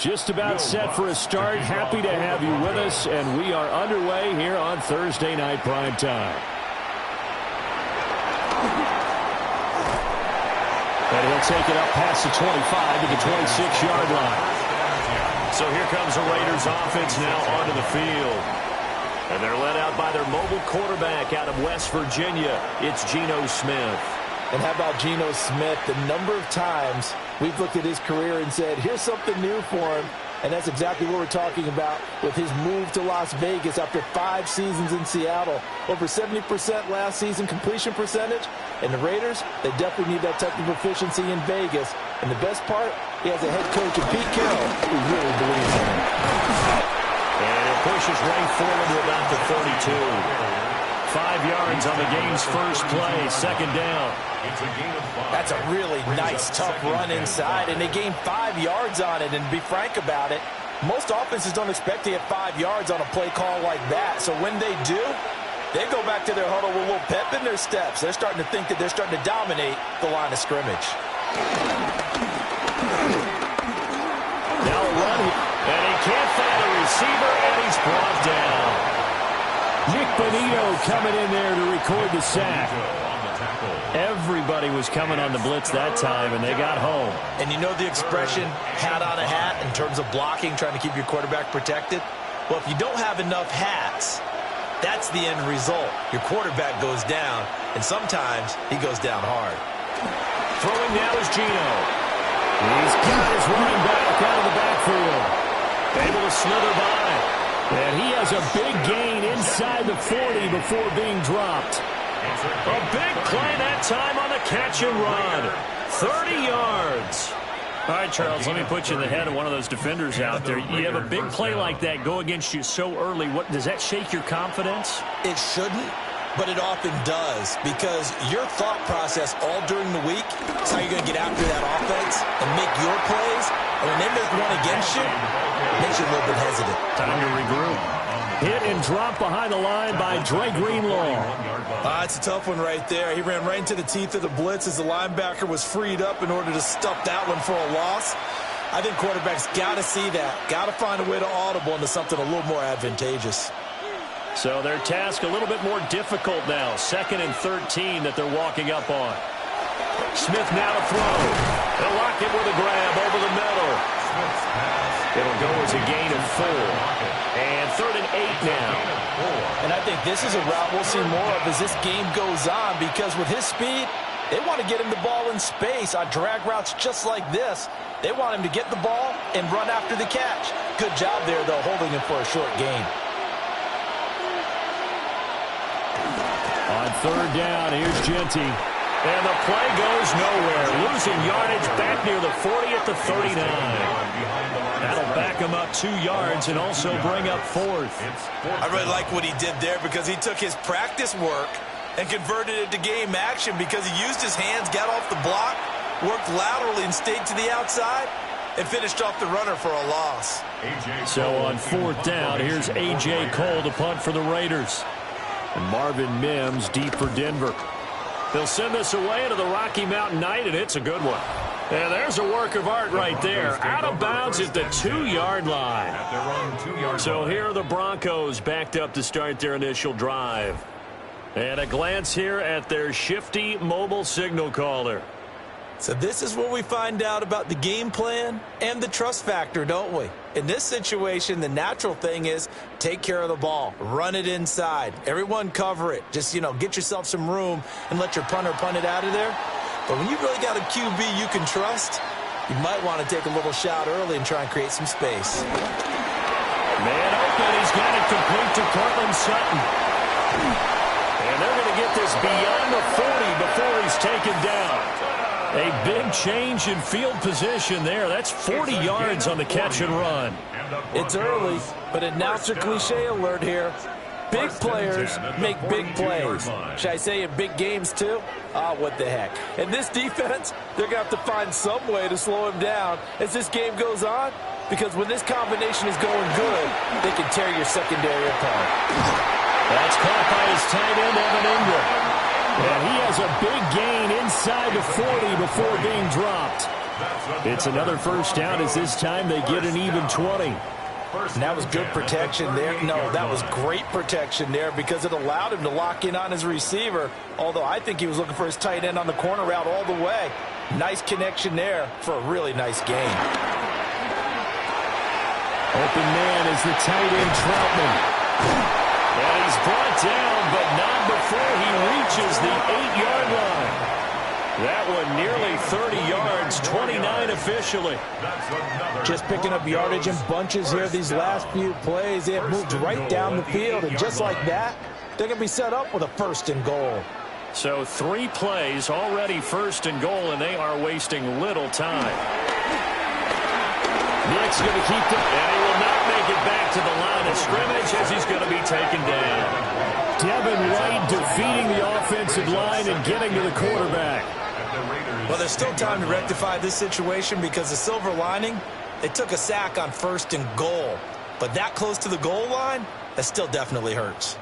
Just about set for a start. Happy to have you with us, and we are underway here on Thursday Night Primetime. And he'll take it up past the 25 to the 26-yard line. So here comes the Raiders offense now onto the field. And they're led out by their mobile quarterback out of West Virginia. It's Geno Smith. And how about Geno Smith? The number of times we've looked at his career and said, here's something new for him. And that's exactly what we're talking about with his move to Las Vegas after 5 seasons in Seattle. Over 70% last season completion percentage. And the Raiders, they definitely need that type of efficiency in Vegas. And the best part, he has a head coach in Pete Carroll who really believes in him. And it pushes right forward to about the 32. 5 yards on the game's first play, second down. That's a really nice, tough run inside, and they gained 5 yards on it. And to be frank about it, most offenses don't expect to get 5 yards on a play call like that. So when they do, they go back to their huddle with a little pep in their steps. They're starting to think that they're starting to dominate the line of scrimmage. Now a run, and he can't find a receiver, and he's brought down. Nick Bonito coming in there to record the sack. Everybody was coming on the blitz that time, and they got home. And you know the expression, hat on a hat, in terms of blocking, trying to keep your quarterback protected? Well, if you don't have enough hats, that's the end result. Your quarterback goes down, and sometimes he goes down hard. Throwing now is Geno. He's got his running back out of the backfield. Able to slither by. And he has a big gain inside the 40 before being dropped. A big play that time on the catch and run. 30 yards. All right, Charles, let me put you in the head of one of those defenders out there. You have a big play like that go against you so early. What does that shake your confidence? It shouldn't, but it often does, because your thought process all during the week is how you're going to get after that offense and make your plays. And when they make one against you, it makes you a little bit hesitant. Time to regroup. Hit and drop behind the line by Dre Greenlaw. It's a tough one right there. He ran right into the teeth of the blitz as the linebacker was freed up in order to stuff that one for a loss. I think quarterbacks got to see that. Got to find a way to audible into something a little more advantageous. So their task a little bit more difficult now. 2nd and 13 that they're walking up on. Smith now to throw. They'll lock it with a grab over the middle. It'll go as a gain of 4. And 3rd and 8 now. And I think this is a route we'll see more of as this game goes on, because with his speed, they want to get him the ball in space on drag routes just like this. They want him to get the ball and run after the catch. Good job there, though, holding him for a short gain. On 3rd down, here's Genty. And the play goes nowhere. Losing yardage back near the 40 at the 39. That'll back him up 2 yards and also bring up 4th. I really like what he did there, because he took his practice work and converted it to game action, because he used his hands, got off the block, worked laterally and stayed to the outside, and finished off the runner for a loss. So on 4th down, here's A.J. Cole to punt for the Raiders. And Marvin Mims deep for Denver. They'll send this away into the Rocky Mountain Night, and it's a good one. And there's a work of art right there. Out of bounds at the 2-yard line. So here are the Broncos backed up to start their initial drive. And a glance here at their shifty mobile signal caller. So this is where we find out about the game plan and the trust factor, don't we? In this situation, the natural thing is take care of the ball. Run it inside. Everyone cover it. Just, get yourself some room and let your punter punt it out of there. But when you really got a QB you can trust, you might want to take a little shot early and try and create some space. Man open. He's got it complete to Cortland Sutton. And they're going to get this beyond the 40 before he's taken down. A big change in field position there. That's 40 yards on the catch and run. It's early, but announcer cliche alert here. Big players make big plays. Should I say in big games too? What the heck. And this defense, they're going to have to find some way to slow him down as this game goes on, because when this combination is going good, they can tear your secondary apart. That's caught by his tight end, Evan Ingram. And he has a big gain inside the 40 before being dropped. It's another first down as this time they get an even 20. And that was good protection there. No, that was great protection there because it allowed him to lock in on his receiver, although I think he was looking for his tight end on the corner route all the way. Nice connection there for a really nice gain. Open man is the tight end, Troutman. And he's brought down, but not before he reaches the 8-yard line. That one nearly 30 yards, 29 officially. Just picking up yardage in bunches here these last few plays. They have moved right down the field, and just like that, they're going to be set up with a 1st and goal. So 3 plays already 1st and goal, and they are wasting little time. Nick's going to keep it, and he will not make it back to the line of scrimmage as he's going to be taken down. Devin White defeating the offensive line and getting to the quarterback. Well, there's still time to rectify this situation because the silver lining, they took a sack on 1st and goal. But that close to the goal line, that still definitely hurts.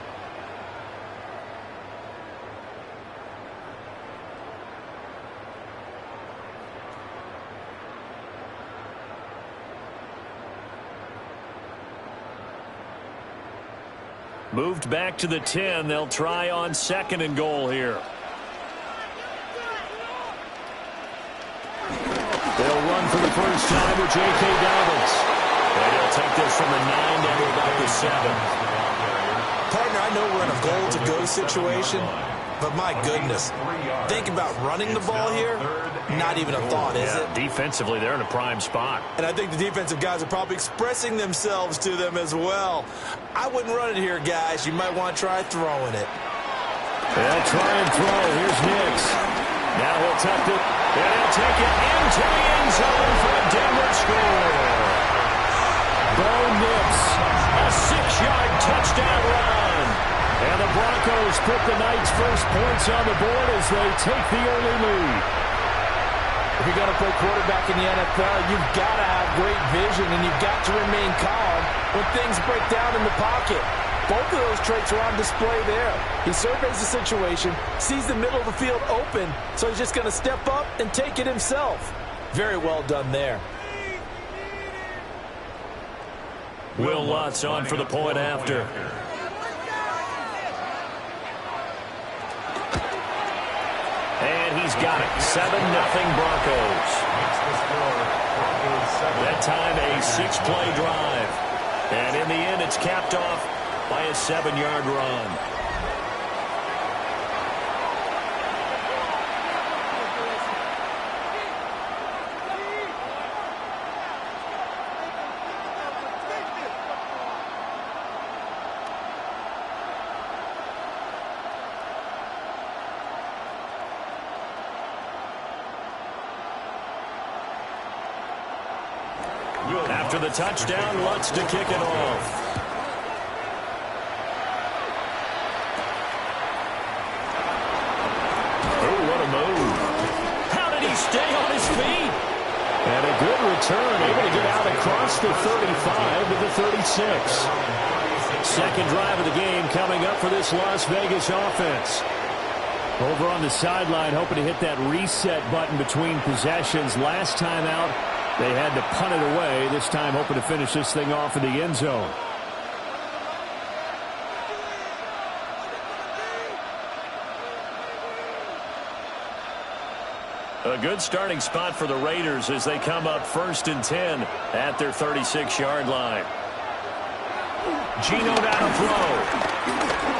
Moved back to the 10. They'll try on 2nd and goal here. They'll run for the first time with J.K. Dobbins. And he'll take this from the 9 down to about the 7. Partner, I know we're in a goal-to-go situation, but my goodness, think about running the ball here, not even a thought, is it? Defensively, they're in a prime spot. And I think the defensive guys are probably expressing themselves to them as well. I wouldn't run it here, guys. You might want to try throwing it. They'll try and throw. Here's Nix. Now he'll tuck it, and he'll take it into the end zone for a Denver score. Bo Nix, a 6-yard touchdown run. And the Broncos put the night's first points on the board as they take the early lead. If you're going to play quarterback in the NFL, you've got to have great vision, and you've got to remain calm when things break down in the pocket. Both of those traits are on display there. He surveys the situation, sees the middle of the field open, so he's just going to step up and take it himself. Very well done there. Will Lutz on for the point after. And he's got it. 7-0 Broncos. That time a 6-play drive. And in the end, it's capped off by a 7-yard run. After the touchdown, Lutz to kick it off. Oh, what a move. How did he stay on his feet? And a good return, able to get out across the 35 to the 36. Second drive of the game coming up for this Las Vegas offense. Over on the sideline, hoping to hit that reset button between possessions. Last time out, they had to punt it away. This time hoping to finish this thing off in the end zone. A good starting spot for the Raiders as they come up 1st and 10 at their 36-yard line. Geno down to throw.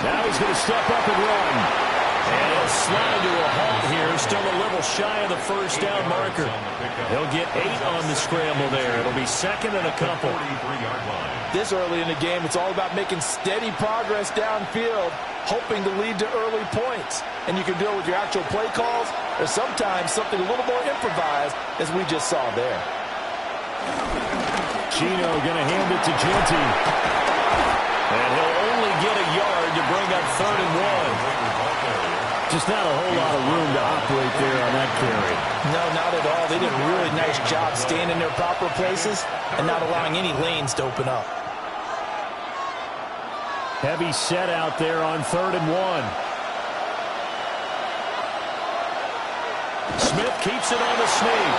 Now he's going to step up and run. And he'll slide to a halt here. Still a little shy of the first down marker. He'll get 8 on the scramble there. It'll be 2nd and a couple. This early in the game, it's all about making steady progress downfield, hoping to lead to early points. And you can do it with your actual play calls, or sometimes something a little more improvised, as we just saw there. Geno going to hand it to Genty. And he'll only get a yard to bring up 3rd and 1. Just not a whole lot of room to operate there on that carry. No, not at all. They did a really nice job staying in their proper places and not allowing any lanes to open up. Heavy set out there on 3rd and 1. Smith keeps it on the sneak.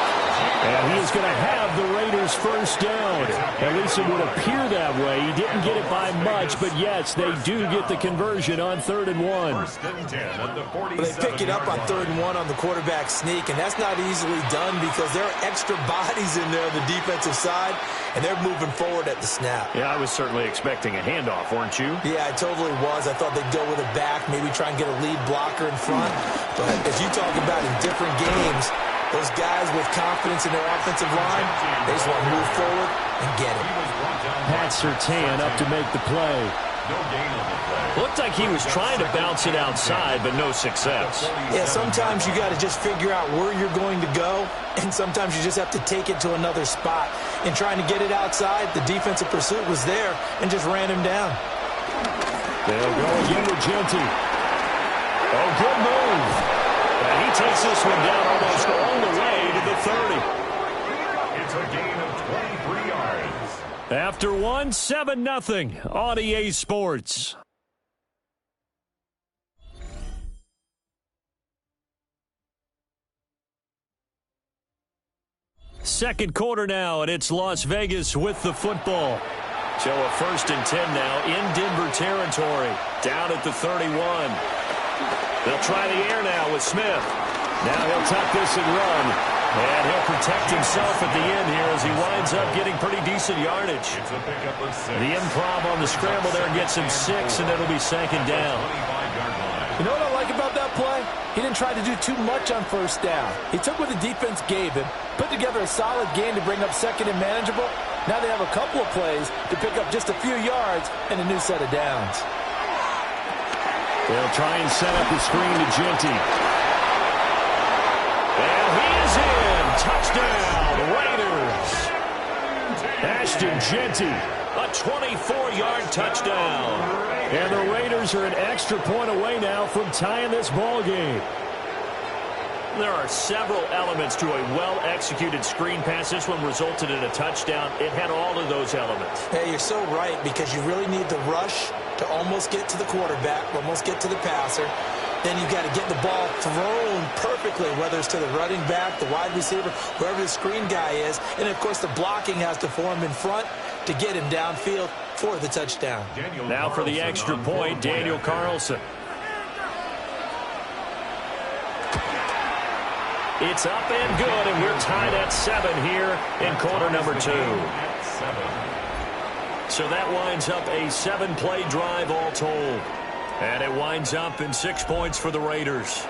And he is going to have the Raiders first down. At least it would appear that way. He didn't get it by much, but yes, they do get the conversion on 3rd and 1. They pick it up on 3rd and 1 on the quarterback sneak, and that's not easily done because there are extra bodies in there on the defensive side, and they're moving forward at the snap. Yeah, I was certainly expecting a handoff, weren't you? Yeah, I totally was. I thought they'd go with it back, maybe try and get a lead blocker in front. But as you talk about in different games, those guys with confidence in their offensive line, they just want to move forward and get it. Pat Surtain up to make the play. Looked like he was trying to bounce it outside, but no success. Yeah, sometimes you got to just figure out where you're going to go, and sometimes you just have to take it to another spot. In trying to get it outside, the defensive pursuit was there and just ran him down. They'll go again with Genty. Oh, good move. And he takes this one down almost all the way to the 30. It's a gain of 23 yards. After 1, 7-0 on EA Sports. Second quarter now, and it's Las Vegas with the football. So a 1st and 10 now in Denver territory, down at the 31. They'll try the air now with Smith. Now he'll tuck this and run. And he'll protect himself at the end here as he winds up getting pretty decent yardage. The improv on the scramble there gets him 6, and it'll be 2nd down. You know what I like about that play? He didn't try to do too much on 1st down. He took what the defense gave him, put together a solid game to bring up 2nd and manageable. Now they have a couple of plays to pick up just a few yards and a new set of downs. They'll try and set up the screen to Genty. And he is in. Touchdown, Raiders. Ashton Genty, a 24-yard touchdown. And the Raiders are an extra point away now from tying this ball game. There are several elements to a well-executed screen pass. This one resulted in a touchdown. It had all of those elements. Hey, you're so right, because you really need the rush to almost get to the quarterback, almost get to the passer. Then you've got to get the ball thrown perfectly, whether it's to the running back, the wide receiver, wherever the screen guy is. And, of course, the blocking has to form in front to get him downfield for the touchdown. Now for the extra point, Daniel Carlson. It's up and good, and we're tied at 7 here in quarter number 2. So that winds up a 7-play drive all told. And it winds up in 6 points for the Raiders.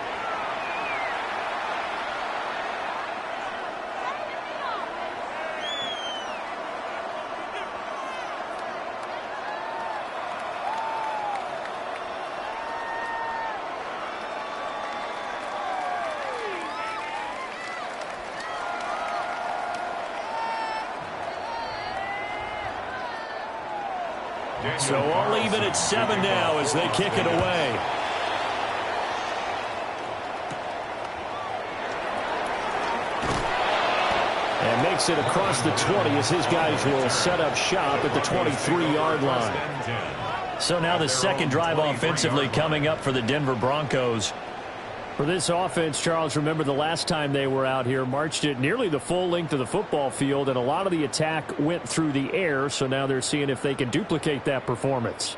So all even at 7 now as they kick it away. And makes it across the 20 as his guys will set up shop at the 23-yard line. So now the second drive offensively coming up for the Denver Broncos. For this offense, Charles, remember the last time they were out here, marched it nearly the full length of the football field, and a lot of the attack went through the air, so now they're seeing if they can duplicate that performance.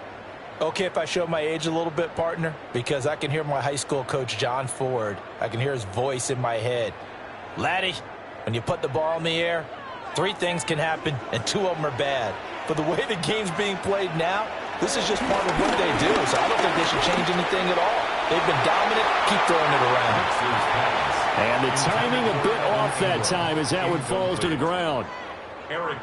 Okay, if I show my age a little bit, partner, because I can hear my high school coach, John Ford. I can hear his voice in my head. Laddie, when you put the ball in the air, 3 things can happen, and 2 of them are bad. But the way the game's being played now, this is just part of what they do, so I don't think they should change anything at all. They've been dominant. Keep throwing it around. And the timing a bit off that time as that one falls to the ground.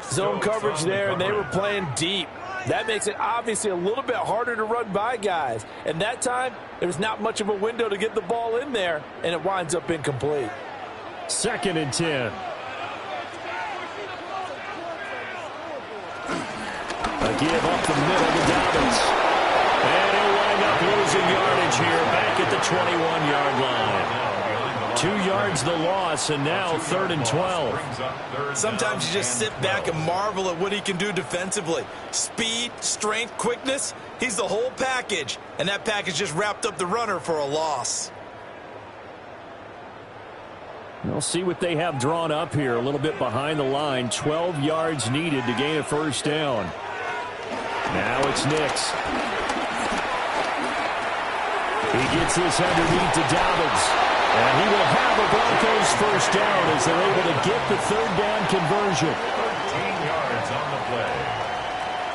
Zone coverage there, and they were playing deep. That makes it obviously a little bit harder to run by guys. And that time, there's not much of a window to get the ball in there, and it winds up incomplete. 2nd and 10. A give up the middle to Dobbins. And he'll wind up losing yardage here back at the 21-yard line. 2 yards the loss, and now 3rd and 12. Sometimes you just sit back and marvel at what he can do defensively. Speed, strength, quickness, he's the whole package. And that package just wrapped up the runner for a loss. We'll see what they have drawn up here. A little bit behind the line. 12 yards needed to gain a first down. Now it's Nix. He gets this underneath to Dobbins. And he will have a Broncos first down as they're able to get the third down conversion. 13 yards on the play.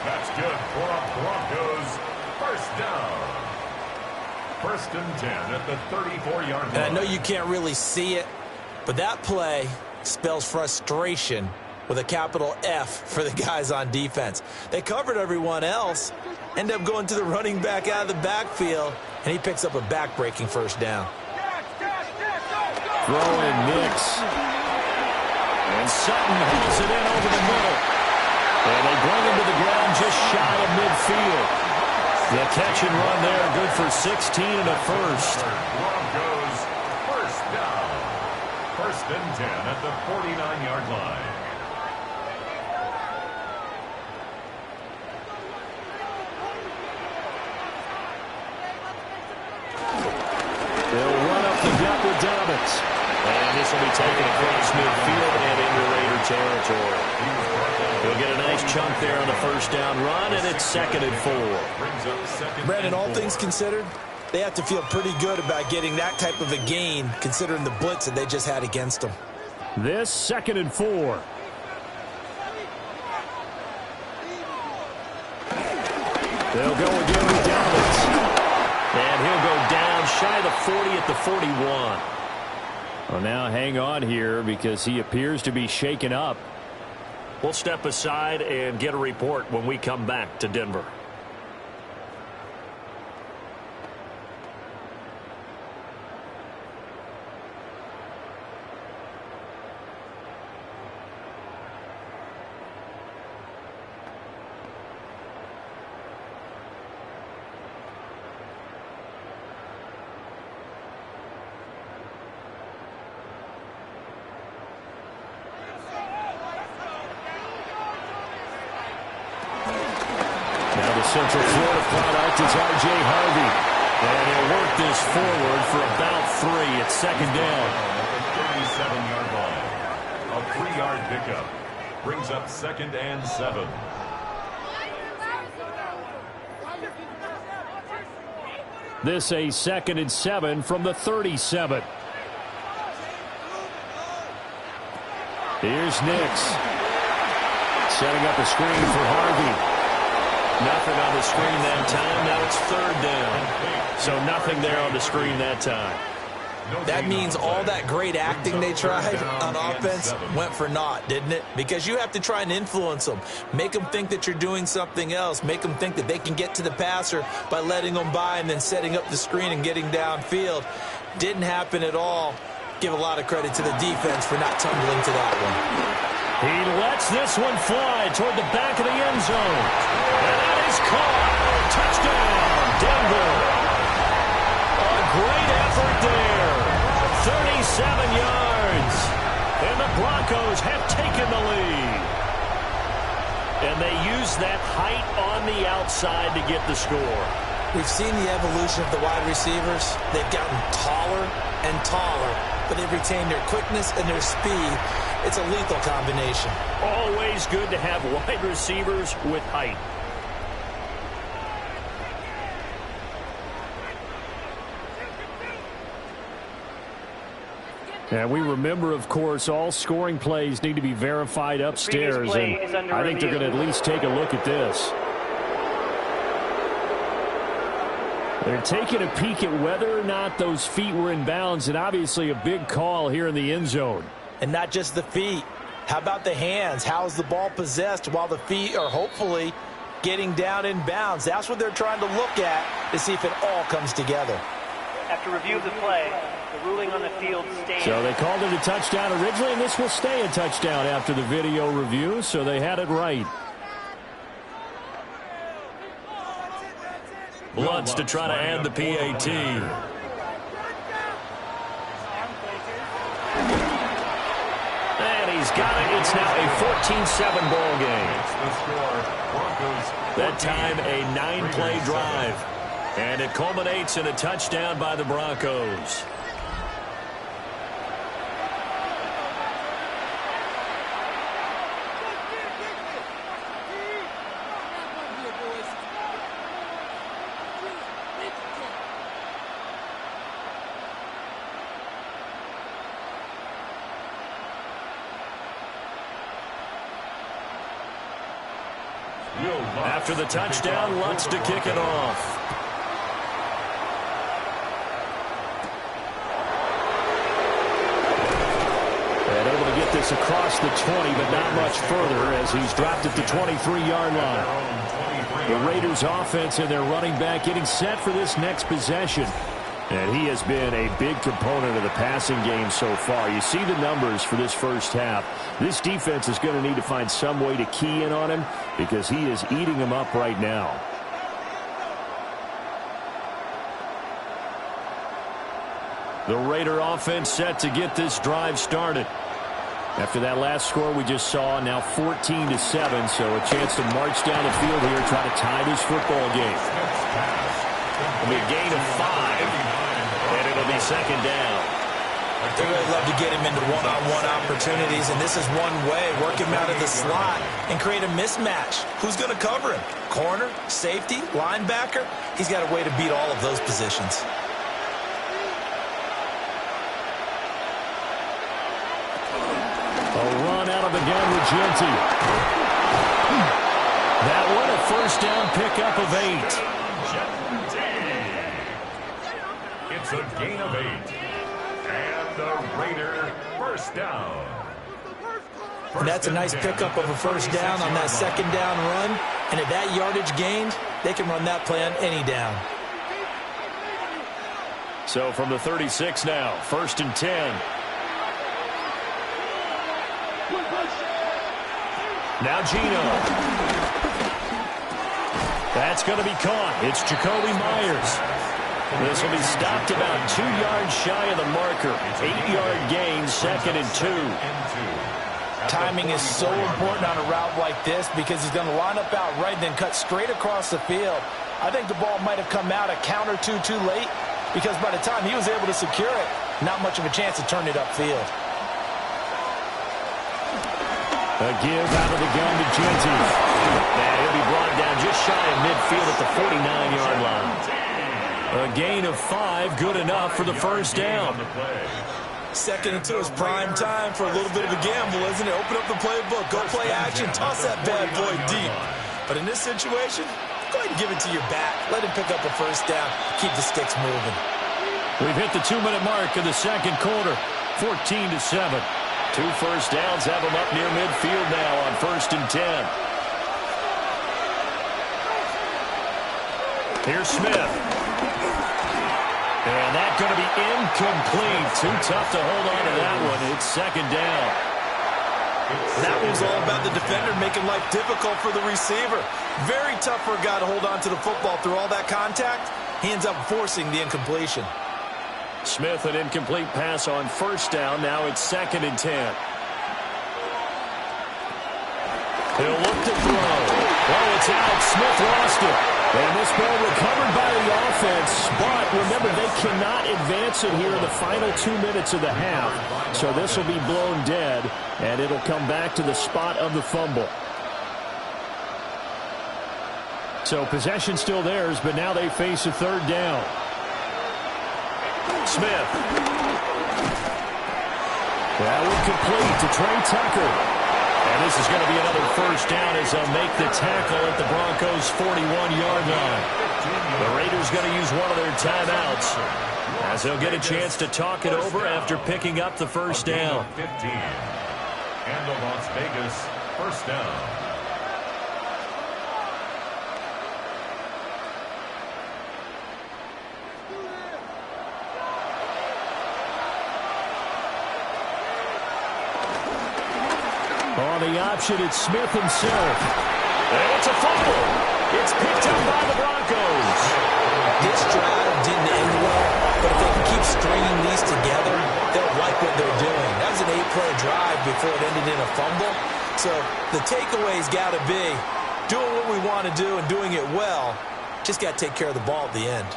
That's good for a Broncos first down. First and 10 at the 34-yard line. And I know you can't really see it, but that play spells frustration with a capital F for the guys on defense. They covered everyone else, end up going to the running back out of the backfield, and he picks up a back-breaking first down. Throwing Nix. And Sutton hauls it in over the middle. And they bring him to the ground just shy of midfield. The catch and run there, good for 16 and a first. Broncos first down. First and 10 at the 49-yard line. They'll run up the gut with Dobbins. And this will be taken across midfield and into Raider territory. He'll get a nice chunk there on the first down run, and it's 2nd and 4. Brandon, all things considered, they have to feel pretty good about getting that type of a gain, considering the blitz that they just had against them. This 2nd and 4. They'll go again with Dobbins. And he'll go down shy of the 40 at the 41. Well, now hang on here because he appears to be shaken up. We'll step aside and get a report when we come back to Denver. Central Florida product is R.J. Harvey. And he'll work this forward for about 3. It's 2nd down. At the 37-yard line. A 3-yard pickup. Brings up 2nd and 7. This a 2nd and 7 from the 37. Here's Nix. Setting up a screen for Harvey. Nothing on the screen that time. Now it's 3rd down. So nothing there on the screen that time. That means all that great acting they tried on offense went for naught, didn't it? Because you have to try and influence them. Make them think that you're doing something else. Make them think that they can get to the passer by letting them by and then setting up the screen and getting downfield. Didn't happen at all. Give a lot of credit to the defense for not tumbling to that one. He lets this one fly toward the back of the end zone. And that is caught. Touchdown, Denver. A great effort there. 37 yards. And the Broncos have taken the lead. And they use that height on the outside to get the score. We've seen the evolution of the wide receivers. They've gotten taller and taller, but they've retained their quickness and their speed. It's a lethal combination. Always good to have wide receivers with height. And we remember, of course, all scoring plays need to be verified upstairs. And I think they're going to at least take a look at this. They're taking a peek at whether or not those feet were in bounds, and obviously a big call here in the end zone. And not just the feet. How about the hands? How's the ball possessed while the feet are hopefully getting down in bounds? That's what they're trying to look at to see if it all comes together. After review of the play, the ruling on the field stands. So they called it a touchdown originally, and this will stay a touchdown after the video review, so they had it right. Bloods to try to add the PAT. And he's got it. It's now a 14-7 ball game. That time a 9-play drive. And it culminates in a touchdown by the Broncos. After the touchdown, Lutz to kick it off. And able to get this across the 20, but not much further as he's dropped at the 23-yard line. The Raiders offense and their running back getting set for this next possession. And he has been a big component of the passing game so far. You see the numbers for this first half. This defense is going to need to find some way to key in on him because he is eating them up right now. The Raider offense set to get this drive started. After that last score we just saw, now 14-7, so a chance to march down the field here, try to tie this football game. It'll be a gain of 5, and it'll be second down. They really love to get him into one-on-one opportunities, and this is one way. Work him out of the slot and create a mismatch. Who's going to cover him? Corner, safety, linebacker? He's got a way to beat all of those positions. A run out of the gun with Genty. That one a first down pickup of 8. It's a gain of 8. And the Raider first down. And that's a nice pickup of a first down on that second down run. And at that yardage gained, they can run that play on any down. So from the 36 now, 1st and 10. Now Gino. That's going to be caught. It's Jacoby Myers. This will be stopped about 2 yards shy of the marker. 8-yard gain, 2nd and 2. Timing is so important on a route like this because he's going to line up out right and then cut straight across the field. I think the ball might have come out a count or two too late because by the time he was able to secure it, not much of a chance to turn it upfield. A give out of the gun to Genty. And he'll be brought down just shy of midfield at the 49-yard line. A gain of 5, good enough for the first down. 2nd and 2 is prime time for a little bit of a gamble, isn't it? Open up the playbook, go play action, toss that bad boy deep. But in this situation, go ahead and give it to your back. Let him pick up a first down. Keep the sticks moving. We've hit the 2-minute mark of the second quarter. 14-7. 2 first downs have them up near midfield now on 1st and 10. Here's Smith. And that's going to be incomplete. Too tough to hold on to that one. It's 2nd down. That one's all about the defender making life difficult for the receiver. Very tough for a guy to hold on to the football through all that contact. He ends up forcing the incompletion. Smith, an incomplete pass on 1st down. Now it's 2nd and 10. He'll look to throw. Oh, it's out. Smith lost it. And this ball recovered by the offense. But remember, they cannot advance it here in the final 2 minutes of the half. So this will be blown dead, and it'll come back to the spot of the fumble. So possession still theirs, but now they face a 3rd down. Smith. That one complete to Trey Tucker. And this is going to be another first down as they'll make the tackle at the Broncos' 41-yard line. The Raiders going to use one of their timeouts as they'll get a chance to talk it over after picking up the first down. 15. And the Las Vegas first down. On the option, it's Smith himself. And it's a fumble. It's picked up by the Broncos. This drive didn't end well, but if they can keep stringing these together, they'll like what they're doing. That was an 8-play drive before it ended in a fumble. So the takeaway's got to be doing what we want to do and doing it well. Just got to take care of the ball at the end.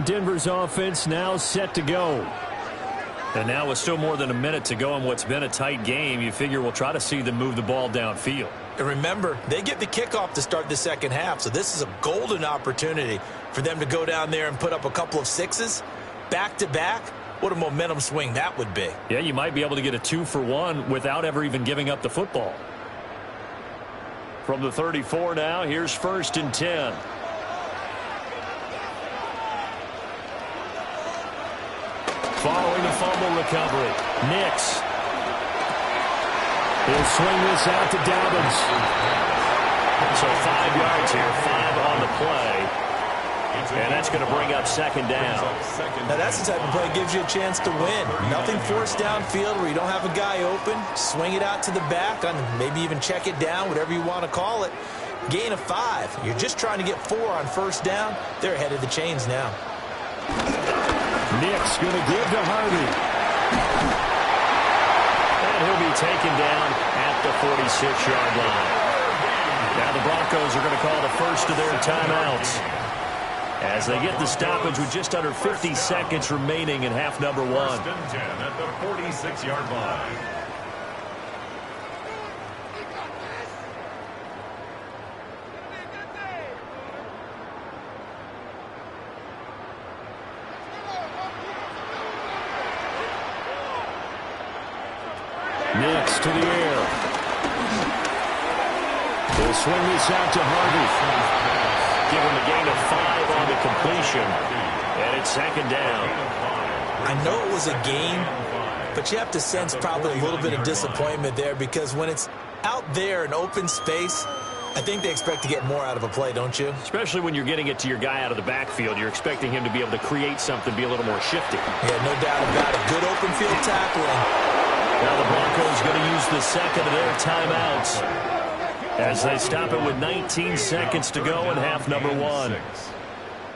Denver's offense now set to go. And now with still more than a minute to go in what's been a tight game, you figure we'll try to see them move the ball downfield. And remember, they get the kickoff to start the second half, so this is a golden opportunity for them to go down there and put up a couple of 6s back-to-back What a momentum swing that would be. Yeah, you might be able to get a 2-for-1 without ever even giving up the football. From the 34 now, here's 1st and 10. Following the fumble recovery, Nix. He'll swing this out to Dobbins. So 5 yards here, 5 on the play. And that's going to bring up 2nd down. Now that's the type of play that gives you a chance to win. Nothing forced downfield where you don't have a guy open. Swing it out to the back, and maybe even check it down, whatever you want to call it. Gain of 5. You're just trying to get 4 on 1st down. They're ahead of the chains now. Nick's going to give to Harvey. And he'll be taken down at the 46-yard line. Now the Broncos are going to call the first of their timeouts as they get the stoppage with just under 50 seconds remaining in half number 1. 1st and 10 at the 46-yard line. Nix to the air. He'll swing this out to Harvey. Give him a gain of 5 on the completion. And it's 2nd down. I know it was a gain, but you have to sense probably a little bit of disappointment there because when it's out there in open space, I think they expect to get more out of a play, don't you? Especially when you're getting it to your guy out of the backfield. You're expecting him to be able to create something, be a little more shifty. Yeah, no doubt about it. Good open field tackling. Now the Broncos going to use the 2nd of their timeouts as they stop it with 19 seconds to go in half number 1.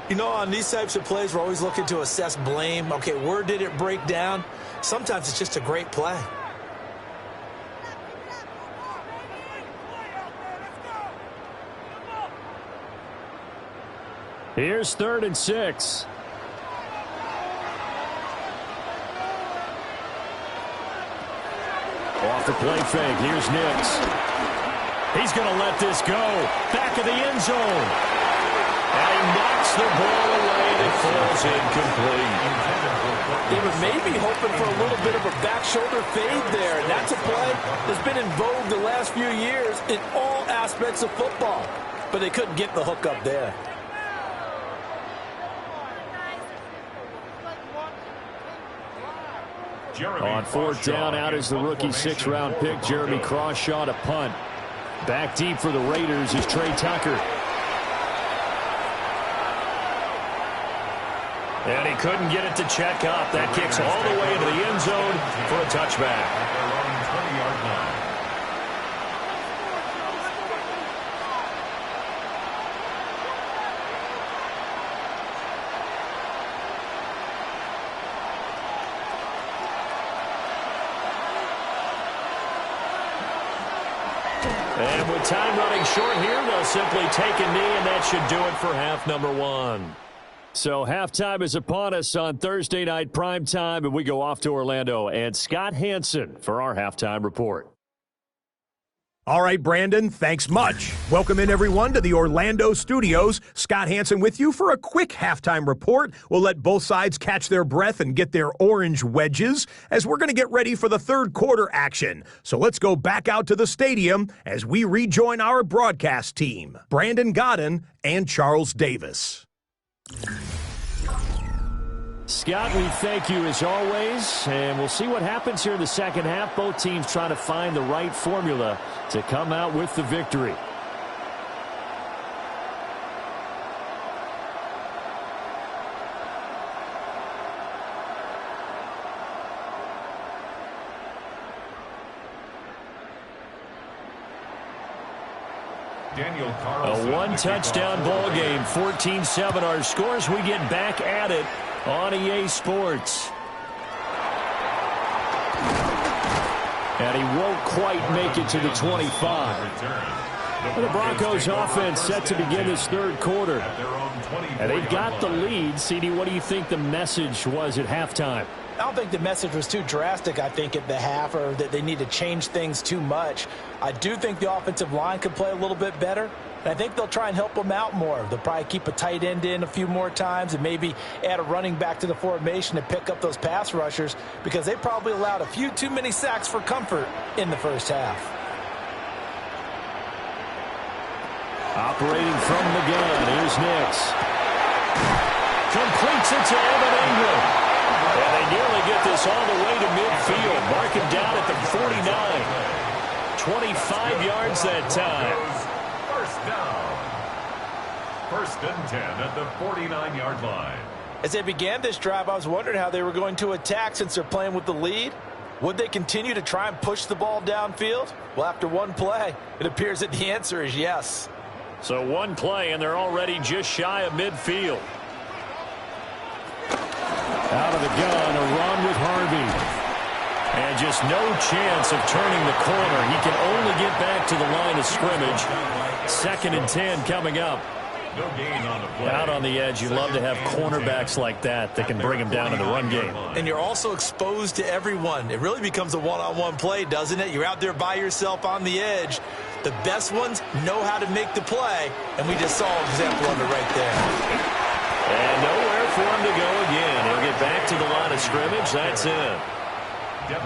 You know, on these types of plays, we're always looking to assess blame. Okay, where did it break down? Sometimes it's just a great play. Here's 3rd and 6. Off the play fake, here's Nix. He's going to let this go. Back of the end zone. And he knocks the ball away and it falls incomplete. They were maybe hoping for a little bit of a back shoulder fade there. And that's a play that's been in vogue the last few years in all aspects of football. But they couldn't get the hook up there. On 4th down, out is the rookie 6th-round pick, Jeremy Crawshaw, to punt. Back deep for the Raiders is Trey Tucker. And he couldn't get it to check up. That kicks all the way into the end zone for a touchback. And with time running short here, they'll simply take a knee, and that should do it for half number 1. So halftime is upon us on Thursday night primetime, and we go off to Orlando. And Scott Hansen for our halftime report. All right, Brandon, thanks much. Welcome in, everyone, to the Orlando studios. Scott Hansen with you for a quick halftime report. We'll let both sides catch their breath and get their orange wedges as we're going to get ready for the third quarter action. So let's go back out to the stadium as we rejoin our broadcast team, Brandon Godden and Charles Davis. Scott, we thank you as always, and we'll see what happens here in the second half. Both teams trying to find the right formula to come out with the victory. A one-touchdown ball game, 14-7 our scores. We get back at it on EA Sports. And he won't quite make it to the 25. And the Broncos offense set to begin this third quarter. And they've got the lead. CD, what do you think the message was at halftime? I don't think the message was too drastic, I think, at the half, or that they need to change things too much. I do think the offensive line could play a little bit better. And I think they'll try and help him out more. They'll probably keep a tight end in a few more times and maybe add a running back to the formation to pick up those pass rushers because they probably allowed a few too many sacks for comfort in the first half. Operating from the gun, here's Nix. Completes it to Evan Ingram. And they nearly get this all the way to midfield. Mark him down at the 49. 25 yards that time. First down. First and 10 at the 49-yard line. As they began this drive, I was wondering how they were going to attack since they're playing with the lead. Would they continue to try and push the ball downfield? Well, after one play, it appears that the answer is yes. So one play, and they're already just shy of midfield. Out of the gun, a run with Harvey. And just no chance of turning the corner. He can only get back to the line of scrimmage. 2nd and 10 coming up. No gain on the play. Out on the edge, you love to have cornerbacks like that can bring him down in the run game. And you're also exposed to everyone. It really becomes a one-on-one play, doesn't it? You're out there by yourself on the edge. The best ones know how to make the play, and we just saw an example of it right there. And nowhere for him to go again. He'll get back to the line of scrimmage. That's it.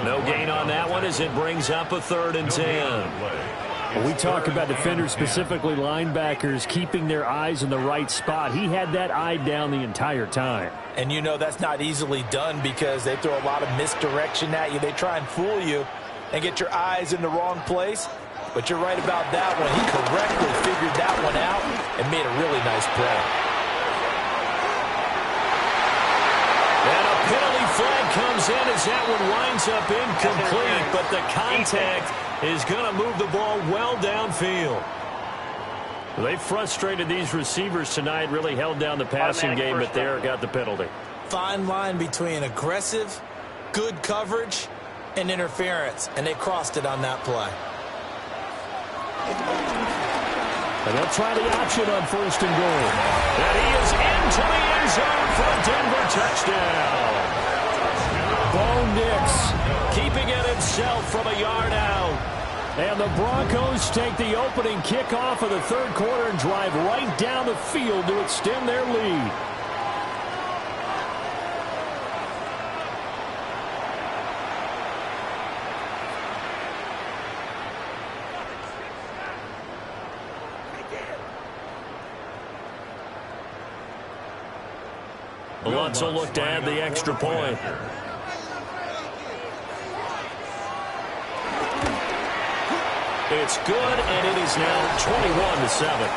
No gain on that one as it brings up a 3rd and 10. We talk about defenders, specifically linebackers, keeping their eyes in the right spot. He had that eye down the entire time. And you know that's not easily done because they throw a lot of misdirection at you. They try and fool you and get your eyes in the wrong place. But you're right about that one. He correctly figured that one out and made a really nice play. And a penalty flag comes in as that one winds up incomplete. But the contact is going to move the ball well downfield. They frustrated these receivers tonight, really held down the passing game, but there got the penalty. Fine line between aggressive, good coverage, and interference. And they crossed it on that play. And they'll try the option on 1st and goal. And he is into the end zone for a Denver touchdown. Bo Nix keeping it himself from a yard out. And the Broncos take the opening kickoff of the 3rd quarter and drive right down the field to extend their lead. Lutz will look to add the extra point. It's good, and it is now 21-7.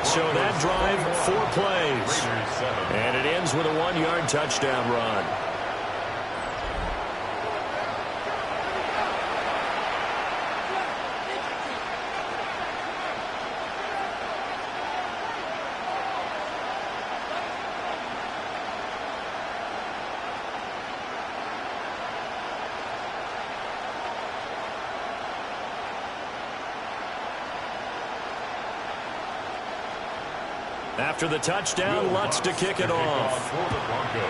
So that drive, 4 plays. And it ends with a 1-yard touchdown run. After the touchdown, Lutz to kick it off. For the Broncos.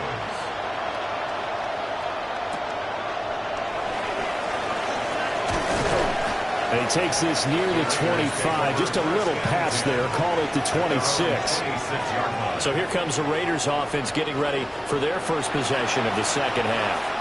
And he takes this near the 25. Just a little pass there. Call it the 26. So here comes the Raiders offense getting ready for their first possession of the 2nd half.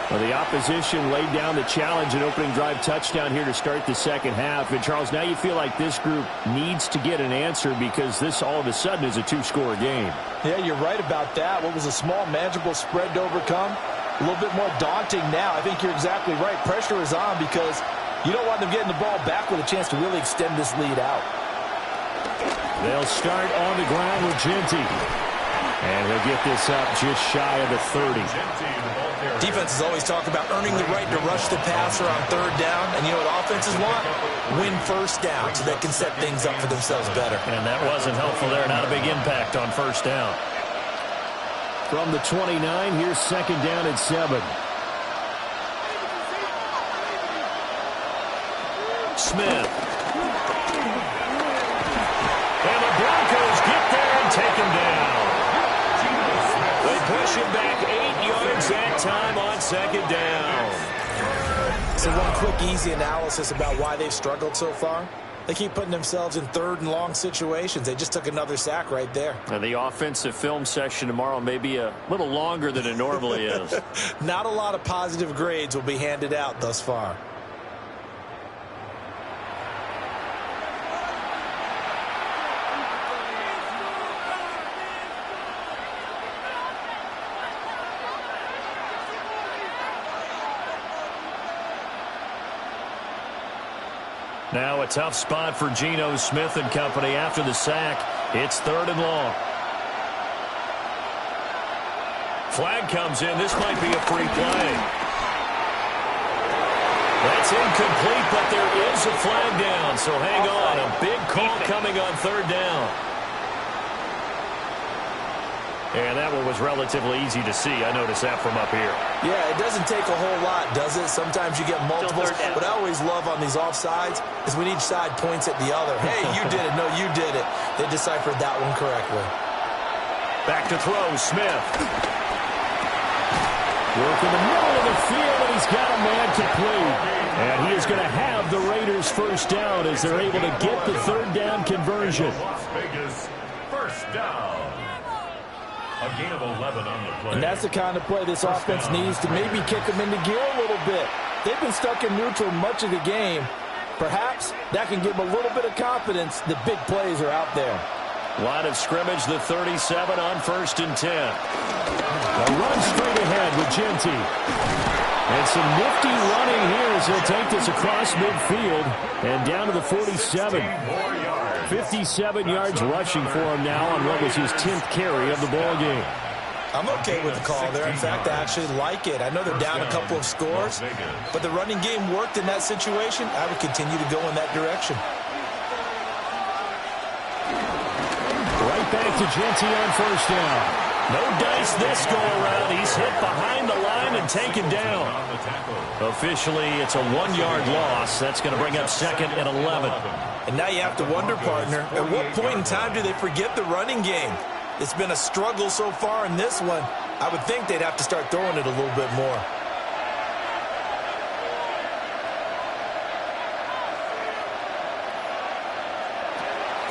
Well, the opposition laid down the challenge and opening drive touchdown here to start the 2nd half. And, Charles, now you feel like this group needs to get an answer because this all of a sudden is a 2-score game. Yeah, you're right about that. What was a small, manageable spread to overcome? A little bit more daunting now. I think you're exactly right. Pressure is on because you don't want them getting the ball back with a chance to really extend this lead out. They'll start on the ground with Genty. And he'll get this up just shy of the 30. Defenses always talk about earning the right to rush the passer on 3rd down. And you know what offenses want? Win 1st down so they can set things up for themselves better. And that wasn't helpful there. Not a big impact on 1st down. From the 29, here's 2nd down at 7. Smith. And the Broncos get there and take him down. They push him back 8 yards that time on 2nd down. So one quick, easy analysis about why they've struggled so far. They keep putting themselves in third and long situations. They just took another sack right there. And the offensive film session tomorrow may be a little longer than it normally is. Not a lot of positive grades will be handed out thus far. Now a tough spot for Geno Smith and company after the sack. It's 3rd and long. Flag comes in. This might be a free play. That's incomplete, but there is a flag down, so hang on. A big call coming on 3rd down. And that one was relatively easy to see. I noticed that from up here. Yeah, it doesn't take a whole lot, does it? Sometimes you get multiples. What I always love on these offsides is when each side points at the other. Hey, you did it. No, you did it. They deciphered that one correctly. Back to throw, Smith. Work in the middle of the field, and he's got a man complete. And he is going to have the Raiders first down as they're able to get the 3rd down conversion. Las Vegas, first down. A gain of 11 on the play. And that's the kind of play this offense needs to maybe kick them into gear a little bit. They've been stuck in neutral much of the game. Perhaps that can give them a little bit of confidence that big plays are out there. Line of scrimmage, the 37 on 1st and 10. A run straight ahead with Genty. And some nifty running here as he'll take this across midfield and down to the 47. 57 yards rushing for him now on what was his 10th carry of the ball game. I'm okay with the call there. In fact, I actually like it. I know they're down a couple of scores, but the running game worked in that situation. I would continue to go in that direction. Right back to Genty on 1st down. No dice this go around. He's hit behind the line and taken down. Officially, it's a 1-yard loss. That's going to bring up 2nd and 11. And now you have to wonder, partner, at what point in time do they forget the running game? It's been a struggle so far in this one. I would think they'd have to start throwing it a little bit more.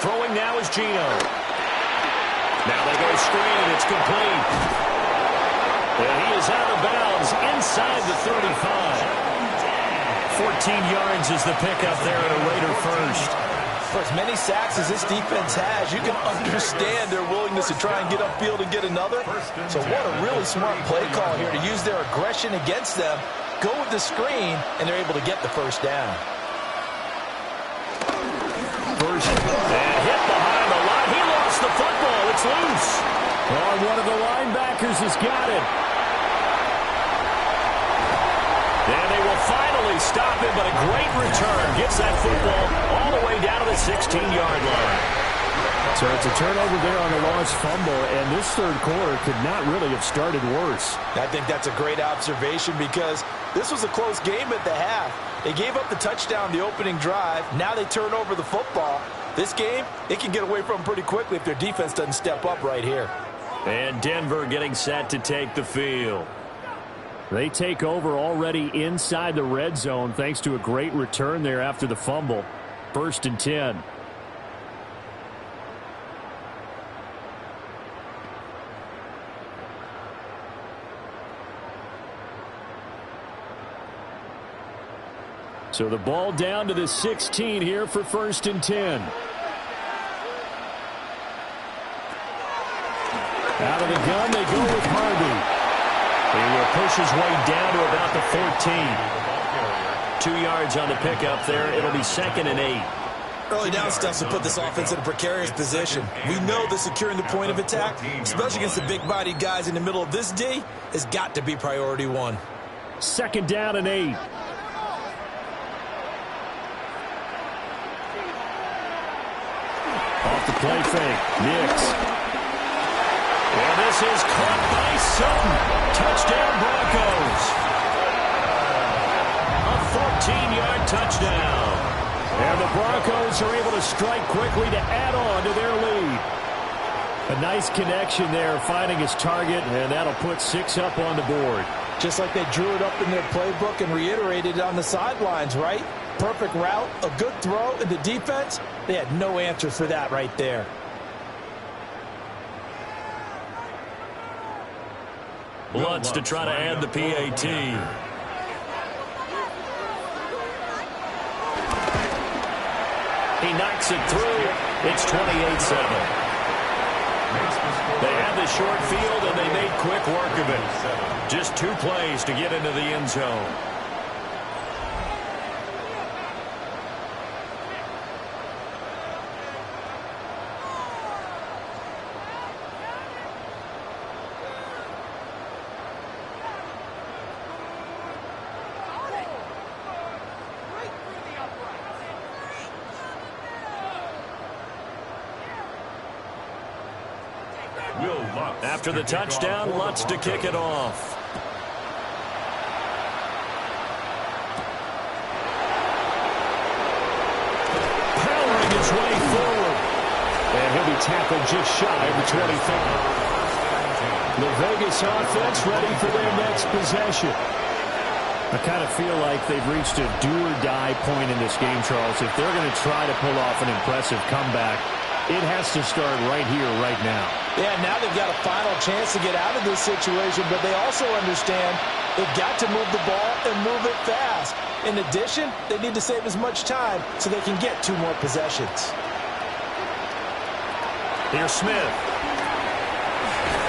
Throwing now is Geno. Now they go screen. It's complete. And he is out of bounds inside the 35. 14 yards is the pickup there at a Raider first. For as many sacks as this defense has, you can understand their willingness to try and get upfield and get another. So what a really smart play call here to use their aggression against them, go with the screen, and they're able to get the first down. First, and hit behind the line. He lost the football. It's loose. Oh, one of the linebackers has got it. And they will finally stop him, but a great return. Gets that football all the way down to the 16-yard line. So it's a turnover there on the lost fumble, and this 3rd quarter could not really have started worse. I think that's a great observation because this was a close game at the half. They gave up the touchdown the opening drive. Now they turn over the football. This game, they can get away from pretty quickly if their defense doesn't step up right here. And Denver getting set to take the field. They take over already inside the red zone thanks to a great return there after the fumble. 1st and 10. So the ball down to the 16 here for 1st and 10. Out of the gun, they go with Harvey. He will push his way down to about the 14. 2 yards on the pickup there. It'll be 2nd and 8. Early down stuff to put this offense in a precarious position. We know that securing the point of attack, especially against the big-bodied guys in the middle of this D, has got to be priority 1. 2nd down and 8. Off the play fake. Nix. And this is caught by Sutton. Touchdown Broncos. A 14-yard touchdown. And the Broncos are able to strike quickly to add on to their lead. A nice connection there, finding his target, and that'll put 6 up on the board. Just like they drew it up in their playbook and reiterated it on the sidelines, right? perfect route, a good throw, and the defense, they had no answer for that right there. Lutz to try to add the PAT. He knocks it through. It's 28-7. They had the short field, and they made quick work of it. Just 2 plays to get into the end zone. After the touchdown, Lutz to kick it off. Powering his way forward. And he'll be tackled just shy of the 25. The Vegas offense ready for their next possession. I kind of feel like they've reached a do-or-die point in this game, Charles. If they're going to try to pull off an impressive comeback, it has to start right here, right now. Yeah, now they've got a final chance to get out of this situation, but they also understand they've got to move the ball and move it fast. In addition, they need to save as much time so they can get 2 more possessions. Here's Smith.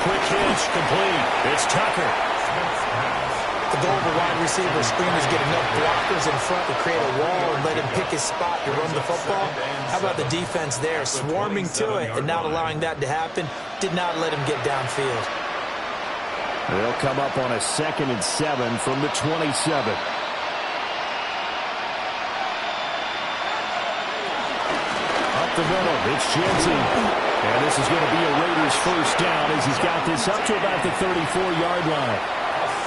Quick hitch, complete. It's Tucker. The goal of a wide receiver screen is get enough blockers in front to create a wall and let him pick his spot to run the football. How about the defense there, swarming to it and not allowing that to happen? Did not let him get downfield. They'll come up on a 2nd and 7 from the 27. Up the middle, it's Jensen. And this is going to be a Raiders first down as he's got this up to about the 34-yard line.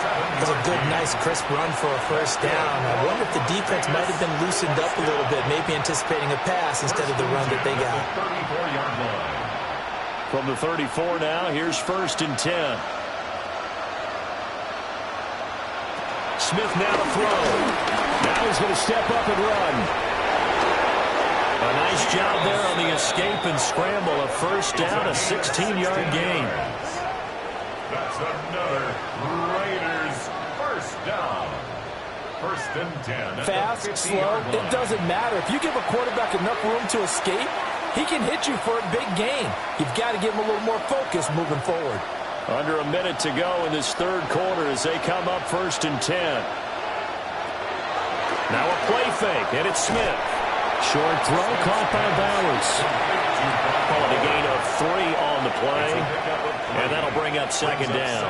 It was a good, nice, crisp run for a first down. I wonder if the defense might have been loosened up a little bit, maybe anticipating a pass instead of the run that they got. From the 34 now, here's 1st and 10. Smith now to throw. Now he's going to step up and run. A nice job there on the escape and scramble. A first down, a 16-yard gain. That's another Raiders first down. 1st and 10. Fast, slow, it doesn't matter. If you give a quarterback enough room to escape, he can hit you for a big gain. You've got to give him a little more focus moving forward. Under a minute to go in this 3rd quarter as they come up 1st and 10. Now a play fake, and it's Smith. Short throw caught by Bowers. Calling a gain of 3 on the play. And that'll bring up 2nd down.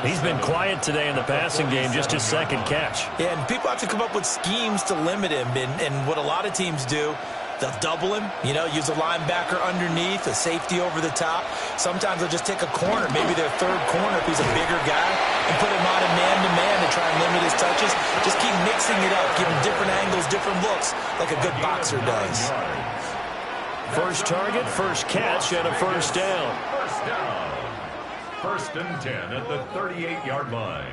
He's been quiet today in the passing game, just his 2nd catch. Yeah, and people have to come up with schemes to limit him. And what a lot of teams do, they'll double him, use a linebacker underneath, a safety over the top. Sometimes they'll just take a corner, maybe their 3rd corner if he's a bigger guy, and put him on a man-to-man to try and limit his touches. Just keep mixing it up, give him different angles, different looks, like a good boxer does. First target, first catch, and a first down. First down. 1st and 10 at the 38-yard line.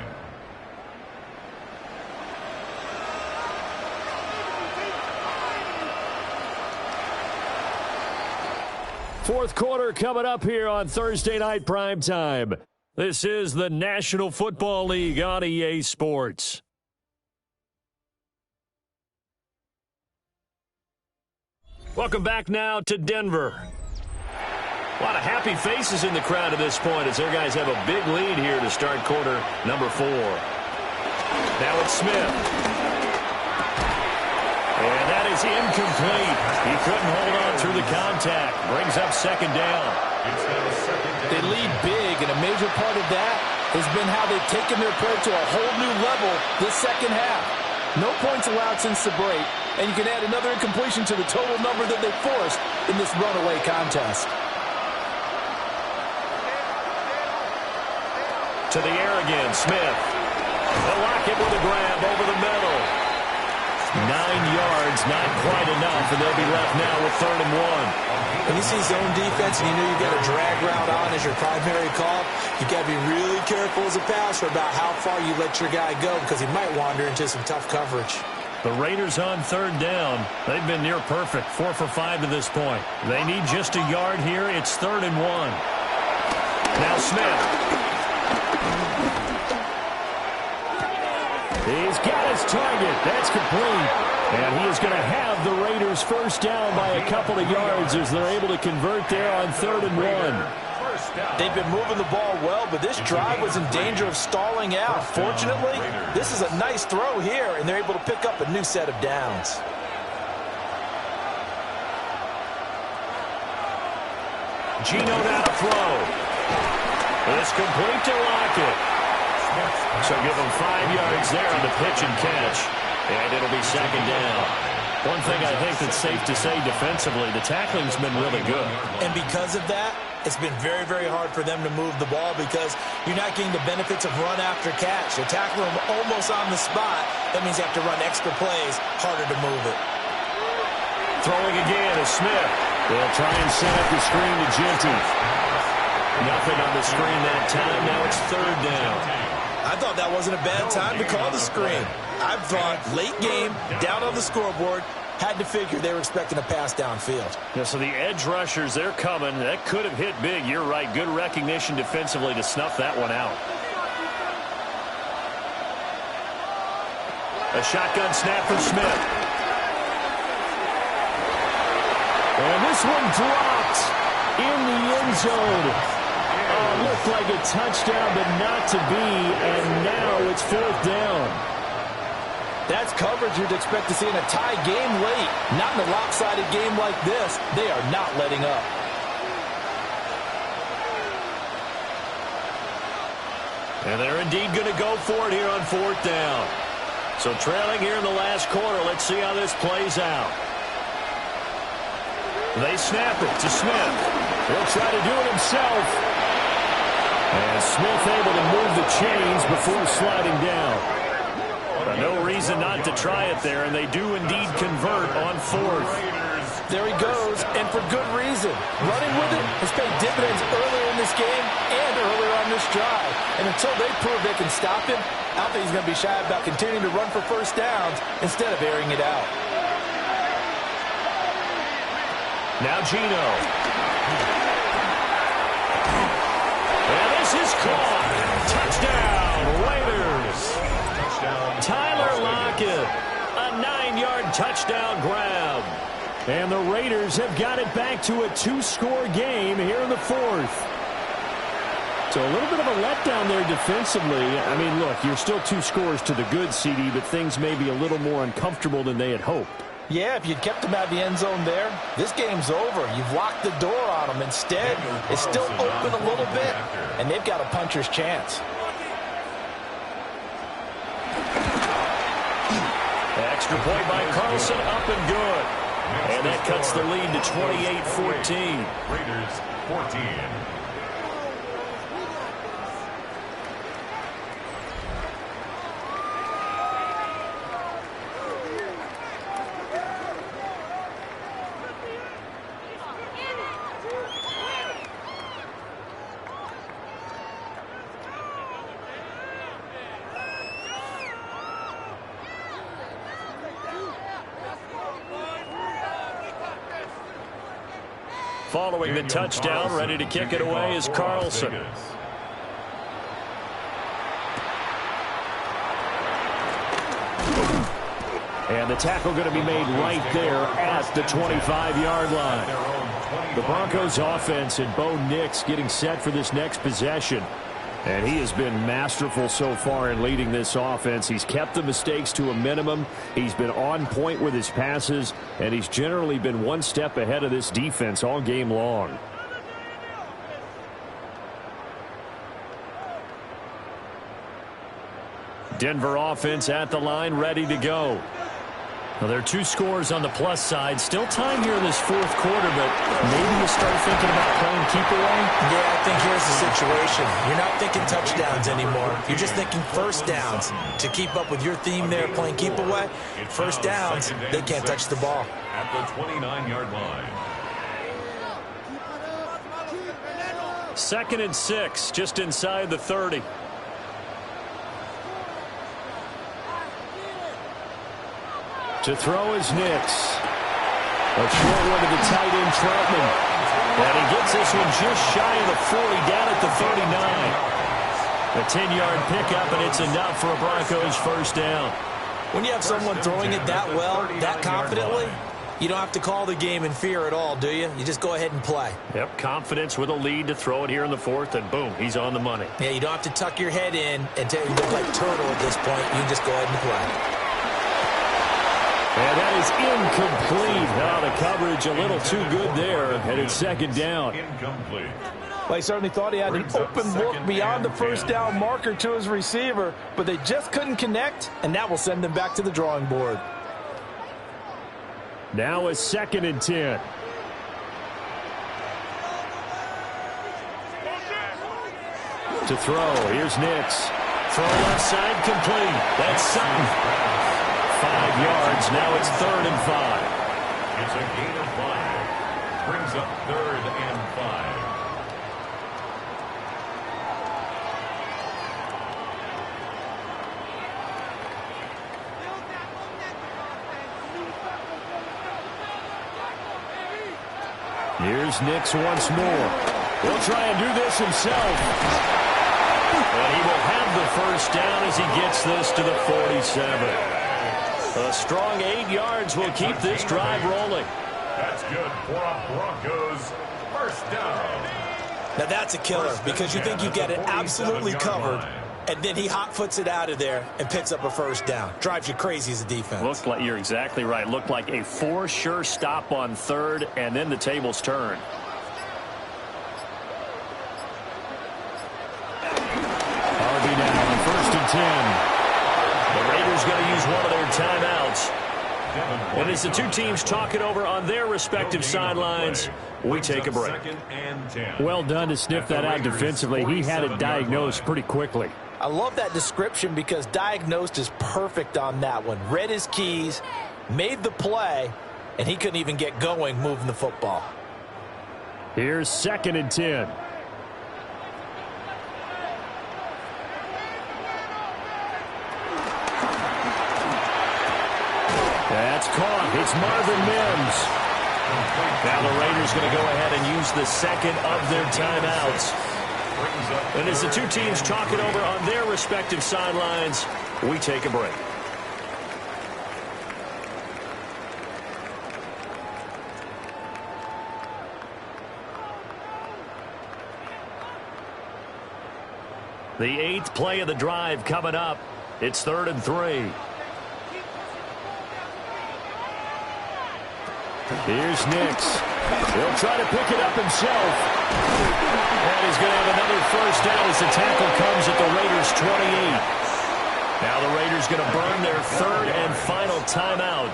Fourth quarter coming up here on Thursday Night Primetime. This is the National Football League on EA Sports. Welcome back now to Denver. A lot of happy faces in the crowd at this point as their guys have a big lead here to start quarter number 4. Now it's Smith. And that is incomplete. He couldn't hold on through the contact. Brings up 2nd down. They lead big, and a major part of that has been how they've taken their play to a whole new level this 2nd half. No points allowed since the break, and you can add another incompletion to the total number that they forced in this runaway contest. To the air again, Smith. They'll lock it with a grab over the middle. 9 yards, not quite enough, and they'll be left now with 3rd and 1. When you see zone defense and you know you've got a drag route on as your primary call, you've got to be really careful as a passer about how far you let your guy go because he might wander into some tough coverage. The Raiders on third down. They've been near perfect, 4 for 5 to this point. They need just a yard here. It's 3rd and 1. Now Smith. He's got his target. That's complete. And he is going to have the Raiders first down by a couple of yards as they're able to convert there on 3rd and 1. They've been moving the ball well, but this drive was in danger of stalling out. Fortunately, this is a nice throw here, and they're able to pick up a new set of downs. Geno now to throw. It's complete to Lockett. So give him 5 yards there on the pitch and catch, and it'll be 2nd down. One thing I think that's safe to say defensively, the tackling's been really good. And because of that, it's been very, very hard for them to move the ball because you're not getting the benefits of run after catch. They tackle them almost on the spot. That means you have to run extra plays, harder to move it. Throwing again is Smith. They'll try and set up the screen to Genty. Nothing on the screen that time. Now it's 3rd down. I thought that wasn't a bad time to call the screen. I thought late game, down on the scoreboard, had to figure they were expecting a pass downfield. Yeah, so the edge rushers, they're coming. That could have hit big. You're right. Good recognition defensively to snuff that one out. A shotgun snap for Smith. And this one dropped in the end zone. Looked like a touchdown, but not to be, and now it's 4th down. That's coverage you'd expect to see in a tie game late. Not in a lopsided game like this. They are not letting up. And they're indeed going to go for it here on 4th down. So trailing here in the last quarter. Let's see how this plays out. They snap it to Smith. He'll try to do it himself. And Smith able to move the chains before sliding down. No reason not to try it there, and they do indeed convert on 4th. There he goes, and for good reason. Running with it has paid dividends earlier in this game and earlier on this drive. And until they prove they can stop him, I don't think he's going to be shy about continuing to run for first downs instead of airing it out. Now Geno. And this is caught. Touchdown, Raiders. Tyler Lockett, a 9-yard touchdown grab. And the Raiders have got it back to a 2-score game here in the 4th. So a little bit of a letdown there defensively. I mean, look, you're still 2 scores to the good, CD, but things may be a little more uncomfortable than they had hoped. Yeah, if you'd kept them out of the end zone there, this game's over. You've locked the door on them. Instead, it's still open a little bit, and they've got a puncher's chance. Extra point by Carlson, up and good. And that cuts the lead to 28-14. Raiders 14. Following the touchdown, ready to kick it away is Carlson. And the tackle going to be made right there at the 25-yard line. The Broncos offense and Bo Nix getting set for this next possession. And he has been masterful so far in leading this offense. He's kept the mistakes to a minimum. He's been on point with his passes, and he's generally been one step ahead of this defense all game long. Denver offense at the line, ready to go. Well, there are 2 scores on the plus side. Still time here in this 4th quarter, but maybe you start thinking about playing keep away? Yeah, I think here's the situation. You're not thinking touchdowns anymore. You're just thinking first downs. To keep up with your theme there, playing keep away, first downs, they can't touch the ball. At the 29-yard line. 2nd and 6, just inside the 30. To throw is Nix. A short one to the tight end, Troutman. And he gets this one just shy of the 40, down at the 39. A 10-yard pickup, and it's enough for a Broncos first down. When you have someone throwing it that well, that confidently, you don't have to call the game in fear at all, do you? You just go ahead and play. Yep, confidence with a lead to throw it here in the fourth, and boom, he's on the money. Yeah, you don't have to tuck your head in and look like turtle at this point. You can just go ahead and play. And that is incomplete. Now the coverage a little too good there, and it's second down. Incomplete. Well, he certainly thought he had an open look beyond the first down marker to his receiver, but they just couldn't connect, and that will send them back to the drawing board. Now a 2nd and 10. To throw, here's Nix. Throw left side complete. That's Sutton. 5 yards. Now it's 3rd and 5. It's a gain of 5. Brings up 3rd and 5. Here's Nix once more. He'll try and do this himself. And he will have the first down as he gets this to the 47. A strong 8 yards will keep this drive rolling. That's good for a Broncos first down. Now that's a killer because you think you get it absolutely covered, and then he hot-foots it out of there and picks up a first down. Drives you crazy as a defense. Looked like, you're exactly right. Looked like a for sure stop on 3rd, and then the tables turn. Harvey now on 1st and 10. The Raiders going to use one of their timeouts. And as the two teams talk it over on their respective sidelines, we take a break. Well done to sniff that out defensively. He had it diagnosed pretty quickly. I love that description because diagnosed is perfect on that one. Read his keys, made the play, and he couldn't even get going moving the football. Here's 2nd and 10. That's caught. It's Marvin Mims. Now the Raiders going to go ahead and use the 2nd of their timeouts. And as the two teams talk it over on their respective sidelines, we take a break. The 8th play of the drive coming up. It's 3rd and 3. Here's Nix. He'll try to pick it up himself. And he's going to have another first down as the tackle comes at the Raiders' 28. Now the Raiders going to burn their 3rd and final timeout.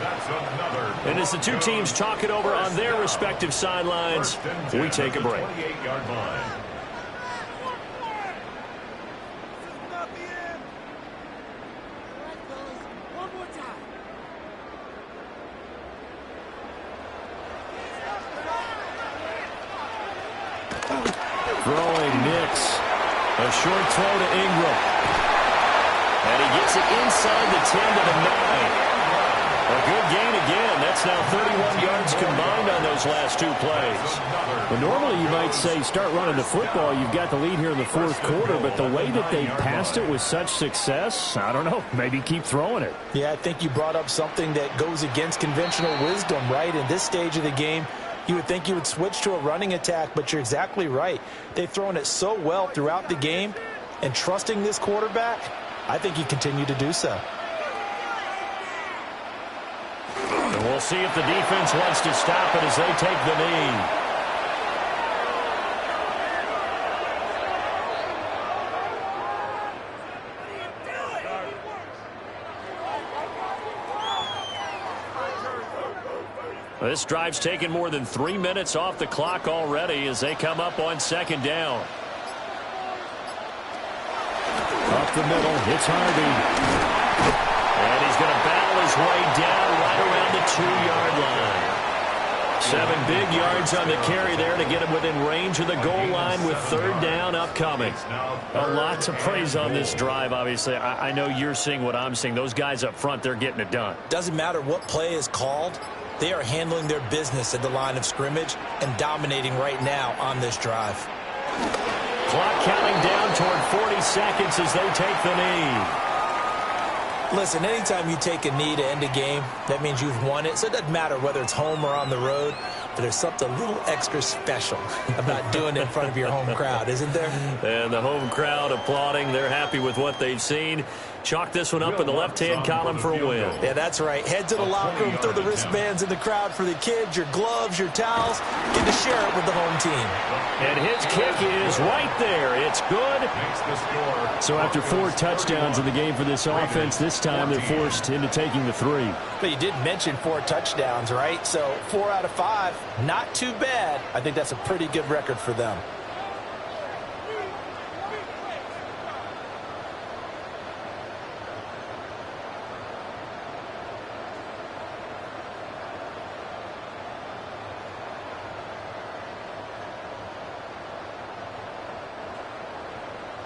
And as the two teams talk it over on their respective sidelines, we take a break. Throwing Nix. A short throw to Ingram. And he gets it inside the 10 to the 9. A good gain again. That's now 31 yards combined on those last 2 plays. Well, normally you might say start running the football. You've got the lead here in the 4th quarter, but the way that they passed it with such success, I don't know, maybe keep throwing it. Yeah, I think you brought up something that goes against conventional wisdom, right? In this stage of the game, you would think you would switch to a running attack, but you're exactly right. They've thrown it so well throughout the game, and trusting this quarterback, I think you continue to do so. And we'll see if the defense wants to stop it as they take the knee. This drive's taken more than 3 minutes off the clock already as they come up on 2nd down. Up the middle, it's Harvey. And he's going to battle his way down right around the 2-yard line. 7 big yards on the carry there to get him within range of the goal line with 3rd down upcoming. A lot to praise on this drive, obviously. I know you're seeing what I'm seeing. Those guys up front, they're getting it done. Doesn't matter what play is called. They are handling their business at the line of scrimmage and dominating right now on this drive. Clock counting down toward 40 seconds as they take the knee. Listen, anytime you take a knee to end a game, that means you've won it. So it doesn't matter whether it's home or on the road, but there's something a little extra special about doing it in front of your home crowd, isn't there? And the home crowd applauding. They're happy with what they've seen. Chalk this one up in the left-hand column for a win. Yeah, that's right. Head to the locker room, throw the wristbands in the crowd for the kids, your gloves, your towels. Get to share it with the home team. And his kick is right there. It's good. So after 4 touchdowns in the game for this offense, this time they're forced into taking the 3. But you did mention 4 touchdowns, right? So 4 out of 5, not too bad. I think that's a pretty good record for them.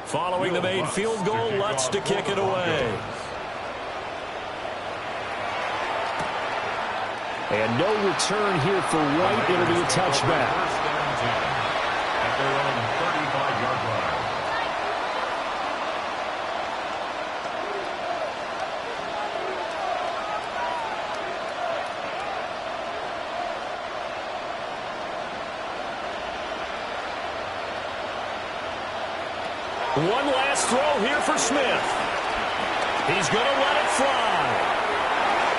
Following the made field goal, Lutz to kick it away. And no return here for Wright. It'll be a touchback. At their own 35-yard line. One last throw here for Smith. He's going to let it fly.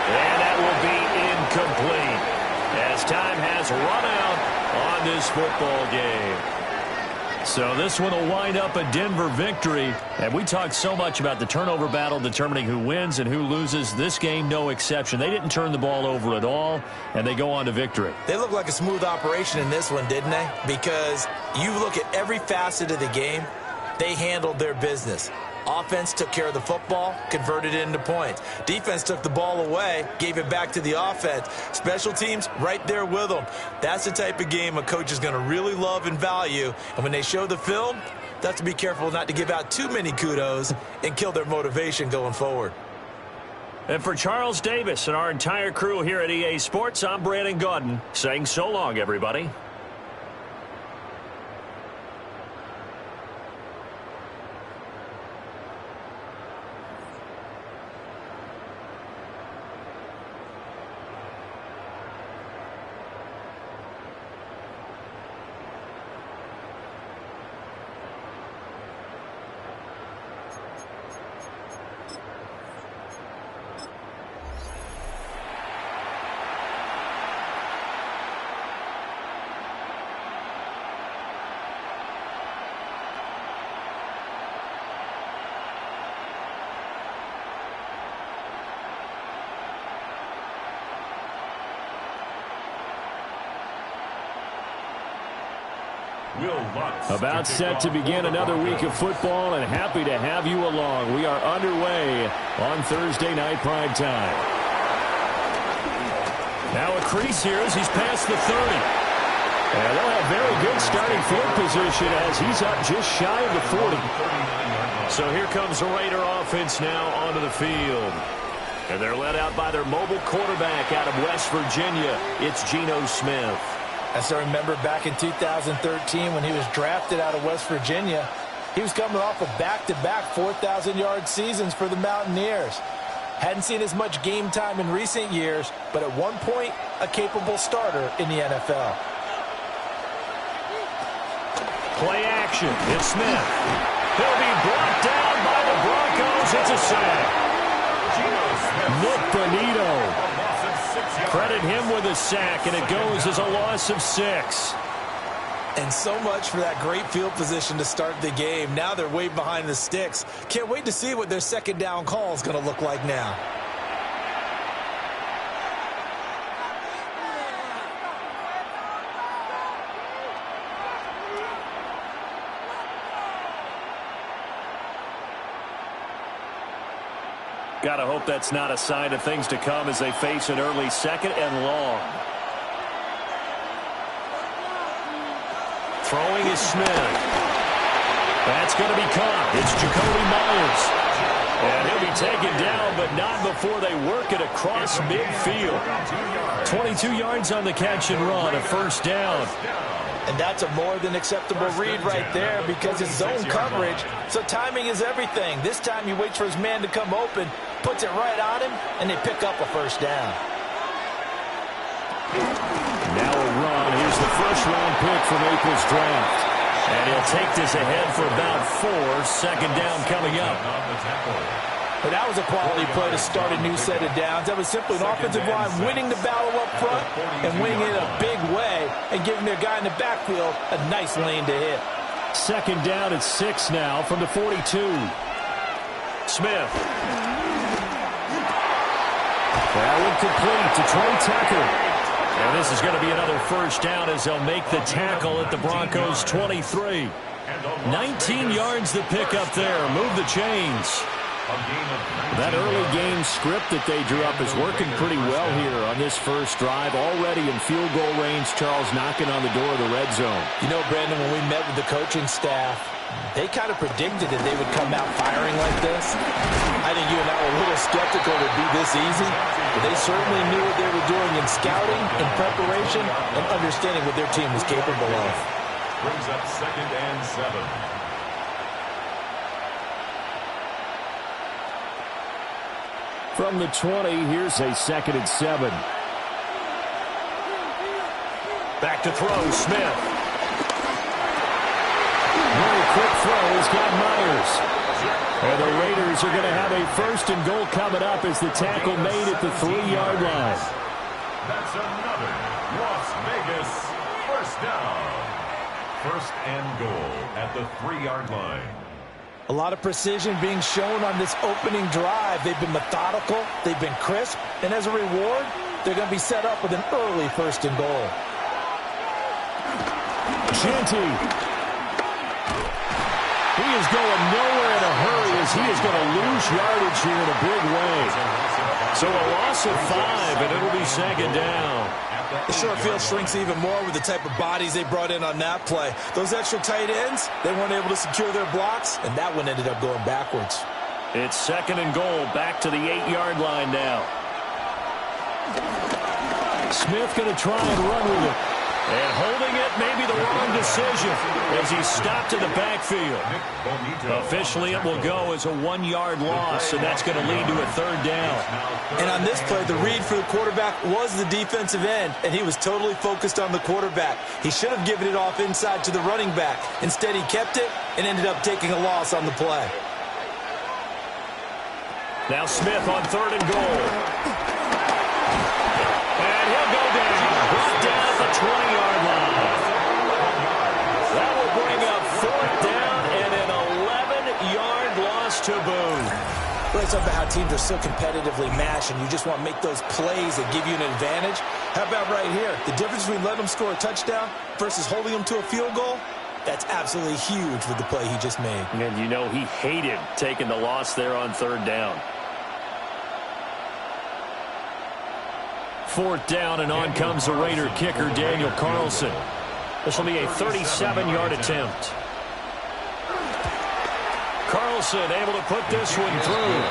And that will be incomplete as time has run out on this football game. So this one will wind up a Denver victory. And we talked so much about the turnover battle determining who wins and who loses. This game, no exception. They didn't turn the ball over at all, and they go on to victory. They look like a smooth operation in this one, didn't they? Because you look at every facet of the game, they handled their business. Offense took care of the football, converted it into points. Defense took the ball away, gave it back to the offense. Special teams, right there with them. That's the type of game a coach is going to really love and value. And when they show the film, they have to be careful not to give out too many kudos and kill their motivation going forward. And for Charles Davis and our entire crew here at EA Sports, I'm Brandon Gaudin saying so long, everybody. About set to begin another week of football, and happy to have you along. We are underway on Thursday night prime time. Now a crease here as he's past the 30. And they'll have very good starting field position as he's up just shy of the 40. So here comes the Raider offense now onto the field. And they're led out by their mobile quarterback out of West Virginia. It's Geno Smith. As I remember back in 2013 when he was drafted out of West Virginia, he was coming off of back-to-back 4,000-yard seasons for the Mountaineers. Hadn't seen as much game time in recent years, but at one point, a capable starter in the NFL. Play action. It's Smith. He'll be brought down by the Broncos. It's a sack. Look, Benito. Credit him with a sack, and it goes as a loss of 6. And so much for that great field position to start the game. Now they're way behind the sticks. Can't wait to see what their second down call is going to look like now. Gotta hope that's not a sign of things to come as they face an early 2nd and long. Throwing is Smith. That's going to be caught. It's Jacoby Myers. And he'll be taken down, but not before they work it across midfield. 22 yards on the catch and run, a first down. And that's a more than acceptable read right there because it's zone coverage, so timing is everything. This time he waits for his man to come open, puts it right on him, and they pick up a first down. Now a run. Here's the first-round pick from April's draft. And he'll take this ahead for about 4. Second down coming up. But that was a quality play to start a new set of downs. That was simply an offensive line winning the battle up front and winning it a big way and giving their guy in the backfield a nice lane to hit. Second down at 6 now from the 42. Smith. That one complete to Trey Tucker. And this is going to be another first down as they'll make the tackle at the Broncos' 23. 19 yards to pick up there. Move the chains. That early game script that they drew up is working pretty well here on this first drive. Already in field goal range, Charles knocking on the door of the red zone. You know, Brandon, when we met with the coaching staff, they kind of predicted that they would come out firing like this. I think you and I were a little skeptical it would be this easy, but they certainly knew what they were doing in scouting, in preparation, and understanding what their team was capable of. Brings up 2nd and 7. From the 20, here's a 2nd and 7. Back to throw, Smith. Very quick throw. He's got Myers. And the Raiders are going to have a 1st and goal coming up as the tackle made at the 3-yard line. That's another Las Vegas first down. 1st and goal at the 3-yard line. A lot of precision being shown on this opening drive. They've been methodical, they've been crisp, and as a reward, they're going to be set up with an early 1st and goal. Genty. He is going nowhere in a hurry as he is going to lose yardage here in a big way. So a loss of 5, and it'll be 2nd down. The short field shrinks even more with the type of bodies they brought in on that play. Those extra tight ends, they weren't able to secure their blocks, and that one ended up going backwards. It's 2nd and goal, back to the 8-yard line now. Smith going to try and run with it. And holding it, maybe the wrong decision as he stopped in the backfield. Officially, it will go as a 1-yard loss, and that's going to lead to a 3rd down. And on this play, the read for the quarterback was the defensive end, and he was totally focused on the quarterback. He should have given it off inside to the running back. Instead, he kept it and ended up taking a loss on the play. Now Smith on 3rd and goal. And he'll go down. Brought down at the 20-yard line. That will bring up 4th down and an 11-yard loss to boot. Well, it's about how teams are so competitively matched, and you just want to make those plays that give you an advantage. How about right here? The difference between letting them score a touchdown versus holding them to a field goal, that's absolutely huge with the play he just made. And you know he hated taking the loss there on 3rd down. 4th down, and on comes the Raider kicker, Daniel Carlson. This will be a 37-yard attempt. Carlson able to put this one through.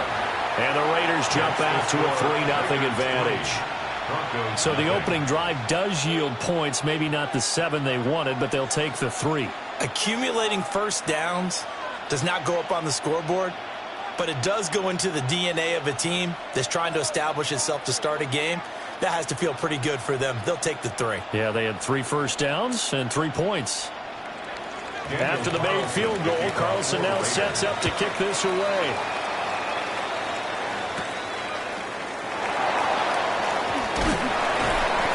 And the Raiders jump out to a 3-0 advantage. So the opening drive does yield points, maybe not the 7 they wanted, but they'll take the 3. Accumulating first downs does not go up on the scoreboard, but it does go into the DNA of a team that's trying to establish itself to start a game. That has to feel pretty good for them. They'll take the 3. Yeah, they had 3 first downs and 3 points. After the made field goal, Carlson now sets up to kick this away.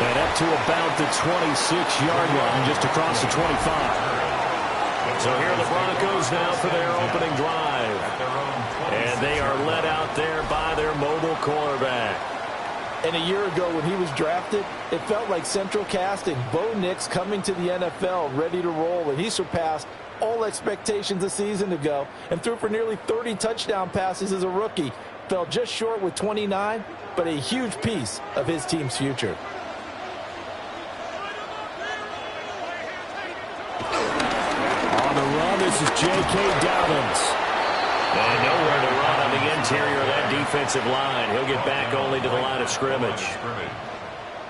And up to about the 26-yard line, just across the 25. So here are the Broncos now for their opening drive. And they are led out there by their mobile quarterback. And a year ago when he was drafted, it felt like central casting. Bo Nix coming to the NFL ready to roll, and he surpassed all expectations a season ago and threw for nearly 30 touchdown passes as a rookie. Fell just short with 29, but a huge piece of his team's future. On the run, this is J.K. Dobbins. And nowhere to run on the interior of that defensive line. He'll get back only to the line of scrimmage.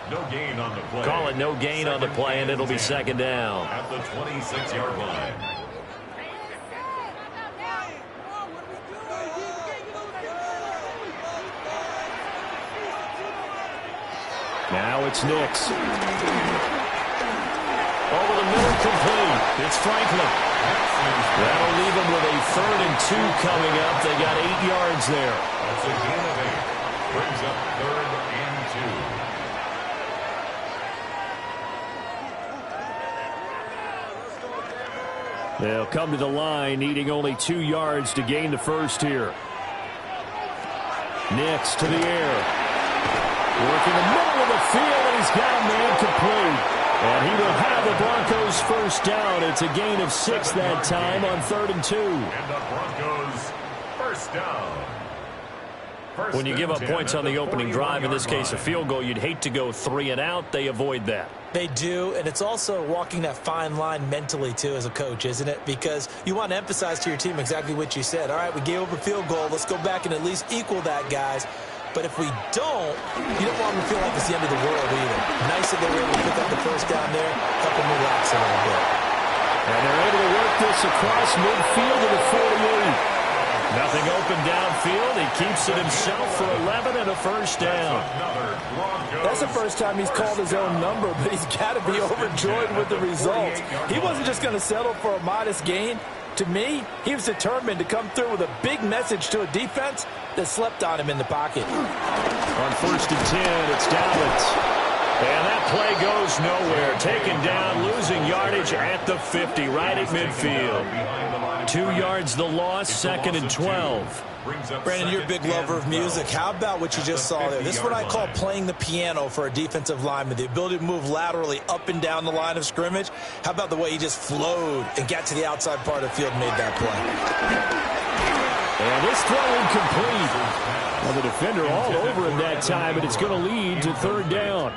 No gain on the play. Call it no gain on the play, and it'll be second down. At the 26-yard line. Now it's Nix. Over the middle, complete. It's Franklin. That'll leave them with a 3rd and 2 coming up. They got 8 yards there. That's a gain of 8. Brings up 3rd and 2. They'll come to the line, needing only 2 yards to gain the first here. Nix to the air. Working the middle of the field, and he's got a man complete. And he will have the Broncos first down. It's a gain of 6 that time on 3rd and 2. And the Broncos first down. When you give up points on the opening drive, in this case a field goal, you'd hate to go 3 and out. They avoid that. They do, and it's also walking that fine line mentally, too, as a coach, isn't it? Because you want to emphasize to your team exactly what you said. All right, we gave up a field goal. Let's go back and at least equal that, guys. But if we don't, you don't want them to feel like it's the end of the world either. Nice that they were able to pick up the first down there, help them relax a little bit. And they're able to work this across midfield to the 48. Nothing open downfield. He keeps it himself for 11 and a first down. That's the first time he's called his own number, but he's got to be overjoyed with the results. He wasn't just going to settle for a modest gain. To me, he was determined to come through with a big message to a defense that slept on him in the pocket. On 1st and 10, it's Dobbins. And that play goes nowhere. Taken down, losing yardage at the 50, right at midfield. 2 yards the loss, 2nd and 12. Brandon, you're a big lover of music. How about what you just saw there? This is what I call playing the piano for a defensive lineman, the ability to move laterally up and down the line of scrimmage. How about the way he just flowed and got to the outside part of the field and made that play? And this throw incomplete. Well, the defender all over him that time, and it's going to lead to 3rd down.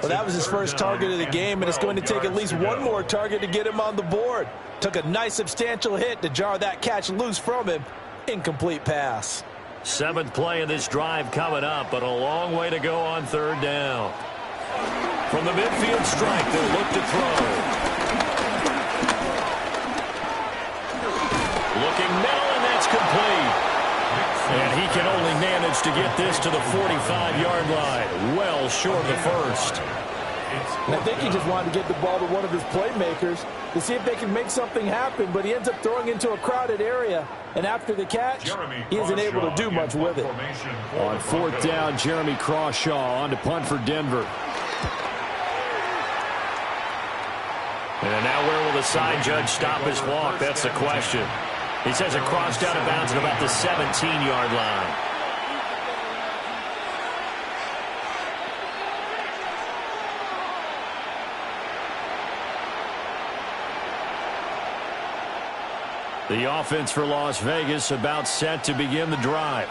Well, that was his first target of the game, and it's going to take at least one more target to get him on the board. Took a nice substantial hit to jar that catch loose from him. Incomplete pass. 7th play of this drive coming up, but a long way to go on 3rd down. From the midfield strike, they'll look to throw. Looking middle, and that's complete. And he can only manage to get this to the 45-yard line. Well short of the first. And I think he just wanted to get the ball to one of his playmakers to see if they can make something happen, but he ends up throwing into a crowded area. And after the catch, he isn't able to do much with it. On 4th down, Jeremy Crawshaw on to punt for Denver. And now where will the side judge stop his walk? That's the question. He says it crossed out of bounds at about the 17-yard line. The offense for Las Vegas about set to begin the drive.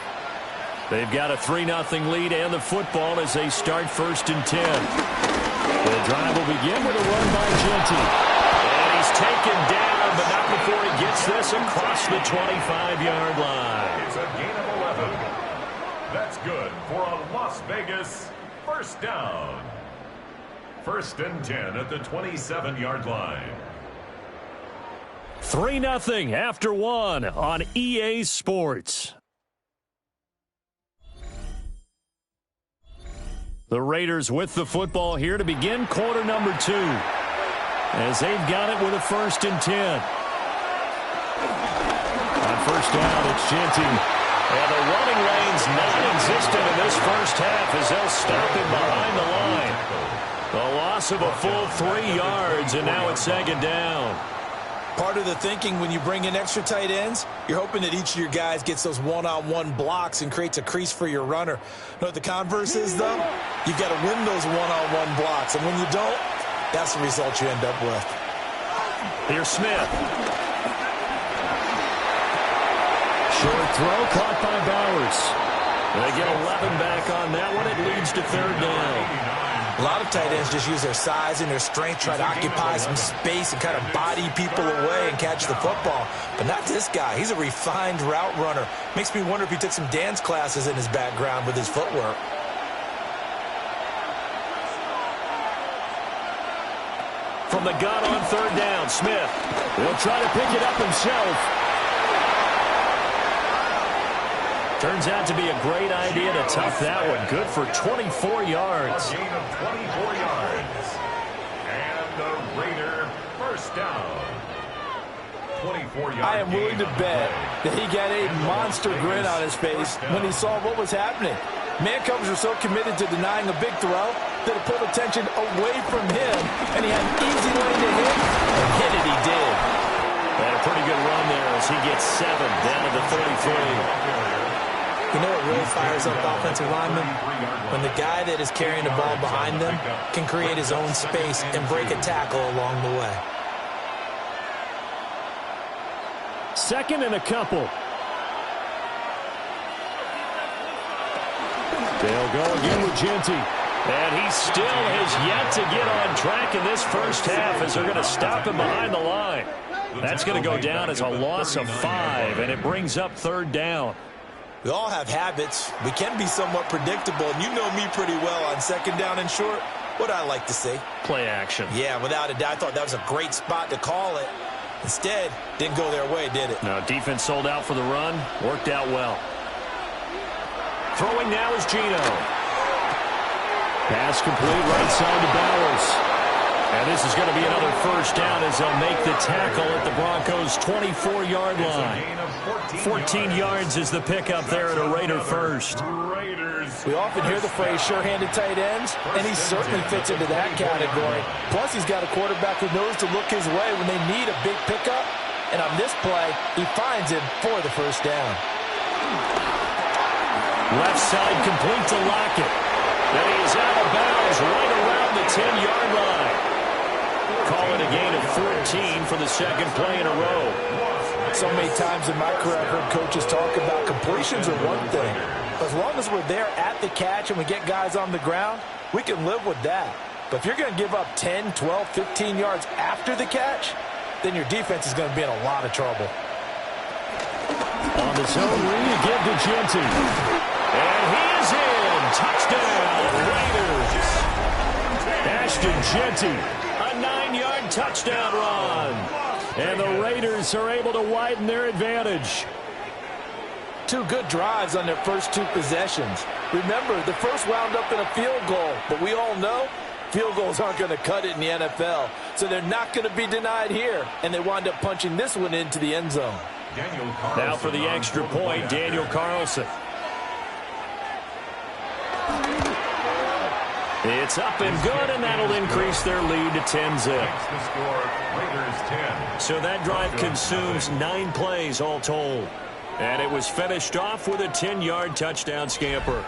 They've got a 3-0 lead and the football as they start 1st and 10. The drive will begin with a run by Genty. And he's taken down, but not before he gets this across the 25-yard line. It's a gain of 11. That's good for a Las Vegas first down. 1st and 10 at the 27-yard line. 3-0 after 1 on EA Sports. The Raiders with the football here to begin quarter number 2. As they've got it with a 1st and 10. On 1st down, it's Genty. And the running lane's non-existent in this first half as they'll stop him behind the line. The loss of a full 3 yards, and now it's 2nd down. Part of the thinking when you bring in extra tight ends, you're hoping that each of your guys gets those one-on-one blocks and creates a crease for your runner. You know what the converse is, though? You've got to win those one-on-one blocks, and when you don't, that's the result you end up with. Here's Smith. Short throw caught by Bowers. They get 11 back on that one. It leads to 3rd down. A lot of tight ends just use their size and their strength, try to occupy some space and kind of body people away and catch the football. But not this guy. He's a refined route runner. Makes me wonder if he took some dance classes in his background with his footwork. From the gun on third down, Smith will try to pick it up himself. Turns out to be a great idea to tough that one. Good for 24 yards. A gain of 24 yards. And the Raider first down. 24 yards. I am willing to bet that he got a monster grin on his face when he saw what was happening. Man coverage were so committed to denying a big throw that it pulled attention away from him, and he had an easy lane to hit, and hit it he did. And a pretty good run there as he gets 7 down to the 33. You know what really fires up offensive linemen? When the guy that is carrying the ball behind them can create his own space and break a tackle along the way. Second and a couple. They'll go again with Genty. And he still has yet to get on track in this first half as they're going to stop him behind the line. That's going to go down as a loss of 5, and it brings up third down. We all have habits. We can be somewhat predictable, and you know me pretty well on second down and short. What I like to see? Play action. Yeah, without a doubt. I thought that was a great spot to call it. Instead, didn't go their way, did it? No, defense sold out for the run. Worked out well. Throwing now is Gino. Pass complete right side to Bowers. And this is going to be another first down as they'll make the tackle at the Broncos' 24-yard line. 14 yards is the pickup there at a Raider first. We often hear the phrase sure-handed tight ends, and he certainly fits into that category. Plus, he's got a quarterback who knows to look his way when they need a big pickup. And on this play, he finds him for the first down. Left side complete to Lockett. And he is out of bounds right around the 10-yard line. Call it a gain of 14 for the second play in a row. So many times in my career I've heard coaches talk about completions are one thing. As long as we're there at the catch and we get guys on the ground, we can live with that. But if you're going to give up 10, 12, 15 yards after the catch, then your defense is going to be in a lot of trouble. On the zone read to give to Genty. And he is in. Touchdown, Raiders. Ashton Genty, a 9-yard touchdown run. And the Raiders are able to widen their advantage. 2 good drives on their first 2 possessions. Remember, the first wound up in a field goal, but we all know field goals aren't going to cut it in the NFL, so they're not going to be denied here, and they wind up punching this one into the end zone. Now for the extra point, Daniel Carlson. It's up and good, and that'll increase their lead to 10-zip. So that drive consumes 9 plays all told. And it was finished off with a 10-yard touchdown scamper.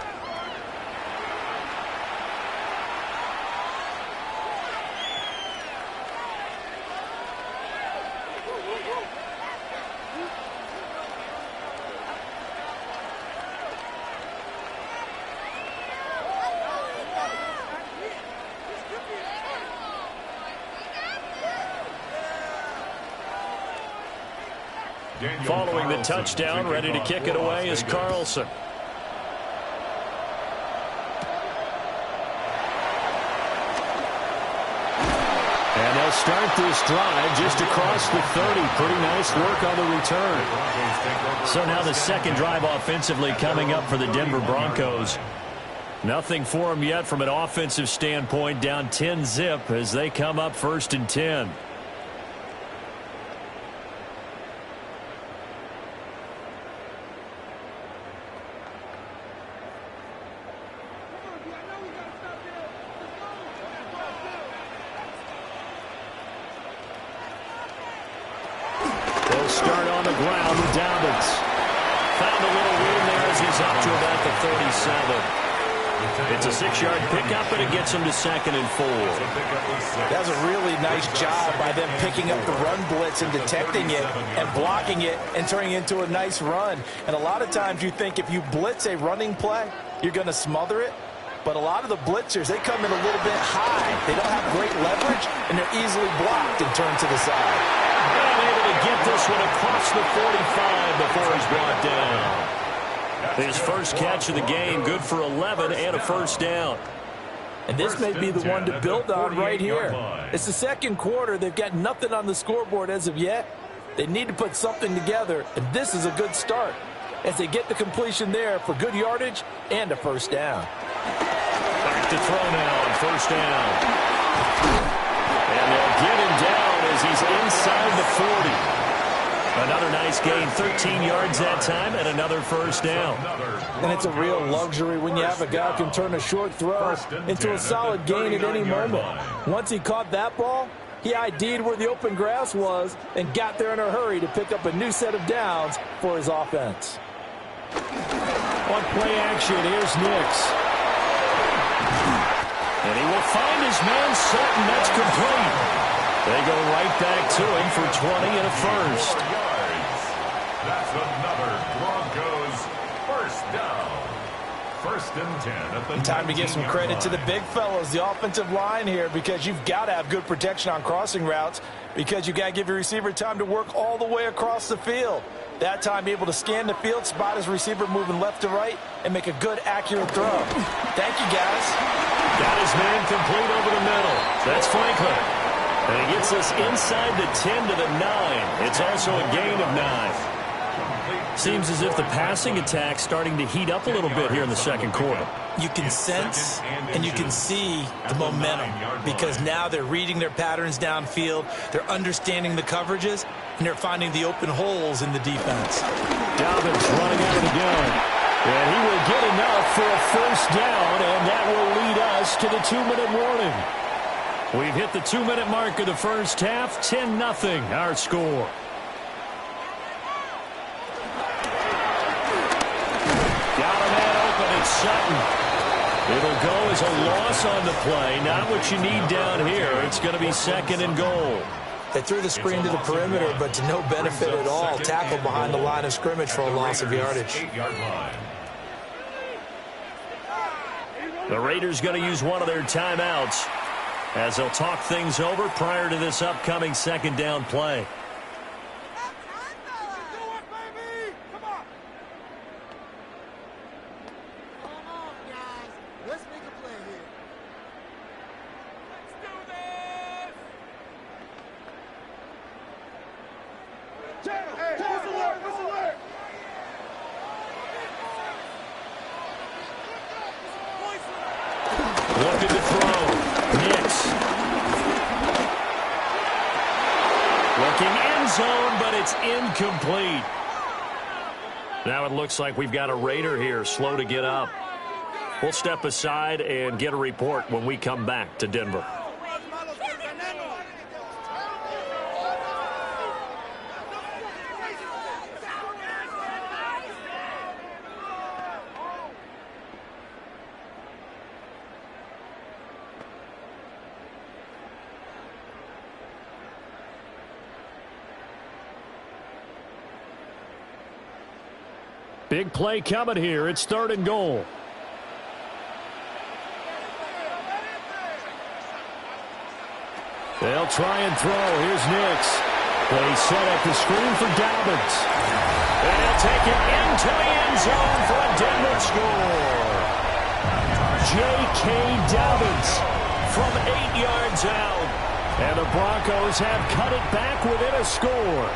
Following the touchdown, ready to kick it away is Carlson. And they'll start this drive just across the 30. Pretty nice work on the return. So now the second drive offensively coming up for the Denver Broncos. Nothing for them yet from an offensive standpoint, down 10-zip as they come up 1st and 10. Start on the ground with Dobbins. Found a little room there as he's up to about the 37. It's a 6-yard pickup, and it gets him to 2nd and 4. That was a really nice job by them picking up the run blitz and detecting it and blocking it and turning it into a nice run. And a lot of times you think if you blitz a running play, you're going to smother it. But a lot of the blitzers, they come in a little bit high. They don't have great leverage, and they're easily blocked and turned to the side. And able to get this one across the 45 before he's brought down. His first catch of the game, good for 11 and a first down. And this may be the one to build on right here. It's the second quarter. They've got nothing on the scoreboard as of yet. They need to put something together, and this is a good start as they get the completion there for good yardage and a first down. Back to throw now on first down. And they'll get him down as he's inside the 40. Another nice gain, 13 yards that time, and another first down. And it's a real luxury when you have a guy who can turn a short throw into a solid gain at any moment. Once he caught that ball, he ID'd where the open grass was and got there in a hurry to pick up a new set of downs for his offense. On play action, here's Nix. And he will find his man Sutton. That's complete. They go right back to him for 20 and a first. That's another Broncos first down. First and 10 at the and time to give some credit to the big fellows, the offensive line here, because you've got to have good protection on crossing routes because you've got to give your receiver time to work all the way across the field. That time able to scan the field, spot his receiver moving left to right, and make a good, accurate throw. Thank you, guys. Got his man complete over the middle. That's Franklin. And he gets us inside the 10 to the 9. It's also a gain of 9. Seems as if the passing attack's starting to heat up a little bit here in the second quarter. You can sense and you can see the momentum because now they're reading their patterns downfield, they're understanding the coverages, and they're finding the open holes in the defense. Dobbins running out of the gun. And he will get enough for a first down, and that will lead us to the 2-minute warning. We've hit the 2-minute mark of the first half, 10-0 our score. Got a man open, it's Sutton. It'll go as a loss on the play, not what you need down here. It's going to be second and goal. They threw the screen to the perimeter, but to no benefit at all. Tackled behind the line of scrimmage for a loss of yardage. The Raiders going to use one of their timeouts as they'll talk things over prior to this upcoming second down play. Looking to throw. Nix. Looking end zone, but it's incomplete. Now it looks like we've got a Raider here, slow to get up. We'll step aside and get a report when we come back to Denver. Big play coming here. It's third and goal. They'll try and throw. Here's Nix. They set up the screen for Dobbins. And he'll take it into the end zone for a Denver score. J.K. Dobbins from 8 yards out. And the Broncos have cut it back within a score.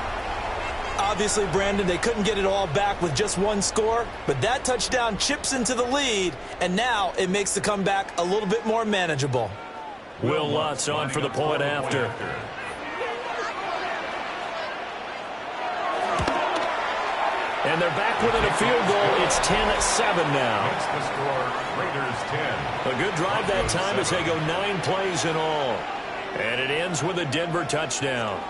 Obviously, Brandon, they couldn't get it all back with just one score, but that touchdown chips into the lead, and now it makes the comeback a little bit more manageable. Will Lutz on for the point after. And they're back within a field goal. It's 10-7 now. That's the score, Raiders 10. A good drive that time as they go 9 plays in all. And it ends with a Denver touchdown.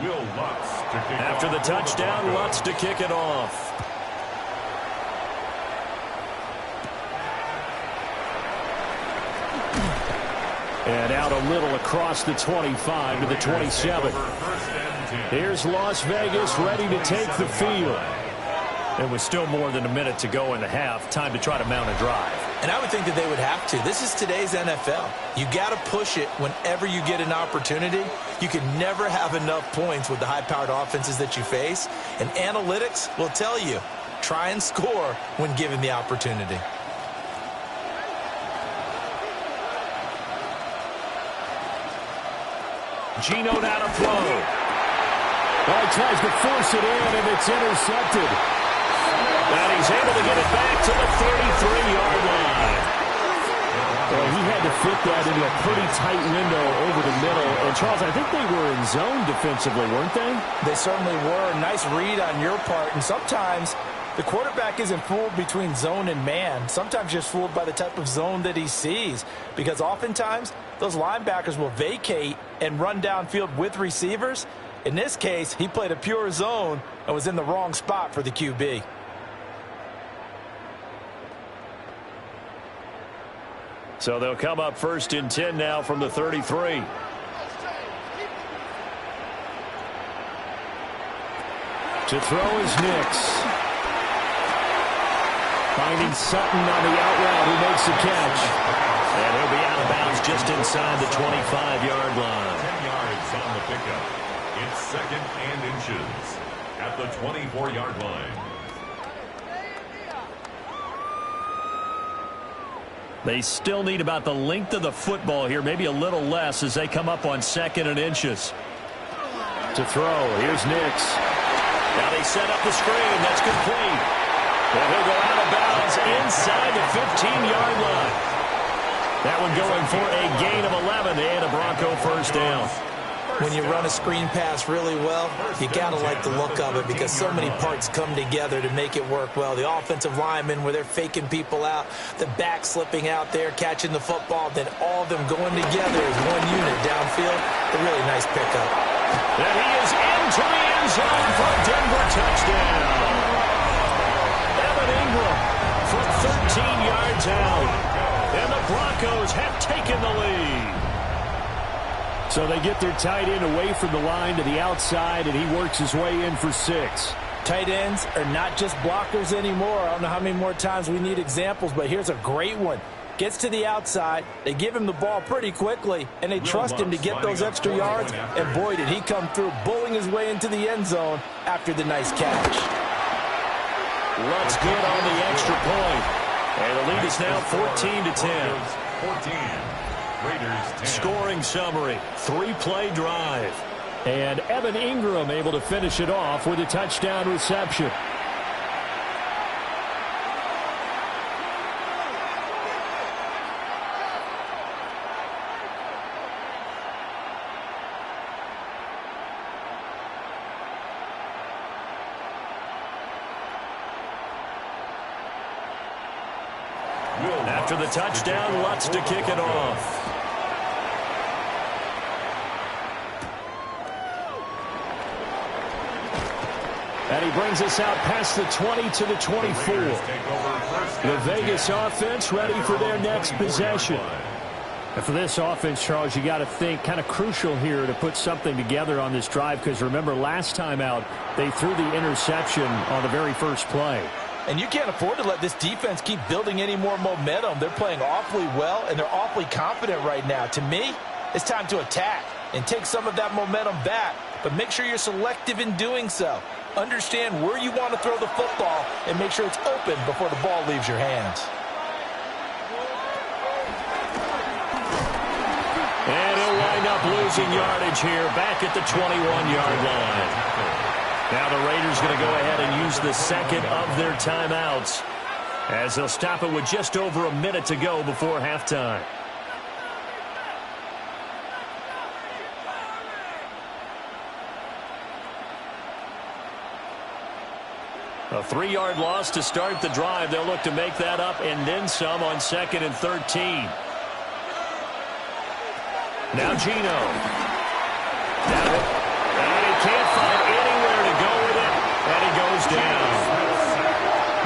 Will Lutz to kick After off the for touchdown, Broncos. Lutz to kick it off. And out a little across the 25 to the 27. Here's Las Vegas ready to take the field. It was still more than a minute to go in the half. Time to try to mount a drive. And I would think that they would have to. This is today's NFL. You got to push it whenever you get an opportunity. You can never have enough points with the high-powered offenses that you face. And analytics will tell you, try and score when given the opportunity. Gino now to throw. Well, he tries to force it in, and it's intercepted. And he's able to get it back to the 33-yard line. Well, he had to fit that into a pretty tight window over the middle. And, Charles, I think they were in zone defensively, weren't they? They certainly were. Nice read on your part. And sometimes the quarterback isn't fooled between zone and man. Sometimes just fooled by the type of zone that he sees. Because oftentimes, those linebackers will vacate and run downfield with receivers. In this case, he played a pure zone and was in the wrong spot for the QB. So they'll come up 1st and 10 now from the 33. To throw is Nix. Finding Sutton on the out route, who makes the catch. And he'll be out of bounds just inside the 25-yard line. 10 yards on the pickup. It's 2nd and inches at the 24-yard line. They still need about the length of the football here, maybe a little less as they come up on 2nd and inches. To throw, here's Nix. Now they set up the screen. That's complete. And he'll go out of bounds inside the 15-yard line. That one going for a gain of 11 and a Bronco first down. When you run a screen pass really well, you got to like the look of it because so many parts come together to make it work well. The offensive linemen, where they're faking people out, the back slipping out there, catching the football, then all of them going together as one unit downfield. A really nice pickup. And he is into the end zone for a Denver touchdown. Evan Ingram from 13 yards out. And the Broncos have taken the lead. So they get their tight end away from the line to the outside, and he works his way in for 6. Tight ends are not just blockers anymore. I don't know how many more times we need examples, but here's a great one. Gets to the outside, they give him the ball pretty quickly, and they trust him to get those extra yards, and boy, did he come through, bullying his way into the end zone after the nice catch. Lutz good on the extra point. And the lead is now 14-10. 14. Raiders 10. Scoring summary, 3-play drive. And Evan Ingram able to finish it off with a touchdown reception. After the touchdown, Lutz to kick it off. And he brings us out past the 20 to the 24. The Vegas offense ready for their next possession. And for this offense, Charles, you got to think kind of crucial here to put something together on this drive because remember last time out they threw the interception on the very first play. And you can't afford to let this defense keep building any more momentum. They're playing awfully well, and they're awfully confident right now. To me, it's time to attack and take some of that momentum back, but make sure you're selective in doing so. Understand where you want to throw the football and make sure it's open before the ball leaves your hands. And he'll wind up losing yardage here back at the 21-yard line. Now the Raiders going to go ahead and use the second of their timeouts as they'll stop it with just over a minute to go before halftime. A 3-yard loss to start the drive. They'll look to make that up and then some on 2nd and 13. Now Gino. And he can't find anywhere to go with it, and he goes down.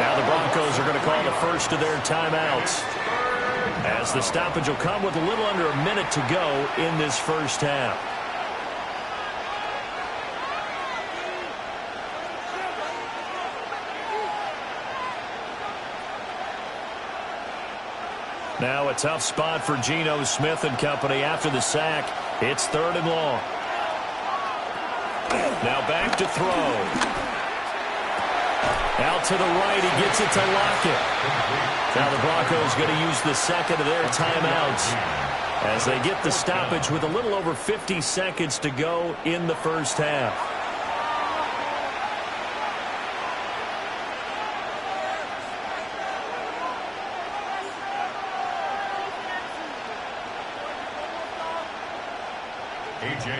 Now the Broncos are going to call the first of their timeouts, as the stoppage will come with a little under a minute to go in this first half. Now a tough spot for Geno Smith and company after the sack. It's 3rd and long. Now back to throw. Out to the right, he gets it to Lockett. Now the Broncos going to use the second of their timeouts as they get the stoppage with a little over 50 seconds to go in the first half.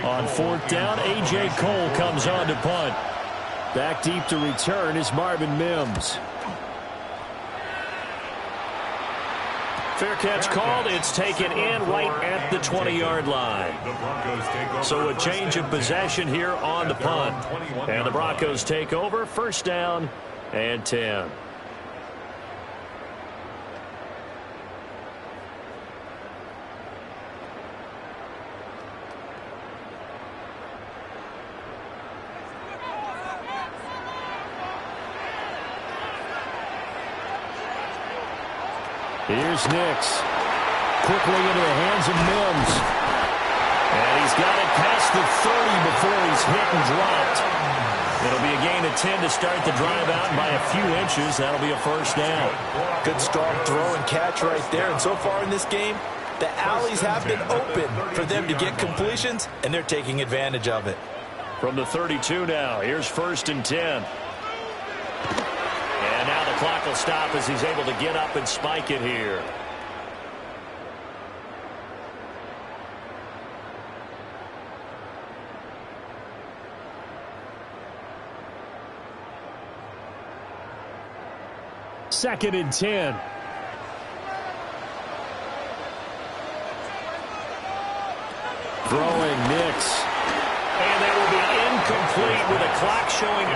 On 4th down, A.J. Cole comes on to punt. Back deep to return is Marvin Mims. Fair catch called. It's taken in right at the 20-yard line. So a change of possession here on the punt. And the Broncos take over. 1st down and 10. Here's Nix. Quickly into the hands of Mims. And he's got it past the 30 before he's hit and dropped. It'll be a gain of 10 to start the drive out, and by a few inches, that'll be a 1st down. Good strong throw and catch right there. And so far in this game, the alleys have been open for them to get completions, and they're taking advantage of it. From the 32 now, here's 1st and 10. And now the clock will stop as he's able to get up and spike it here. Second and 10. Throwing Nix. And that will be incomplete with a clock showing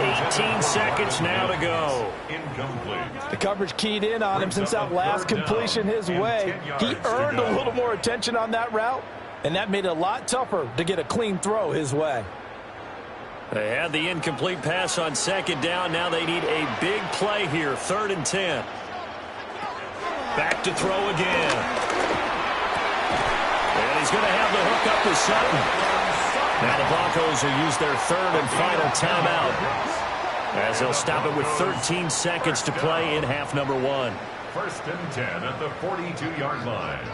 18 seconds now to go. Incomplete. The coverage keyed in on him since that last completion his way. He earned a little more attention on that route, and that made it a lot tougher to get a clean throw his way. They had the incomplete pass on 2nd down. Now they need a big play here. 3rd and 10. Back to throw again. And he's going to have the hook up to Sutton. Now the Broncos will use their 3rd and final timeout, as they'll stop it with 13 seconds to play in half number 1. 1st and 10 at the 42-yard line.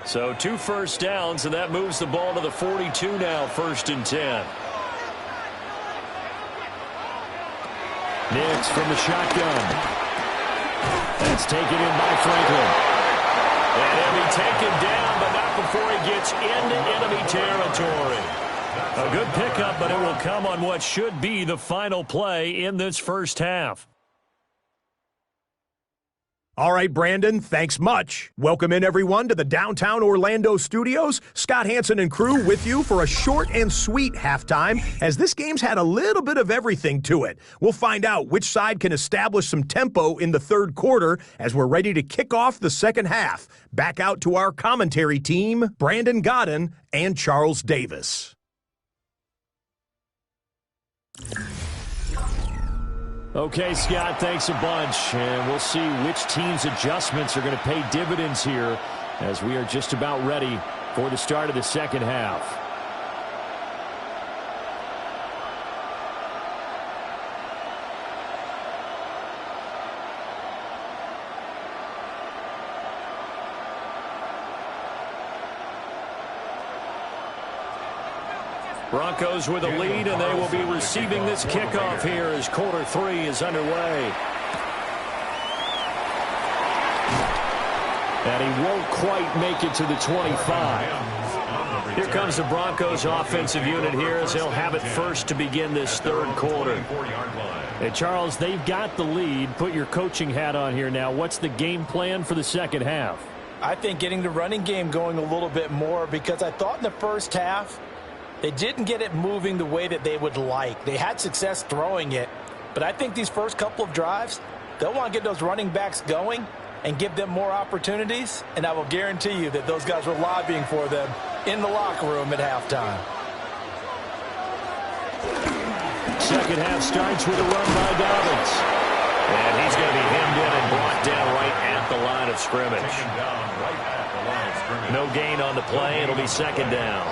So 2 first downs, and that moves the ball to the 42 now, 1st and 10. Nix from the shotgun. That's taken in by Franklin. And he'll be taken down, but not before he gets into enemy territory. A good pickup, but it will come on what should be the final play in this first half. All right, Brandon, thanks much. Welcome in, everyone, to the downtown Orlando studios. Scott Hansen and crew with you for a short and sweet halftime, as this game's had a little bit of everything to it. We'll find out which side can establish some tempo in the 3rd quarter as we're ready to kick off the 2nd half. Back out to our commentary team, Brandon Godden and Charles Davis. Okay, Scott, thanks a bunch. And we'll see which team's adjustments are going to pay dividends here as we are just about ready for the start of the 2nd half. Broncos with a lead, and they will be receiving this kickoff here as quarter 3 is underway. And he won't quite make it to the 25. Here comes the Broncos offensive unit here as they'll have it first to begin this third quarter. Hey, Charles, they've got the lead. Put your coaching hat on here now. What's the game plan for the second half? I think getting the running game going a little bit more, because I thought in the first half they didn't get it moving the way that they would like. They had success throwing it, but I think these first couple of drives, they'll want to get those running backs going and give them more opportunities, and I will guarantee you that those guys were lobbying for them in the locker room at halftime. Second half starts with a run by Dobbins. And he's going to be hemmed in and brought down right at the line of scrimmage. No gain on the play. It'll be second down.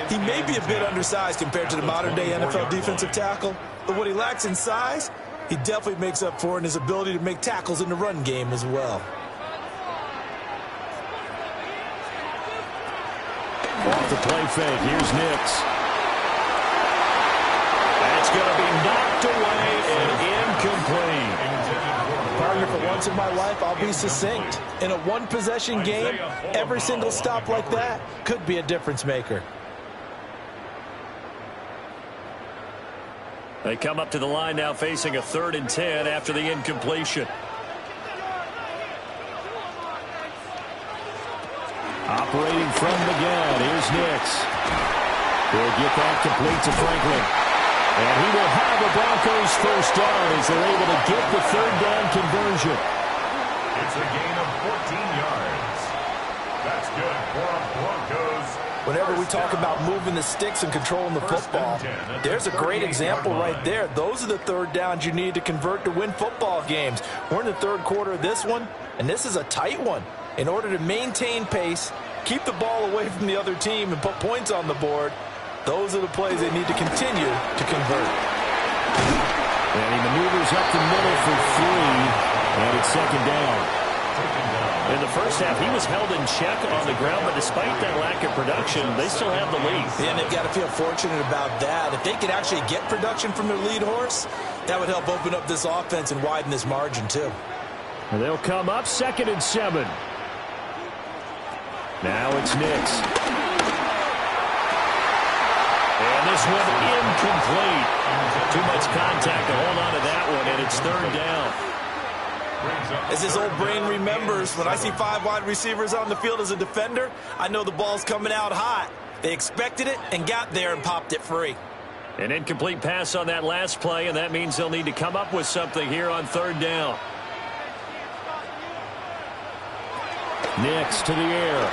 He may be a bit undersized compared to the modern-day NFL defensive tackle, but what he lacks in size, he definitely makes up for in his ability to make tackles in the run game as well. Off the play fake. Here's Nix. That's going to be knocked away and incomplete. Partner, for once in my life, I'll be succinct. In a one-possession game, every single stop like that could be a difference maker. They come up to the line now facing a 3rd and 10 after the incompletion. Operating from the gun. Here's Nix. He'll get that complete to Franklin. And he will have the Broncos first down as they're able to get the 3rd down conversion. It's a gain of 14 yards. That's good for a Broncos. Whenever we talk about moving the sticks and controlling the football, there's a great example right there. Those are the 3rd downs you need to convert to win football games. We're in the 3rd quarter of this one, and this is a tight one. In order to maintain pace, keep the ball away from the other team, and put points on the board, those are the plays they need to continue to convert. And he maneuvers up the middle for 3, and it's second down. In the first half, he was held in check on the ground, but despite that lack of production, they still have the lead. Yeah, and they've got to feel fortunate about that. If they could actually get production from their lead horse, that would help open up this offense and widen this margin too. And they'll come up 2nd and 7. Now it's Nix. And this one incomplete. Too much contact to hold on to that one, and it's 3rd down. As his old brain remembers, when I see 5 wide receivers on the field as a defender, I know the ball's coming out hot. They expected it and got there and popped it free. An incomplete pass on that last play, and that means they'll need to come up with something here on 3rd down. Nix to the air.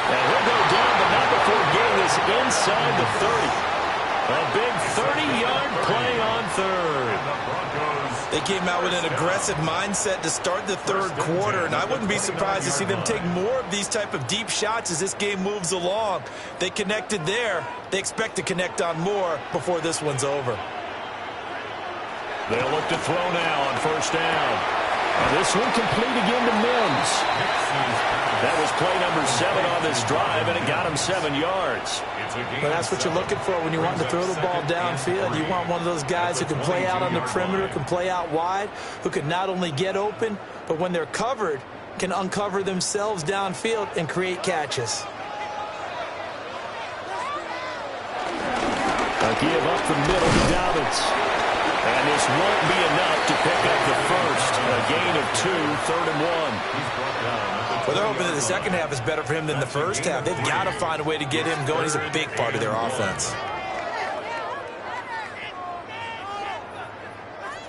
And he'll go down, but not before getting this inside the 30. A big 30-yard play on 3rd. They came out with an aggressive mindset to start the 3rd quarter, and I wouldn't be surprised to see them take more of these type of deep shots as this game moves along. They connected there. They expect to connect on more before this one's over. They'll look to throw now on 1st down. And this one complete again to Mims. That was play number 7 on this drive, and it got him 7 yards. But that's what you're looking for when you want to throw the ball downfield. You want one of those guys who can play out on the perimeter, can play out wide, who can not only get open, but when they're covered, can uncover themselves downfield and create catches. A give up the middle to Dobbins. And this won't be enough to pick up the first. A gain of 2, 3rd and 1. Well, they're hoping that the second half is better for him than the first half. They've got to find a way to get him going. He's a big part of their offense.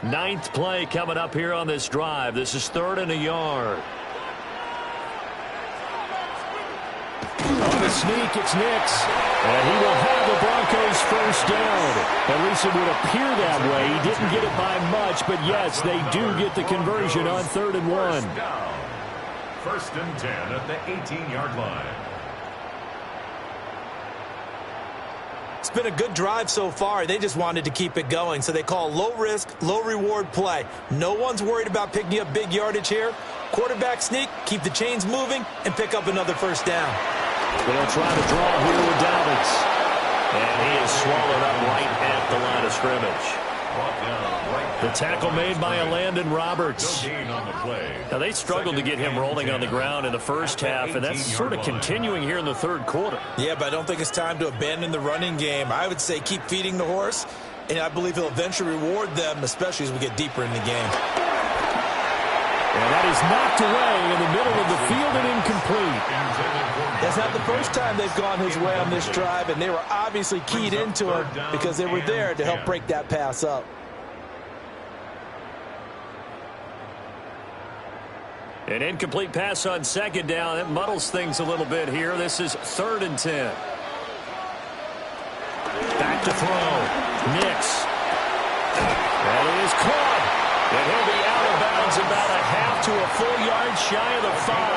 9th play coming up here on this drive. This is 3rd and a yard. On the sneak, it's Nix. And he will have the Broncos first down. At least it would appear that way. He didn't get it by much, but yes, they do get the conversion on 3rd and 1. 1st and 10 at the 18-yard line. It's been a good drive so far. They just wanted to keep it going, so they call low-risk, low-reward play. No one's worried about picking up big yardage here. Quarterback sneak, keep the chains moving, and pick up another first down. They'll try to draw here with Dobbins. And he is swallowed up right at the line of scrimmage. The tackle made by Landon Roberts. No gain on the play. Now, they struggled to get him rolling on the ground in the first half, and that's sort of continuing here in the third quarter. Yeah, but I don't think it's time to abandon the running game. I would say keep feeding the horse, and I believe he'll eventually reward them, especially as we get deeper in the game. And that is knocked away in the middle of the field and incomplete. That's not the first time they've gone his way on this drive, and they were obviously keyed into him because they were there to help break that pass up. An incomplete pass on second down. It muddles things a little bit here. This is 3rd and 10. Back to throw. Nix. That is caught. And he'll be out of bounds about a half to a full yard shy of the 5.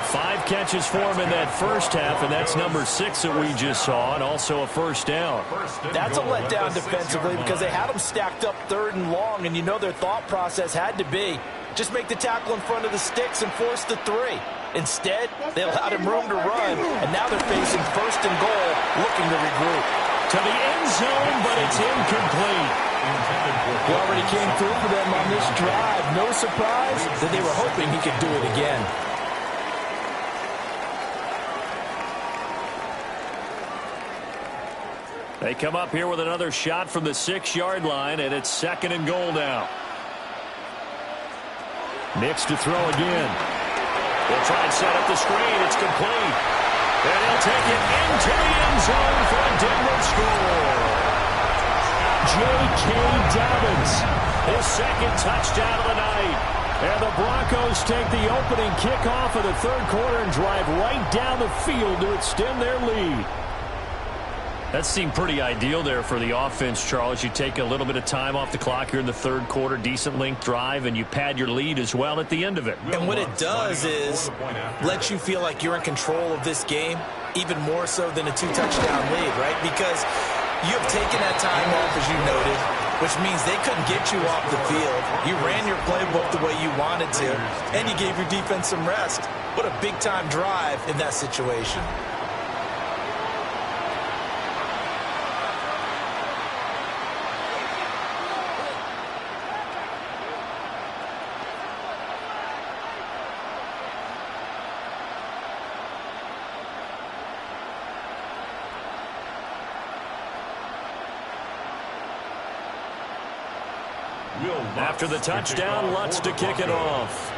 5 catches for him in that first half, and that's number 6 that we just saw, and also a first down. That's a letdown defensively because they had them stacked up 3rd and long, and you know their thought process had to be just make the tackle in front of the sticks and force the 3. Instead, they allowed him room to run, and now they're facing 1st and goal, looking to regroup. To the end zone, but it's incomplete. He already came through for them on this drive. No surprise that they were hoping he could do it again. They come up here with another shot from the 6-yard line, and it's 2nd and goal now. Nix to throw again. They'll try and set up the screen. It's complete. And he'll take it into the end zone for a Denver score. J.K. Dobbins, his 2nd touchdown of the night. And the Broncos take the opening kickoff of the third quarter and drive right down the field to extend their lead. That seemed pretty ideal there for the offense, Charles. You take a little bit of time off the clock here in the third quarter, decent length drive, and you pad your lead as well at the end of it. And what it does is let you feel like you're in control of this game, even more so than a 2-touchdown lead, right? Because you have taken that time off, as you noted, which means they couldn't get you off the field. You ran your playbook the way you wanted to, and you gave your defense some rest. What a big-time drive in that situation. After the touchdown, Lutz to kick it off.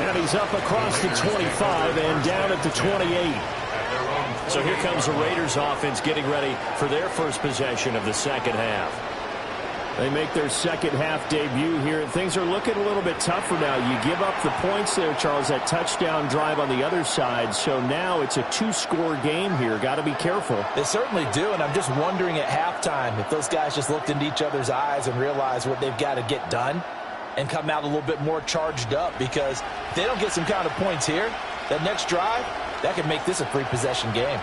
And he's up across the 25 and down at the 28. So here comes the Raiders offense getting ready for their first possession of the second half. They make their second half debut here, and things are looking a little bit tougher now. You give up the points there, Charles, that touchdown drive on the other side. So now it's a 2-score game here. Got to be careful. They certainly do, and I'm just wondering at halftime if those guys just looked into each other's eyes and realized what they've got to get done and come out a little bit more charged up, because if they don't get some kind of points here, that next drive, that could make this a 3-possession game.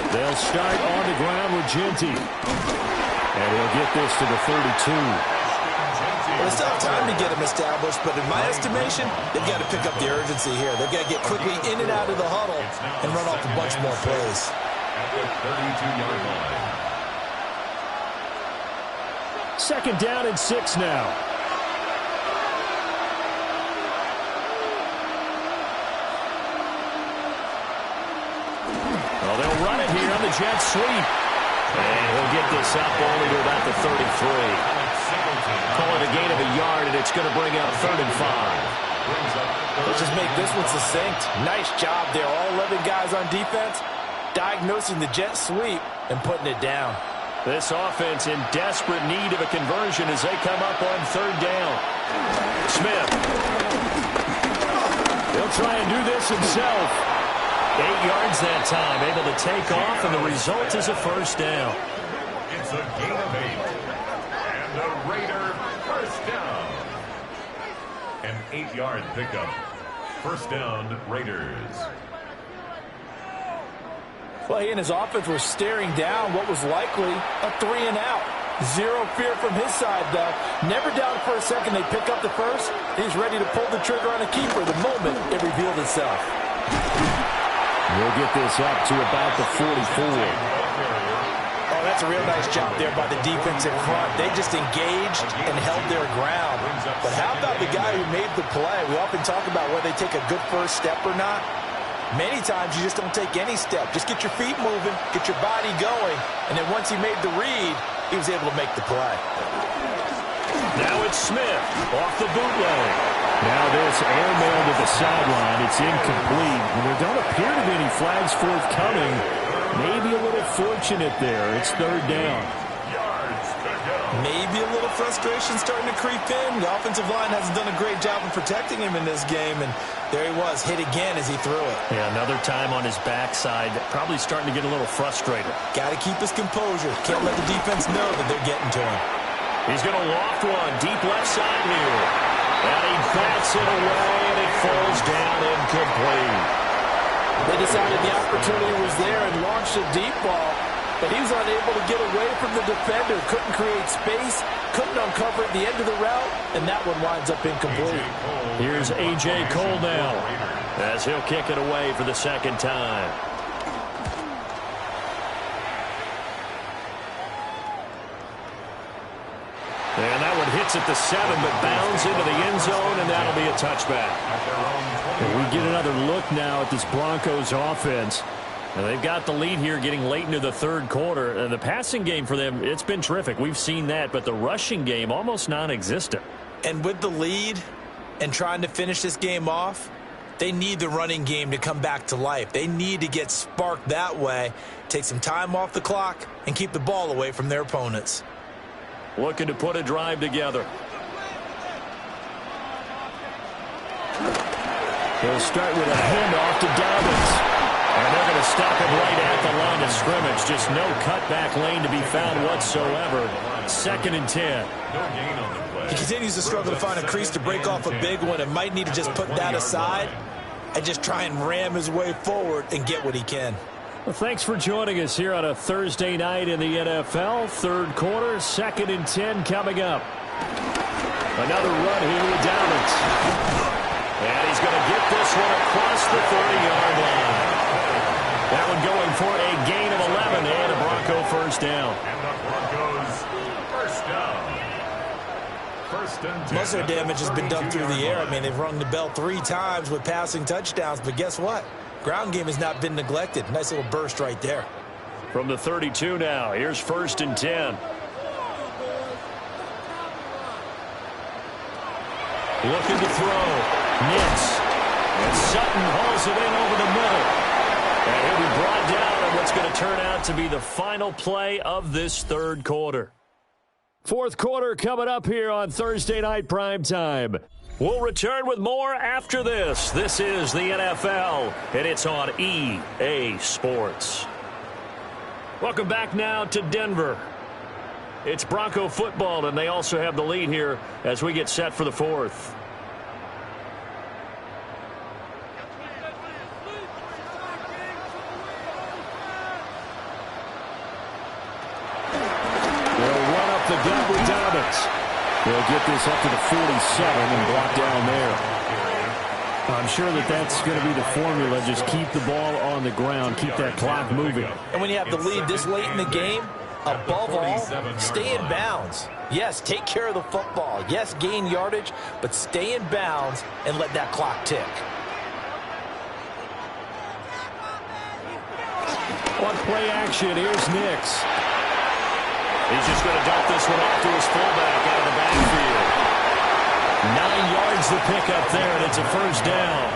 They'll start on the ground with Genty. And he'll get this to the 32. Well, they still have time to get him established, but in my estimation, they've got to pick up the urgency here. They've got to get quickly in and out of the huddle and run off a bunch more plays. At the 32-yard line. 2nd down and 6 now. Well, they'll run it here on the jet sweep. And he'll get this up only to about the 33. Call it a gain of a yard, and it's going to bring up 3rd and 5. Let's just make this one succinct. Nice job there. All 11 guys on defense diagnosing the jet sweep and putting it down. This offense in desperate need of a conversion as they come up on 3rd down. Smith. He'll try and do this himself. 8 yards that time, able to take off, and the result is a first down. It's a gain of 8. And the Raider first down. An 8-yard pickup. First down, Raiders. Well, he and his offense were staring down what was likely a 3-and-out. Zero fear from his side, though. Never doubted for a second they pick up the first. He's ready to pull the trigger on a keeper the moment it revealed itself. We'll get this up to about the 44. Oh, that's a real nice job there by the defense in front. They just engaged and held their ground. But how about the guy who made the play? We often talk about whether they take a good first step or not. Many times you just don't take any step. Just get your feet moving, get your body going, and then once he made the read, he was able to make the play. Now it's Smith off the bootleg. Now this airmail to the sideline. It's incomplete. And there don't appear to be any flags forthcoming. Maybe a little fortunate there. It's third down. Maybe a little frustration starting to creep in. The offensive line hasn't done a great job of protecting him in this game, and there he was, hit again as he threw it. Yeah, another time on his backside, probably starting to get a little frustrated. Got to keep his composure. Can't let the defense know that they're getting to him. He's going to loft one deep left side here. And he bats it away, and it falls down incomplete. They decided the opportunity was there and launched a deep ball, but he was unable to get away from the defender. Couldn't create space, couldn't uncover at the end of the route, and that one winds up incomplete. Here's A.J. Cole now, as he'll kick it away for the second time. And that one hits at the 7, but bounds into the end zone, and that'll be a touchback. And we get another look now at this Broncos offense. And they've got the lead here getting late into the third quarter. And the passing game for them, it's been terrific. We've seen that, but the rushing game almost non-existent. And with the lead and trying to finish this game off, they need the running game to come back to life. They need to get sparked that way, take some time off the clock, and keep the ball away from their opponents. Looking to put a drive together. They'll start with a handoff to Dobbins. And they're going to stop him right at the line of scrimmage. Just no cutback lane to be found whatsoever. 2nd and 10. He continues to struggle to find a crease to break off a big one and might need to just put that aside and just try and ram his way forward and get what he can. Well, thanks for joining us here on a Thursday night in the NFL. Third quarter, 2nd and 10 coming up. Another run here with Dobbins. And he's going to get this one across the 30-yard line. That one going for a gain of 11 and a Bronco first down. And the Broncos first down. First and 10. Most of their damage has been done through the air. I mean, they've rung the bell 3 times with passing touchdowns, but guess what? Ground game has not been neglected. Nice little burst right there. From the 32 now, here's 1st and 10. Looking to throw. Nix. And Sutton hauls it in over the middle. And he'll be brought down on what's going to turn out to be the final play of this third quarter. Fourth quarter coming up here on Thursday Night Primetime. We'll return with more after this. This is the NFL, and it's on EA Sports. Welcome back now to Denver. It's Bronco football, and they also have the lead here as we get set for the fourth. The gut with Dobbins. They'll get this up to the 47 and block down there. I'm sure that's going to be the formula. Just keep the ball on the ground. Keep that clock moving. And when you have the lead this late in the game, above all, stay in bounds. Yes, take care of the football. Yes, gain yardage, but stay in bounds and let that clock tick. On play action, here's Nix. He's just going to dump this one off to his fullback out of the backfield. 9 yards to pick up there, and it's a first down.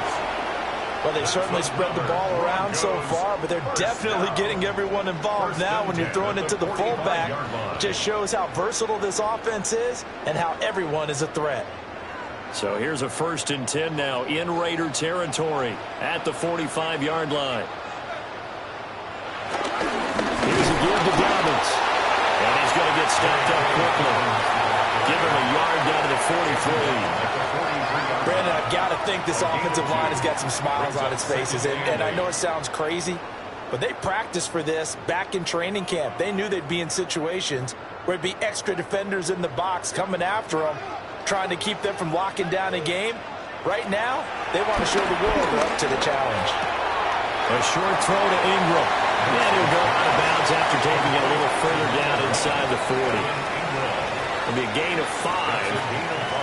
Well, they've certainly spread the ball around so far, but they're definitely getting everyone involved now when you're throwing it to the fullback. Just shows how versatile this offense is and how everyone is a threat. So here's a 1st and 10 now in Raider territory at the 45-yard line. Here's a give to Dobbins. And he's going to get stopped up quickly. Give him a yard down to the 43. Brandon, I've got to think this offensive line has got some smiles on its faces. And I know it sounds crazy, but they practiced for this back in training camp. They knew they'd be in situations where there'd be extra defenders in the box coming after them, trying to keep them from locking down a game. Right now, they want to show the world they're up to the challenge. A short throw to Ingram. And he'll go out of bounds after taking it a little further down inside the 40. It'll be a gain of 5.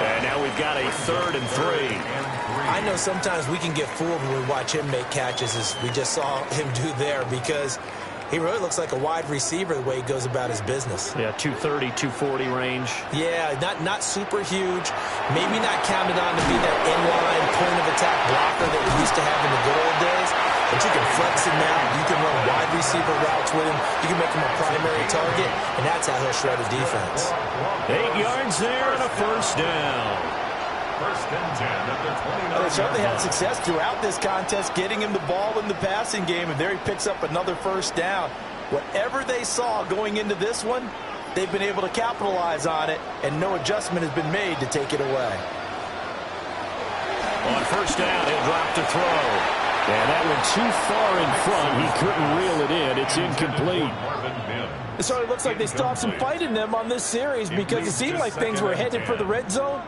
And now we've got a 3rd and 3. I know sometimes we can get fooled when we watch him make catches, as we just saw him do there, because he really looks like a wide receiver the way he goes about his business. Yeah, 230, 240 range. Yeah, not super huge. Maybe not counted on to be that inline point-of-attack blocker that we used to have in the good old days. But you can flex him out. You can run wide receiver routes with him. You can make him a primary target, and that's how he'll shred a defense. 8 yards there and a first down. First and 10 at the 29. They certainly had success throughout this contest, getting him the ball in the passing game, and there he picks up another first down. Whatever they saw going into this one, they've been able to capitalize on it, and no adjustment has been made to take it away. On first down, he'll drop to throw. And that went too far in front. He couldn't reel it in. It's incomplete. It sort of looks like they still have some fight in them on this series, because it seemed like things were headed for the red zone.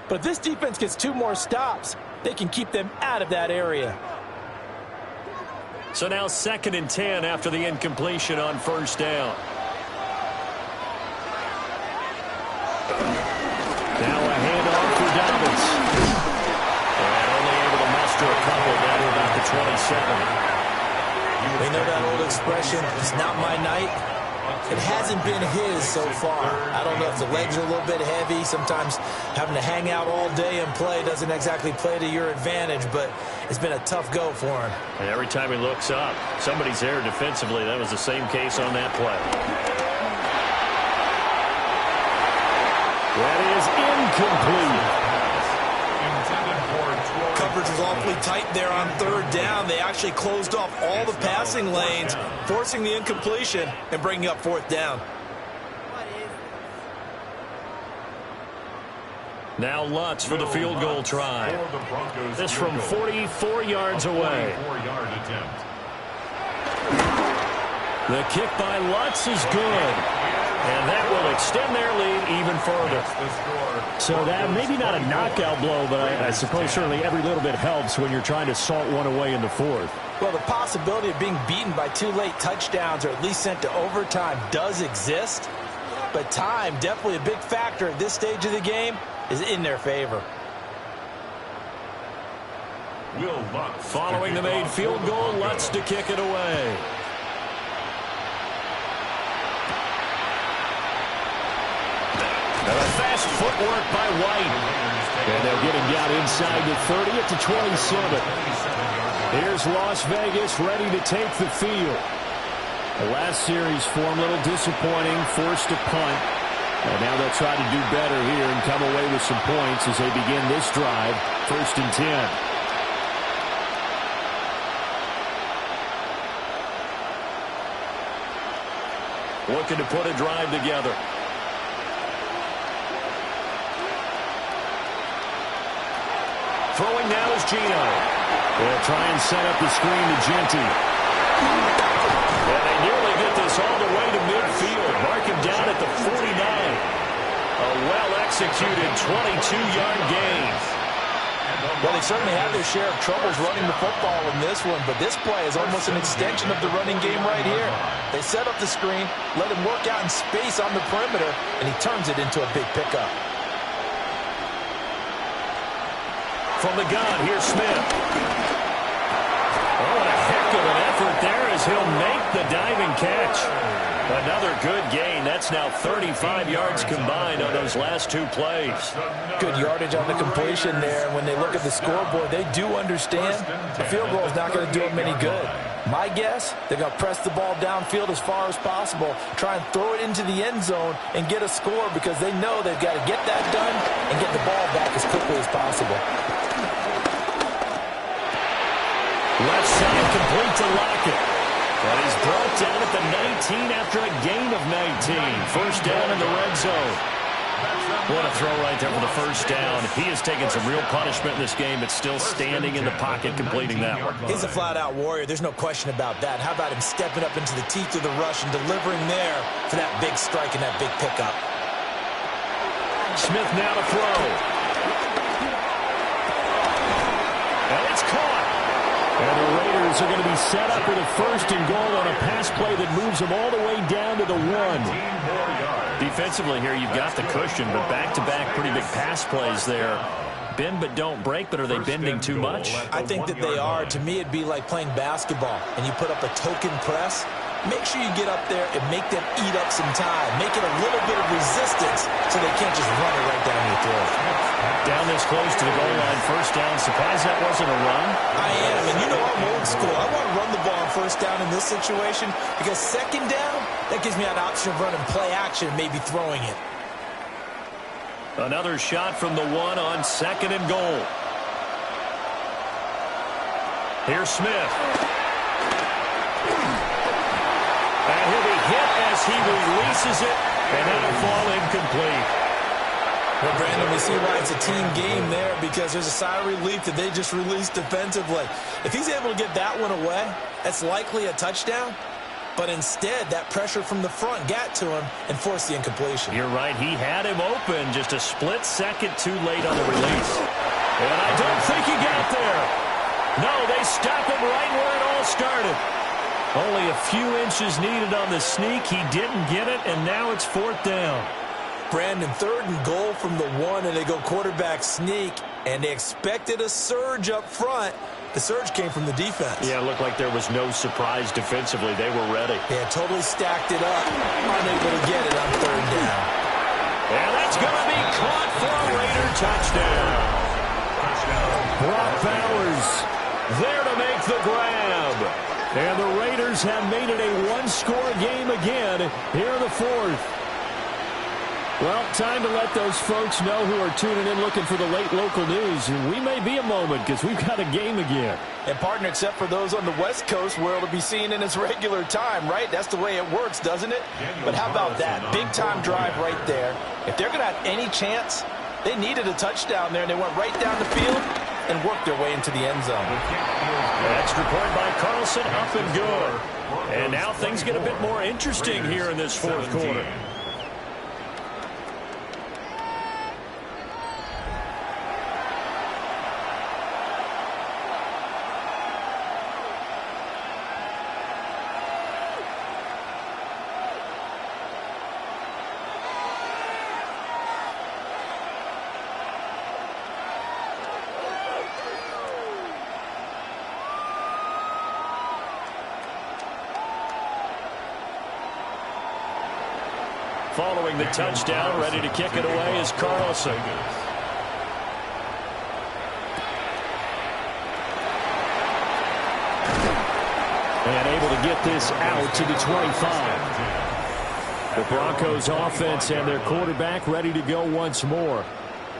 But if this defense gets 2 more stops, they can keep them out of that area. So now 2nd and 10 after the incompletion on first down. Now a handoff for Dobbins. And only able to muster a couple down to about the 27. They know that old expression, it's not my night. It hasn't been his so far. I don't know if the legs are a little bit heavy. Sometimes having to hang out all day and play doesn't exactly play to your advantage, but it's been a tough go for him. And every time he looks up, somebody's there defensively. That was the same case on that play. That is incomplete. Coverage was awfully tight there on 3rd down. They actually closed off all the passing lanes, forcing the incompletion and bringing up 4th down. Now Lutz for the field goal try. This from 44 yards away. The kick by Lutz is good. And that will extend their lead even further. So that maybe not a knockout blow, but I suppose certainly every little bit helps when you're trying to salt one away in the 4th. Well, the possibility of being beaten by 2 late touchdowns or at least sent to overtime does exist. But time, definitely a big factor at this stage of the game, is in their favor. Following the made field goal, Lutz to kick it away. And a fast footwork by White. And they'll get him down inside the 30 at the 27. Here's Las Vegas ready to take the field. The last series form a little disappointing, forced a punt. And now they'll try to do better here and come away with some points as they begin this drive. 1st and 10. Looking to put a drive together. Throwing now is Gino. They'll try and set up the screen to Genty. And they nearly get this all the way to midfield. Mark him down at the 49. A well-executed 22-yard gain. Well, they certainly had their share of troubles running the football in this one, but this play is almost an extension of the running game right here. They set up the screen, let him work out in space on the perimeter, and he turns it into a big pickup. From the gun, here's Smith. Oh, and a heck of an effort there as he'll make the diving catch. Another good gain. That's now 35 yards combined on those last 2 plays. Good yardage on the completion there. When they look at the scoreboard, they do understand the field goal is not going to do them any good. My guess, they're going to press the ball downfield as far as possible, try and throw it into the end zone and get a score, because they know they've got to get that done and get the ball back as quickly as possible. Left side complete to Lockett. And he's brought down at the 19 after a gain of 19. First down in the red zone. What a throw right there for the first down. He has taken some real punishment in this game, but still standing in the pocket completing that one. He's a flat-out warrior. There's no question about that. How about him stepping up into the teeth of the rush and delivering there for that big strike and that big pickup? Smith now to throw. And it's caught. And the Raiders are going to be set up with a first and goal on a pass play that moves them all the way down to the 1. Defensively here, you've got the cushion, but back-to-back pretty big pass plays there. Bend but don't break, but are they bending too much? I think that they are. To me, it'd be like playing basketball, and you put up a token press. Make sure you get up there and make them eat up some time. Make it a little bit of resistance so they can't just run it right down your throat. Down this close to the goal line, first down. Surprised that wasn't a run? I am, and you know I'm old school. I want to run the ball on first down in this situation because second down, that gives me an option of running play action and maybe throwing it. Another shot from the 1 on second and goal. Here's Smith. And he'll be hit as he releases it, and that'll fall incomplete. Well, Brandon, we see why it's a team game there because there's a sigh of relief that they just released defensively. If he's able to get that one away, that's likely a touchdown. But instead, that pressure from the front got to him and forced the incompletion. You're right. He had him open just a split second too late on the release. And I don't think he got there. No, they stop him right where it all started. Only a few inches needed on the sneak. He didn't get it, and now it's fourth down. Brandon, third and goal from the 1, and they go quarterback sneak, and they expected a surge up front. The surge came from the defense. Yeah, it looked like there was no surprise defensively. They were ready. They had totally stacked it up, unable to get it on third down. And that's going to be caught for a Raider touchdown. Brock Bowers there to make the grab. And the Raiders have made it a one-score game again here in the fourth. Well, time to let those folks know who are tuning in looking for the late local news. We may be a moment because we've got a game again. And, partner, except for those on the West Coast where it'll be seen in its regular time, right? That's the way it works, doesn't it? But how about that? Big-time drive right there. If they're going to have any chance, they needed a touchdown there, and they went right down the field and worked their way into the end zone. Extra point by Carlson, up and good. And now things get a bit more interesting here in this fourth quarter. Following the touchdown, ready to kick it away is Carlson. And able to get this out to the 25. The Broncos offense and their quarterback ready to go once more.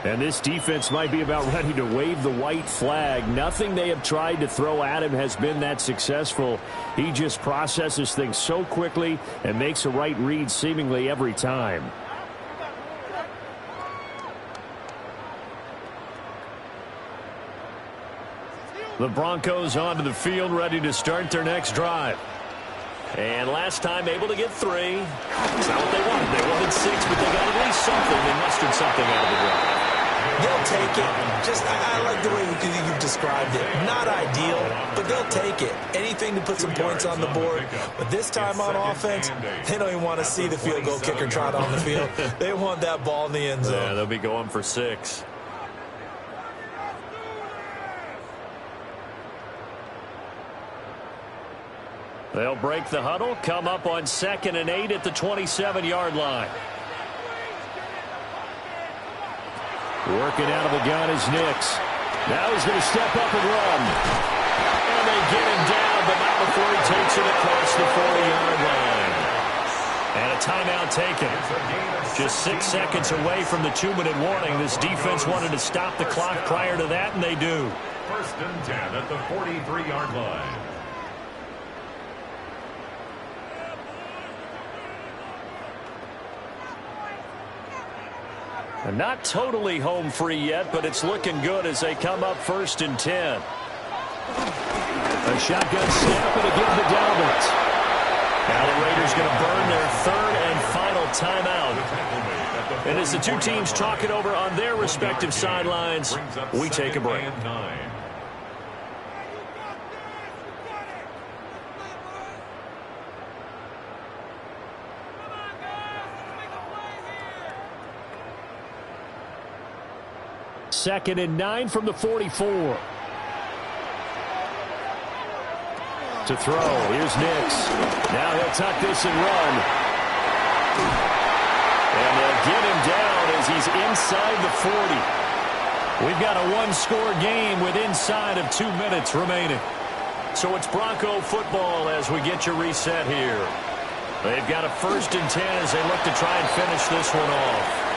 And this defense might be about ready to wave the white flag. Nothing they have tried to throw at him has been that successful. He just processes things so quickly and makes a right read seemingly every time. The Broncos onto the field, ready to start their next drive. And last time able to get 3. It's not what they wanted. They wanted 6, but they got at least something. They mustered something out of the drive. They'll take it. I like the way you've described it. Not ideal, but they'll take it. Anything to put some points on the board. But this time on offense, they don't even want to see the field goal kicker trot on the field. They want that ball in the end zone. Yeah, they'll be going for 6. They'll break the huddle, come up on 2nd and 8 at the 27-yard line. Working out of the gun is Nix. Now he's going to step up and run. And they get him down, but not before he takes it across the 40-yard line. And a timeout taken. Just 6 seconds away from the 2-minute warning. This defense wanted to stop the clock prior to that, and they do. 1st and 10 at the 43-yard line. And not totally home free yet, but it's looking good as they come up 1st and 10. A shotgun snap and again to Dalvin. Now the Raiders going to burn their 3rd and final timeout. And as the two teams talk it over on their respective sidelines, we take a break. Second and 9 from the 44. To throw. Here's Nix. Now he'll tuck this and run. And they'll get him down as he's inside the 40. We've got a one-score game with inside of 2 minutes remaining. So it's Bronco football as we get you reset here. They've got a 1st and 10 as they look to try and finish this one off.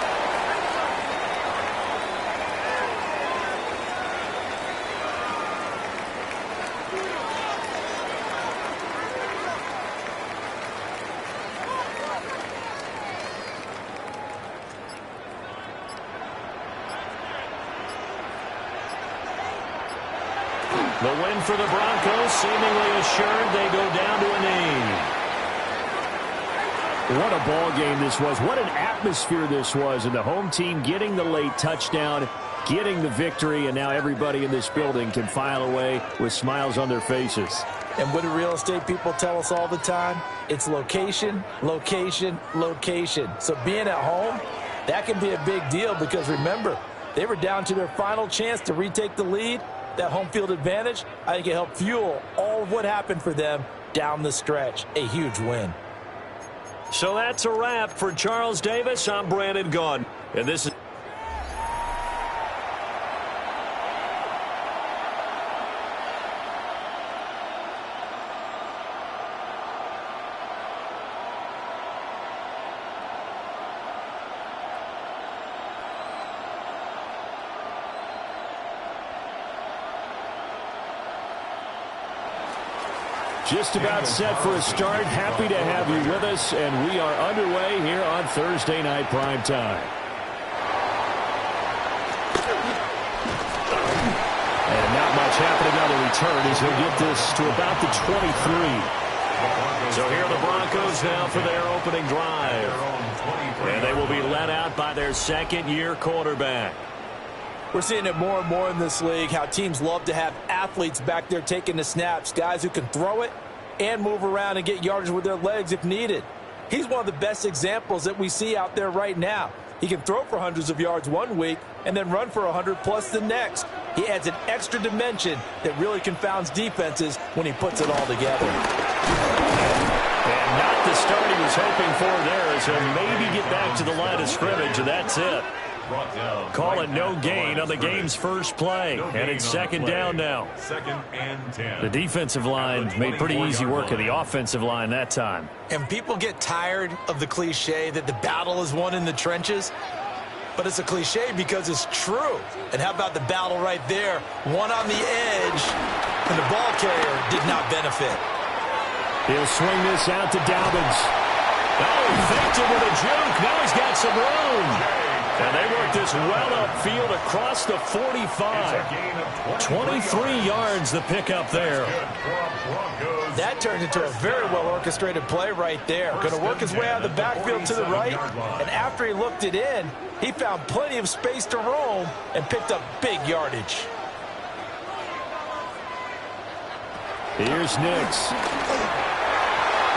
The win for the Broncos, seemingly assured they go down to a knee. What a ball game this was. What an atmosphere this was. And the home team getting the late touchdown, getting the victory, and now everybody in this building can file away with smiles on their faces. And what do real estate people tell us all the time? It's location, location, location. So being at home, that can be a big deal because remember, they were down to their final chance to retake the lead. That home field advantage, I think it helped fuel all of what happened for them down the stretch. A huge win. So that's a wrap for Charles Davis. I'm Brandon Gaudin. And this is just about set for a start. Happy to have you with us, and we are underway here on Thursday Night Prime Time. And not much happening on the return as he'll get this to about the 23. So here are the Broncos now for their opening drive. And they will be led out by their second-year quarterback. We're seeing it more and more in this league, how teams love to have athletes back there taking the snaps, guys who can throw it and move around and get yardage with their legs if needed. He's one of the best examples that we see out there right now. He can throw for hundreds of yards one week and then run for 100+ the next. He adds an extra dimension that really confounds defenses when he puts it all together. And not the start he was hoping for there as he'll maybe get back to the line of scrimmage, and that's it. Call it no gain on the game's first play. And it's second down now. 2nd and 10. The defensive line made pretty easy work of the offensive line that time. And people get tired of the cliche that the battle is won in the trenches. But it's a cliche because it's true. And how about the battle right there? One on the edge, and the ball carrier did not benefit. He'll swing this out to Dobbins. Oh, he faked it with a juke. Now he's got some room. And they work this well upfield across the 45. 23 yards the pickup there. That turned into a very well-orchestrated play right there. Going to work his way out of the backfield to the right. And after he looked it in, he found plenty of space to roam and picked up big yardage. Here's Nix.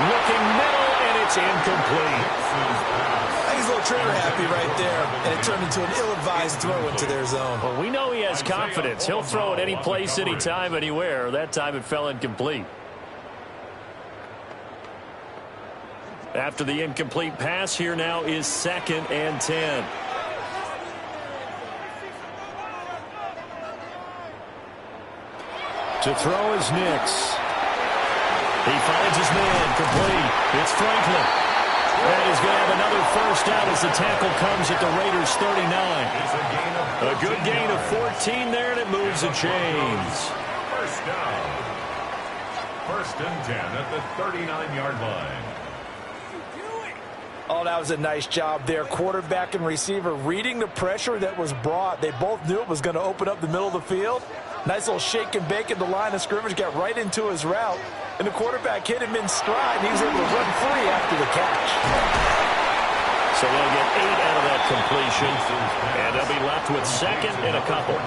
Looking middle, and it's incomplete. He's a little trigger happy right there, and it turned into an ill-advised throw into their zone. Well, we know he has confidence. He'll throw it any place, anytime, anywhere. That time it fell incomplete. After the incomplete pass, here now is 2nd and 10. To throw is Nix. He finds his man, complete. It's Franklin. And he's going to have another first down as the tackle comes at the Raiders' 39. A good gain of 14 there, and it moves the chains. First down. 1st and 10 at the 39-yard line. Oh, that was a nice job there. Quarterback and receiver reading the pressure that was brought. They both knew it was going to open up the middle of the field. Nice little shake and bake at the line of scrimmage, got right into his route, and the quarterback hit him in stride, and he was able to run free after the catch. So they'll get 8 out of that completion, and they'll be left with second and a couple.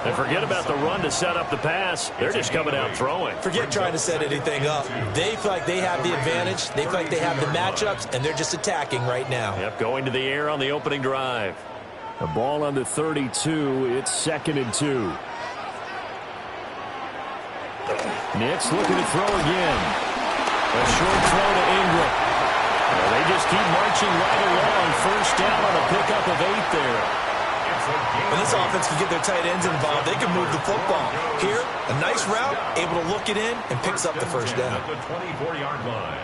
And forget about the run to set up the pass. They're just coming out throwing. Forget trying to set anything up. They feel like they have the advantage. They feel like they have the matchups, and they're just attacking right now. Yep, going to the air on the opening drive. The ball on the 32. It's 2nd and 2. Nix looking to throw again. A short throw to Ingram. Well, they just keep marching right along. First down on a pickup of 8 there. When this offense can get their tight ends involved, they can move the football. Here, a nice route, able to look it in, and picks up the first down. At the 24-yard line.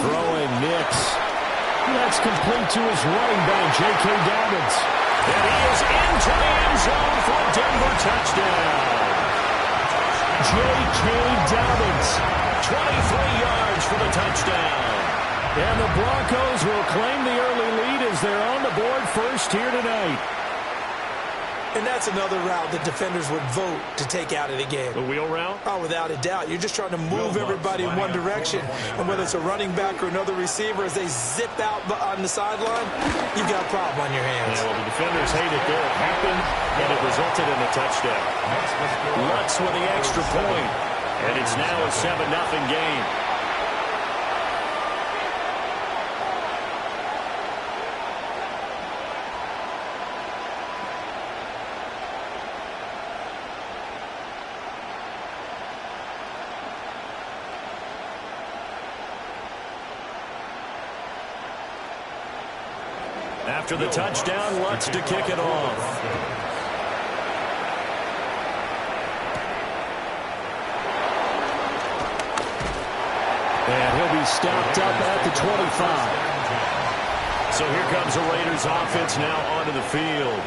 Throwing Nix. That's complete to his running back, J.K. Dobbins. And he is into the end zone for a Denver touchdown. J.K. Dobbins, 23 yards for the touchdown. And the Broncos will claim the early lead as they're on the board first here tonight. And that's another route that defenders would vote to take out of the game. The wheel route? Oh, without a doubt. You're just trying to move everybody in one direction. And whether it's a running back or another receiver, as they zip out on the sideline, you've got a problem on your hands. Yeah, well, the defenders hate it there. It happened, and it resulted in a touchdown. Lutz with the extra point. And it's now a 7-0 game. After the touchdown, Lutz to kick it off. And he'll be stopped up at the 25. So here comes the Raiders offense now onto the field.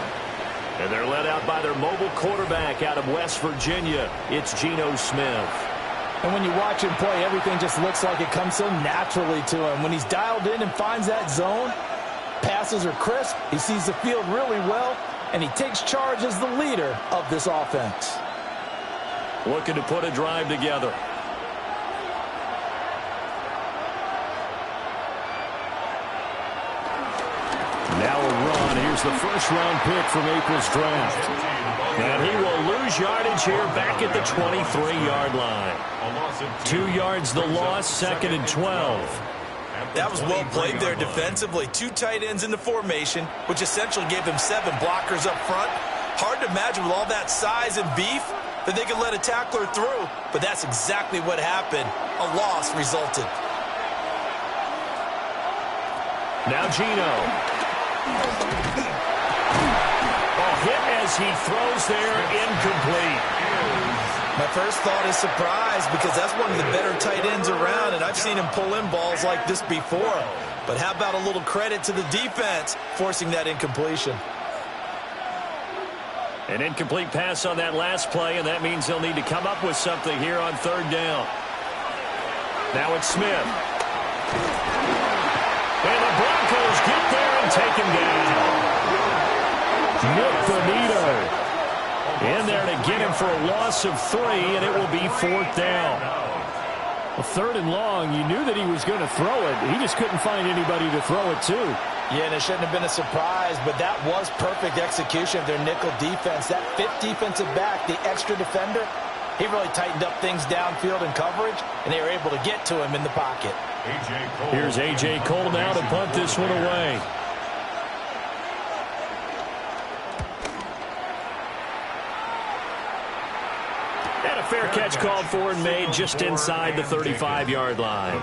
And they're led out by their mobile quarterback out of West Virginia. It's Geno Smith. And when you watch him play, everything just looks like it comes so naturally to him. When he's dialed in and finds that zone, passes are crisp, he sees the field really well, and he takes charge as the leader of this offense. Looking to put a drive together. Now a run. Here's the first-round pick from April's draft. And he will lose yardage here back at the 23-yard line. 2 yards the loss, 2nd and 12. That was well played there defensively. 2 tight ends in the formation, which essentially gave them 7 blockers up front. Hard to imagine with all that size and beef that they could let a tackler through, but that's exactly what happened. A loss resulted. Now Geno. A hit as he throws there, incomplete. My first thought is surprise, because that's one of the better tight ends around, and I've seen him pull in balls like this before. But how about a little credit to the defense forcing that incompletion? An incomplete pass on that last play, and that means they'll need to come up with something here on 3rd down. Now it's Smith. And the Broncos get there and take him down. Nick Bonito in there to get him for a loss of 3, and it will be 4th down. A 3rd and long, you knew that he was going to throw it. He just couldn't find anybody to throw it to. Yeah, and it shouldn't have been a surprise, but that was perfect execution of their nickel defense. That 5th defensive back, the extra defender, he really tightened up things downfield in coverage, and they were able to get to him in the pocket. Here's A.J. Cole now to punt this one away. And a fair catch called for and made just inside the 35-yard line.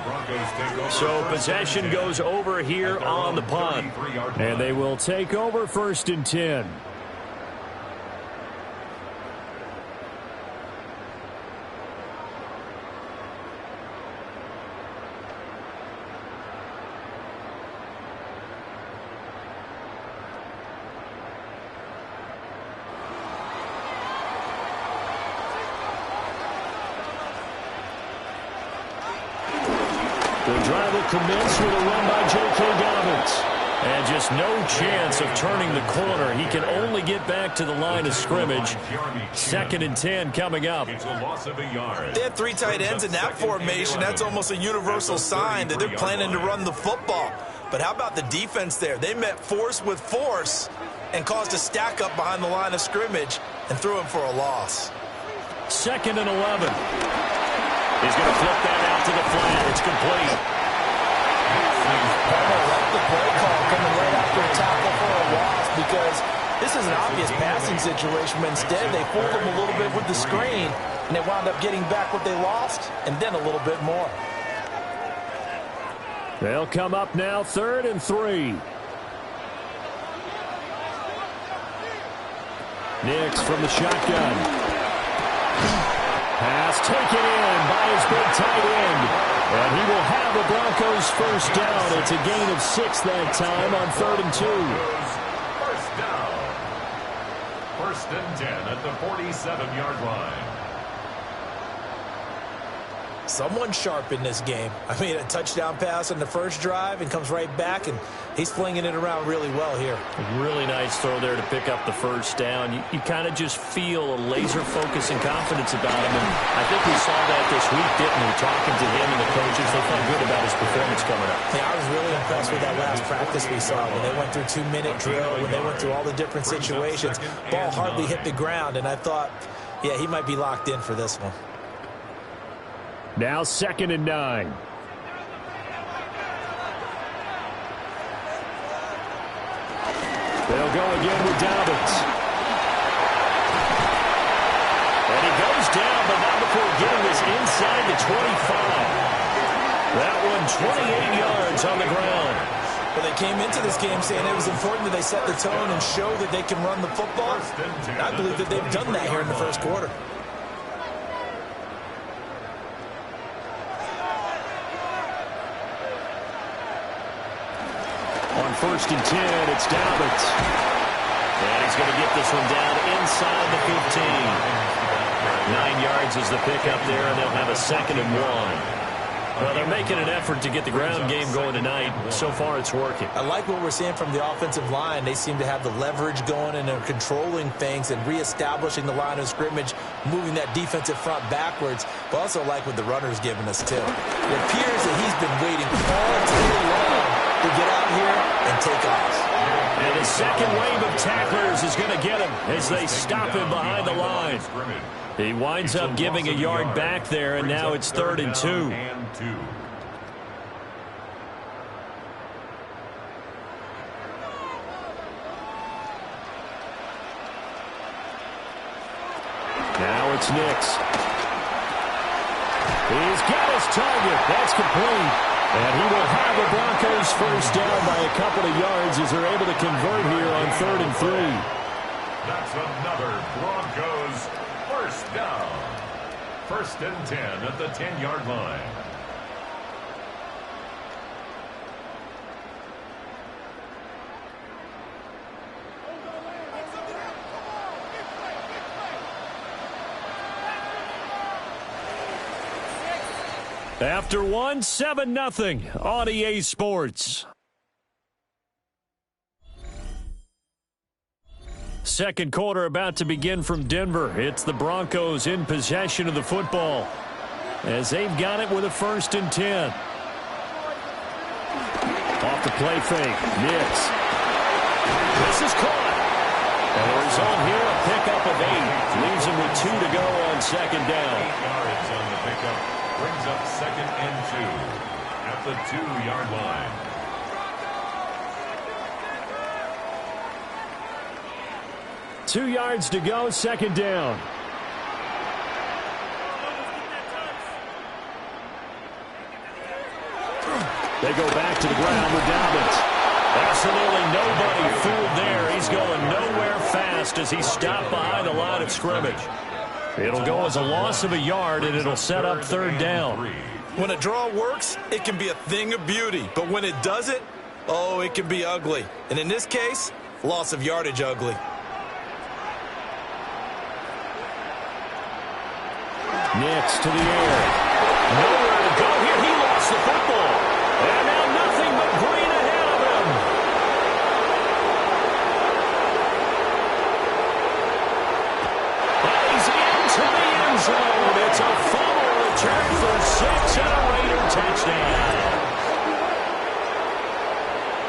So possession goes over here on the punt. And they will take over 1st and 10. The drive will commence with a run by J.K. Dobbins. And just no chance of turning the corner. He can only get back to the line of scrimmage. 2nd and 10 coming up. It's a loss of a yard. They have 3 tight ends in that formation. That's almost a universal sign that they're planning to run the football. But how about the defense there? They met force with force and caused a stack up behind the line of scrimmage and threw him for a loss. 2nd and 11. He's going to flip that out to the flat. It's complete. The play call coming right after a tackle for a loss because this is an obvious passing situation, but instead they fooled them a little bit with the screen, and they wound up getting back what they lost and then a little bit more. They'll come up now 3rd and 3. Nix from the shotgun. Pass taken in by his big tight end. And he will have the Broncos first down. It's a gain of 6 that time on 3rd and 2. First down. 1st and 10 at the 47-yard line. Someone sharp in this game. I mean, a touchdown pass on the first drive and comes right back, and he's flinging it around really well here. A really nice throw there to pick up the first down. You kind of just feel a laser focus and confidence about him, and I think we saw that this week, didn't we? Talking to him and the coaches, they felt good about his performance coming up. Yeah, I was really impressed with that last practice we saw when they went through 2-minute drill, when they went through all the different situations. Ball hardly hit the ground, and I thought, yeah, he might be locked in for this one. Now 2nd and 9. They'll go again with Dobbins. And he goes down, but not before getting this inside the 25. That one 28 yards on the ground. Well, they came into this game saying it was important that they set the tone and show that they can run the football. I believe that they've done that here in the first quarter. On 1st and 10, it's Dobbins. And he's going to get this one down inside the 15. 9 yards is the pickup there, and they'll have a 2nd and 1. Well, they're making an effort to get the ground game going tonight. So far, it's working. I like what we're seeing from the offensive line. They seem to have the leverage going, and they're controlling things and reestablishing the line of scrimmage, moving that defensive front backwards. But also like what the runner's giving us, too. It appears that he's been waiting all day long to get out here and take off. And the second wave of tacklers is going to get him as they stop him behind the line. He winds up giving a yard back there, and now it's 3rd and 2. Now it's Nix. He's got his target. That's complete. And he will have the Broncos first down by a couple of yards as they're able to convert here on 3rd and 3. That's another Broncos first down. 1st and 10 at the 10-yard line. After one, 7-0 on EA Sports. Second quarter about to begin from Denver. It's the Broncos in possession of the football as they've got it with a 1st and 10. Off the play fake. Nix. This is caught. And the result here, a pickup of 8. Leaves him with 2 to go on 2nd down. 8 yards on the pickup. Brings up 2nd and 2 at the 2-yard line. Two yards to go, 2nd down. They go back to the ground with Dobbins. Absolutely nobody fooled there. He's going nowhere fast as he stopped behind the line of scrimmage. It'll go as a loss of a yard, and it'll set up 3rd down. When a draw works, it can be a thing of beauty. But when it doesn't, oh, it can be ugly. And in this case, loss of yardage ugly. Nix to the air. Nowhere to go here. He lost the football. zone. It's a fumble return for 6 and a Raider touchdown.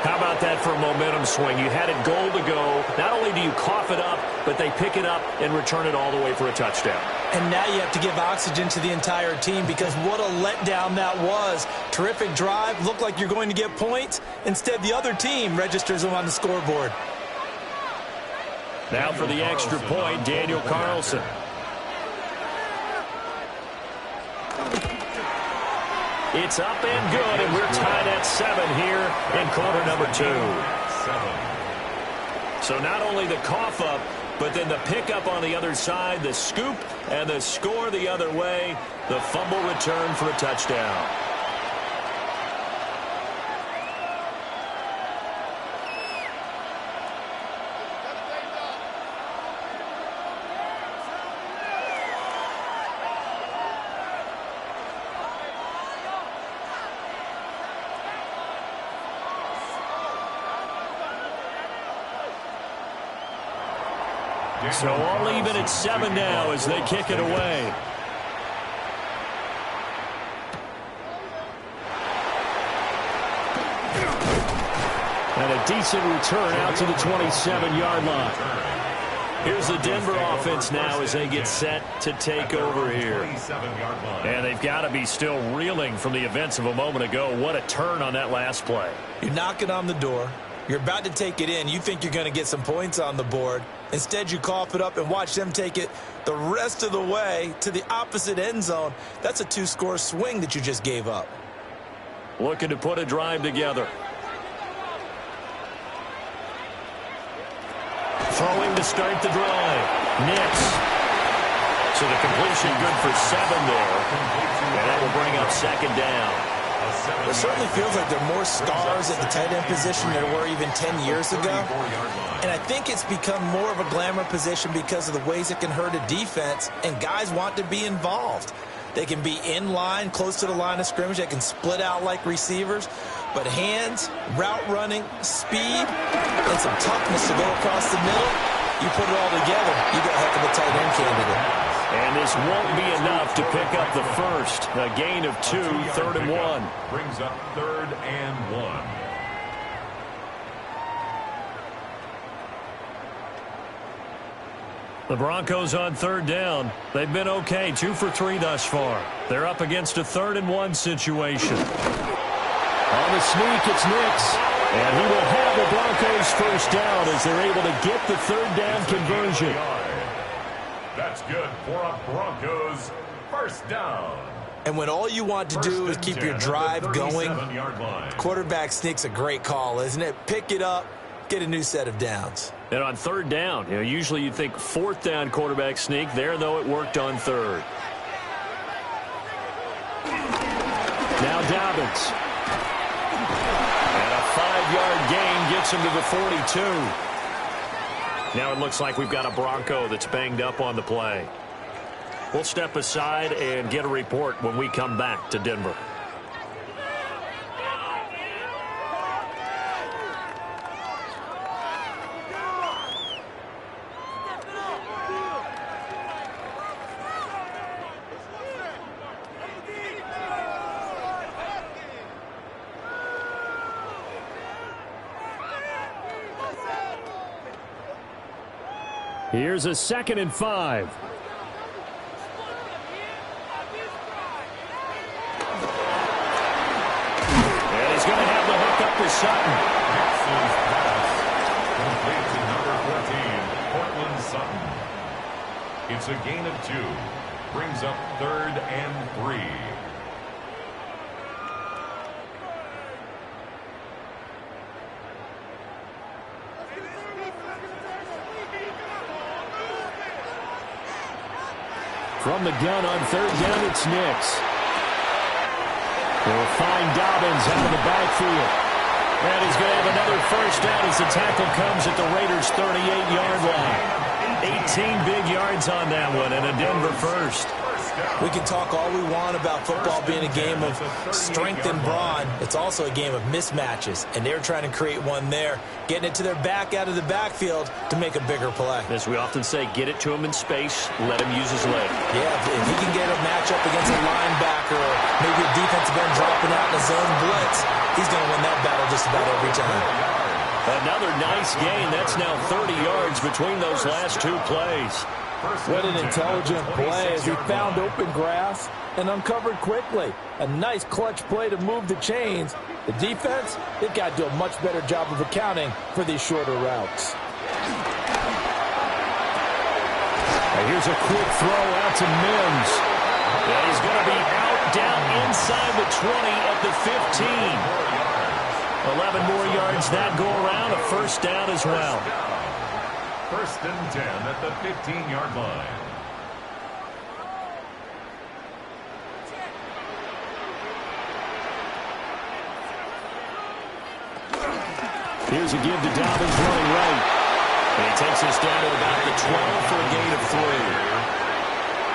How about that for a momentum swing? You had it goal to go. Not only do you cough it up, but they pick it up and return it all the way for a touchdown. And now you have to give oxygen to the entire team because what a letdown that was. Terrific drive. Looked like you're going to get points. Instead, the other team registers them on the scoreboard. Now for the extra point, Daniel Carlson. It's up and good, and we're tied at 7 here in quarter number 2. So not only the cough up, but then the pickup on the other side, the scoop, and the score the other way, the fumble return for a touchdown. So all even at 7 now as they kick it away. And a decent return out to the 27-yard line. Here's the Denver offense now as they get set to take over here. And they've got to be still reeling from the events of a moment ago. What a turn on that last play. You're knocking on the door. You're about to take it in. You think you're going to get some points on the board. Instead, you cough it up and watch them take it the rest of the way to the opposite end zone. That's a 2-score swing that you just gave up. Looking to put a drive together. Throwing to start the drive. Nix. So the completion good for 7 there. And that will bring up 2nd down. It certainly feels like there are more stars at the tight end position than there were even 10 years ago. And I think it's become more of a glamour position because of the ways it can hurt a defense, and guys want to be involved. They can be in line, close to the line of scrimmage. They can split out like receivers. But hands, route running, speed, and some toughness to go across the middle, you put it all together, you got a heck of a tight end candidate. And this won't be enough to pick up the first. A gain of 2, 3rd and 1. Brings up 3rd and 1. The Broncos on 3rd down. They've been okay, 2 for 3 thus far. They're up against a 3rd and 1 situation. On the sneak, it's Nix. And he will have the Broncos first down as they're able to get the 3rd down conversion. That's good for a Broncos first down. And when all you want to do is keep your drive going, quarterback sneak's a great call, isn't it? Pick it up, get a new set of downs. And on 3rd down, usually you'd think 4th down quarterback sneak. There, though, it worked on 3rd. Now Dobbins. And a 5-yard gain gets him to the 42. Now it looks like we've got a Bronco that's banged up on the play. We'll step aside and get a report when we come back to Denver. Here's a 2nd and 5. And he's going to have the hook up to Sutton. Nixon's pass complete to number 14, Cortland Sutton. It's a gain of 2. Brings up 3rd and 3. From the gun on 3rd down, it's Nix. They'll find Dobbins out of the backfield. And he's going to have another first down as the tackle comes at the Raiders' 38-yard line. 18 big yards on that one, and a Denver first. We can talk all we want about football being a game of strength and brawn. It's also a game of mismatches, and they're trying to create one there, getting it to their back out of the backfield to make a bigger play. As we often say, get it to him in space, let him use his leg. Yeah, if he match up against a linebacker or maybe a defensive end dropping out in a zone blitz, he's going to win that battle just about every time. Another nice gain. That's now 30 yards between those last two plays. What an intelligent play as he found open grass and uncovered quickly. A nice clutch play to move the chains. The defense, they've got to do a much better job of accounting for these shorter routes. Here's a quick throw out to Mims. And he's going to be out down inside the 20 at the 15. 11 more yards that go around, a first down as well. First and 10 at the 15-yard line. Here's a give to Dobbins running right. And he takes us down to about the 12 for a gain of 3.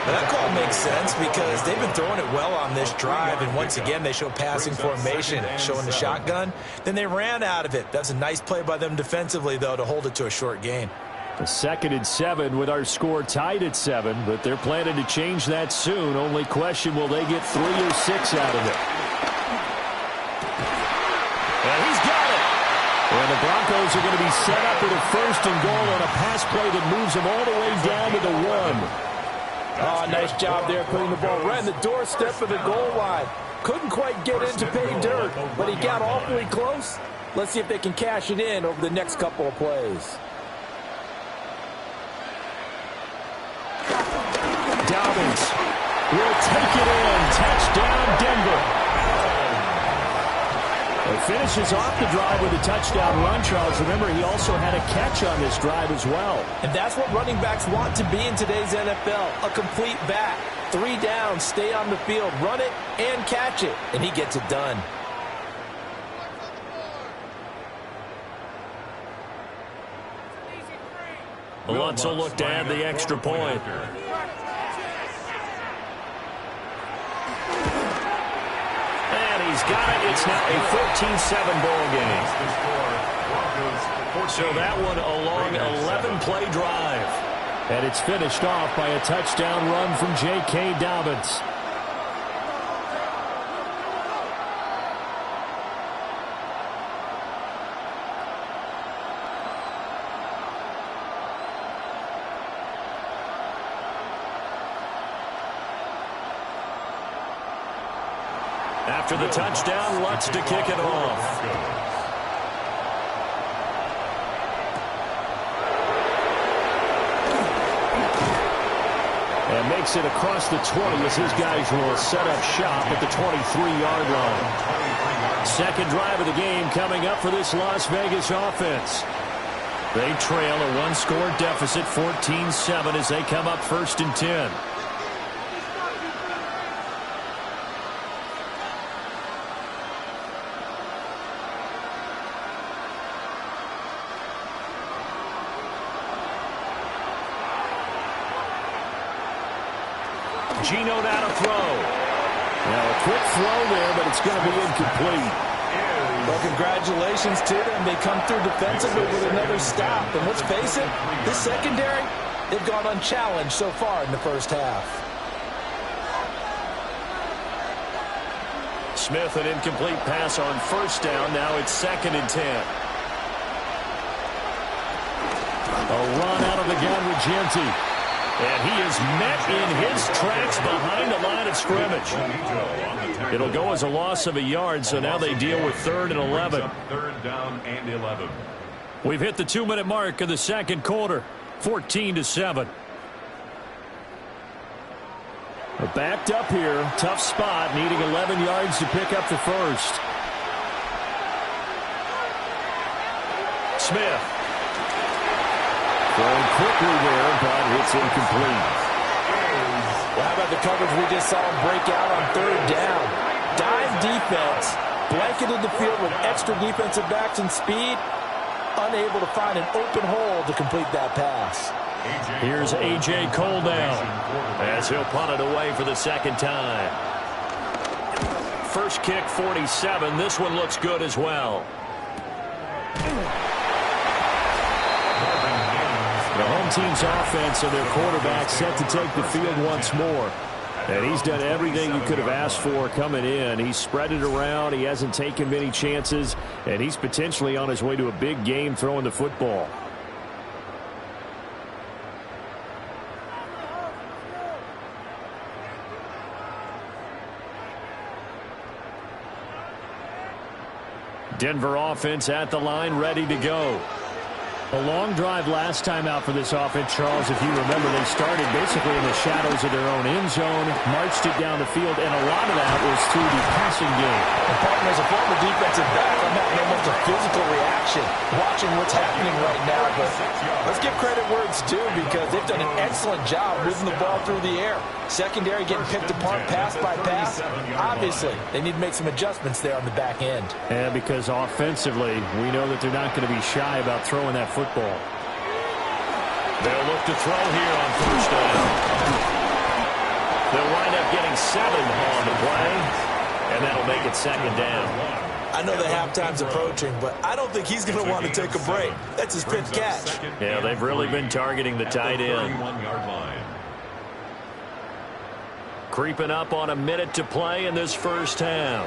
Now that call makes sense because they've been throwing it well on this drive, and once again they show passing formation, showing the shotgun. Then they ran out of it. That's a nice play by them defensively, though, to hold it to a short gain. A 2nd and 7 with our score tied at 7, but they're planning to change that soon. Only question, will they get 3 or 6 out of it? And he's got it! And the Broncos are going to be set up with a 1st and goal on a pass play that moves them all the way down to the 1. Oh, nice job there putting the ball right on the doorstep of the goal line. Couldn't quite get in to pay dirt, but he got awfully close. Let's see if they can cash it in over the next couple of plays. Dobbins will take it in. Touchdown, Denver. It finishes off the drive with a touchdown run, Charles. Remember, he also had a catch on this drive as well. And that's what running backs want to be in today's NFL, a complete back. 3 downs, stay on the field, run it, and catch it. And he gets it done. Alonso looked to add the extra point. He's got it. It's now a 14-7 ball game. So that one a long 11-play drive. And it's finished off by a touchdown run from J.K. Dobbins. After the touchdown, Lutz to kick it off. And makes it across the 20 as his guys will set up shop at the 23-yard line. 2nd drive of the game coming up for this Las Vegas offense. They trail a 1-score deficit, 14-7, as they come up 1st and 10. Geno now to throw. Now a quick throw there, but it's going to be incomplete. Well, congratulations to them. They come through defensively with another stop. And let's face it, this secondary, they've gone unchallenged so far in the first half. Smith, an incomplete pass on 1st down. Now it's 2nd and 10. A run out of the gun with Genty. And he is met in his tracks behind the line of scrimmage. It'll go as a loss of a yard, so now they deal with 3rd and 11. 3rd down and 11. We've hit the 2-minute mark of the 2nd quarter, 14-7. Backed up here, tough spot, needing 11 yards to pick up the 1st. Smith. Going quickly there, but it's incomplete. Well, how about the coverage we just saw him break out on 3rd down? Dive defense, blanketed the field with extra defensive backs and speed, unable to find an open hole to complete that pass. Here's A.J. Cole down as he'll punt it away for the 2nd time. First kick, 47. This one looks good as well. The home team's offense and their quarterback set to take the field once more. And he's done everything you could have asked for coming in. He's spread it around. He hasn't taken many chances. And he's potentially on his way to a big game throwing the football. Denver offense at the line, ready to go. A long drive last time out for this offense, Charles. If you remember, they started basically in the shadows of their own end zone, marched it down the field, and a lot of that was through the passing game. And partner, as a former defensive back, I'm having almost a physical reaction watching what's happening right now. But let's give credit where it's due, because they've done an excellent job moving the ball through the air. Secondary getting picked apart pass by pass. Obviously, they need to make some adjustments there on the back end. Yeah, because offensively, we know that they're not going to be shy about throwing that football. They'll look to throw here on first down. They'll wind up getting 7 on the play, and that'll make it second down. I know the halftime's approaching, but I don't think he's going to want to take a break. That's his 5th catch. Yeah, they've really been targeting the tight end. Creeping up on a minute to play in this first half.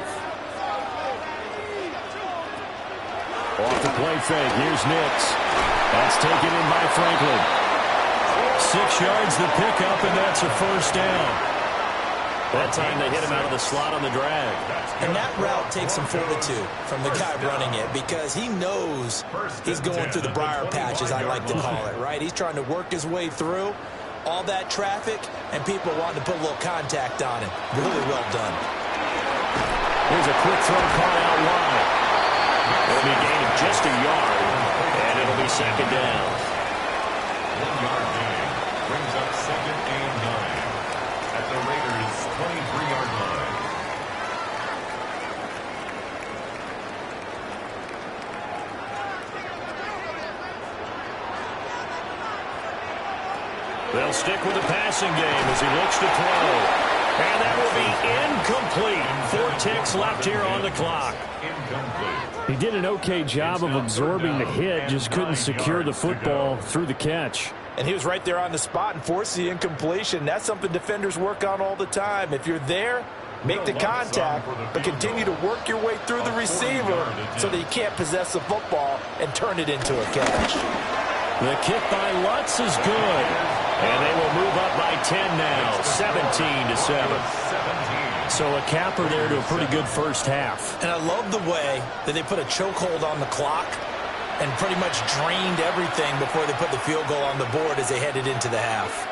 Off the play fake. Here's Nix. That's taken in by Franklin. 6 yards the pickup, and that's a first down. That time they hit him out of the slot on the drag. And that route takes some fortitude from the guy running it, because he knows he's going through the briar patch, as I like to call it, right? He's trying to work his way through all that traffic, and people wanting to put a little contact on him. Really well done. Here's a quick throw caught out wide. It'll be a gain of just a yard, and it'll be second down. 1-yard gain brings up 2nd and 9 at the Raiders' 23-yard line. They'll stick with the passing game as he looks to throw. And that will be incomplete. 4 ticks left here on the clock. He did an okay job of absorbing the hit, just couldn't secure the football through the catch. And he was right there on the spot and forced the incompletion. That's something defenders work on all the time. If you're there, make the contact, but continue to work your way through the receiver so that you can't possess the football and turn it into a catch. The kick by Lutz is good. And they will move up by 10 now, 17-7. So a capper there to a pretty good first half. And I love the way that they put a chokehold on the clock and pretty much drained everything before they put the field goal on the board as they headed into the half.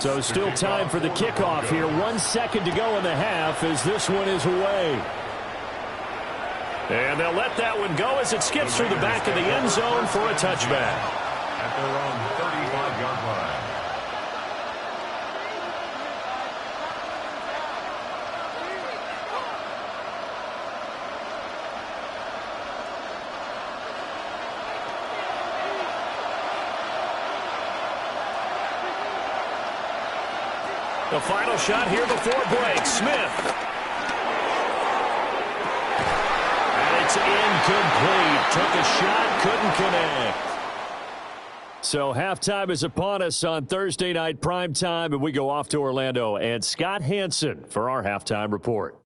So still time for the kickoff here. 1 second to go in the half as this one is away. And they'll let that one go as it skips through the back of the end zone for a touchback. At their own 35-yard line. The final shot here before break. Smith. And it's incomplete. Took a shot, couldn't connect. So halftime is upon us on Thursday night primetime, and we go off to Orlando. And Scott Hansen for our halftime report.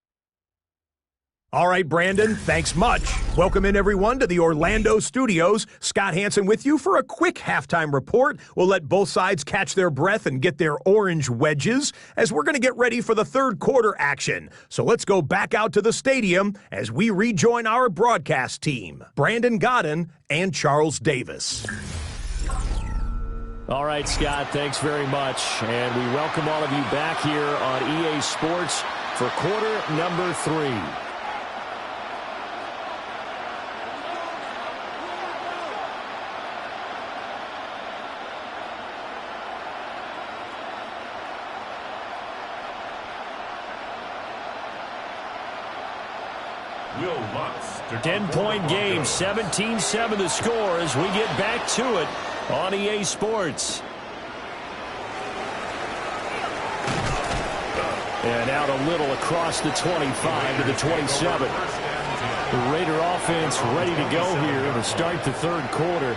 All right, Brandon, thanks much. Welcome in, everyone, to the Orlando studios. Scott Hansen with you for a quick halftime report. We'll let both sides catch their breath and get their orange wedges as we're going to get ready for the third quarter action. So let's go back out to the stadium as we rejoin our broadcast team, Brandon Godden and Charles Davis. All right, Scott, thanks very much. And we welcome all of you back here on EA Sports for quarter number 3. Will Lutz. 10-point game, 17-7 the score as we get back to it on EA Sports. And out a little across the 25 to the 27. The Raider offense ready to go here to start the third quarter.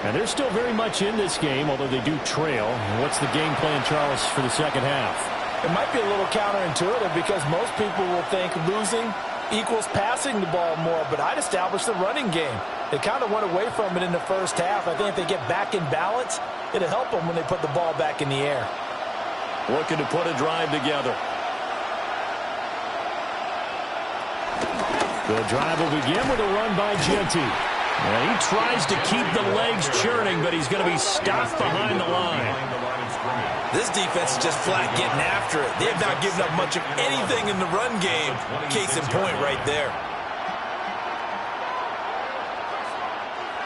And they're still very much in this game, although they do trail. What's the game plan, Charles, for the second half? It might be a little counterintuitive because most people will think losing equals passing the ball more, but I'd establish the running game. They kind of went away from it in the first half. I think if they get back in balance, it'll help them when they put the ball back in the air. Looking to put a drive together. The drive will begin with a run by Genty. And he tries to keep the legs churning, but he's going to be stopped behind the line. This defense is just flat getting after it. They have not given up much of anything in the run game. Case in point right there.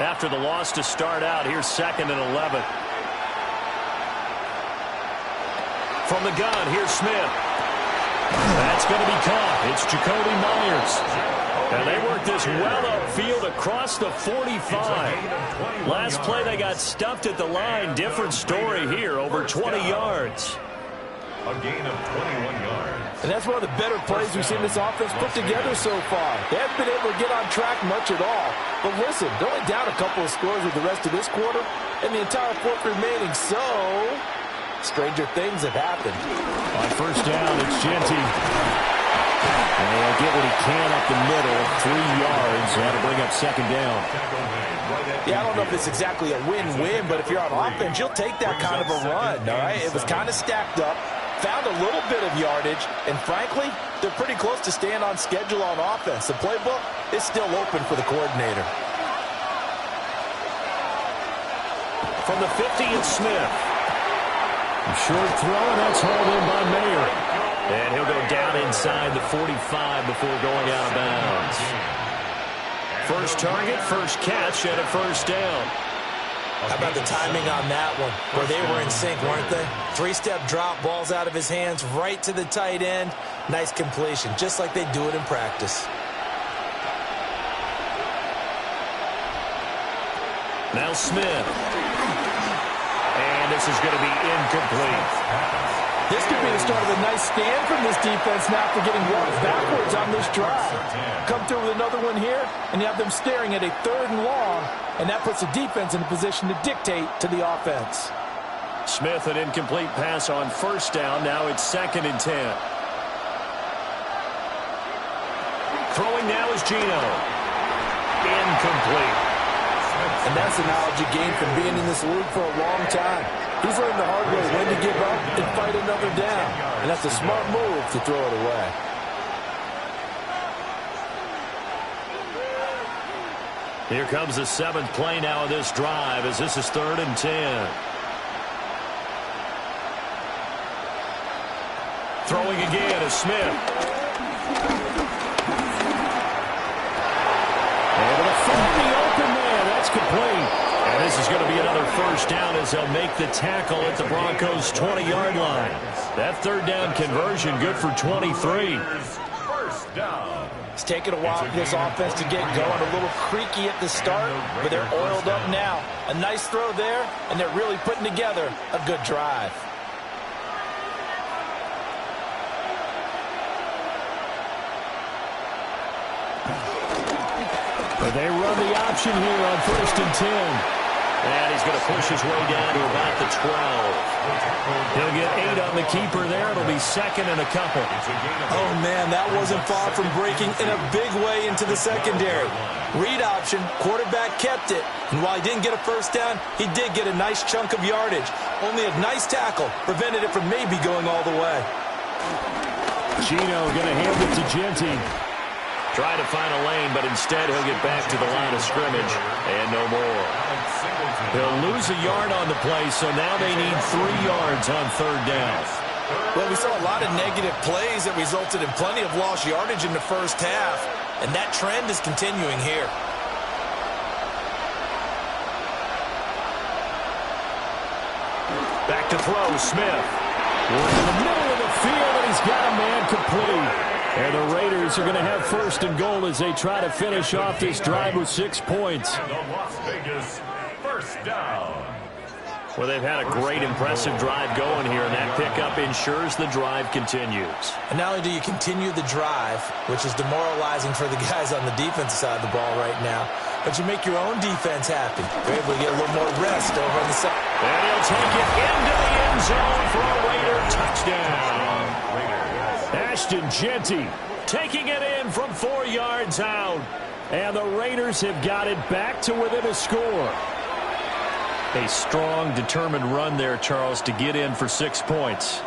After the loss to start out, here's 2nd and 11. From the gun, here's Smith. That's going to be caught. It's Jacoby Myers. And they worked this well upfield across the 45. Last play, they got stuffed at the line. Different story here, over 20 yards. A gain of 21 yards. And that's one of the better plays we've seen this offense put together so far. They haven't been able to get on track much at all. But listen, they're only down a couple of scores with the rest of this quarter and the entire fourth remaining. So, stranger things have happened. On first down, it's Genty. And he'll get what he can up the middle, 3 yards. That'll bring up 2nd down. Yeah, I don't know if it's exactly a win-win, but if you're on offense, you'll take that kind of a run, all right? It was kind of stacked up, found a little bit of yardage, and frankly, they're pretty close to staying on schedule on offense. The playbook is still open for the coordinator. From the 50, it's Smith. A short throw, and that's hauled in by Mayer. And he'll go down inside the 45 before going out of bounds. First target, first catch, and a first down. How about the timing on that one? Where they were in sync, weren't they? 3-step drop, balls out of his hands, right to the tight end. Nice completion, just like they do it in practice. Now Smith. And this is going to be incomplete. This could be the start of a nice stand from this defense now after getting walked backwards on this drive. Come through with another one here, and you have them staring at a 3rd and long, and that puts the defense in a position to dictate to the offense. Smith, an incomplete pass on first down. Now it's 2nd and 10. Throwing now is Gino. Incomplete. And that's the knowledge you gain from being in this league for a long time. He's learned the hard way when to give up and fight another down. And that's a smart move to throw it away. Here comes the 7th play now of this drive as this is 3rd and 10. Throwing again is Smith. Able to find the open man. That's complete. And this is going to be another first down as they'll make the tackle at the Broncos' 20-yard line. That 3rd down conversion good for 23. First down. It's taken a while for this offense to get going. A little creaky at the start, but they're oiled up now. A nice throw there, and they're really putting together a good drive. But they run the option here on 1st and 10. And he's going to push his way down to about the 12. He'll get 8 on the keeper there. It'll be 2nd and a couple. Oh, man, that wasn't far from breaking in a big way into the secondary. Read option, quarterback kept it. And while he didn't get a first down, he did get a nice chunk of yardage. Only a nice tackle prevented it from maybe going all the way. Gino going to hand it to Genty. Try to find a lane, but instead he'll get back to the line of scrimmage. And no more. He'll lose a yard on the play, so now they need 3 yards on 3rd down. Well, we saw a lot of negative plays that resulted in plenty of lost yardage in the first half, and that trend is continuing here. Back to throw, Smith. We're in the middle of the field, and he's got a man complete. And the Raiders are going to have 1st and goal as they try to finish off this drive with 6 points. And the Las Vegas first down. Well, they've had a great, impressive drive going here, and that pickup ensures the drive continues. And not only do you continue the drive, which is demoralizing for the guys on the defensive side of the ball right now, but you make your own defense happy. You're able to get a little more rest over on the side. And he'll take it into the end zone for a Raider touchdown. Ashton Jeanty taking it in from 4 yards out. And the Raiders have got it back to within a score. A strong, determined run there, Charles, to get in for 6 points.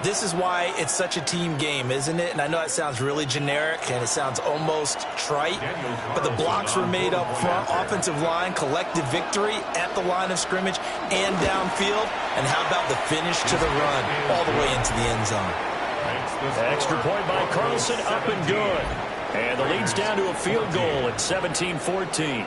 This is why it's such a team game, isn't it? And I know it sounds really generic and it sounds almost trite, but the blocks were made up front, offensive line, collective victory at the line of scrimmage and downfield. And how about the finish to the run all the way into the end zone? Extra point by Carlson, up and good. And the lead's down to a field goal at 17-14.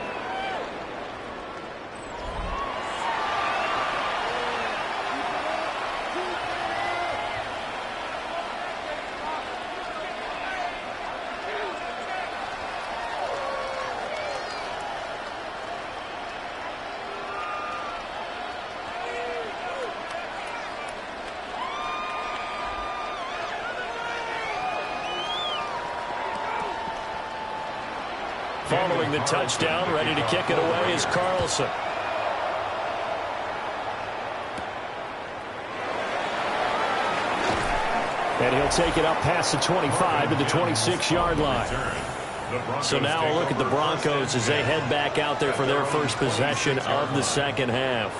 Following the touchdown, ready to kick it away is Carlson. And he'll take it up past the 25 to the 26-yard line. So now a look at the Broncos as they head back out there for their first possession of the second half.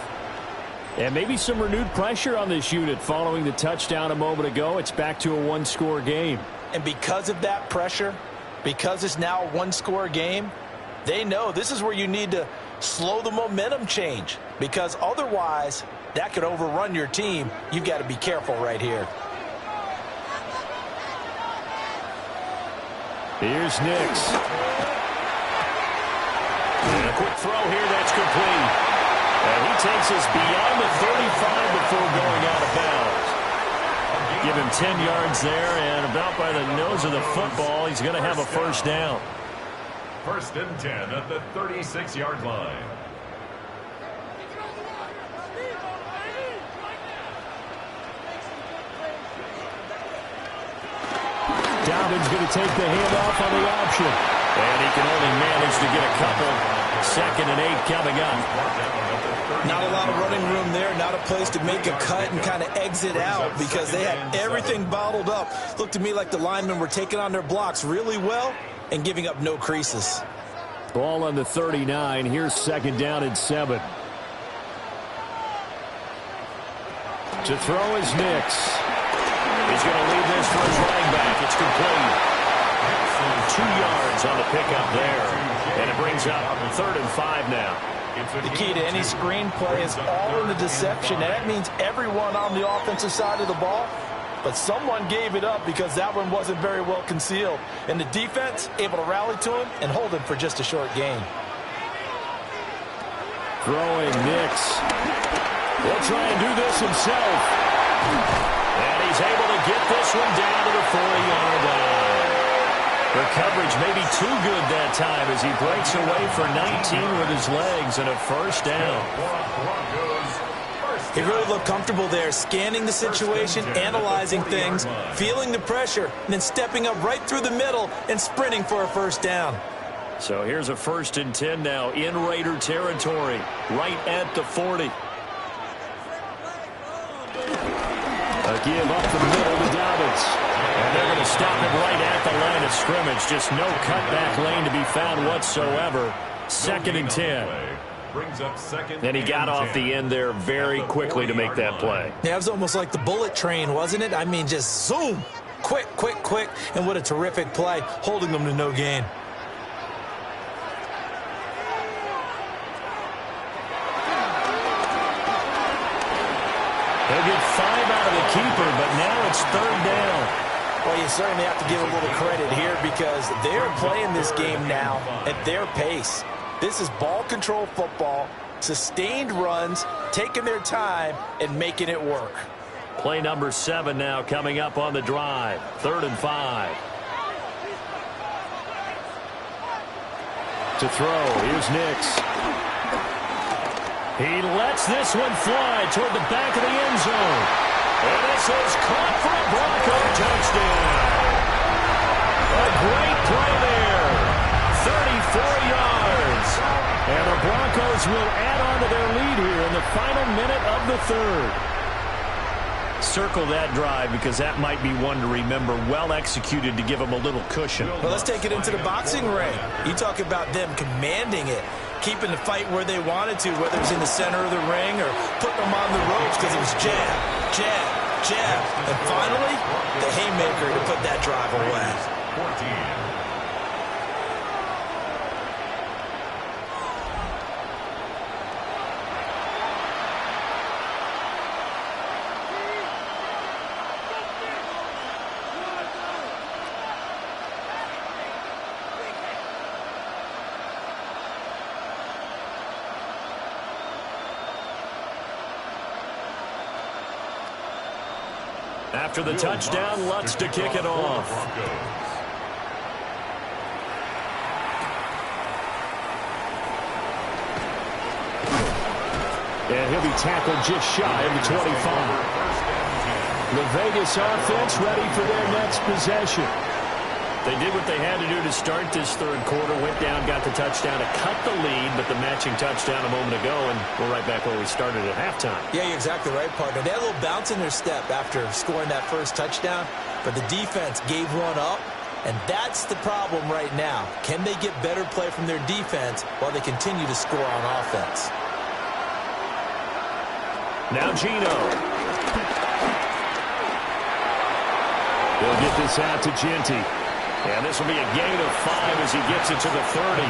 And maybe some renewed pressure on this unit following the touchdown a moment ago. It's back to a one-score game. And because of that pressure, because it's now a one-score game, they know this is where you need to slow the momentum change, because otherwise that could overrun your team. You've got to be careful right here. Here's Nix. And a quick throw here that's complete. And he takes us beyond the 35 before going out of bounds. Give him 10 yards there, and about by the nose of the football, he's going to have a first down. First and 10 at the 36-yard line. Dobbins going to take the handoff on the option. And he can only manage to get a couple. 2nd and 8 coming up. Not a lot of running room there, not a place to make a cut and kind of exit out because they had everything bottled up. Looked to me like the linemen were taking on their blocks really well and giving up no creases. Ball on the 39. Here's 2nd down and 7. To throw is Nix. He's going to leave this for his running back. It's complete. 2 yards on the pickup there. And it brings up 3rd and 5 now. The key to any screen play is all in the deception, and that means everyone on the offensive side of the ball. But someone gave it up because that one wasn't very well concealed. And the defense able to rally to him and hold him for just a short gain. Throwing Nix. He'll try and do this himself. And he's able to get this one down to the 40-yard line. The coverage may be too good that time as he breaks away for 19 with his legs and a first down. He really looked comfortable there, scanning the situation, analyzing things, feeling the pressure, and then stepping up right through the middle and sprinting for a first down. So here's a 1st and 10 now in Raider territory, right at the 40. A give up the middle to Dobbins. And they're going to stop it right at the line of scrimmage. Just no cutback lane to be found whatsoever. 2nd and 10. And he got off the end there very quickly to make that play. Yeah, it was almost like the bullet train, wasn't it? I mean, just zoom. Quick, quick, quick. And what a terrific play, holding them to no gain. They'll get 5 out of the keeper, but now it's 3rd down. Well, you certainly have to give a little credit here because they're playing this game now at their pace. This is ball control football, sustained runs, taking their time, and making it work. Play number 7 now coming up on the drive. 3rd and 5. To throw, here's Nix. He lets this one fly toward the back of the end zone. And this is caught for a Bronco touchdown. A great play there. 34 yards. And the Broncos will add on to their lead here in the final minute of the third. Circle that drive because that might be one to remember. Well executed to give them a little cushion. Well, let's take it into the boxing ring. You talk about them commanding it, keeping the fight where they wanted to, whether it's in the center of the ring or putting them on the ropes because it was jab, jab, jab. And finally, the haymaker to put that drive away. 14. After the touchdown, Lutz to kick it off. And he'll be tackled just shy of the 25. The Vegas offense ready for their next possession. They did what they had to do to start this third quarter. Went down, got the touchdown to cut the lead, but the matching touchdown a moment ago, and we're right back where we started at halftime. Yeah, you're exactly right, partner. They had a little bounce in their step after scoring that first touchdown, but the defense gave one up, and that's the problem right now. Can they get better play from their defense while they continue to score on offense? Now Gino. He'll get this out to Genty. And this will be a gain of 5 as he gets it to the 30.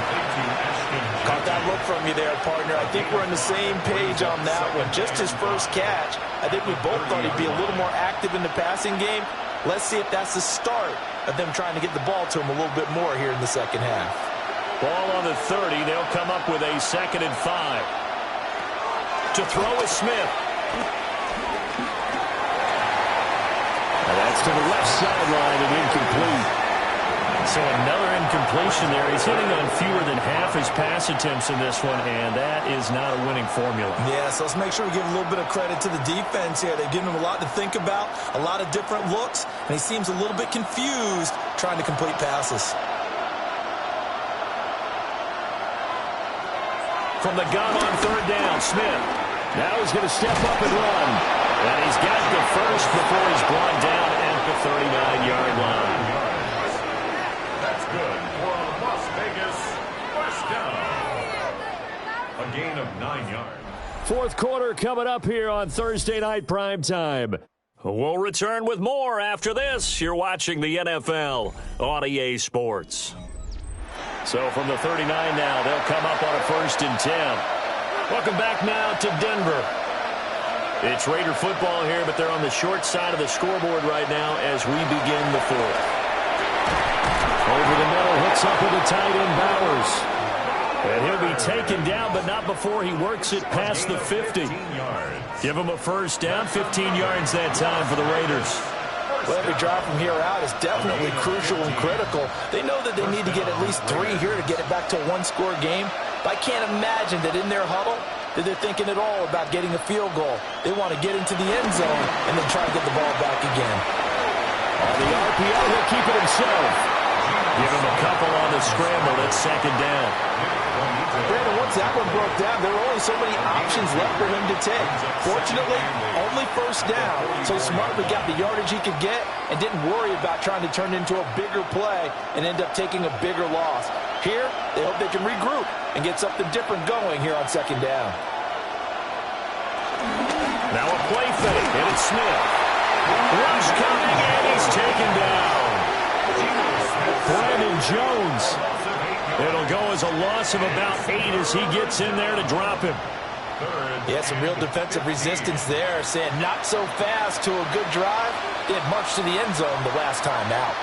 Caught that look from you there, partner. I think we're on the same page on that one. Just his first catch. I think we both thought he'd be a little more active in the passing game. Let's see if that's the start of them trying to get the ball to him a little bit more here in the second half. Ball on the 30. They'll come up with a 2nd and 5. To throw is Smith. Now that's to the left sideline and incomplete. So another incompletion there. He's hitting on fewer than half his pass attempts in this one, and that is not a winning formula. Yeah, so let's make sure we give a little bit of credit to the defense here. They've given him a lot to think about, a lot of different looks, and he seems a little bit confused trying to complete passes. From the gun on 3rd down, Smith. Now he's going to step up and run. And he's got the first before he's brought down at the 39-yard line. That's good for a Las Vegas first down. A gain of 9 yards. Fourth quarter coming up here on Thursday Night Primetime. We'll return with more after this. You're watching the NFL on EA Sports. So from the 39 now, they'll come up on a 1st and 10. Welcome back now to Denver. It's Raider football here, but they're on the short side of the scoreboard right now as we begin the fourth. Over the middle, hooks up with the tight end Bowers. And he'll be taken down, but not before he works it past the 50. Give him a first down, 15 yards that time for the Raiders. Well, every drive from here out is definitely crucial and critical. They know that they need to get at least 3 here to get it back to a 1-score game. But I can't imagine that in their huddle that they're thinking at all about getting a field goal. They want to get into the end zone and then try to get the ball back again. On the RPO, he'll keep it himself. Give him a couple on the scramble. It's 2nd down. Brandon, once that one broke down, there were only so many options left for him to take. Fortunately, only first down, so smartly got the yardage he could get and didn't worry about trying to turn it into a bigger play and end up taking a bigger loss. Here, they hope they can regroup and get something different going here on 2nd down. Now a play fake, and it's Smith. Rush coming, and he's taken down. Brandon Jones. It'll go as a loss of about 8 as he gets in there to drop him. Yeah, some real defensive resistance there, saying not so fast to a good drive. They had marched to the end zone the last time out.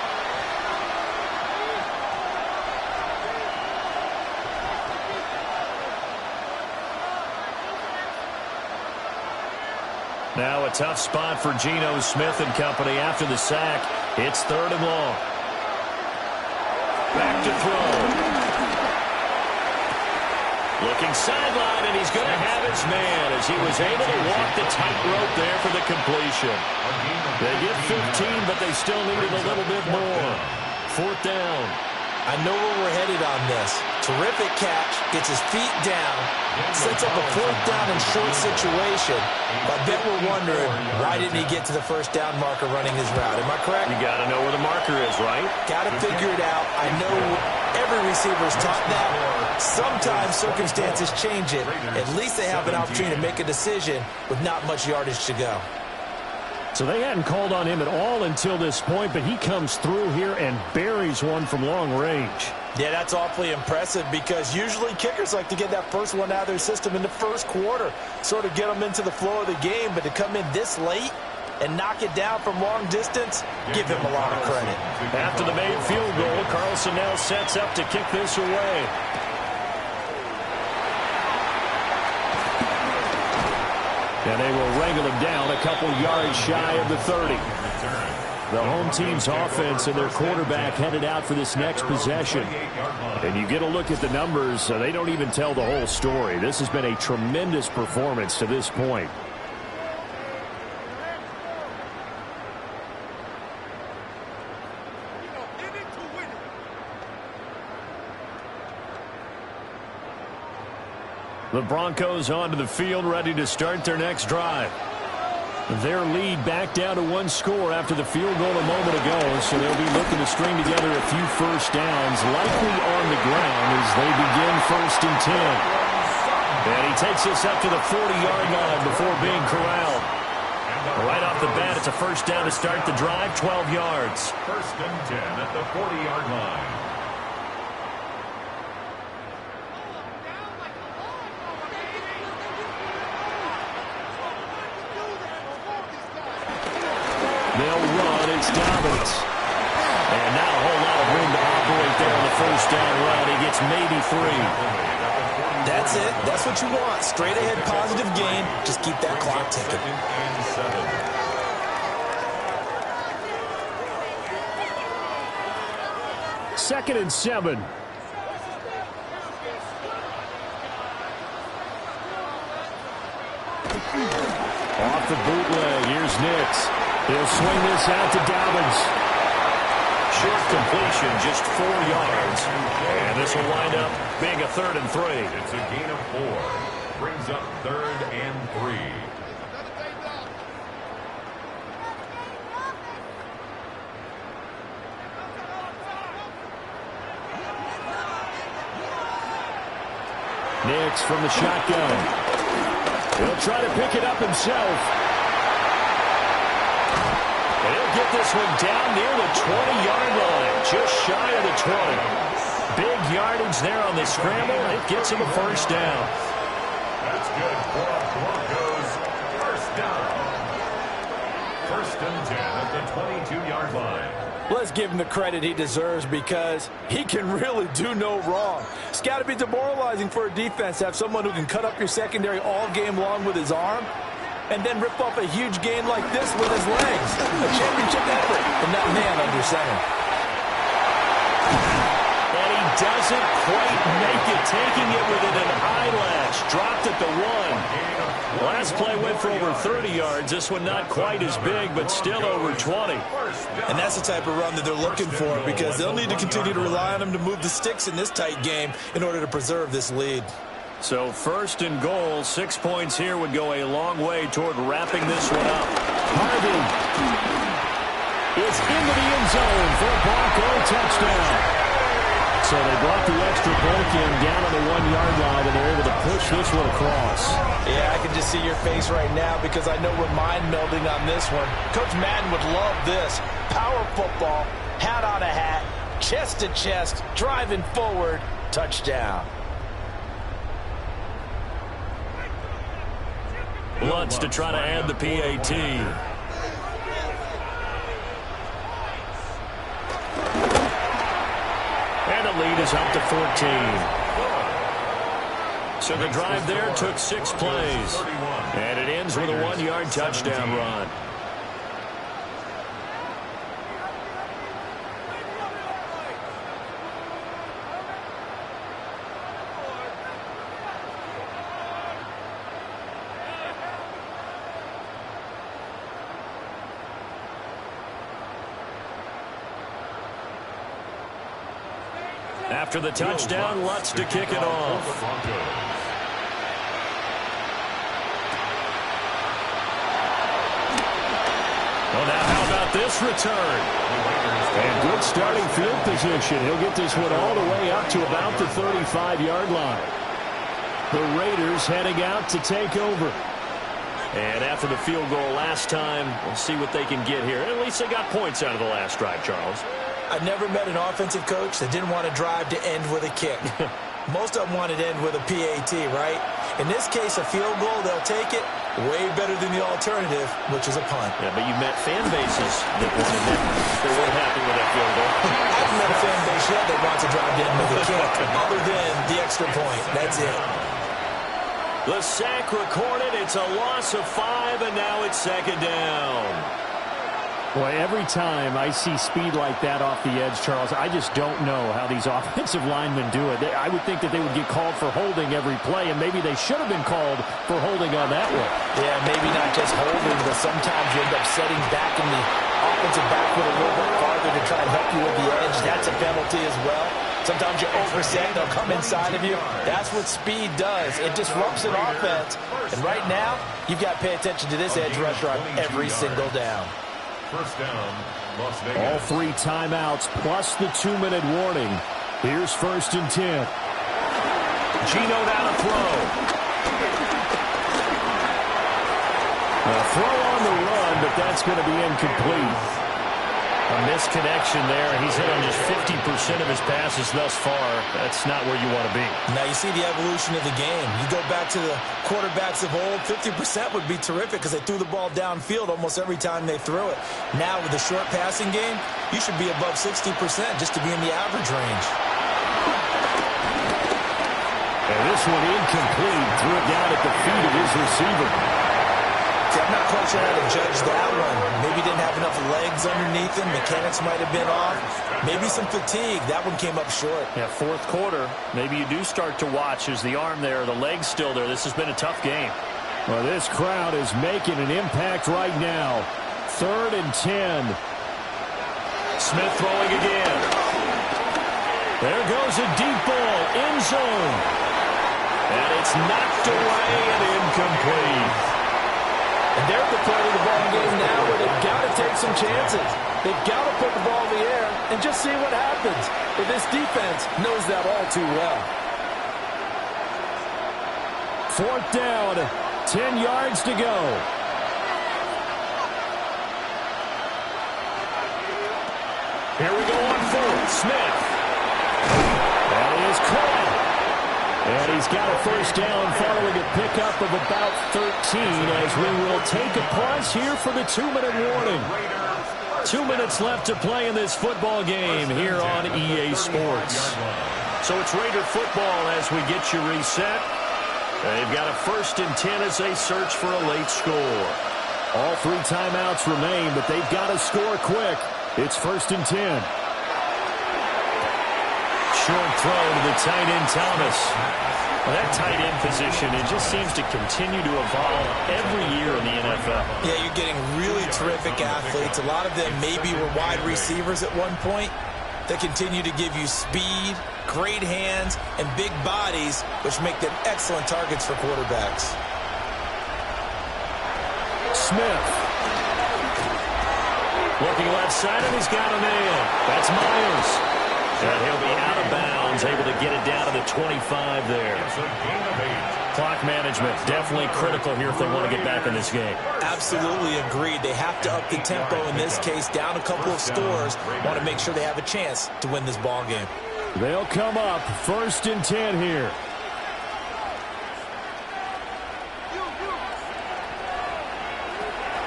Now a tough spot for Geno Smith and company after the sack. It's 3rd and long. Back to throw. Looking sideline, and he's going to have his man as he was able to walk the tightrope there for the completion. They get 15, but they still needed a little bit more. Fourth down. I know where we're headed on this. Terrific catch, gets his feet down, sets up a fourth down and short situation. But I bet we're wondering, why didn't he get to the first down marker running his route? Am I correct? You got to know where the marker is, right? Got to figure it out. I know every receiver's taught that. Sometimes circumstances change it. At least they have an opportunity to make a decision with not much yardage to go. So they hadn't called on him at all until this point, but he comes through here and buries one from long range. Yeah, that's awfully impressive because usually kickers like to get that first one out of their system in the first quarter, sort of get them into the flow of the game, but to come in this late and knock it down from long distance, give him a lot of credit. After the made field goal, Carlson now sets up to kick this away. And they will wrangle him down a couple yards shy of the 30. The home team's offense and their quarterback headed out for this next possession. And you get a look at the numbers, they don't even tell the whole story. This has been a tremendous performance to this point. The Broncos onto the field, ready to start their next drive. Their lead back down to one score after the field goal a moment ago, so they'll be looking to string together a few first downs, likely on the ground as they begin 1st and 10. And he takes us up to the 40-yard line before being corralled. Right off the bat, it's a first down to start the drive, 12 yards. 1st and 10 at the 40-yard line. They'll run. It's Dobbins. And not a whole lot of room to operate there on the first down run. He gets maybe 3. That's it. That's what you want. Straight ahead positive gain. Just keep that clock ticking. 2nd and 7. Off the bootleg. Here's Nix. He'll swing this out to Dobbins. Short completion, just 4 yards. And this will wind up being a 3rd and 3. It's a gain of 4. Brings up 3rd and 3. Nix from the shotgun. He'll try to pick it up himself. And he'll get this one down near the 20-yard line, just shy of the 20. Big yardage there on the scramble. It gets him a first down. That's good for Broncos. First down. 1st and 10 at the 22-yard line. Let's give him the credit he deserves because he can really do no wrong. It's got to be demoralizing for a defense to have someone who can cut up your secondary all game long with his arm and then rip off a huge gain like this with his legs. A championship effort, and that man under center. And he doesn't quite make it, taking it within an eyelash. Dropped at the 1. Last play went for over 30 yards. This one not quite as big, but still over 20. And that's the type of run that they're looking for because they'll need to continue to rely on him to move the sticks in this tight game in order to preserve this lead. So 1st and goal, 6 points here would go a long way toward wrapping this one up. Harvey is into the end zone for a Bronco touchdown. So they brought the extra point in down on the 1-yard line, and they're able to push this one across. Yeah, I can just see your face right now because I know we're mind melding on this one. Coach Madden would love this. Power football, hat on a hat, chest to chest, driving forward, touchdown. Lutz to try to add the PAT. And the lead is up to 14. So the drive there took 6 plays. And it ends with a 1-yard touchdown run. After the touchdown, Lutz to kick it off. Well, now how about this return? And good starting field position. He'll get this one all the way up to about the 35-yard line. The Raiders heading out to take over. And after the field goal last time, we'll see what they can get here. At least they got points out of the last drive, Charles. I've never met an offensive coach that didn't want to drive to end with a kick. Most of them wanted to end with a PAT, right? In this case, a field goal, they'll take it. Way better than the alternative, which is a punt. Yeah, but you met fan bases that wanted that. They weren't happy with that field goal. I haven't met a fan base yet that wants to drive to end with a kick, other than the extra point. That's it. The sack recorded. It's a loss of 5, and now it's second down. Boy, every time I see speed like that off the edge, Charles, I just don't know how these offensive linemen do it. I would think that they would get called for holding every play, and maybe they should have been called for holding on that one. Yeah, maybe not just holding, but sometimes you end up setting back in the offensive backfoot a little bit farther to try and help you with the edge. That's a penalty as well. Sometimes you overset, they'll come inside of you. That's what speed does. It disrupts an offense. And right now, you've got to pay attention to this edge rusher on every single down. First down, Las Vegas. All 3 timeouts plus the 2-minute warning. Here's 1st and 10. Gino down to throw. A throw on the run, but that's going to be incomplete. A misconnection there. He's hit on just 50% of his passes thus far. That's not where you want to be. Now you see the evolution of the game. You go back to the quarterbacks of old, 50% would be terrific because they threw the ball downfield almost every time they threw it. Now with the short passing game, you should be above 60% just to be in the average range. And this one incomplete. Threw it down at the feet of his receiver. See, I'm not quite sure how to judge that one. Maybe didn't have enough legs underneath him. Mechanics might have been off. Maybe some fatigue. That one came up short. Yeah, 4th quarter. Maybe you do start to watch as the arm there, the leg's still there. This has been a tough game. Well, this crowd is making an impact right now. 3rd and 10. Smith throwing again. There goes a deep ball. End zone. And it's knocked away and incomplete. And they're at the point of the ball game now where they've got to take some chances. They've got to put the ball in the air and just see what happens. But this defense knows that all too well. 4th down, 10 yards to go. Here we go on 4th. Smith. That is caught. And he's got a 1st down following a pickup of about 13 as we will take a pause here for the 2-minute warning. 2 minutes left to play in this football game here on EA Sports. So it's Raider football as we get you reset. They've got a 1st and 10 as they search for a late score. All 3 timeouts remain, but they've got to score quick. It's 1st and 10. Short throw to the tight end, Thomas. Well, that tight end position, it just seems to continue to evolve every year in the NFL. Yeah, you're getting really terrific athletes. A lot of them maybe were wide receivers at one point. They continue to give you speed, great hands, and big bodies, which make them excellent targets for quarterbacks. Smith. Looking left side, and he's got a man. That's Myers. And he'll be out of bounds, able to get it down to the 25 there. Clock management, definitely critical here if they want to get back in this game. Absolutely agreed. They have to up the tempo in this case, down a couple of scores. Want to make sure they have a chance to win this ball game. They'll come up 1st and 10 here.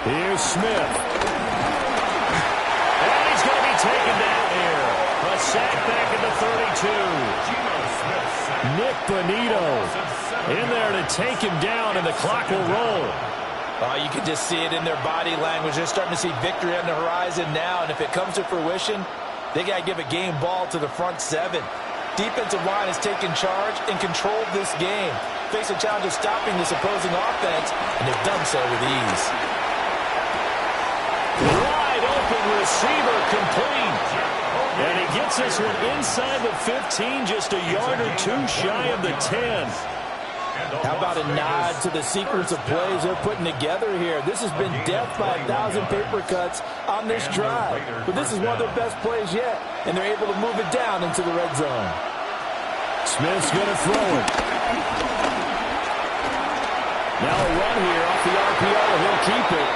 Here's Smith. And he's going to be taken down here. A sack back at the 32. Nick Bonito in there to take him down, and the clock will roll. You can just see it in their body language. They're starting to see victory on the horizon now, and if it comes to fruition, they got to give a game ball to the front 7. Defensive line has taken charge and controlled this game. Face a challenge of stopping this opposing offense, and they've done so with ease. Wide open receiver complete. And he gets Gets this one inside the 15, just a yard or two shy of the 10. How about a nod to the sequence of plays they're putting together here? This has been death by 1,000 paper cuts on this drive. But this is one of their best plays yet, and they're able to move it down into the red zone. Smith's going to throw it. Now a run here off the RPO, and he'll keep it.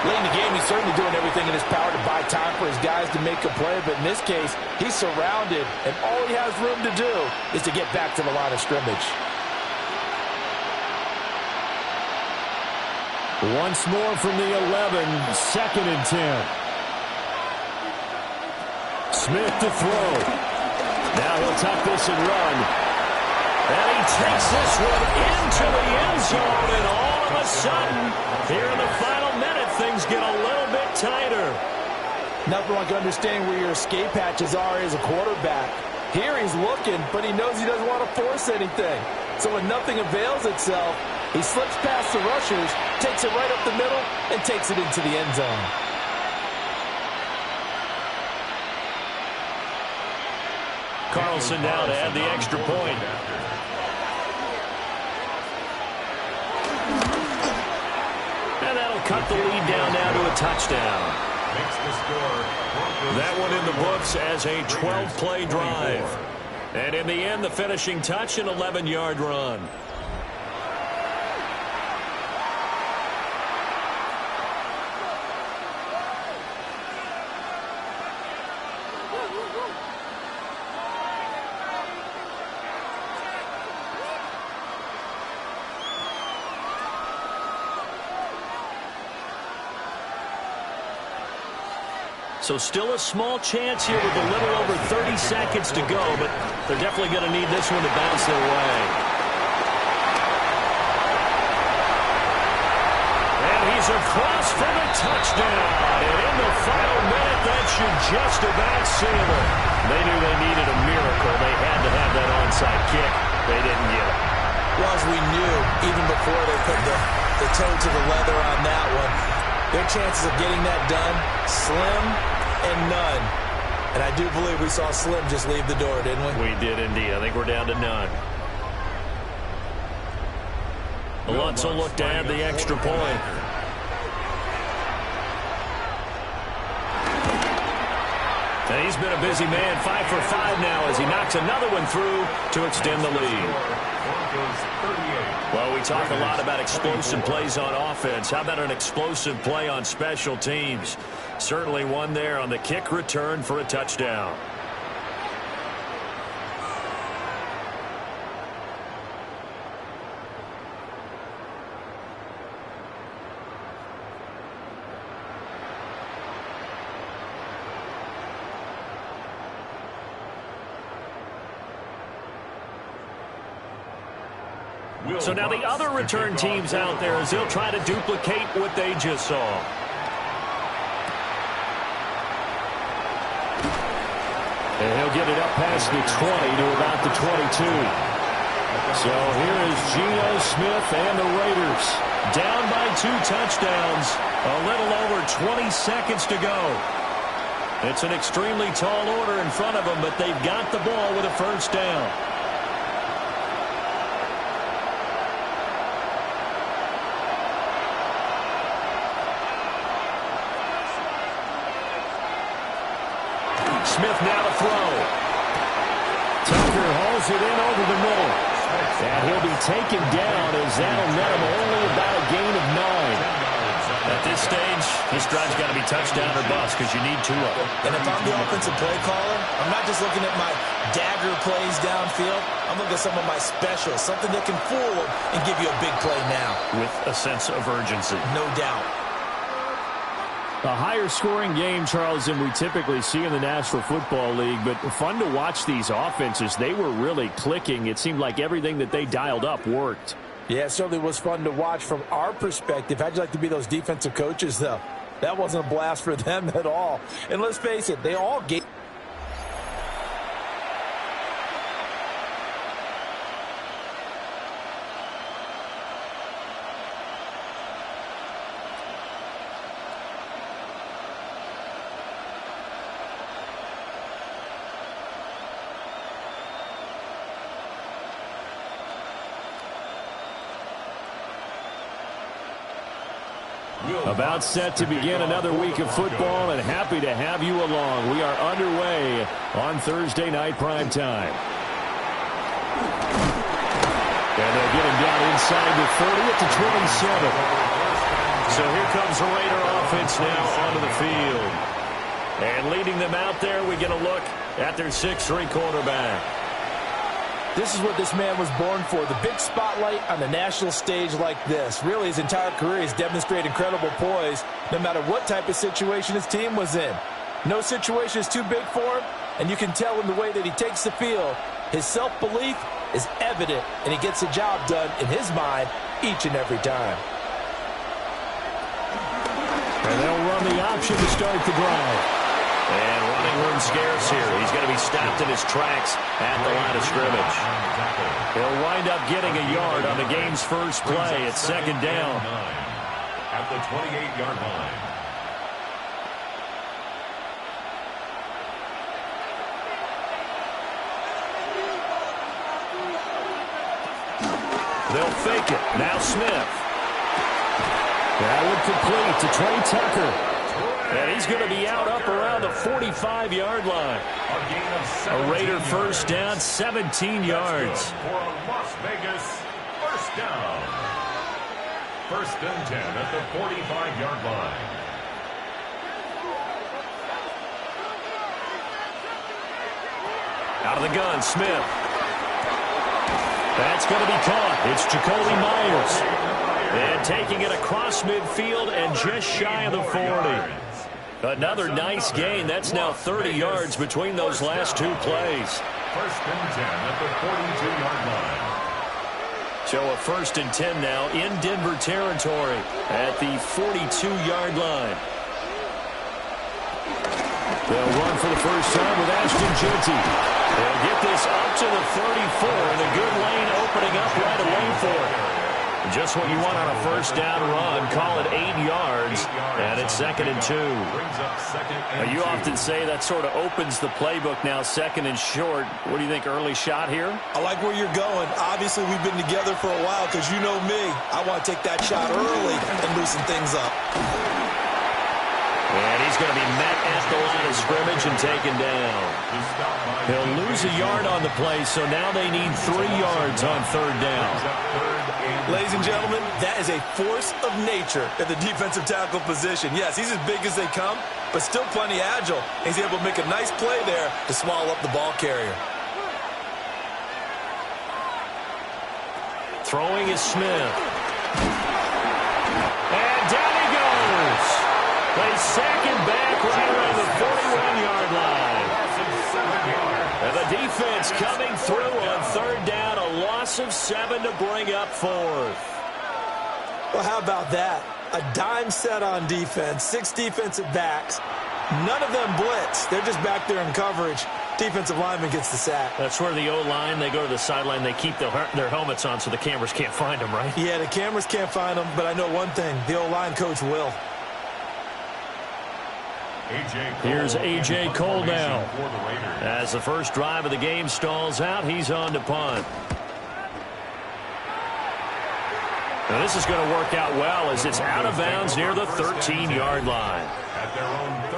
Late in the game, he's certainly doing everything in his power to buy time for his guys to make a play. But in this case, he's surrounded, and all he has room to do is to get back to the line of scrimmage. Once more from the 11, 2nd and 10. Smith to throw. Now he'll tuck this and run. And he takes this one into the end zone, and all of a sudden, here in the final minute, things get a little bit tighter. Nothing like understanding where your escape hatches are as a quarterback. Here he's looking, but he knows he doesn't want to force anything. So when nothing avails itself, he slips past the rushers, takes it right up the middle, and takes it into the end zone. Carlson now to add the extra point. And that'll cut the lead down now to a touchdown. That one in the books as a 12-play drive. And in the end, the finishing touch, an 11-yard run. So still a small chance here with a little over 30 seconds to go, but they're definitely going to need this one to bounce their way. And he's across for the touchdown. And in the final minute, that should just about seal it. They knew they needed a miracle. They had to have that onside kick. They didn't get it. Well, as we knew, even before they put the toe to the leather on that one, their chances of getting that done, slim and none. And I do believe we saw Slim just leave the door, didn't we? We did indeed. I think we're down to none. Lutz will look to add the extra point. And he's been a busy man, 5 for 5 now as he knocks another one through to extend the lead. Well, we talk a lot about explosive plays on offense. How about an explosive play on special teams? Certainly one there on the kick return for a touchdown. So now the other return teams out there as they'll try to duplicate what they just saw. And he'll get it up past the 20 to about the 22. So here is Geno Smith and the Raiders down by 2 touchdowns. A little over 20 seconds to go. It's an extremely tall order in front of them, but they've got the ball with a first down. Smith now to throw. Tucker hauls it in over the middle. And he'll be taken down as that'll net him only about a gain of 9. At this stage, this drive's got to be touchdown or bust because you need 2 of them. And if I'm the offensive play caller, I'm not just looking at my dagger plays downfield. I'm looking at some of my specials, something that can fool them and give you a big play now. With a sense of urgency. No doubt. A higher scoring game, Charles, than we typically see in the National Football League, but fun to watch these offenses. They were really clicking. It seemed like everything that they dialed up worked. Yeah, it certainly was fun to watch from our perspective. How'd you like to be those defensive coaches, though? That wasn't a blast for them at all. And let's face it, they all gave... About set to begin another week of football, and happy to have you along. We are underway on Thursday night primetime. And they'll get him down inside the 30 at the 27. So here comes the Raider offense now onto the field. And leading them out there, we get a look at their 6'3" quarterback. This is what this man was born for, the big spotlight on the national stage like this. Really, his entire career has demonstrated incredible poise, no matter what type of situation his team was in. No situation is too big for him, and you can tell in the way that he takes the field. His self-belief is evident, and he gets the job done in his mind each and every time. And they'll run the option to start the drive. And running room scarce here. He's going to be stopped in his tracks at the line of scrimmage. He'll wind up getting a yard on the game's first play. It's second down. At the 28-yard line. They'll fake it. Now Smith. That would complete to Trey Tucker. And he's going to be out up around the 45-yard line. A Raider first down, 17 yards. For a Las Vegas first down. First and 10 at the 45-yard line. Out of the gun, Smith. That's going to be caught. It's Jacoby Myers. And taking it across midfield and just shy of the 40. Another nice gain. That's now 30 yards between those last two plays. First and 10 at the 42-yard line. So a first and 10 now in Denver territory at the 42-yard line. They'll run for the first time with Ashton Jeanty. They'll get this up to the 34, and a good lane opening up right away for it. Just what you want on a first down run. Call it 8 yards, and it's second and 2. Now, you often say that sort of opens the playbook now, second and short. What do you think, early shot here? I like where you're going. Obviously, we've been together for a while because you know me. I want to take that shot early and loosen things up. And he's going to be met at the line of scrimmage and taken down. He'll lose a yard on the play, so now they need 3 yards on third down. Ladies and gentlemen, that is a force of nature at the defensive tackle position. Yes, he's as big as they come, but still plenty agile. He's able to make a nice play there to swallow up the ball carrier. Throwing is Smith. And down he goes. They sack him back right around the 41-yard line. And the defense coming through on third down. A loss of 7 to bring up fourth. Well, how about that? A dime set on defense, 6 defensive backs. None of them blitz. They're just back there in coverage. Defensive lineman gets the sack. That's where the O-line, they go to the sideline, they keep their helmets on so the cameras can't find them, right? Yeah, the cameras can't find them, but I know one thing. The O-line coach will. Here's A.J. Cole now. As the first drive of the game stalls out, he's on to punt. Now this is going to work out well as it's out of bounds near the 13-yard line.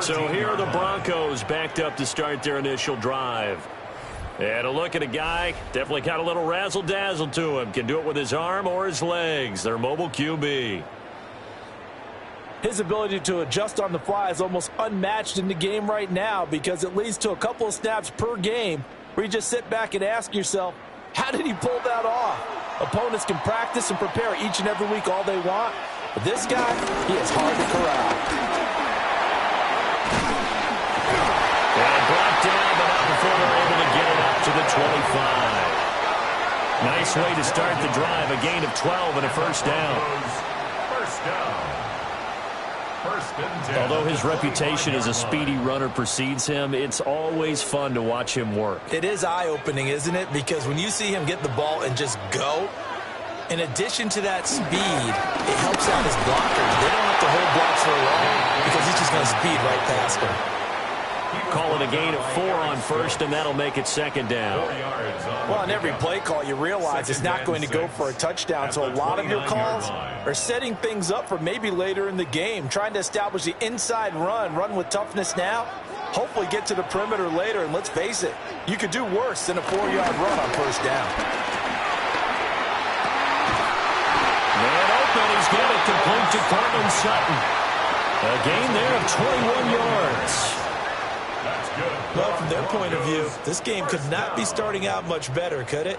So here are the Broncos backed up to start their initial drive. And a look at a guy, definitely got a little razzle-dazzle to him. Can do it with his arm or his legs. Their mobile QB. His ability to adjust on the fly is almost unmatched in the game right now because it leads to a couple of snaps per game where you just sit back and ask yourself, how did he pull that off? Opponents can practice and prepare each and every week all they want, but this guy, he is hard to corral. And brought down, but not before they're able to get it up to the 25. Nice way to start the drive, a gain of 12 and a first down. First down. Although his reputation as a speedy runner precedes him, it's always fun to watch him work. It is eye-opening, isn't it? Because when you see him get the ball and just go, in addition to that speed, it helps out his blockers. They don't have to hold blocks for long because he's just going to speed right past them. Call it a gain of 4 on first, and that'll make it second down. Well, on every play call, you realize it's not going to go for a touchdown, so a lot of your calls are setting things up for maybe later in the game, trying to establish the inside run with toughness now, hopefully get to the perimeter later, and let's face it, you could do worse than a 4-yard run on first down. Man open, he's got it complete to Cortland Sutton. A gain there of 21 yards. Well, from their point of view, this game could not be starting out much better, could it?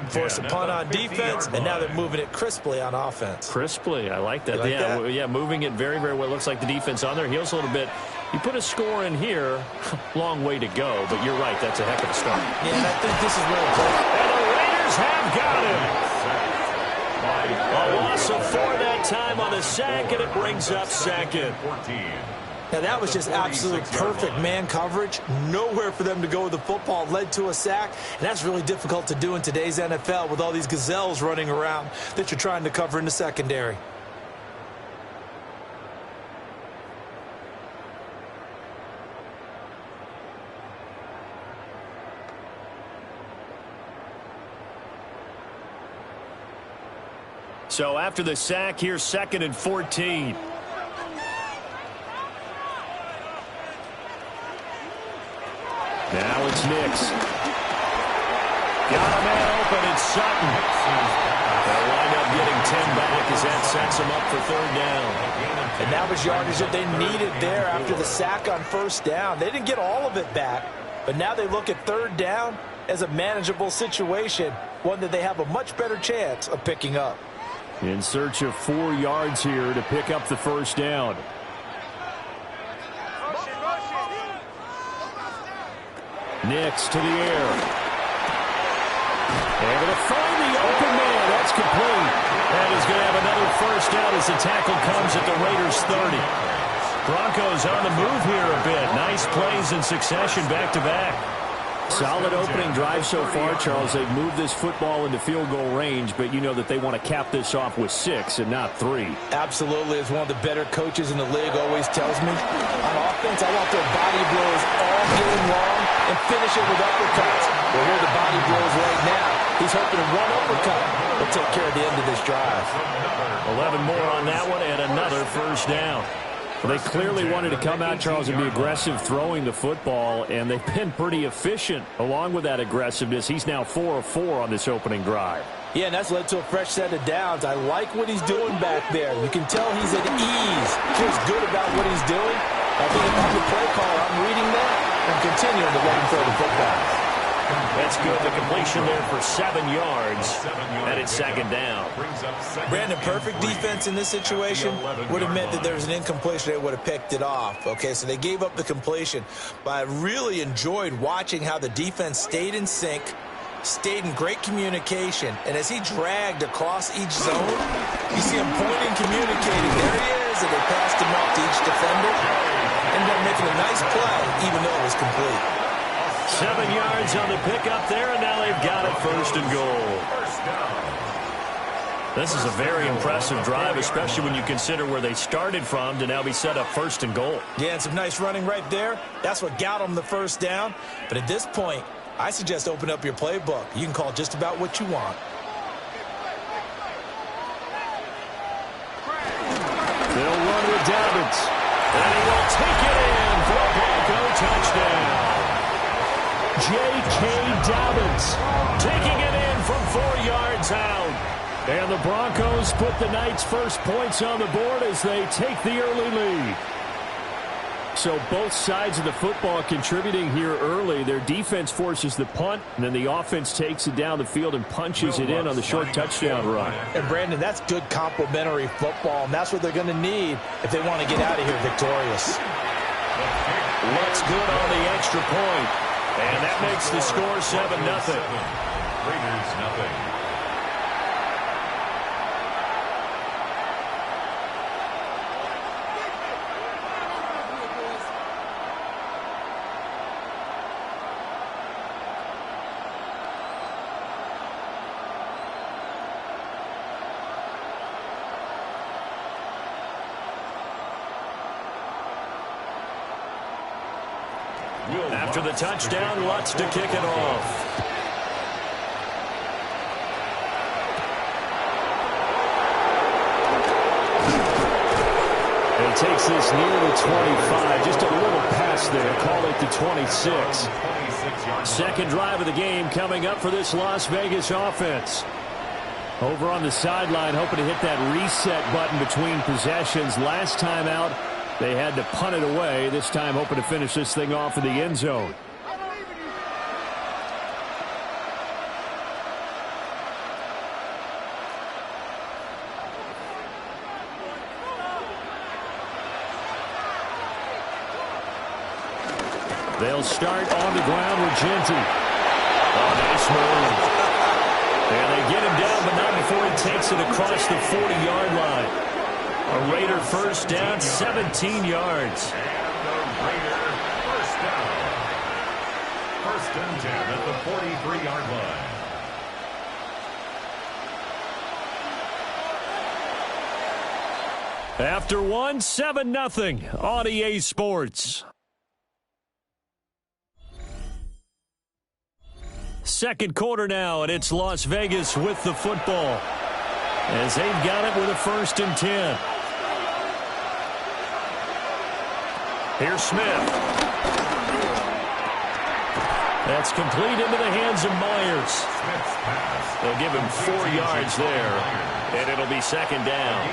Force a punt on defense, and now they're moving it crisply on offense. Crisply, I like that. Like that? Yeah, moving it very, very well. Looks like the defense on their heels a little bit. You put a score in here, long way to go, but you're right, that's a heck of a start. Yeah, and I think this is where and the Raiders have got him. A loss of 4 that time on the sack, and it brings up second. Now, that was just absolute perfect man coverage. Nowhere for them to go with the football. Led to a sack, and that's really difficult to do in today's NFL with all these gazelles running around that you're trying to cover in the secondary. So after the sack, here's 2nd and 14. Now it's Nix. Got a man open, it's Sutton. They'll wind up getting 10 back as that sets them up for 3rd down. And that was yardage that they needed there after the sack on first down. They didn't get all of it back, but now they look at 3rd down as a manageable situation, one that they have a much better chance of picking up. In search of 4 yards here to pick up the first down. Nix to the air. Able to find the open man. That's complete. And he's going to have another first down as the tackle comes at the Raiders' 30. Broncos on the move here a bit. Nice plays in succession back-to-back. Solid opening drive so far, Charles. They've moved this football into field goal range, but you know that they want to cap this off with 6 and not 3. Absolutely. As one of the better coaches in the league always tells me, on offense, I want their body blows all game long and finish it with uppercuts. Well, here are the body blows right now. He's hoping one uppercut will take care of the end of this drive. 11 more on that one and another first down. Well, they clearly wanted to come out, Charles, and be aggressive throwing the football, and they've been pretty efficient along with that aggressiveness. He's now 4 of 4 on this opening drive. Yeah, and that's led to a fresh set of downs. I like what he's doing back there. You can tell he's at ease. Feels good about what he's doing. I think if I'm the play caller, I'm reading that and continuing to let him throw the football. That's good. The completion there for 7 yards, and it's 2nd down. Brandon, perfect defense in this situation would have meant that there was an incompletion. They would have picked it off. Okay, so they gave up the completion. But I really enjoyed watching how the defense stayed in sync, stayed in great communication, and as he dragged across each zone, you see him pointing, communicating. There he is, and they passed him off to each defender. Ended up making a nice play, even though it was complete. 7 yards on the pickup there, and now they've got it 1st and goal. This is a very impressive drive, especially when you consider where they started from to now be set up 1st and goal. Yeah, and some nice running right there. That's what got them the first down. But at this point, I suggest open up your playbook. You can call just about what you want. They'll run with Dobbins. And he will take it in for a Bronco touchdown. J.K. Dobbins taking it in from 4 yards out. And the Broncos put the Knights' first points on the board as they take the early lead. So both sides of the football contributing here early. Their defense forces the punt, and then the offense takes it down the field and punches it in on the short touchdown run. And, Brandon, that's good complementary football, and that's what they're going to need if they want to get out of here victorious. Looks good on the extra point. And that makes the score 7-0. Raiders nothing. After the touchdown, Lutz to kick it off. He takes this near the 25. Just a little pass there. Call it the 26. Second drive of the game coming up for this Las Vegas offense. Over on the sideline, hoping to hit that reset button between possessions. Last time out, they had to punt it away. This time, hoping to finish this thing off in the end zone. They'll start on the ground with Genty. Oh, nice move. And they get him down, but not before he takes it across the 40-yard line. A Raider first down, 17 yards. And the Raider first down. First and 10 at the 43-yard line. After one, 7-0 on EA Sports. Second quarter now, and it's Las Vegas with the football as they've got it with a 1st and 10. Here's Smith. That's complete into the hands of Myers. They'll give him 4 yards there, and it'll be second down.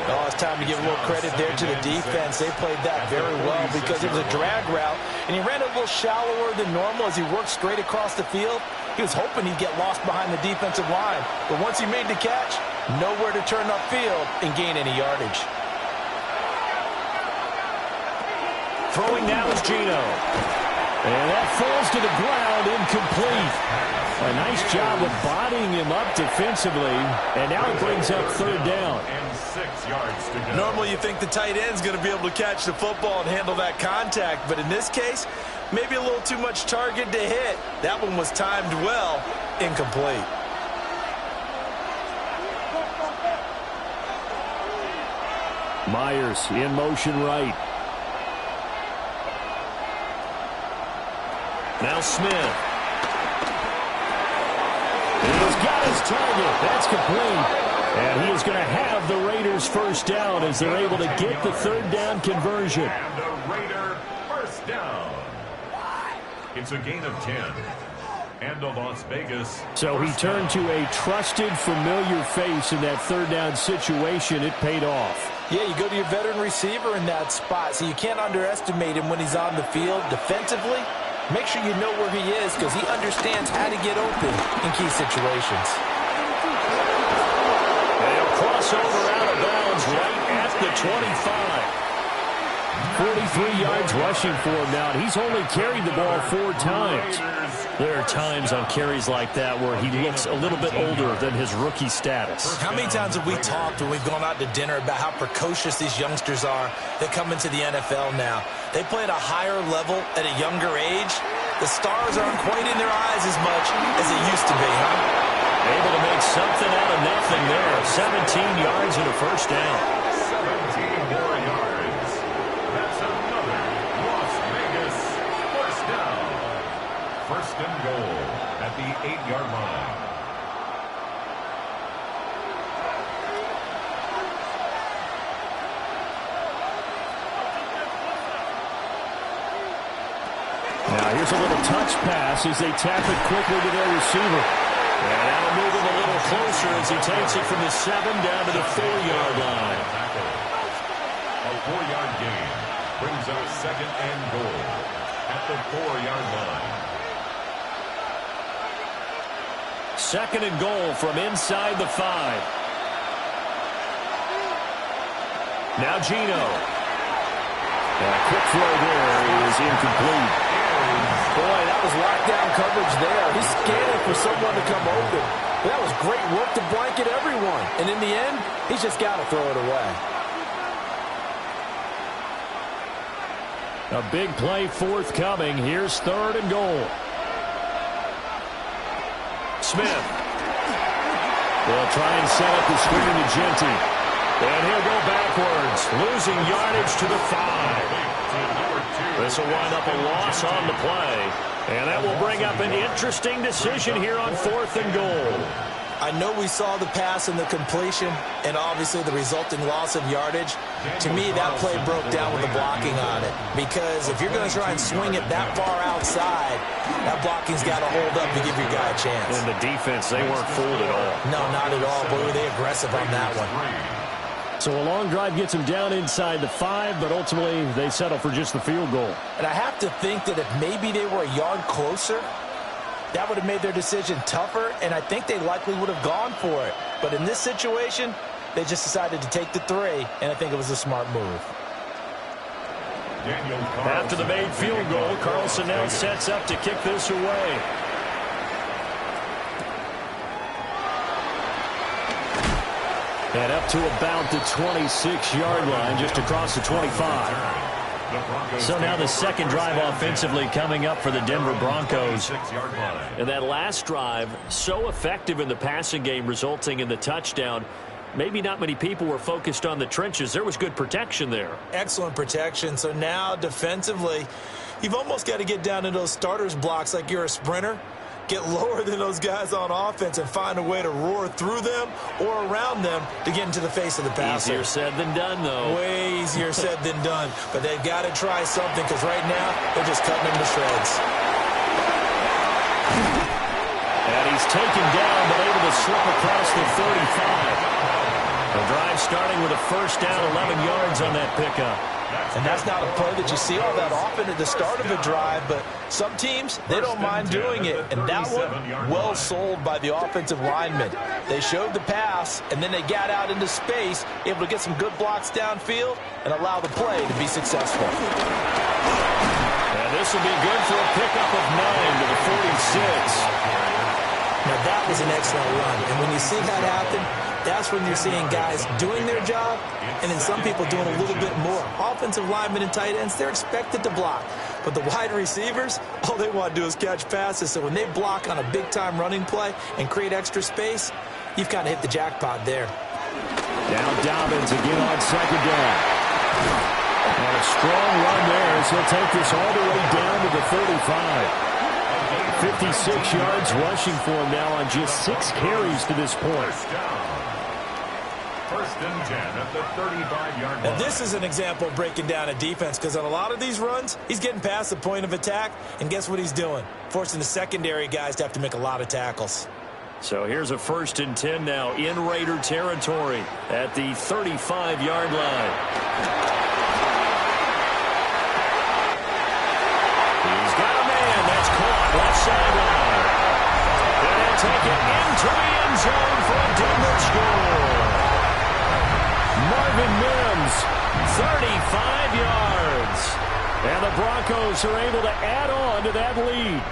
Oh, it's time to give a little credit there to the defense. They played that very well because it was a drag route, and he ran a little shallower than normal as he worked straight across the field. He was hoping he'd get lost behind the defensive line, but once he made the catch, nowhere to turn upfield and gain any yardage. Throwing now is Gino. And that falls to the ground, incomplete. A nice job of bodying him up defensively, and now it brings up third down. And 6 yards to go. Normally you think the tight end's going to be able to catch the football and handle that contact, but in this case, maybe a little too much target to hit. That one was timed well, incomplete. Myers in motion right. Now Smith. He's got his target. That's complete. And he is going to have the Raiders first down as they're able to get the third down conversion. And the Raider first down. It's a gain of 10. And a Las Vegas. So he turned to a trusted, familiar face in that third down situation. It paid off. Yeah, you go to your veteran receiver in that spot, so you can't underestimate him when he's on the field defensively. Make sure you know where he is because he understands how to get open in key situations. And he'll cross over out of bounds right at the 25. 43 yards rushing for him now, and he's only carried the ball 4 times. There are times on carries like that where he looks a little bit older than his rookie status. How many times have we talked when we've gone out to dinner about how precocious these youngsters are that come into the NFL now? They play at a higher level at a younger age. The stars aren't quite in their eyes as much as they used to be, huh? Able to make something out of nothing there. 17 yards and a first down. 17 more yards. That's another Las Vegas first down. First and goal at the 8-yard line. Now here's a little touch pass as they tap it quickly to their receiver. And that'll move him a little closer as he takes it from the 7 down to the 4-yard line. A 4-yard gain brings up second and goal at the 4-yard line. Second and goal from inside the 5. Now Gino. And a quick throw there is incomplete. Boy, that was lockdown coverage there. He's scanning for someone to come open. That was great work to blanket everyone. And in the end, he's just got to throw it away. A big play forthcoming. Here's third and goal. Smith. They'll try and set up the screen to Genty. And he'll go backwards, losing yardage to the 5. The This will wind up a loss on the play. And that will bring up an interesting decision here on 4th and goal. I know we saw the pass and the completion and obviously the resulting loss of yardage. To me, that play broke down with the blocking on it. Because if you're going to try and swing it that far outside, that blocking's got to hold up to give your guy a chance. And the defense, they weren't fooled at all. No, not at all. Boy, were they aggressive on that one. So a long drive gets them down inside the 5, but ultimately they settle for just the field goal. And I have to think that if maybe they were a yard closer, that would have made their decision tougher, and I think they likely would have gone for it. But in this situation, they just decided to take the 3, and I think it was a smart move. After the made field goal, Carlson now sets up to kick this away. And up to about the 26-yard line, just across the 25. So now the second drive offensively coming up for the Denver Broncos. And that last drive, so effective in the passing game, resulting in the touchdown. Maybe not many people were focused on the trenches. There was good protection there. Excellent protection. So now defensively, you've almost got to get down to those starters blocks like you're a sprinter. Get lower than those guys on offense and find a way to roar through them or around them to get into the face of the passer. Easier said than done, though. Way easier said than done. But they've got to try something because right now they're just cutting them to shreds. And he's taken down but able to slip across the 35. The drive starting with a first down, 11 yards on that pickup. And that's not a play that you see all that often at the start of a drive, but some teams, they don't mind doing it. And that one, well sold by the offensive lineman. They showed the pass, and then they got out into space, able to get some good blocks downfield and allow the play to be successful. And this will be good for a pickup of 9 to the 46. Now, that was an excellent run. And when you see that happen, that's when you're seeing guys doing their job and then some people doing a little bit more. Offensive linemen and tight ends, they're expected to block. But the wide receivers, all they want to do is catch passes. So when they block on a big-time running play and create extra space, you've kind of hit the jackpot there. Now Dobbins again on second down. And a strong run there as he'll take this all the way down to the 35. 56 yards rushing for him now on just 6 carries to this point. First and 10 at the 35-yard line. And this is an example of breaking down a defense because on a lot of these runs, he's getting past the point of attack, and guess what he's doing? Forcing the secondary guys to have to make a lot of tackles. So here's a first and 10 now in Raider territory at the 35-yard line. He's got a man that's caught left sideline. And they'll take it into the end zone for a Denver score. Marvin Mims, 35 yards. And the Broncos are able to add on to that lead.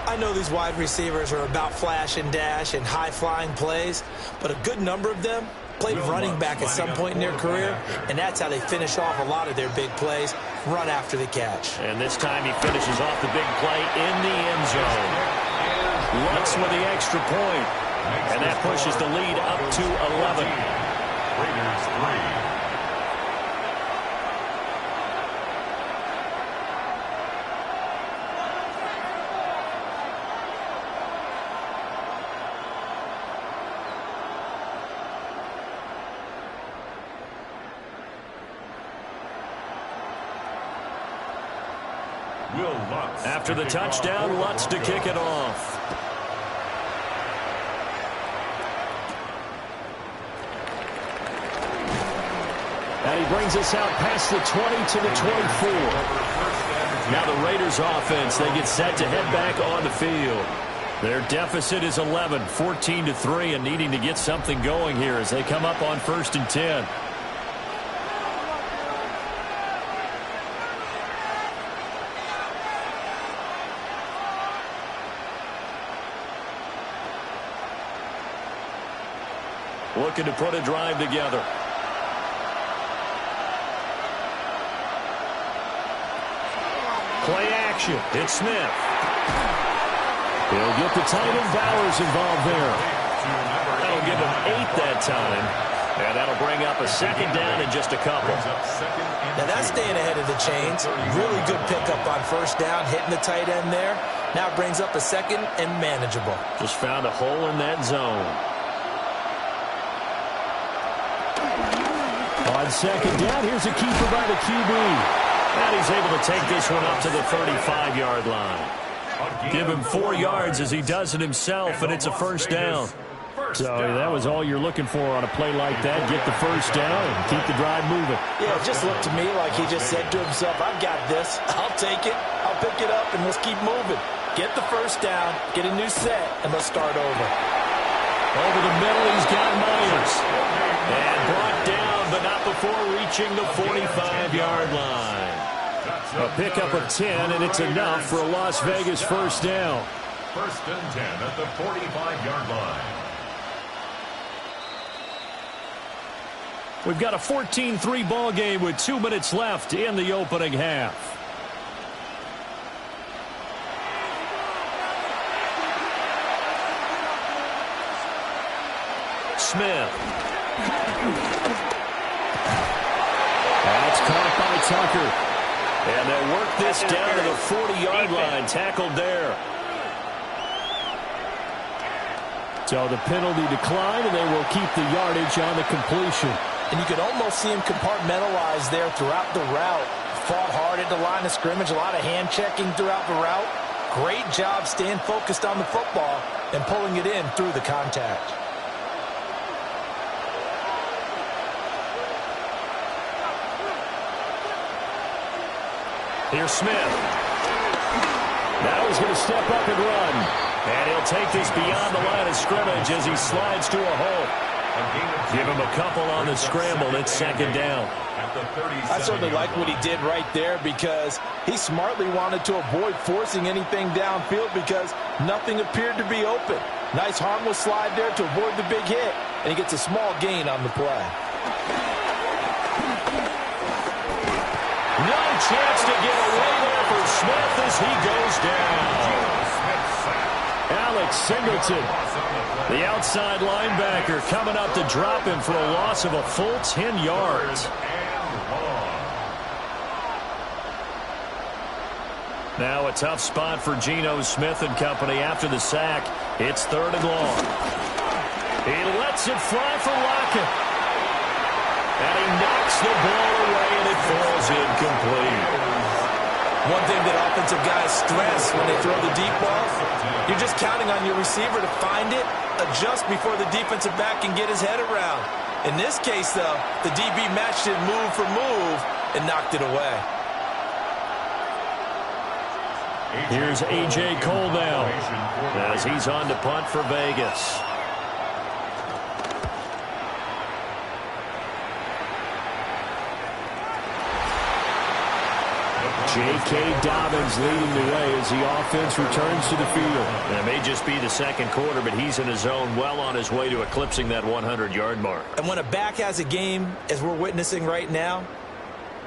I know these wide receivers are about flash and dash and high-flying plays, but a good number of them played running back at some point in their career, and that's how they finish off a lot of their big plays, run after the catch. And this time he finishes off the big play in the end zone. Lutz with the extra point, and that pushes the lead up to 11. Raiders 3. After the touchdown, Lutz to kick it off. And he brings us out past the 20 to the 24. Now the Raiders offense, they get set to head back on the field. Their deficit is 11, 14-3, and needing to get something going here as they come up on first and 10. Looking to put a drive together. Play action. It's Smith. He'll get the tight end Bowers involved there. That'll give him 8 that time. And that'll bring up a second down in just a couple. Now that's staying ahead of the chains. Really good pickup on first down, hitting the tight end there. Now it brings up a second and manageable. Just found a hole in that zone. On second down, here's a keeper by the QB. And he's able to take this one up to the 35-yard line. Give him 4 yards as he does it himself, and it's a first down. So that was all you're looking for on a play like that. Get the first down and keep the drive moving. Yeah, it just looked to me like he just said to himself, I've got this. I'll take it. I'll pick it up, and let's keep moving. Get the first down, get a new set, and let's start over. Over the middle, he's got Myers. And brought down, but not before reaching the 45-yard line. A pickup of 10, and it's enough for a Las Vegas first down. First and 10 at the 45-yard line. We've got a 14-3 ball game with 2 minutes left in the opening half. Smith. That's caught by Tucker. And they'll work this down to the 40-yard line. Tackled there. So the penalty declined, and they will keep the yardage on the completion. And you could almost see him compartmentalize there throughout the route. Fought hard at the line of scrimmage, a lot of hand checking throughout the route. Great job staying focused on the football and pulling it in through the contact. Here's Smith. Now he's going to step up and run. And he'll take this beyond the line of scrimmage as he slides to a hole. Give him a couple on the scramble. It's second down. I certainly like what he did right there because he smartly wanted to avoid forcing anything downfield because nothing appeared to be open. Nice harmless slide there to avoid the big hit, and he gets a small gain on the play. No chance to get away there for Smith as he goes down. Alex Singleton, the outside linebacker, coming up to drop him for a loss of a full 10 yards. Now a tough spot for Geno Smith and company after the sack. It's third and long. He lets it fly for Lockett. And he knocks the ball away, and it falls incomplete. One thing that offensive guys stress when they throw the deep ball, you're just counting on your receiver to find it, adjust before the defensive back can get his head around. In this case, though, the DB matched it move for move and knocked it away. Here's A.J. Cole now as he's on to punt for Vegas. J.K. Dobbins leading the way as the offense returns to the field. And it may just be the second quarter, but he's in his zone, well on his way to eclipsing that 100-yard mark. And when a back has a game, as we're witnessing right now,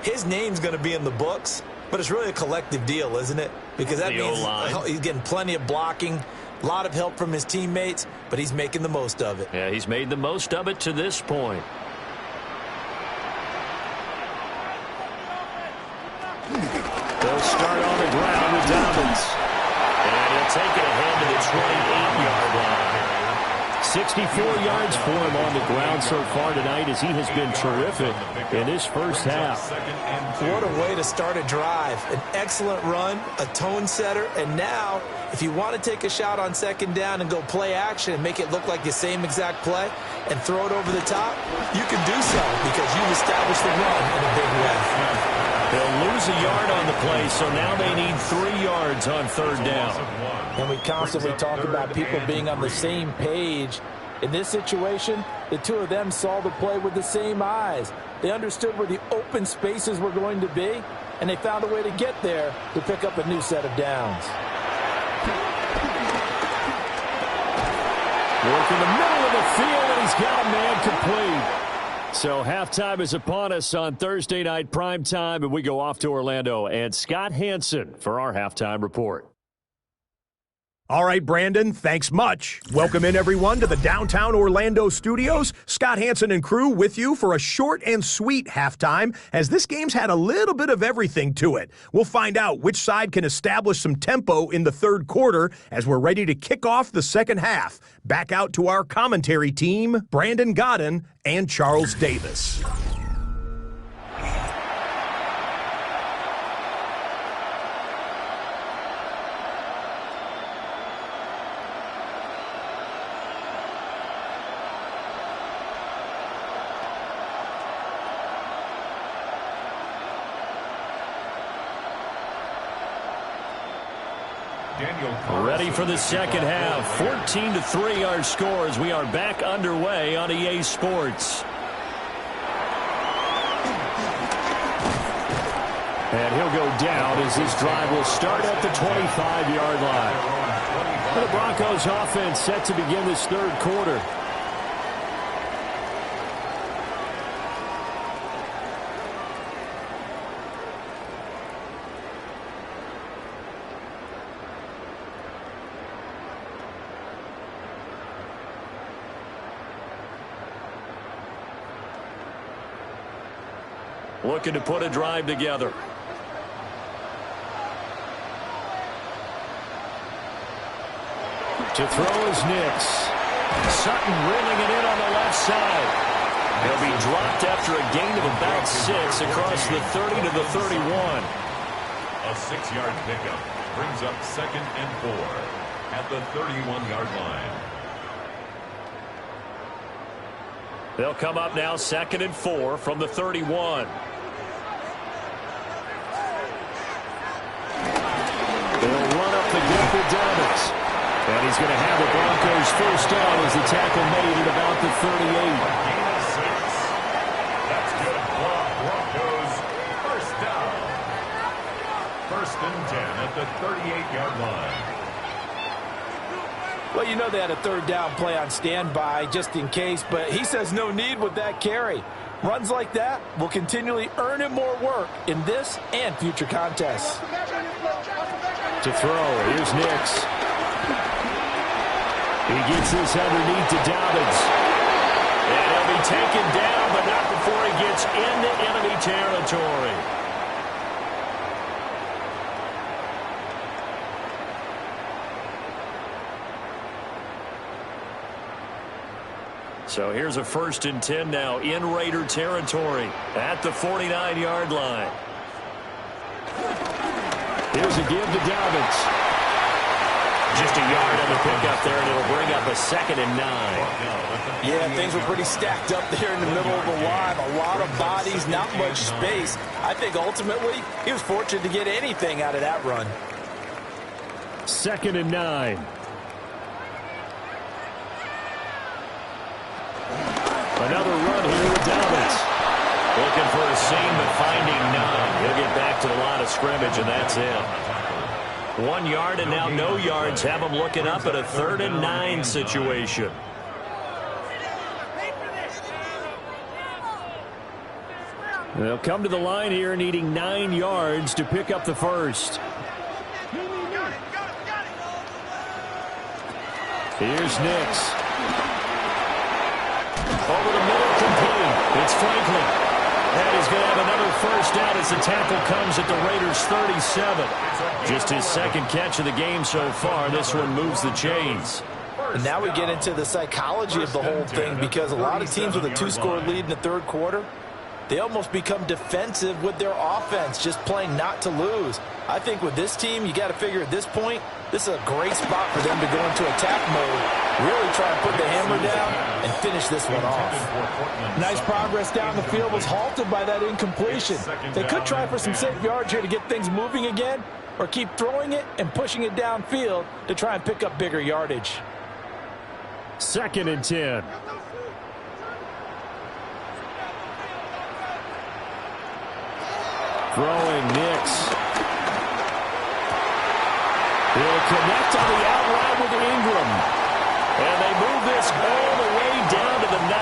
his name's going to be in the books, but it's really a collective deal, isn't it? Because that means he's getting plenty of blocking, a lot of help from his teammates, but he's making the most of it. Yeah, he's made the most of it to this point. They'll start on the ground with Dobbins. And he'll take it ahead to the 28-yard line. 64 yards for him on the ground so far tonight as he has been terrific in this first half. What a way to start a drive. An excellent run, a tone setter, and now if you want to take a shot on second down and go play action and make it look like the same exact play and throw it over the top, you can do so because you've established the run in a big way. They'll lose a yard on the play, so now they need 3 yards on third down. And we constantly talk about people being on the same page. In this situation, the two of them saw the play with the same eyes. They understood where the open spaces were going to be, and they found a way to get there to pick up a new set of downs. Work in the middle of the field, and he's got a man complete. So halftime is upon us on Thursday night primetime, and we go off to Orlando. And Scott Hansen for our halftime report. All right, Brandon, thanks much. Welcome in, everyone, to the downtown Orlando studios. Scott Hansen and crew with you for a short and sweet halftime, as this game's had a little bit of everything to it. We'll find out which side can establish some tempo in the third quarter as we're ready to kick off the second half. Back out to our commentary team, Brandon Godden and Charles Davis. Ready for the second half. 14-3 our score as we are back underway on EA Sports. And he'll go down as this drive will start at the 25-yard line. The Broncos offense set to begin this third quarter. Looking to put a drive together. To throw is Nix. Sutton reeling it in on the left side. He'll be dropped after a gain of about 6 across the 30 to the 31. A 6-yard pickup brings up 2nd and 4 at the 31-yard line. They'll come up now 2nd and 4 from the 31. They'll run up the gut with Dobbins. And he's going to have the Broncos first down as the tackle made at about the 38. Gain of 6. That's good. Broncos first down. 1st and 10 at the 38-yard line. Well, you know they had a third down play on standby just in case, but he says no need with that carry. Runs like that will continually earn him more work in this and future contests. To throw, here's Nix. He gets this underneath to Dobbins. And he'll be taken down, but not before he gets into enemy territory. So here's a 1st and 10 now in Raider territory at the 49-yard line. Here's a give to Dobbins. Just a yard on the pickup there, and it'll bring up a 2nd and 9. Yeah, things were pretty stacked up there in the middle of the line. A lot of bodies, not much space. I think ultimately he was fortunate to get anything out of that run. 2nd and 9. Another run here with Dobbins. Looking for a seam, but finding none. He'll get back to the line of scrimmage, and that's it. 1 yard, and now no yards. Have them looking up at a 3rd and 9 situation. They'll come to the line here needing 9 yards to pick up the first. Here's Nix. Over the middle, complete. It's Franklin. And he's going to have another first down as the tackle comes at the Raiders' 37. Just his 2nd catch of the game so far. This one moves the chains. And now we get into the psychology of the whole thing, because a lot of teams with a 2-score lead in the third quarter, they almost become defensive with their offense, just playing not to lose. I think with this team, you got to figure at this point, this is a great spot for them to go into attack mode, really try and put the hammer down and finish this one off. Nice progress down the field was halted by that incompletion. They could try for some safe yards here to get things moving again, or keep throwing it and pushing it downfield to try and pick up bigger yardage. 2nd and 10. Throwing Nix. He'll connect on the out route with Ingram. And they move this all the way down to the 9.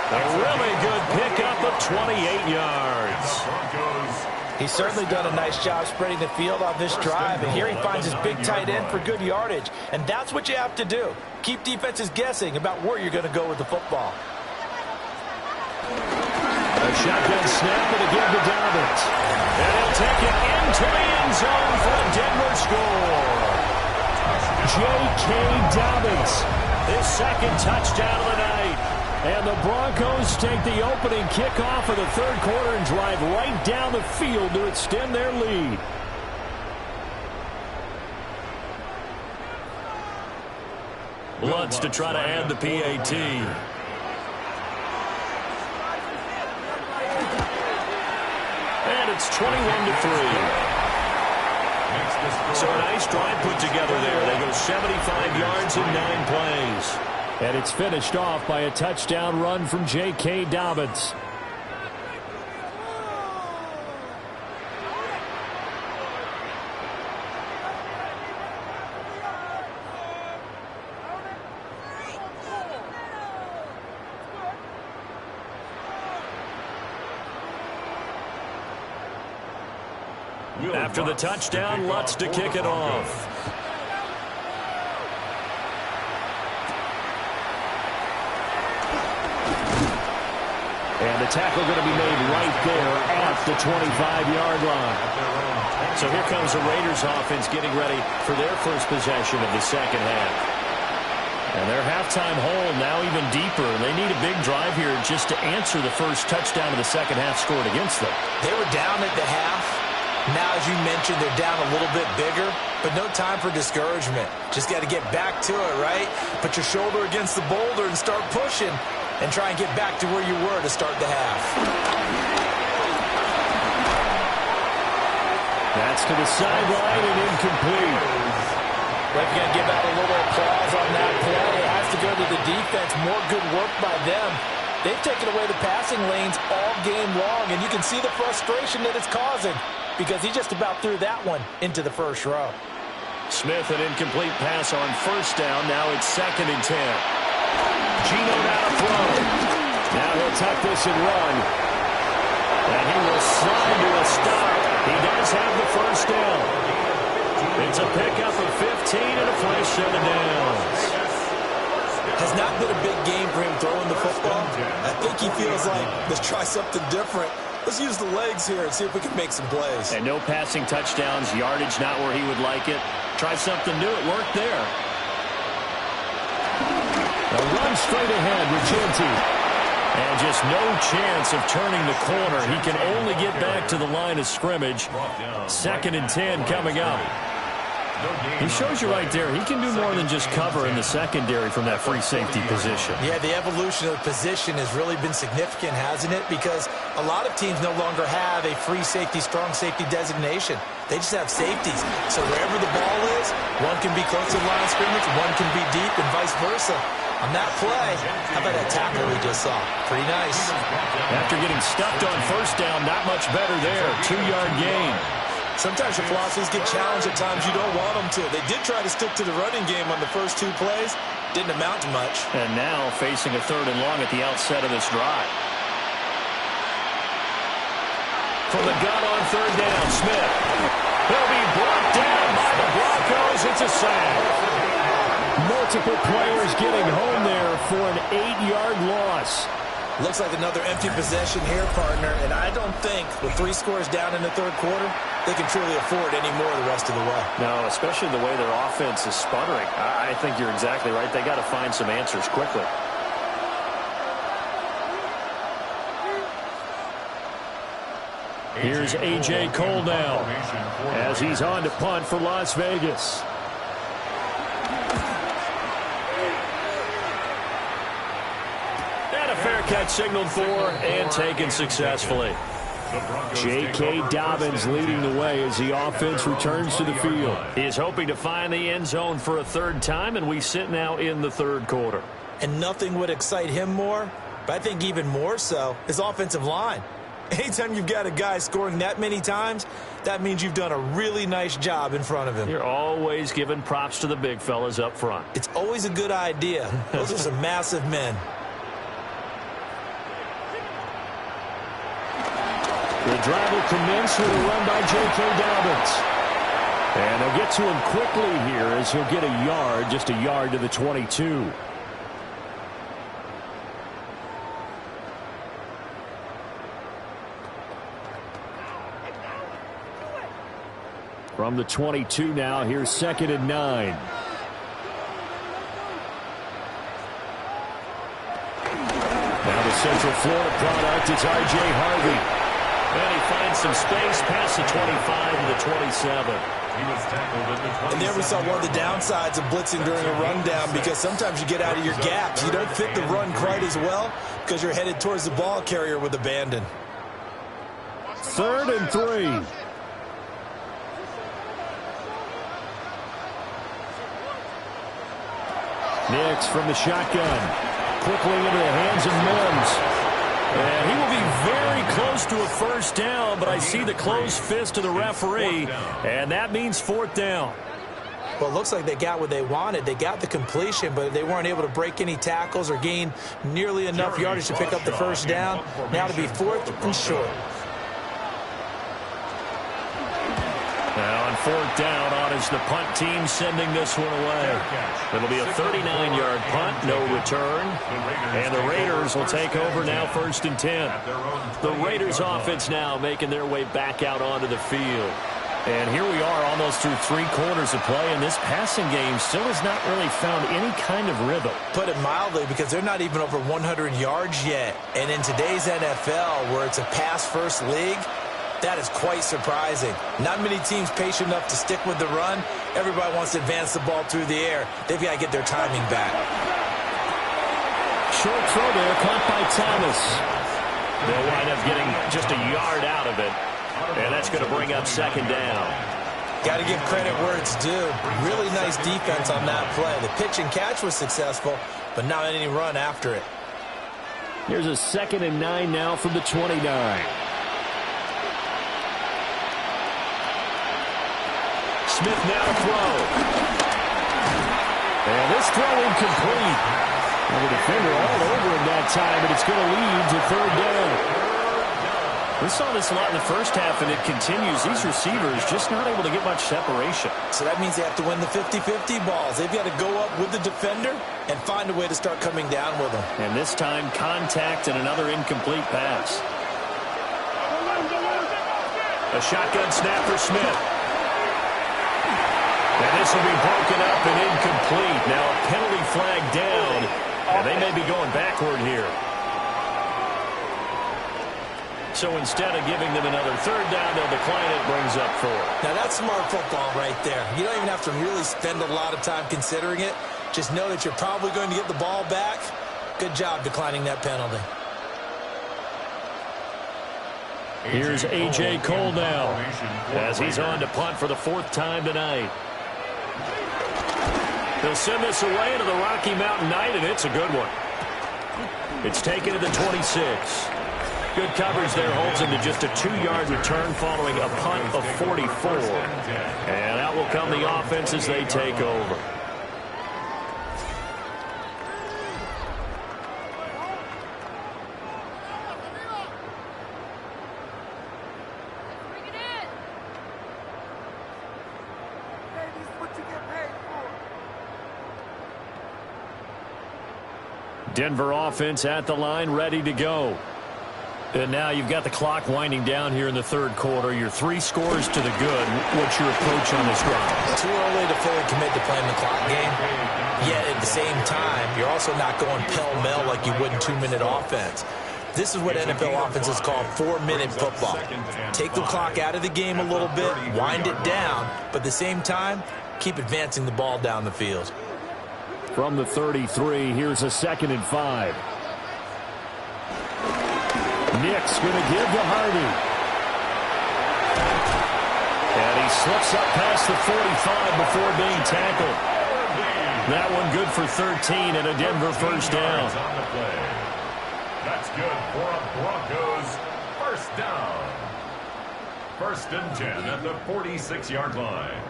A really good pickup of 28 yards. Broncos He's certainly done a nice job spreading the field on this drive, and here he finds his big tight end for good yardage. And that's what you have to do. Keep defenses guessing about where you're going to go with the football. A shotgun snap and a give to Dobbins. And he'll take it into the end zone for a Denver score. J.K. Dobbins, his second touchdown of the night. And the Broncos take the opening kickoff of the third quarter and drive right down the field to extend their lead. Lutz to try to add the PAT. And it's 21-3. So a nice drive put together there. They go 75 yards in 9 plays. And it's finished off by a touchdown run from J.K. Dobbins. After the touchdown, Lutz to kick it off. And the tackle going to be made right there at the 25-yard line. So here comes the Raiders offense getting ready for their first possession of the second half. And their halftime hole now even deeper. They need a big drive here just to answer the first touchdown of the second half scored against them. They were down at the half. Now, as you mentioned, they're down a little bit bigger, but no time for discouragement. Just got to get back to it, right? Put your shoulder against the boulder and start pushing and try and get back to where you were to start the half. That's to the sideline and incomplete. They're going to give out a little applause on that play. It has to go to the defense. More good work by them. They've taken away the passing lanes all game long, and you can see the frustration that it's causing because he just about threw that one into the first row. Smith, an incomplete pass on first down. Now it's 2nd and 10. Geno now to throw. Now he'll tuck this and run. And he will slide to a stop. He does have the first down. It's a pickup of 15 and a fresh 7 downs. Has not been a big game for him throwing the football. I think he feels like, let's try something different. Let's use the legs here and see if we can make some plays. And no passing touchdowns, yardage not where he would like it. Try something new. It worked there. A run straight ahead with Ginty. And just no chance of turning the corner. He can only get back to the line of scrimmage. 2nd and 10 coming up. He shows you right there, he can do more than just cover in the secondary from that free safety position. Yeah, the evolution of the position has really been significant, hasn't it? Because a lot of teams no longer have a free safety, strong safety designation. They just have safeties. So wherever the ball is, one can be close to the line of scrimmage, one can be deep, and vice versa. On that play, how about that tackle we just saw? Pretty nice. After getting stuffed on first down, not much better there. 2-yard gain. Sometimes your philosophies get challenged at times you don't want them to. They did try to stick to the running game on the first 2 plays. Didn't amount to much. And now facing a 3rd and long at the outset of this drive. From the gun on 3rd down, Smith. He'll be brought down by the Broncos. It's a sack. Multiple players getting home there for an 8-yard loss. Looks like another empty possession here, partner, and I don't think with 3 scores down in the 3rd quarter, they can truly afford any more the rest of the way. No, especially the way their offense is sputtering. I think you're exactly right. They got to find some answers quickly. Here's A.J. Cole now as he's on to punt for Las Vegas. And a fair catch signaled for and taken successfully. J.K. Dobbins leading the way as the offense returns to the field. He is hoping to find the end zone for a 3rd time, and we sit now in the 3rd quarter. And nothing would excite him more, but I think even more so, his offensive line. Anytime you've got a guy scoring that many times, that means you've done a really nice job in front of him. You're always giving props to the big fellas up front. It's always a good idea. Those are some massive men. The drive will commence with a run by J.K. Dobbins. And they'll get to him quickly here as he'll get a yard, just a yard to the 22. From the 22 now, here's 2nd and 9. Now the Central Florida product, it's R.J. Harvey. And he finds some space past the 25 to the 27. He was tackled at the 27. And there we saw one of the downsides of blitzing during a rundown, because sometimes you get out of your gaps. You don't fit the run quite as well because you're headed towards the ball carrier with abandon. 3rd and 3. Nix from the shotgun. Quickly into the hands of Mims. And he will be very close to a first down, but I see the closed fist of the referee, and that means 4th down. Well, it looks like they got what they wanted. They got the completion, but they weren't able to break any tackles or gain nearly enough yardage to pick up the first down. Now to be 4th and short. Now on 4th down, on is the punt team sending this one away. It'll be a 39-yard punt, no return. And the Raiders will take over now 1st and 10. The Raiders offense now making their way back out onto the field. And here we are almost through 3 quarters of play, and this passing game still has not really found any kind of rhythm. Put it mildly, because they're not even over 100 yards yet. And in today's NFL, where it's a pass-first league, that is quite surprising. Not many teams patient enough to stick with the run. Everybody wants to advance the ball through the air. They've got to get their timing back. Short throw there, caught by Thomas. They'll wind up getting just a yard out of it. And that's going to bring up 2nd down. Got to give credit where it's due. Really nice defense on that play. The pitch and catch was successful, but not any run after it. Here's a 2nd and 9 now from the 29. Smith now to throw. And this throw incomplete. And the defender all over him that time, but it's going to lead to 3rd down. We saw this a lot in the first half, and it continues. These receivers just not able to get much separation. So that means they have to win the 50-50 balls. They've got to go up with the defender and find a way to start coming down with them. And this time, contact and another incomplete pass. A shotgun snap for Smith. And this will be broken up and incomplete. Now a penalty flag down, and they may be going backward here. So instead of giving them another 3rd down, they'll decline it, brings up 4. Now that's smart football right there. You don't even have to really spend a lot of time considering it. Just know that you're probably going to get the ball back. Good job declining that penalty. Here's A.J. Cole now, as he's on to punt for the 4th time tonight. They'll send this away to the Rocky Mountain Knight, and it's a good one. It's taken to the 26. Good coverage there, holds him to just a 2-yard return following a punt of 44. And out will come the offense as they take over. Denver offense at the line, ready to go. And now you've got the clock winding down here in the 3rd quarter. Your 3 scores to the good. What's your approach on this drive? Too early to fully commit to playing the clock game. Yet at the same time, you're also not going pell-mell like you would in 2-minute offense. This is what NFL offenses call 4-minute football. Take the clock out of the game a little bit, wind it down, but at the same time, keep advancing the ball down the field. From the 33, here's a 2nd and 5. Nick's going to give to Harvey. And he slips up past the 45 before being tackled. That one good for 13 and a Denver 1st down. That's good for a Broncos 1st down. 1st and 10 at the 46-yard line.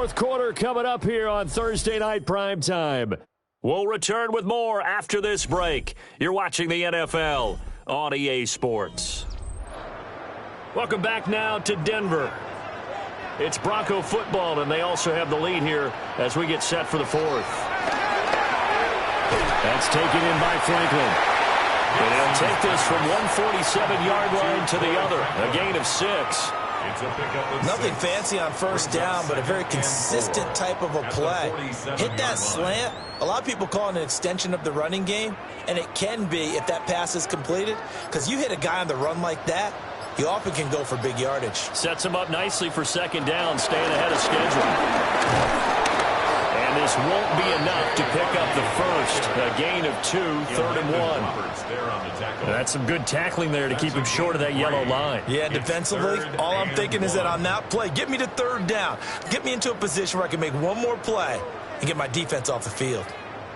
fourth quarter coming up here on Thursday Night Primetime. We'll return with more after this break. You're watching the NFL on EA Sports. Welcome back now to Denver. It's Bronco football, and they also have the lead here as we get set for the fourth. That's taken in by Franklin. And he'll take this from 147-yard line to the other. A gain of 6. Nothing fancy on first down, but a very consistent type of a play. Hit that slant. A lot of people call it an extension of the running game, and it can be if that pass is completed, because you hit a guy on the run like that, he often can go for big yardage. Sets him up nicely for second down, staying ahead of schedule. And this won't be enough to pick up the first. A gain of 2, 3rd and 1. That's some good tackling there to keep him short of that yellow line. Yeah, defensively, all I'm thinking is that on that play, get me to 3rd down. Get me into a position where I can make one more play and get my defense off the field.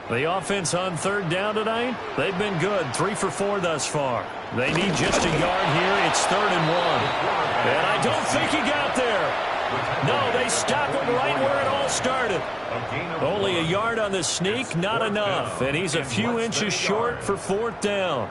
The offense on 3rd down tonight, they've been good. 3 for 4 thus far. They need just a yard here. It's 3rd and 1. And I don't think he got there. No, they stop him right where it all started. Only a yard on the sneak, not enough. And he's a few inches short for 4th down.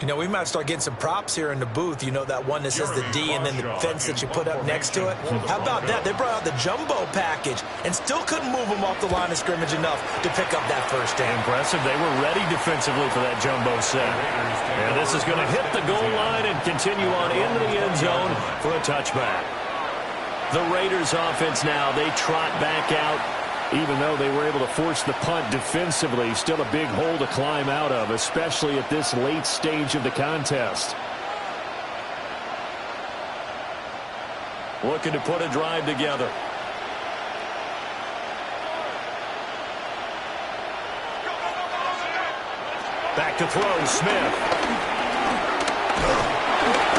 You know, we might start getting some props here in the booth. You know, that one that says the D and then the fence that you put up next to it. How about that? They brought out the jumbo package and still couldn't move them off the line of scrimmage enough to pick up that first down. Impressive. They were ready defensively for that jumbo set. And this is going to hit the goal line and continue on into the end zone for a touchback. The Raiders offense now, they trot back out. Even though they were able to force the punt defensively, still a big hole to climb out of, especially at this late stage of the contest. Looking to put a drive together. Back to throw, Smith.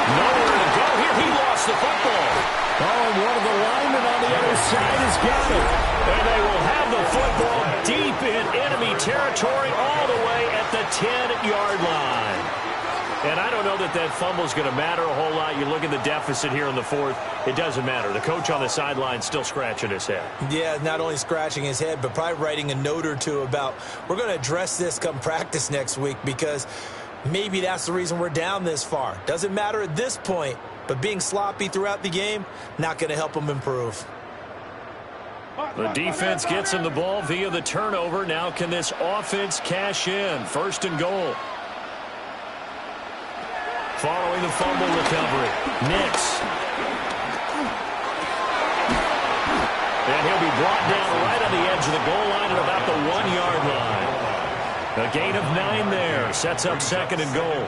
Nowhere to go here. He lost the football. Oh, and one of the linemen on the other side has got it. And they will have the football deep in enemy territory all the way at the 10-yard line. And I don't know that that fumble is going to matter a whole lot. You look at the deficit here in the fourth, it doesn't matter. The coach on the sideline still scratching his head. Yeah, not only scratching his head, but probably writing a note or two about, we're going to address this come practice next week, because maybe that's the reason we're down this far. Doesn't matter at this point, but being sloppy throughout the game, not going to help them improve. The defense gets him the ball via the turnover. Now can this offense cash in? 1st and goal. Following the fumble recovery, Nix. And he'll be brought down right on the edge of the goal line at about the 1-yard line. A gain of 9 there. Sets up 2nd and goal.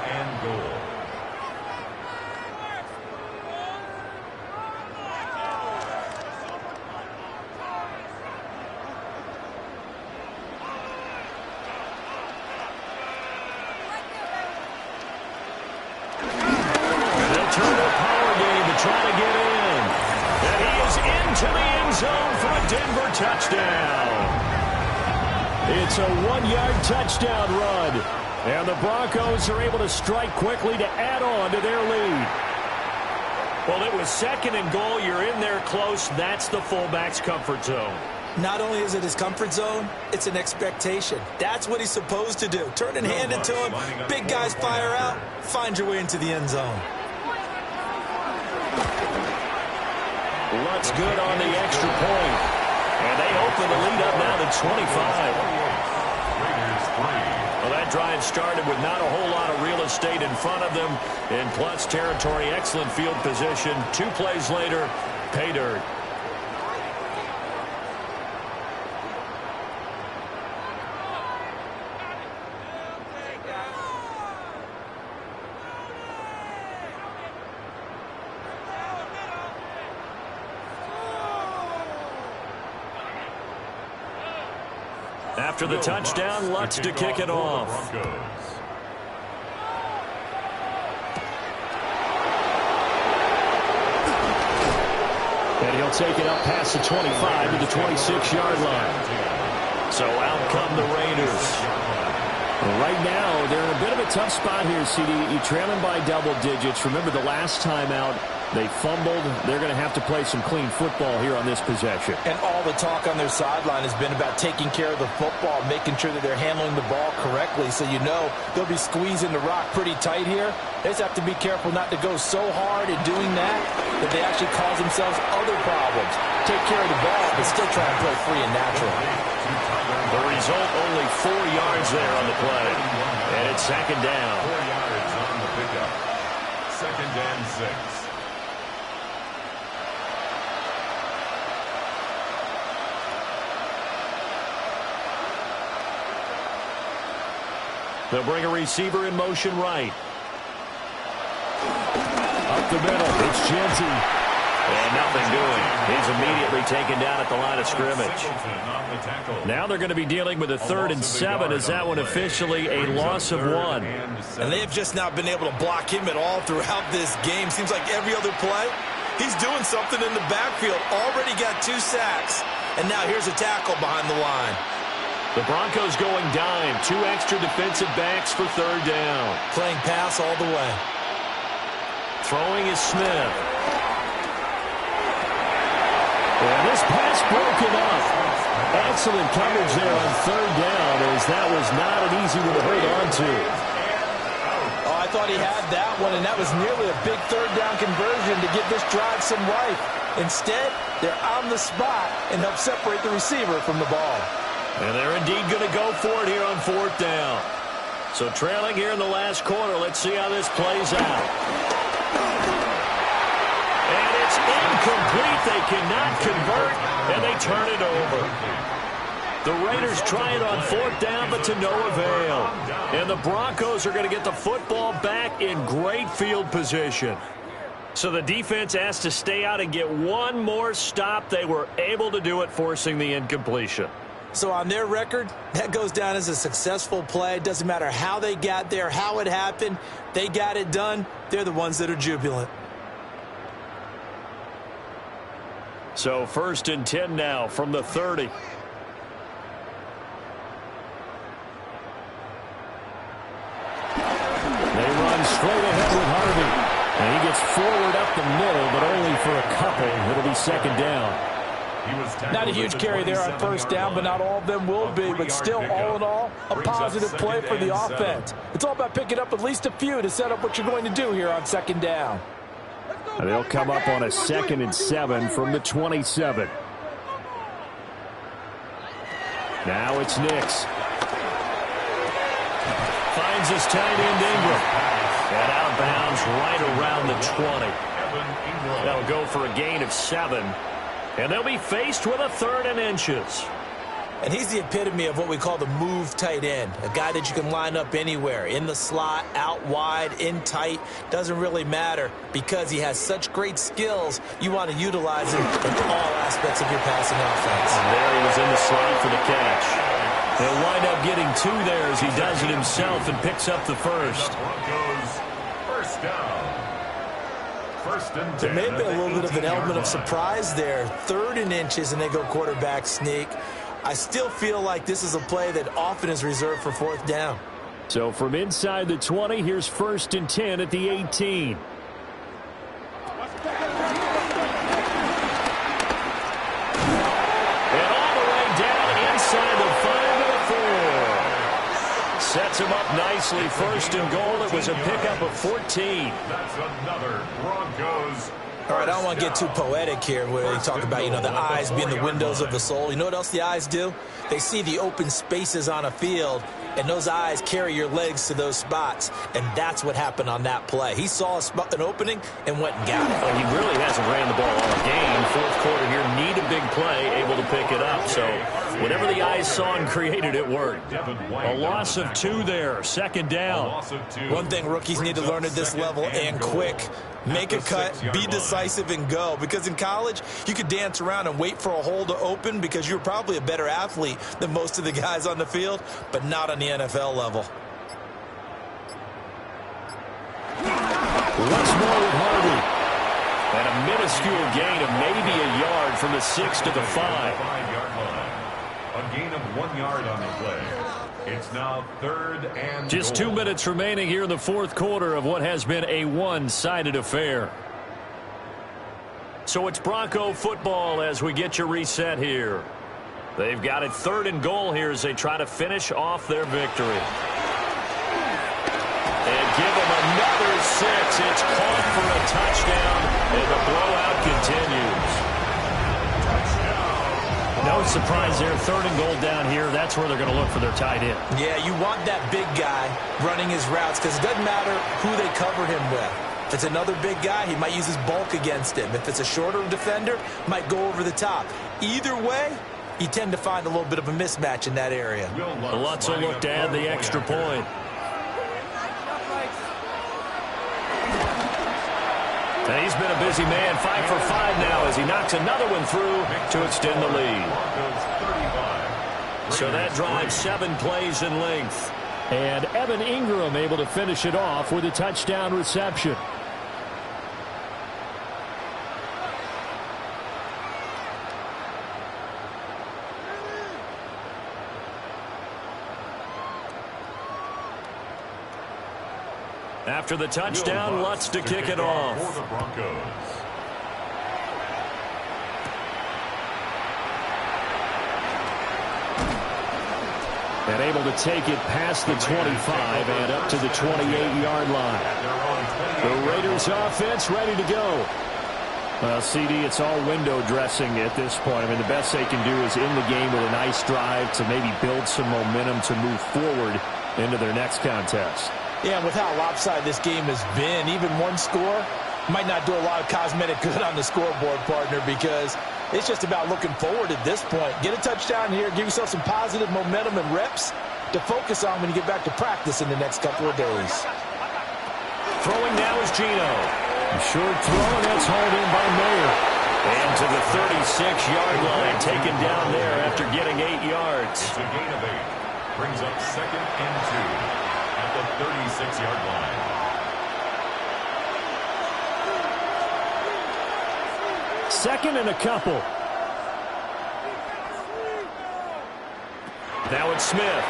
It's a 1-yard touchdown run. And the Broncos are able to strike quickly to add on to their lead. Well, it was 2nd and goal. You're in there close. That's the fullback's comfort zone. Not only is it his comfort zone, it's an expectation. That's what he's supposed to do. Turn and hand it to him. Big guys fire out. Find your way into the end zone. Lutz good on the extra point. And they open the lead up now to 25. Well, that drive started with not a whole lot of real estate in front of them in plus territory. Excellent field position. 2 plays later, pay dirt. After the touchdown, Lutz to kick it off. And he'll take it up past the 25 to the 26-yard line. So out come the Raiders. Right now, they're in a bit of a tough spot here, CD. You're trailing by double digits. Remember, the last time out, They fumbled. They're going to have to play some clean football here on this possession. And all the talk on their sideline has been about taking care of the football, making sure that they're handling the ball correctly. So you know they'll be squeezing the rock pretty tight here. They just have to be careful not to go so hard in doing that they actually cause themselves other problems. Take care of the ball, but still try and play free and natural. The result, only 4 yards there on the play. And it's second down. 4 yards on the pickup. Second and 6. They'll bring a receiver in motion right. Up the middle. It's Genty. And nothing doing. He's immediately taken down at the line of scrimmage. Now they're going to be dealing with a 3rd and 7. Is that one officially a loss of 1? And they've just not been able to block him at all throughout this game. Seems like every other play, he's doing something in the backfield. Already got 2 sacks. And now here's a tackle behind the line. The Broncos going dime. 2 extra defensive backs for 3rd down. Playing pass all the way. Throwing is Smith. And this pass broken up. Excellent coverage there on 3rd down, as that was not an easy one to hold on to. Oh, I thought he had that one, and that was nearly a big 3rd down conversion to give this drive some life. Instead, they're on the spot and help separate the receiver from the ball. And they're indeed going to go for it here on 4th down. So trailing here in the last quarter. Let's see how this plays out. And it's incomplete. They cannot convert, and they turn it over. The Raiders try it on 4th down, but to no avail. And the Broncos are going to get the football back in great field position. So the defense asked to stay out and get one more stop. They were able to do it, forcing the incompletion. So on their record, that goes down as a successful play. It doesn't matter how they got there, how it happened. They got it done. They're the ones that are jubilant. So 1st and 10 now from the 30. They run straight ahead with Harvey. And he gets forward up the middle, but only for a couple. It'll be 2nd down. Not a huge carry there on 1st down, but not all of them will be. But still, all in all, a positive play for the offense. It's all about picking up at least a few to set up what you're going to do here on 2nd down. And they'll come up on a 2nd and 7 from the 27. Now it's Nix. Finds his tight end Ingram. And out of bounds right around the 20. That'll go for a gain of 7. And they'll be faced with a 3rd and inches. And he's the epitome of what we call the move tight end, a guy that you can line up anywhere, in the slot, out wide, in tight, doesn't really matter because he has such great skills. You want to utilize him in all aspects of your passing offense. And there he was in the slot for the catch. He'll wind up getting 2 there as he does it himself and picks up the 1st. First down. There may have been a little bit of an element of surprise there. 3rd and inches, and they go quarterback sneak. I still feel like this is a play that often is reserved for 4th down. So from inside the 20, here's 1st and 10 at the 18. And all the way down inside the 5 to the 4. Sets him up nicely. 1st and goal. It was a pickup of 14. That's another Broncos. All right, I don't want to get too poetic here where they talk about, the eyes being the windows of the soul. You know what else the eyes do? They see the open spaces on a field, and those eyes carry your legs to those spots, and that's what happened on that play. He saw an opening and went and got it. Well, he really hasn't ran the ball all game. 4th quarter here, need a big play, able to pick it up. So whatever the eyes saw and created, it worked. A loss of 2 there, 2nd down. One thing rookies need to learn at this level, and quick. Make a cut, be decisive, and go. Because in college, you could dance around and wait for a hole to open because you're probably a better athlete than most of the guys on the field, but not on the NFL level. Once more with Harvey. And a minuscule gain of maybe a yard from the 6 to the 5. 5-yard line. A gain of 1 yard on the play. It's now 3rd and Just goal. 2 minutes remaining here in the 4th quarter of what has been a one-sided affair. So it's Bronco football as we get you reset here. They've got it 3rd and goal here as they try to finish off their victory. And give them another 6. It's caught for a touchdown, and the blowout continues. No surprise there. 3rd and goal down here. That's where they're going to look for their tight end. Yeah, you want that big guy running his routes because it doesn't matter who they cover him with. If it's another big guy, he might use his bulk against him. If it's a shorter defender, might go over the top. Either way, you tend to find a little bit of a mismatch in that area. Lutz will look to add the extra point. And he's been a busy man, 5 for 5 now as he knocks another one through to extend the lead. So that drives 7 plays in length. And Evan Ingram able to finish it off with a touchdown reception. After the touchdown, Lutz to kick it off. For the Broncos. And able to take it past the 25 and up to the 28-yard line. The Raiders offense ready to go. Well, CD, it's all window dressing at this point. I mean, the best they can do is in the game with a nice drive to maybe build some momentum to move forward into their next contest. Yeah, and with how lopsided this game has been, even one score might not do a lot of cosmetic good on the scoreboard, partner, because it's just about looking forward at this point. Get a touchdown here, give yourself some positive momentum and reps to focus on when you get back to practice in the next couple of days. Throwing now is Gino. Short throw, and that's hauled in by Mayer. And to the 36-yard line, taken down there after getting 8 yards. It's a gain of 8. Brings up 2nd and 2. At the 36-yard line. Second and a couple. Now it's Smith.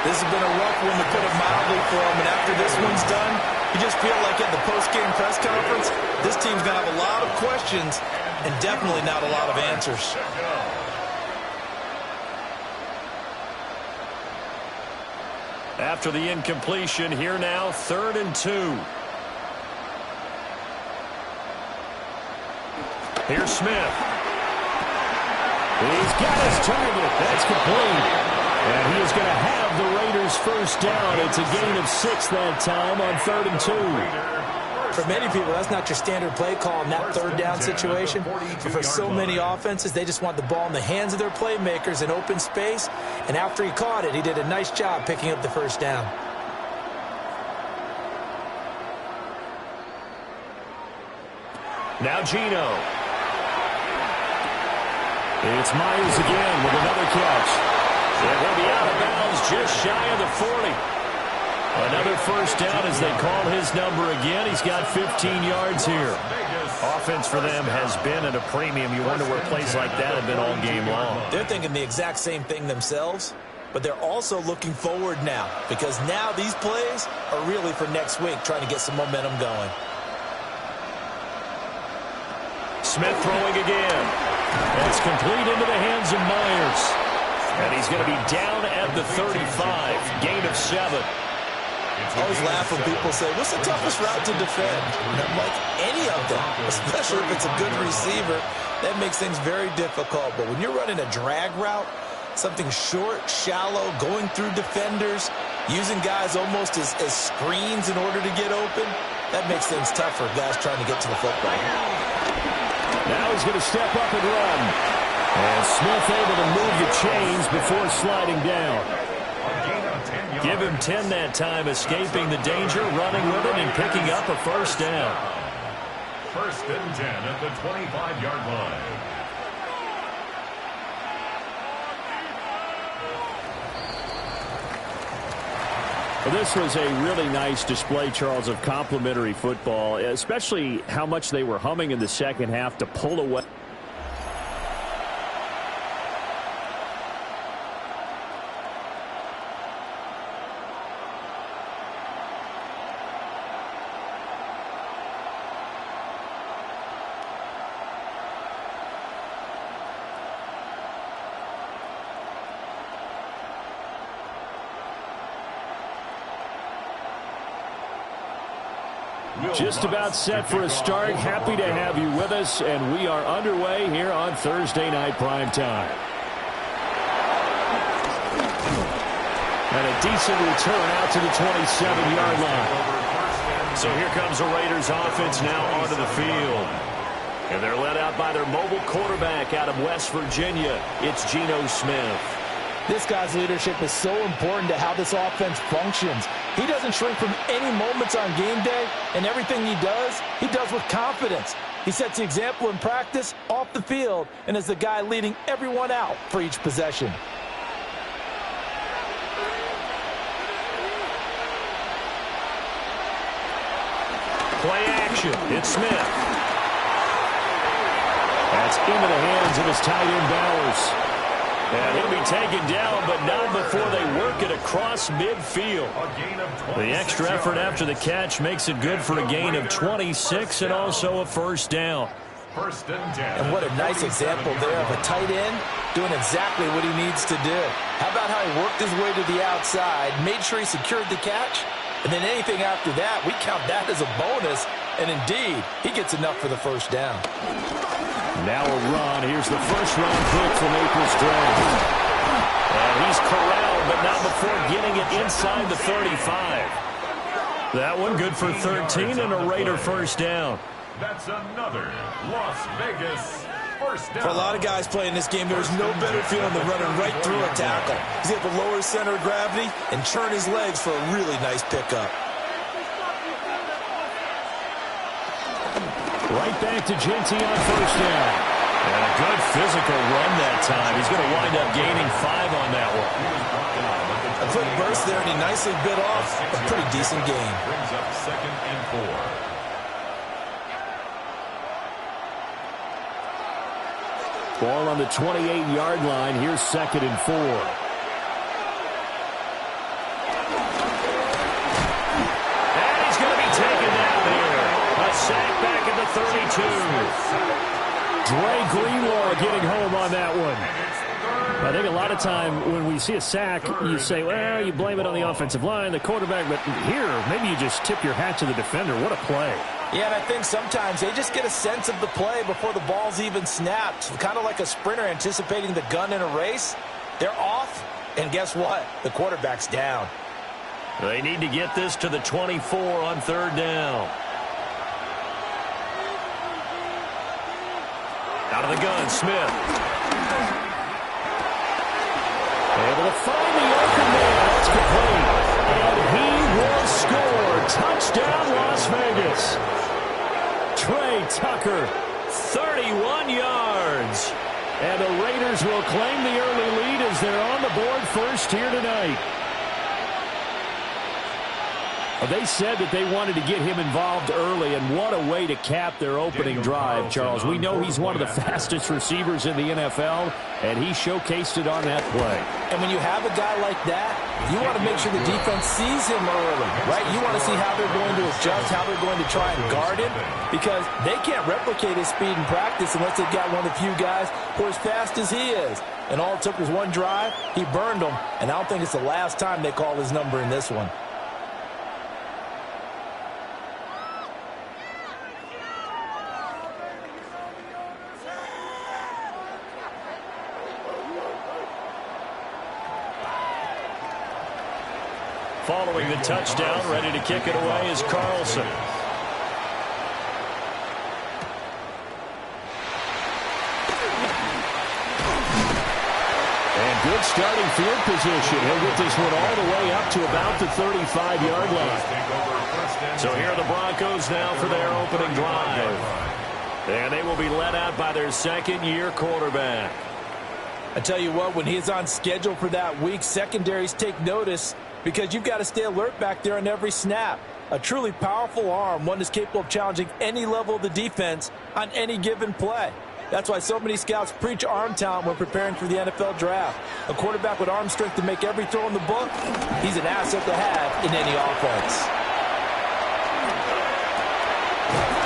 This has been a rough one, to put it mildly, for him. And after this one's done, you just feel like at the post-game press conference, this team's going to have a lot of questions and definitely not a lot of answers. After the incompletion, here now, 3rd and 2. Here's Smith. He's got his target. That's complete. And he is going to have the Raiders first down. It's a gain of 6 that time on 3rd and 2. For many people, that's not your standard play call in that 3rd down situation. But for so many offenses, they just want the ball in the hands of their playmakers in open space. And after he caught it, he did a nice job picking up the first down. Now Gino. It's Myers again with another catch. It will be out of bounds just shy of the 40. Another first down as they call his number again. He's got 15 yards here. Offense for them has been at a premium. You wonder where plays like that have been all game long. They're thinking the exact same thing themselves, but they're also looking forward now, because now these plays are really for next week, trying to get some momentum going. Smith throwing again. It's complete into the hands of Myers. And he's going to be down at the 35. Gain of 7. I always laugh when people say, what's the toughest route to defend? And I'm like, any of them, especially if it's a good receiver. That makes things very difficult. But when you're running a drag route, something short, shallow, going through defenders, using guys almost as screens in order to get open, that makes things tough for guys trying to get to the football. Now he's going to step up and run. And Smith able to move the chains before sliding down. Give him 10 that time, escaping the danger, running with it, and picking up a first down. 1st and 10 at the 25-yard line. Well, this was a really nice display, Charles, of complimentary football, especially how much they were humming in the second half to pull away. Just about set for a start. Happy to have you with us, and we are underway here on Thursday Night Primetime. And a decent return out to the 27-yard line. So here comes the Raiders offense now onto the field. And they're led out by their mobile quarterback out of West Virginia. It's Geno Smith. This guy's leadership is so important to how this offense functions. He doesn't shrink from any moments on game day, and everything he does with confidence. He sets the example in practice, off the field, and is the guy leading everyone out for each possession. Play action. It's Smith. That's into the hands of his tight end, Bowers. And he'll be taken down, but not before they work it across midfield. The extra effort after the catch makes it good for a gain of 26 and also a first down. And what a nice example there of a tight end doing exactly what he needs to do. How about how he worked his way to the outside, made sure he secured the catch, and then anything after that, we count that as a bonus. And indeed, he gets enough for the first down. Now a run. Here's the first-round pick from April's draft. And he's corralled, but not before getting it inside the 35. That one good for 13 and a Raider first down. That's another Las Vegas first down. For a lot of guys playing this game, there's no better feeling than running right through a tackle. He's able to lower his center of gravity and churn his legs for a really nice pickup. Right back to Genty on first down. And a good physical run that time. He's going to wind up gaining 5 on that one. A quick burst there, and he nicely bit off a pretty decent gain. Brings up 2nd and 4. Ball on the 28-yard line. Here's 2nd and 4. And he's going to be taken down there. A sack back at the 32. Dre Greenlaw getting home on that one. I think a lot of time when we see a sack, you say, well, you blame it on the offensive line, the quarterback, but here, maybe you just tip your hat to the defender. What a play. Yeah, and I think sometimes they just get a sense of the play before the ball's even snapped. Kind of like a sprinter anticipating the gun in a race. They're off, and guess what? The quarterback's down. They need to get this to the 24 on 3rd down. Out of the gun, Smith. Able to find the open man. That's complete. And he will score. Touchdown, Las Vegas. Trey Tucker, 31 yards. And the Raiders will claim the early lead as they're on the board first here tonight. They said that they wanted to get him involved early, and what a way to cap their opening drive, Charles. We know he's one of the fastest receivers in the NFL, and he showcased it on that play. And when you have a guy like that, you want to make sure the defense sees him early, right? You want to see how they're going to adjust, how they're going to try and guard him, because they can't replicate his speed in practice unless they've got one of the few guys who are as fast as he is. And all it took was one drive. He burned them, and I don't think it's the last time they call his number in this one. Following the touchdown, ready to kick it away is Carlson. And good starting field position. He'll get this one all the way up to about the 35-yard line. So here are the Broncos now for their opening drive. And they will be led out by their second-year quarterback. I tell you what, when he's on schedule for that week, secondaries take notice because you've got to stay alert back there on every snap. A truly powerful arm, one that's capable of challenging any level of the defense on any given play. That's why so many scouts preach arm talent when preparing for the NFL draft. A quarterback with arm strength to make every throw in the book, he's an asset to have in any offense.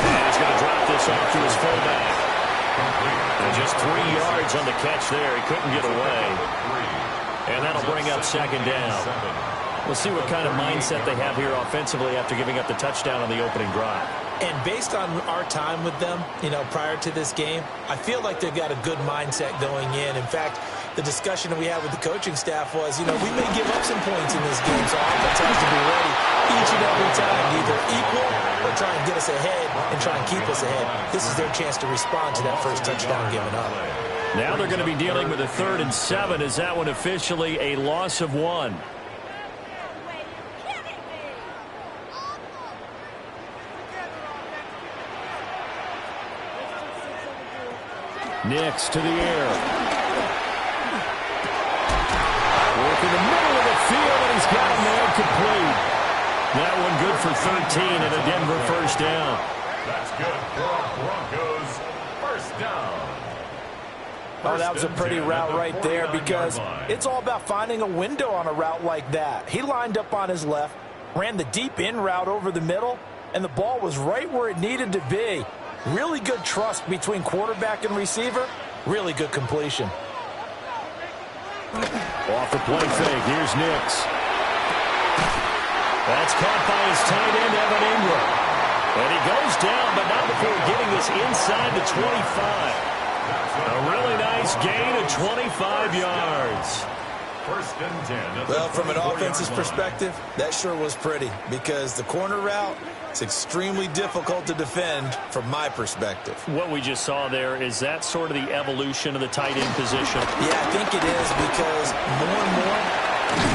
And he's going to drop this off to his fullback. And just 3 yards on the catch there. He couldn't get away. And that'll bring up second down. We'll see what kind of mindset they have here offensively after giving up the touchdown on the opening drive. And based on our time with them, prior to this game, I feel like they've got a good mindset going in. In fact, the discussion that we had with the coaching staff was, we may give up some points in this game, so offense has to be ready each and every time, either equal or try and get us ahead and try and keep us ahead. This is their chance to respond to that first touchdown given up. Now they're going to be dealing with a 3rd and 7. Is that one officially a loss of 1? Nix to the air. Work in the middle of the field, and he's got him there complete. That one good for 13 and a Denver first down. That's good for a Broncos first down. Oh, that was a pretty route right there because it's all about finding a window on a route like that. He lined up on his left, ran the deep in route over the middle, and the ball was right where it needed to be. Really good trust between quarterback and receiver. Really good completion. Off the play fake. Here's Nix. That's caught by his tight end, Evan Ingram. And he goes down, but not before getting this inside the 25. A really nice gain of 25 yards. First and 10. Well, from an offensive perspective, that sure was pretty because the corner route is extremely difficult to defend from my perspective. What we just saw there, is that sort of the evolution of the tight end position? Yeah, I think it is because more and more,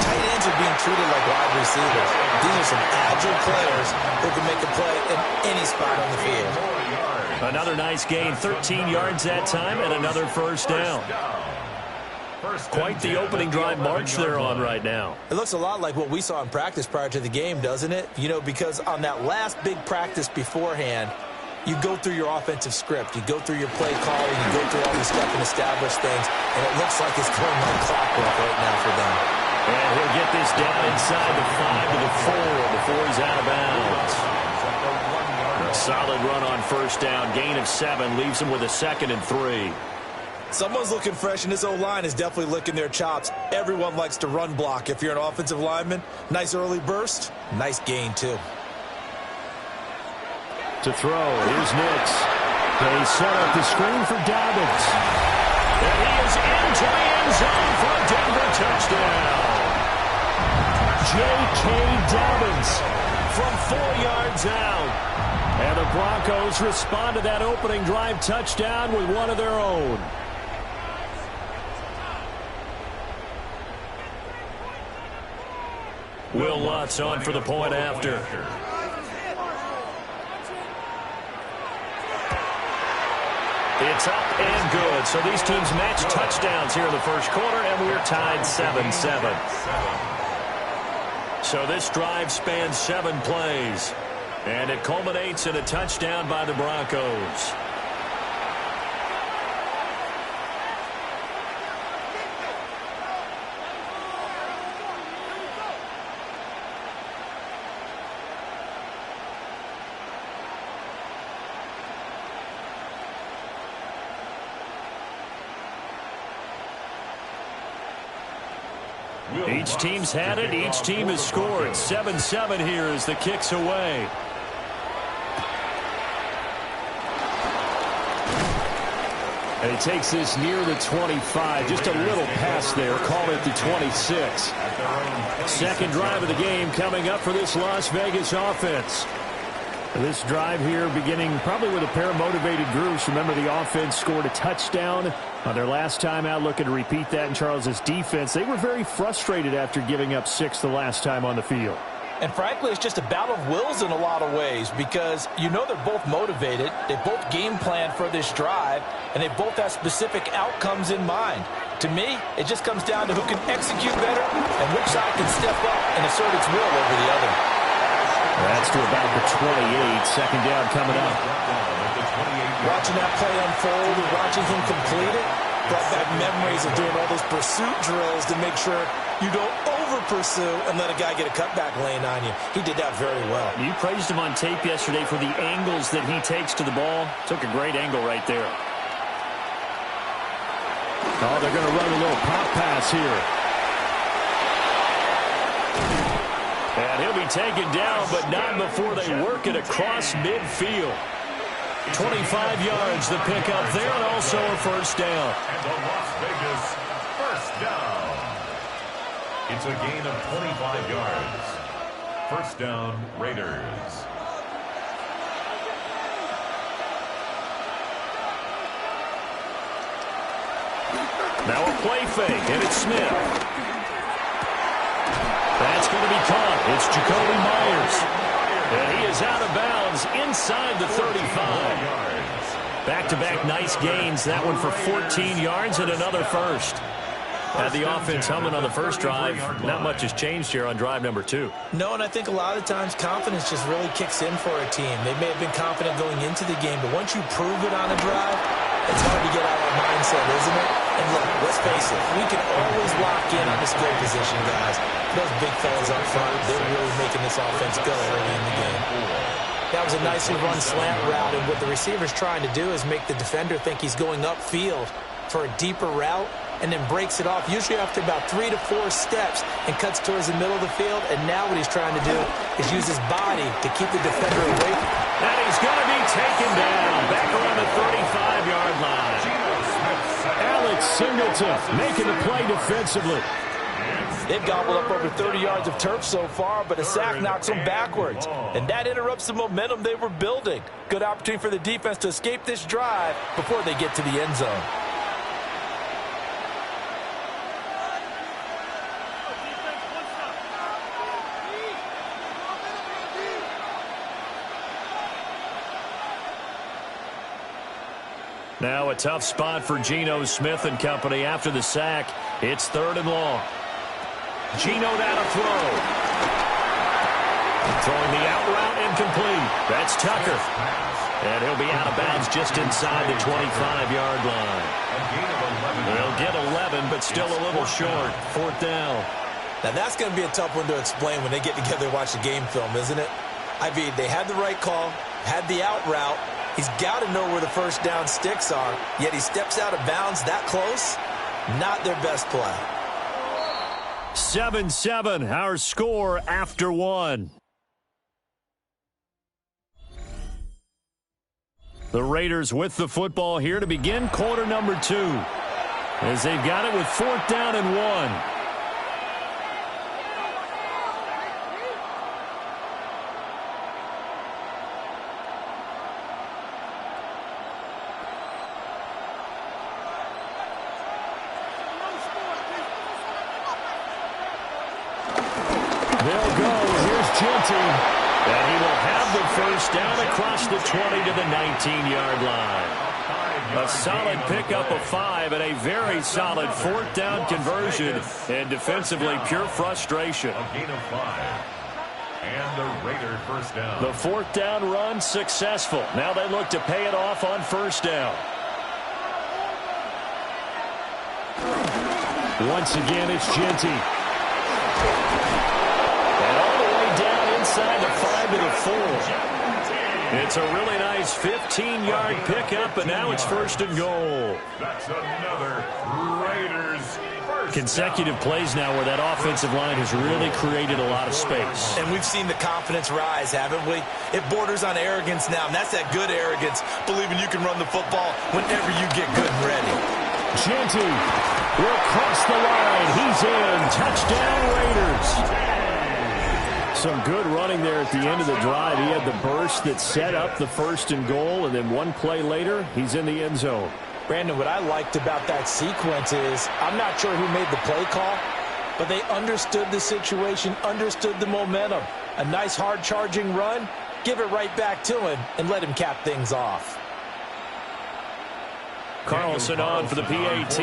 tight ends are being treated like wide receivers. These are some agile players who can make a play in any spot on the field. Another nice gain, 13 yards that time, and another first down. Quite the opening drive march they're on right now. It looks a lot like what we saw in practice prior to the game, doesn't it? Because on that last big practice beforehand, you go through your offensive script. You go through your play calling. You go through all the stuff and establish things. And it looks like it's going like clockwork right now for them. And he'll get this down inside the 5 to the 4 before he's out of bounds. A solid run on first down. Gain of 7 leaves him with a 2nd and 3. Someone's looking fresh, and this O-line is definitely licking their chops. Everyone likes to run block. If you're an offensive lineman, nice early burst, nice gain, too. To throw, here's Nix. They set up the screen for Dobbins. And he is into the end zone for a Denver touchdown. J.K. Dobbins from 4 yards out. And the Broncos respond to that opening drive touchdown with one of their own. Will Lutz on for the point after. It's up and good. So these teams match touchdowns here in the first quarter, and we're tied 7-7. So this drive spans 7 plays, and it culminates in a touchdown by the Broncos. Each team's had it. Each team has scored. 7-7 here as the kick's away. And he takes this near the 25. Just a little pass there. Call it the 26. Second drive of the game coming up for this Las Vegas offense. This drive here beginning probably with a pair of motivated groups. Remember, the offense scored a touchdown on their last time out. Looking to repeat that in Charles's defense. They were very frustrated after giving up 6 the last time on the field. And frankly, it's just a battle of wills in a lot of ways because they're both motivated. They both game plan for this drive, and they both have specific outcomes in mind. To me, it just comes down to who can execute better and which side can step up and assert its will over the other. That's to about the 28. Second down coming up. Watching that play unfold and watching him complete it brought back memories of doing all those pursuit drills to make sure you don't over-pursue and let a guy get a cutback lane on you. He did that very well. You praised him on tape yesterday for the angles that he takes to the ball. Took a great angle right there. Oh, they're going to run a little pop pass here. And he'll be taken down, but not before they work it across midfield. 25 yards the pickup there, and also a first down. And the Las Vegas first down. It's a gain of 25 yards. First down, Raiders. Now a play fake, and it's Smith. That's going to be caught. It's Jacoby Myers. And he is out of bounds inside the 35. Back-to-back nice gains. That one for 14 yards and another first. Had the offense humming on the first drive. Not much has changed here on drive number 2. No, and I think a lot of times confidence just really kicks in for a team. They may have been confident going into the game, but once you prove it on a drive, it's hard to get out of that mindset, isn't it? And look, let's face it, we can always lock in on the skill position, guys. Those big fellas up front, they're really making this offense go early in the game. That was a nicely run slant route, and what the receiver's trying to do is make the defender think he's going upfield for a deeper route, and then breaks it off, usually after about 3 to 4 steps, and cuts towards the middle of the field. And now what he's trying to do is use his body to keep the defender away. And he's going to be taken down back around the 35-yard line. Alex Singleton making the play defensively. They've gobbled up over 30 yards of turf so far, but a sack knocks them backwards. And that interrupts the momentum they were building. Good opportunity for the defense to escape this drive before they get to the end zone. Now a tough spot for Geno Smith and company after the sack. It's 3rd and long. Geno down to throw. Throwing the out route incomplete. That's Tucker. And he'll be out of bounds just inside the 25-yard line. They'll get 11, but still a little short. 4th down. Now that's going to be a tough one to explain when they get together and watch the game film, isn't it? I mean, they had the right call, had the out route. He's got to know where the first down sticks are, yet he steps out of bounds that close. Not their best play. 7-7, our score after 1. The Raiders with the football here to begin quarter number 2. As they've got it with 4th down and 1. They'll go. Here's Genty. And he will have the first down across the 20 to the 19-yard line. A solid pickup of 5 and a very solid 4th down conversion. And defensively, pure frustration. A gain of 5. And the Raider first down. The 4th down run successful. Now they look to pay it off on first down. Once again, it's Genty. Inside the 5 to the 4. It's a really nice 15-yard pickup, and now it's 1st and goal. That's another Raiders first Consecutive down. plays now where that offensive line has really created a lot of space. And we've seen the confidence rise, haven't we? It borders on arrogance now, and that's that good arrogance, believing you can run the football whenever you get good and ready. Genty will cross the line. He's in. Touchdown, Raiders. Some good running there at the end of the drive. He had the burst that set up the 1st and goal, and then one play later, he's in the end zone. Brandon, what I liked about that sequence is I'm not sure who made the play call, but they understood the situation, understood the momentum. A nice hard-charging run, give it right back to him, and let him cap things off. Carlson on for the PAT.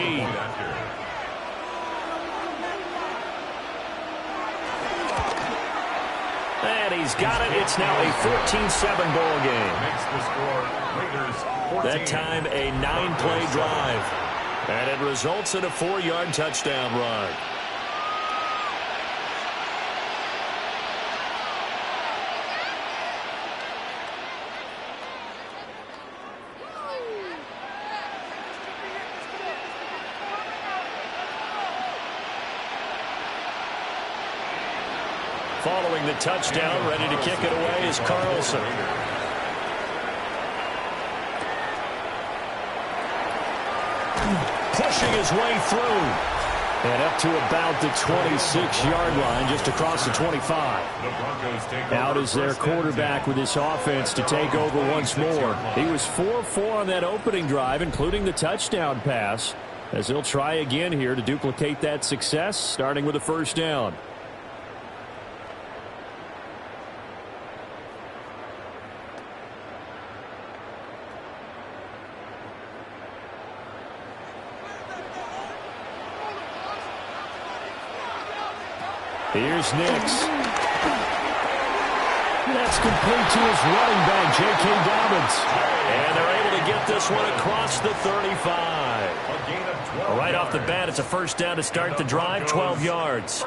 And he's got it. It's now a 14-7 ball game. Makes the score Raiders 14. That time a 9-play drive. And it results in a 4-yard touchdown run. Following the touchdown, ready to kick it away is Carlson. Pushing his way through. And up to about the 26-yard line, just across the 25. Out is their quarterback with his offense to take over once more. He was 4-4 on that opening drive, including the touchdown pass, as he'll try again here to duplicate that success, starting with a first down. Here's Nix. That's complete to his running back, J.K. Dobbins. And they're able to get this one across the 35. Right off the bat, it's a first down to start the drive, 12 yards.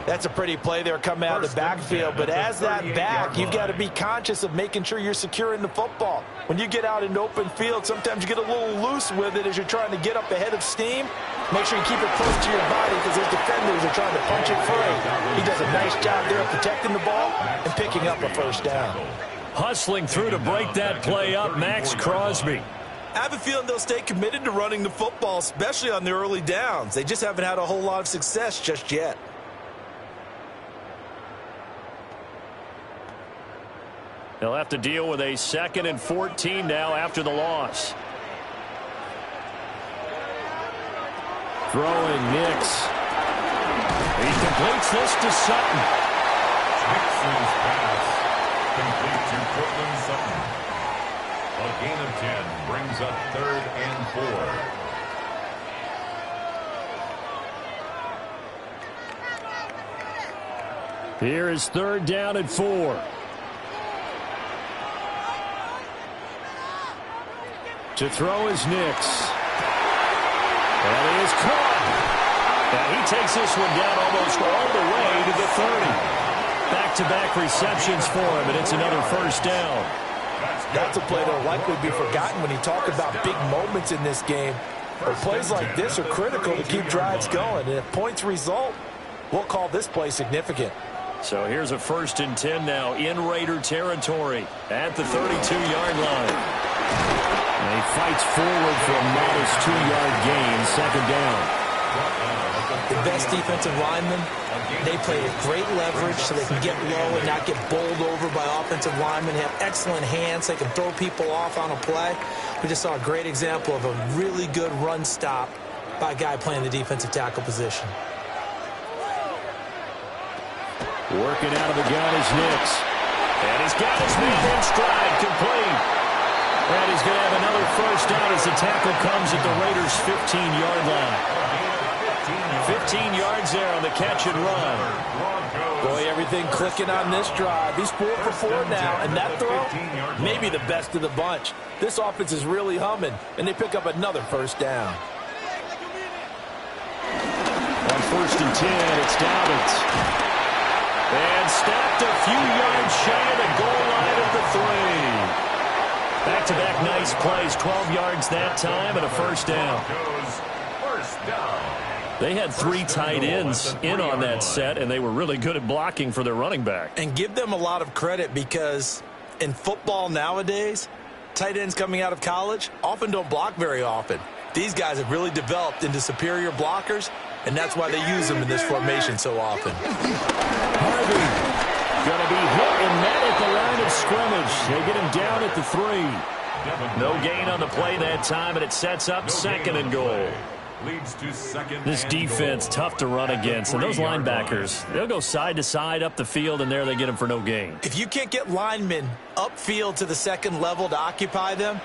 That's a pretty play there coming out of the backfield, but as that back, you've got to be conscious of making sure you're securing the football. When you get out in open field, sometimes you get a little loose with it as you're trying to get up ahead of steam. Make sure you keep it close to your body because those defenders are trying to punch it free. He does a nice job there of protecting the ball and picking up a first down. Hustling through to break that play up, Max Crosby. I have a feeling they'll stay committed to running the football, especially on the early downs. They just haven't had a whole lot of success just yet. They'll have to deal with a 2nd and 14 now after the loss. Throwing Nix. He completes this to Sutton. Nixon's pass complete to Cortland Sutton. A gain of 10 brings up 3rd and 4. Here is 3rd down and 4. To throw is Nix. And he is caught. And he takes this one down almost all the way to the 30. Back-to-back receptions for him, and it's another first down. That's a play that will likely be forgotten when you talk about big moments in this game. But plays like this are critical to keep drives going. And if points result, we'll call this play significant. So here's a 1st and 10 now in Raider territory at the 32-yard line. And he fights forward for a modest 2-yard gain, 2nd down. The best defensive linemen, they play with great leverage so they can get low and not get bowled over by offensive linemen. They have excellent hands. They can throw people off on a play. We just saw a great example of a really good run stop by a guy playing the defensive tackle position. Working out of the gun is Nix. And he's got his man in stride, complete. And he's going to have another first down as the tackle comes at the Raiders' 15-yard line. 15 yards there on the catch and run. Boy, everything clicking on this drive. He's 4 for 4 now, and that throw, maybe the best of the bunch. This offense is really humming, and they pick up another first down. On 1st and 10, it's Dobbins. And snapped a few yards shy of the goal line at the 3. Back-to-back nice plays, 12 yards that time, and a first down. They had 3 tight ends in on that set, and they were really good at blocking for their running back. And give them a lot of credit because in football nowadays, tight ends coming out of college often don't block very often. These guys have really developed into superior blockers, and that's why they use them in this formation so often. Harvey going to be hit and met at the line of scrimmage. They get him down at the 3. No gain on the play that time, and it sets up 2nd and goal. Leads to 2nd. This defense tough to run against, and those linebackers, they'll go side to side up the field, and there they get them for no gain. If you can't get linemen upfield to the 2nd level to occupy them,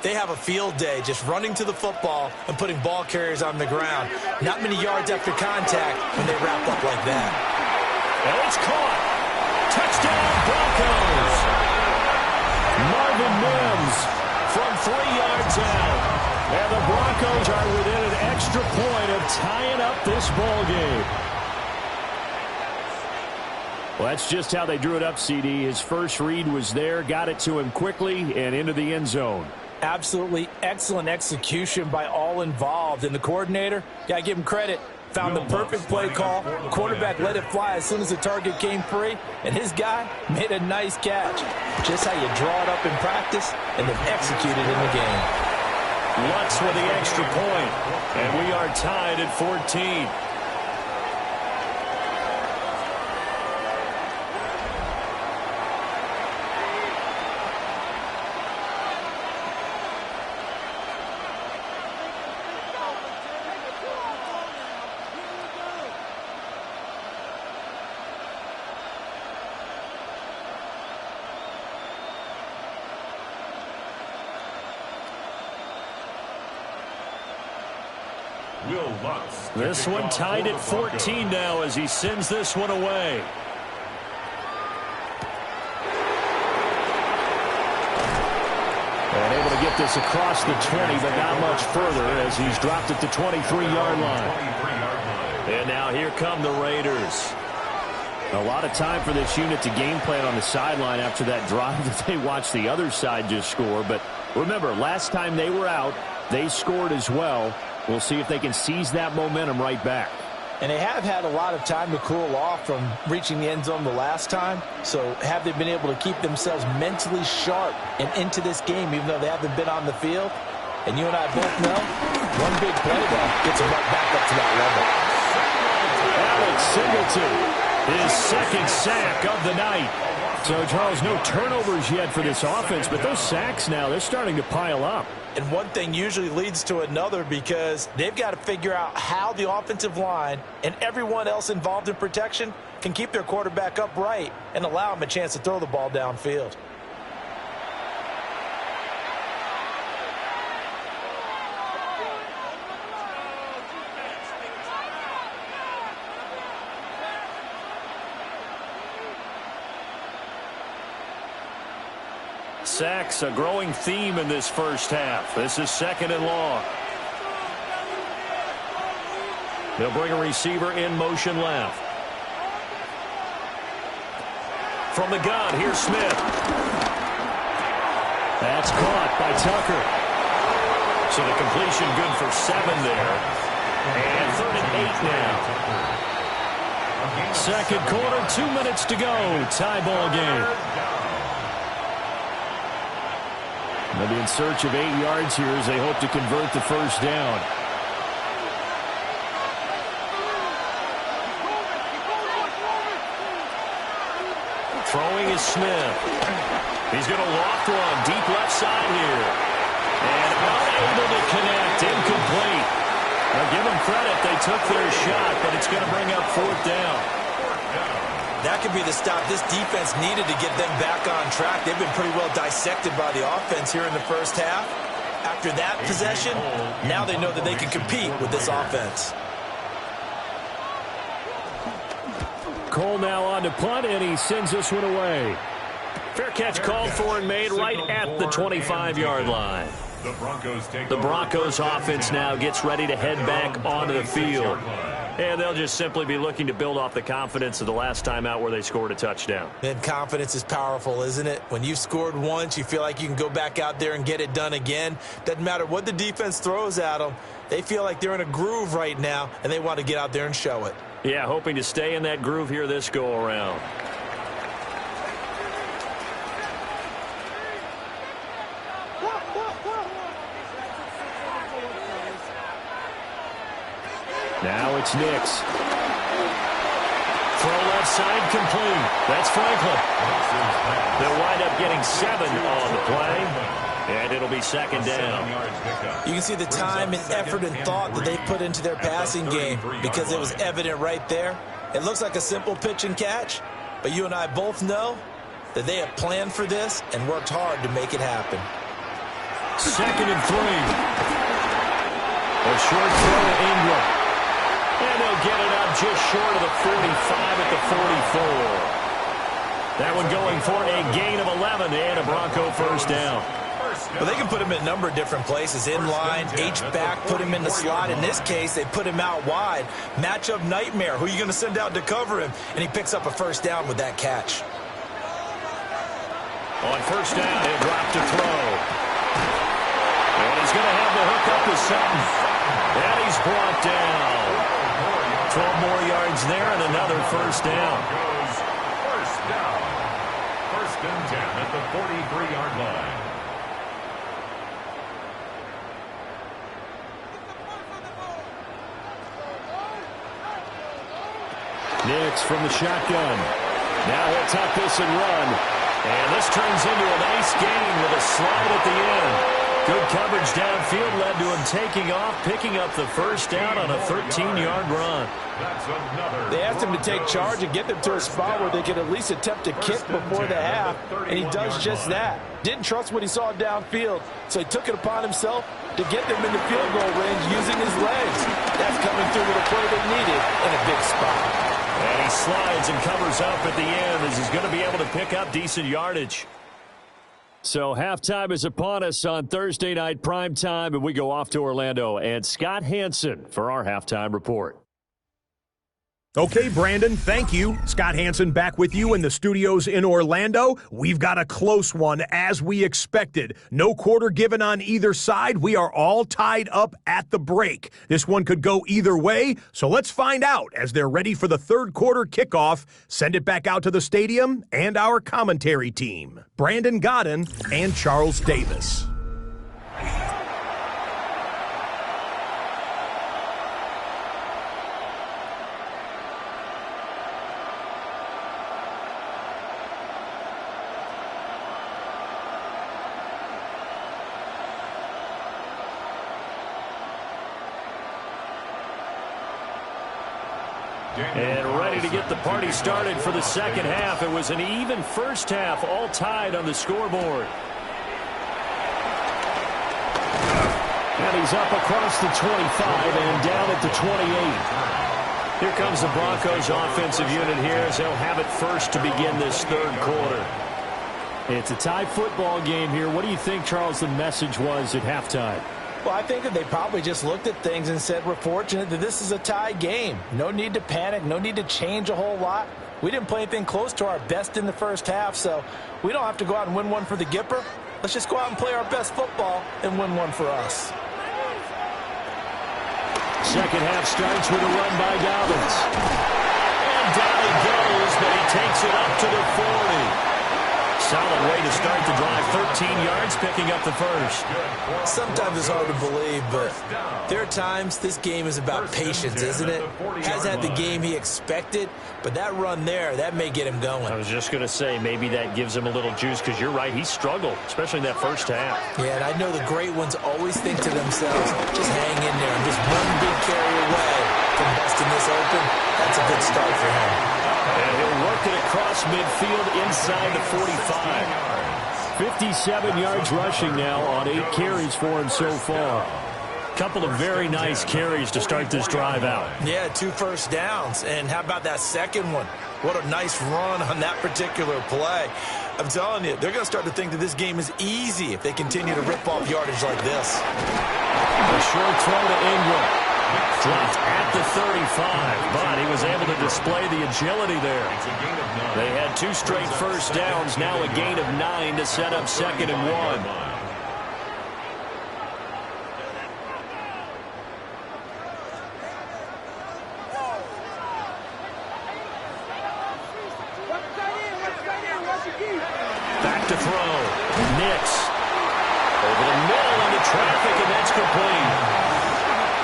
they have a field day just running to the football and putting ball carriers on the ground. Not many yards after contact when they wrap up like that. And it's caught. Touchdown, Broncos. Marvin Mims from 3 yards out. And the Broncos are within an extra point of tying up this ball game. Well, that's just how they drew it up, CD. His first read was there, got it to him quickly, and into the end zone. Absolutely excellent execution by all involved. And the coordinator, got to give him credit, found the perfect play call. Quarterback let it fly as soon as the target came free, and his guy made a nice catch. Just how you draw it up in practice and then execute it in the game. Lutz with the extra point, and we are tied at 14. This one tied at 14 now as he sends this one away. And able to get this across the 20, but not much further as he's dropped at the 23-yard line. And now here come the Raiders. A lot of time for this unit to game plan on the sideline after that drive that they watched the other side just score. But remember, last time they were out, they scored as well. We'll see if they can seize that momentum right back. And they have had a lot of time to cool off from reaching the end zone the last time. So have they been able to keep themselves mentally sharp and into this game even though they haven't been on the field? And you and I both know one big play though gets them right back up to that level. Alex Singleton, his second sack of the night. So, Charles, no turnovers yet for this offense, but those sacks now, they're starting to pile up. And one thing usually leads to another because they've got to figure out how the offensive line and everyone else involved in protection can keep their quarterback upright and allow him a chance to throw the ball downfield. Sacks, a growing theme in this first half. This is 2nd and long. They'll bring a receiver in motion left. From the gun, here's Smith. That's caught by Tucker. So the completion good for 7 there. And 3rd and 8 now. Second quarter, 2 minutes to go. Tie ball game. They'll be in search of 8 yards here as they hope to convert the first down. Throwing is Smith. He's going to loft one deep left side here. And unable to connect. Incomplete. Now give them credit. They took their shot, but it's going to bring up 4th down. That could be the stop this defense needed to get them back on track. They've been pretty well dissected by the offense here in the first half. After that possession, now they know that they can compete with this offense. Cole now on to punt, and he sends this one away. Fair catch called for and made right at the 25-yard line. The Broncos offense now gets ready to head back onto the field. And they'll just simply be looking to build off the confidence of the last time out where they scored a touchdown. And confidence is powerful, isn't it? When you've scored once, you feel like you can go back out there and get it done again. Doesn't matter what the defense throws at them. They feel like they're in a groove right now, and they want to get out there and show it. Yeah, hoping to stay in that groove here this go-around. Now it's Nix. Throw left side complete. That's Franklin. They'll wind up getting 7 on the play. And it'll be 2nd down. You can see the time and effort and thought that they put into their passing game because it was evident right there. It looks like a simple pitch and catch, but you and I both know that they have planned for this and worked hard to make it happen. 2nd and 3. A short throw to Ingram. And they'll get it up just short of the 45 at the 44. That one going for a gain of 11 and a Bronco first down. Well, they can put him in a number of different places. In line, H-back, put him in the slot. In this case, they put him out wide. Matchup nightmare. Who are you going to send out to cover him? And he picks up a first down with that catch. On first down, he'll drop to throw. And he's going to have the hook up to Sutton. And he's brought down. 12 more yards there and another first down. First down. First and 10 at the 43-yard line. Nix from the shotgun. Now he'll tuck this and run. And this turns into a nice gain with a slide at the end. Good coverage downfield led to him taking off, picking up the first down on a 13-yard run. They asked him to take charge and get them to a spot where they could at least attempt a kick before the half, and he does just that. Didn't trust what he saw downfield, so he took it upon himself to get them in the field goal range using his legs. That's coming through with a play they needed in a big spot. And he slides and covers up at the end as he's going to be able to pick up decent yardage. So halftime is upon us on Thursday night primetime, and we go off to Orlando. And Scott Hansen for our halftime report. Okay, Brandon, thank you. Scott Hansen back with you in the studios in Orlando. We've got a close one, as we expected. No quarter given on either side. We are all tied up at the break. This one could go either way, so let's find out as they're ready for the third quarter kickoff. Send it back out to the stadium and our commentary team, Brandon Godden and Charles Davis. And ready to get the party started for the second half. It was an even first half, all tied on the scoreboard. And he's up across the 25 and down at the 28. Here comes the Broncos offensive unit here as they'll have it first to begin this third quarter. It's a tie football game here. What do you think, Charles, the message was at halftime? Well, I think that they probably just looked at things and said, we're fortunate that this is a tie game. No need to panic. No need to change a whole lot. We didn't play anything close to our best in the first half, so we don't have to go out and win one for the Gipper. Let's just go out and play our best football and win one for us. Second half starts with a run by Dobbins. And down he goes, but he takes it up to the 40. Solid way to start the drive. 13 yards, picking up the first. Sometimes it's hard to believe, but there are times this game is about patience, isn't it? Hasn't had the game he expected, but that run there, that may get him going. I was just going to say, maybe that gives him a little juice, because you're right, he struggled, especially in that first half. Yeah, and I know the great ones always think to themselves, just hang in there. I'm just one big carry away from busting this open. That's a good start for him. And he'll work it across midfield inside the 45. 57 yards rushing now on 8 carries for him so far. Couple of very nice carries to start this drive out. Yeah, 2 first downs. And how about that second one? What a nice run on that particular play. I'm telling you, they're going to start to think that this game is easy if they continue to rip off yardage like this. A short throw to Ingram. Dropped at the 35, but he was able to display the agility there. They had 2 straight first downs, now a gain of 9 to set up 2nd and 1. Back to throw. Nix. Over the middle into traffic, and that's complete.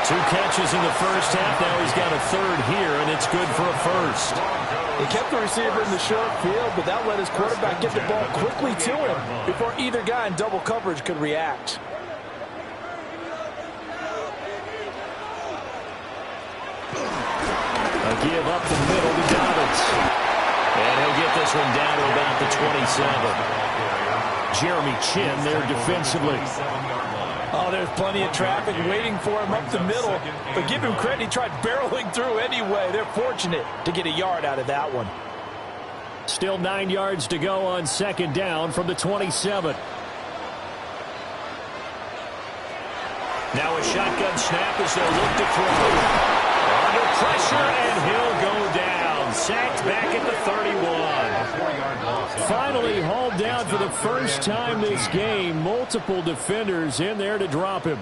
2 catches in the first half. Now he's got a 3rd here, and it's good for a first. He kept the receiver in the short field, but that let his quarterback get the ball quickly to him before either guy in double coverage could react. A give up the middle to Dobbins. And he'll get this one down to about the 27. Jeremy Chin there defensively. Oh, there's plenty of traffic waiting for him up the middle. But give him credit, he tried barreling through anyway. They're fortunate to get a yard out of that one. Still 9 yards to go on 2nd down from the 27. Now a shotgun snap as they'll look to throw. Under pressure, and he'll go down. Sacked back at the 31. Finally hauled down for the first time this game. Multiple defenders in there to drop him.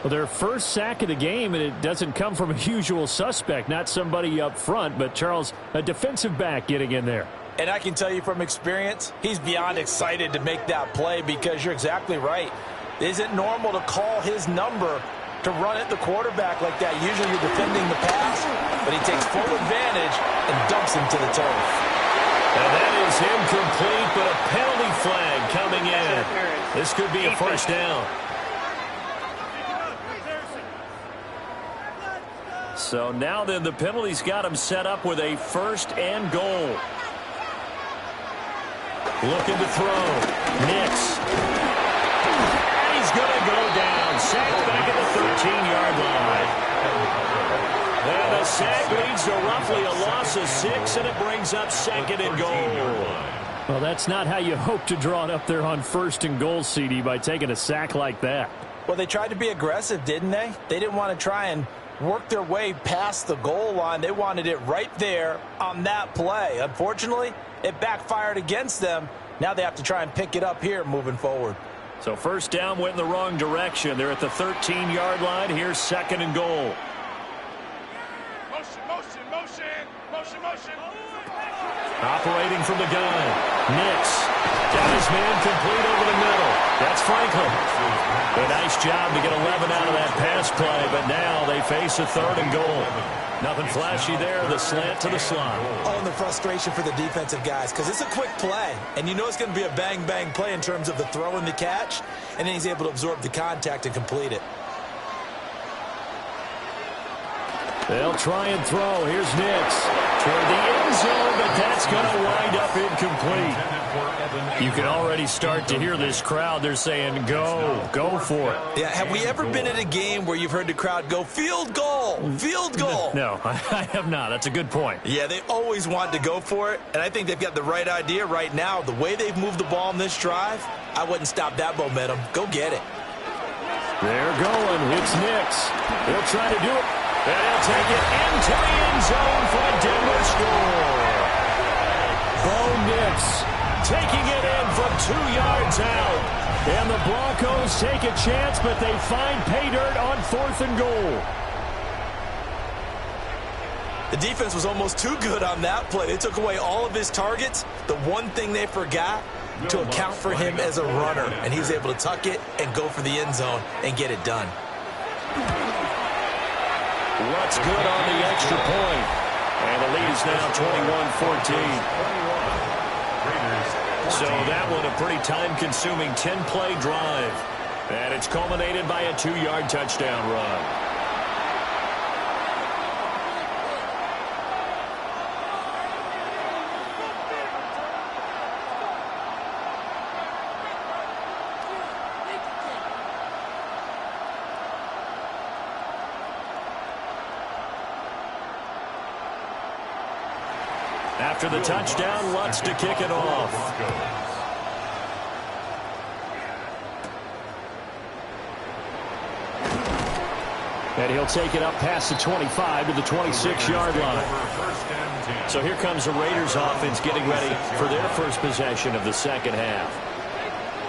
Well, their first sack of the game, and it doesn't come from a usual suspect, not somebody up front, but Charles, a defensive back getting in there. And I can tell you from experience, he's beyond excited to make that play because you're exactly right. It isn't normal to call his number to run at the quarterback like that. Usually you're defending the pass, but he takes full advantage and dumps him to the turf. And that is incomplete, but a penalty flag coming in. This could be a first down. So now then the penalty's got him set up with a first and goal. Looking to throw. Nix. And he's going to go down. Sacked back at the 13-yard line. And the sack leads to roughly a loss of 6, and it brings up second and goal. Well, that's not how you hope to draw it up there on first and goal, CD, by taking a sack like that. Well, they tried to be aggressive, didn't they? They didn't want to try and work their way past the goal line. They wanted it right there on that play. Unfortunately, it backfired against them. Now they have to try and pick it up here moving forward. So first down went in the wrong direction. They're at the 13-yard line. Here's second and goal. Operating from the gun. Nix. Got his man complete over the middle. That's Franklin. A nice job to get 11 out of that pass play, but now they face a third and goal. Nothing flashy there. The slant to the slot. Oh, and the frustration for the defensive guys because it's a quick play, and you know it's going to be a bang-bang play in terms of the throw and the catch, and then he's able to absorb the contact and complete it. They'll try and throw. Here's Nix toward the end zone, but that's going to wind up incomplete. You can already start to hear this crowd. They're saying, go for it. Yeah, have we ever been at a game where you've heard the crowd go, field goal, field goal? No, I have not. That's a good point. Yeah, they always want to go for it, and I think they've got the right idea right now. The way they've moved the ball in this drive, I wouldn't stop that momentum. Go get it. They're going. It's Nix. They'll try to do it. And he'll take it into the end zone for a Denver score. Bo Nix taking it in from 2 yards out. And the Broncos take a chance, but they find pay dirt on 4th and goal. The defense was almost too good on that play. They took away all of his targets. The one thing they forgot to account for him as a runner, and he was able to tuck it and go for the end zone and get it done. What's good on the extra point? And the lead is now 21-14. So that one a pretty time-consuming 10-play drive. And it's culminated by a 2-yard touchdown run. After the touchdown, Lutz to kick it off. And he'll take it up past the 25 to the 26-yard line. So here comes the Raiders offense getting ready for their first possession of the second half.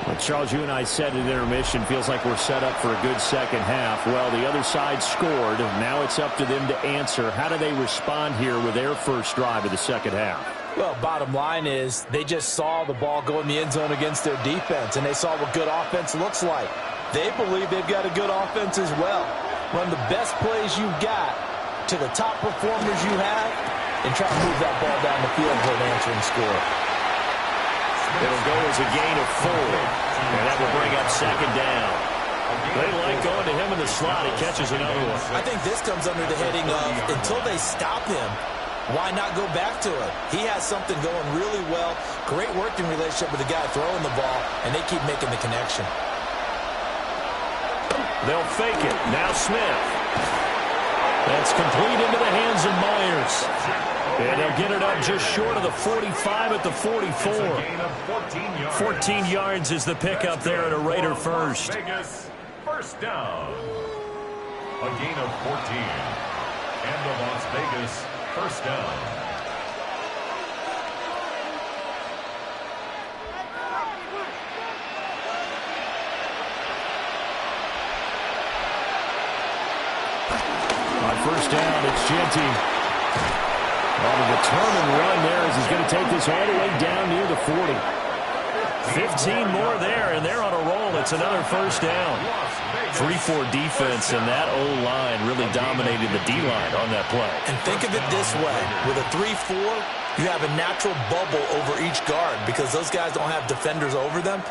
Well, Charles, you and I said at intermission, feels like we're set up for a good second half. Well, the other side scored. Now it's up to them to answer. How do they respond here with their first drive of the second half? Well, bottom line is they just saw the ball go in the end zone against their defense, and they saw what good offense looks like. They believe they've got a good offense as well. Run the best plays you've got to the top performers you have and try to move that ball down the field for an answering score. It'll go as a gain of 4, and that will bring up second down. They like going to him in the slot. He catches another one. I think this comes under the heading of until they stop him, why not go back to it? He has something going really well. Great working relationship with the guy throwing the ball, and they keep making the connection. They'll fake it. Now Smith. That's complete into the hands of Myers. And they'll get it up just short of the 45 at the 44. 14 yards is the pickup there at a Raider first. Vegas, first down. A gain of 14. And the Las Vegas first down. first down. It's Genty. On a determined run there as he's going to take this all the way down near the 40. 15 more there, and they're on a roll. It's another first down. 3-4 defense, and that O-line really dominated the D-line on that play. And think of it this way. With a 3-4, you have a natural bubble over each guard because those guys don't have defenders over them.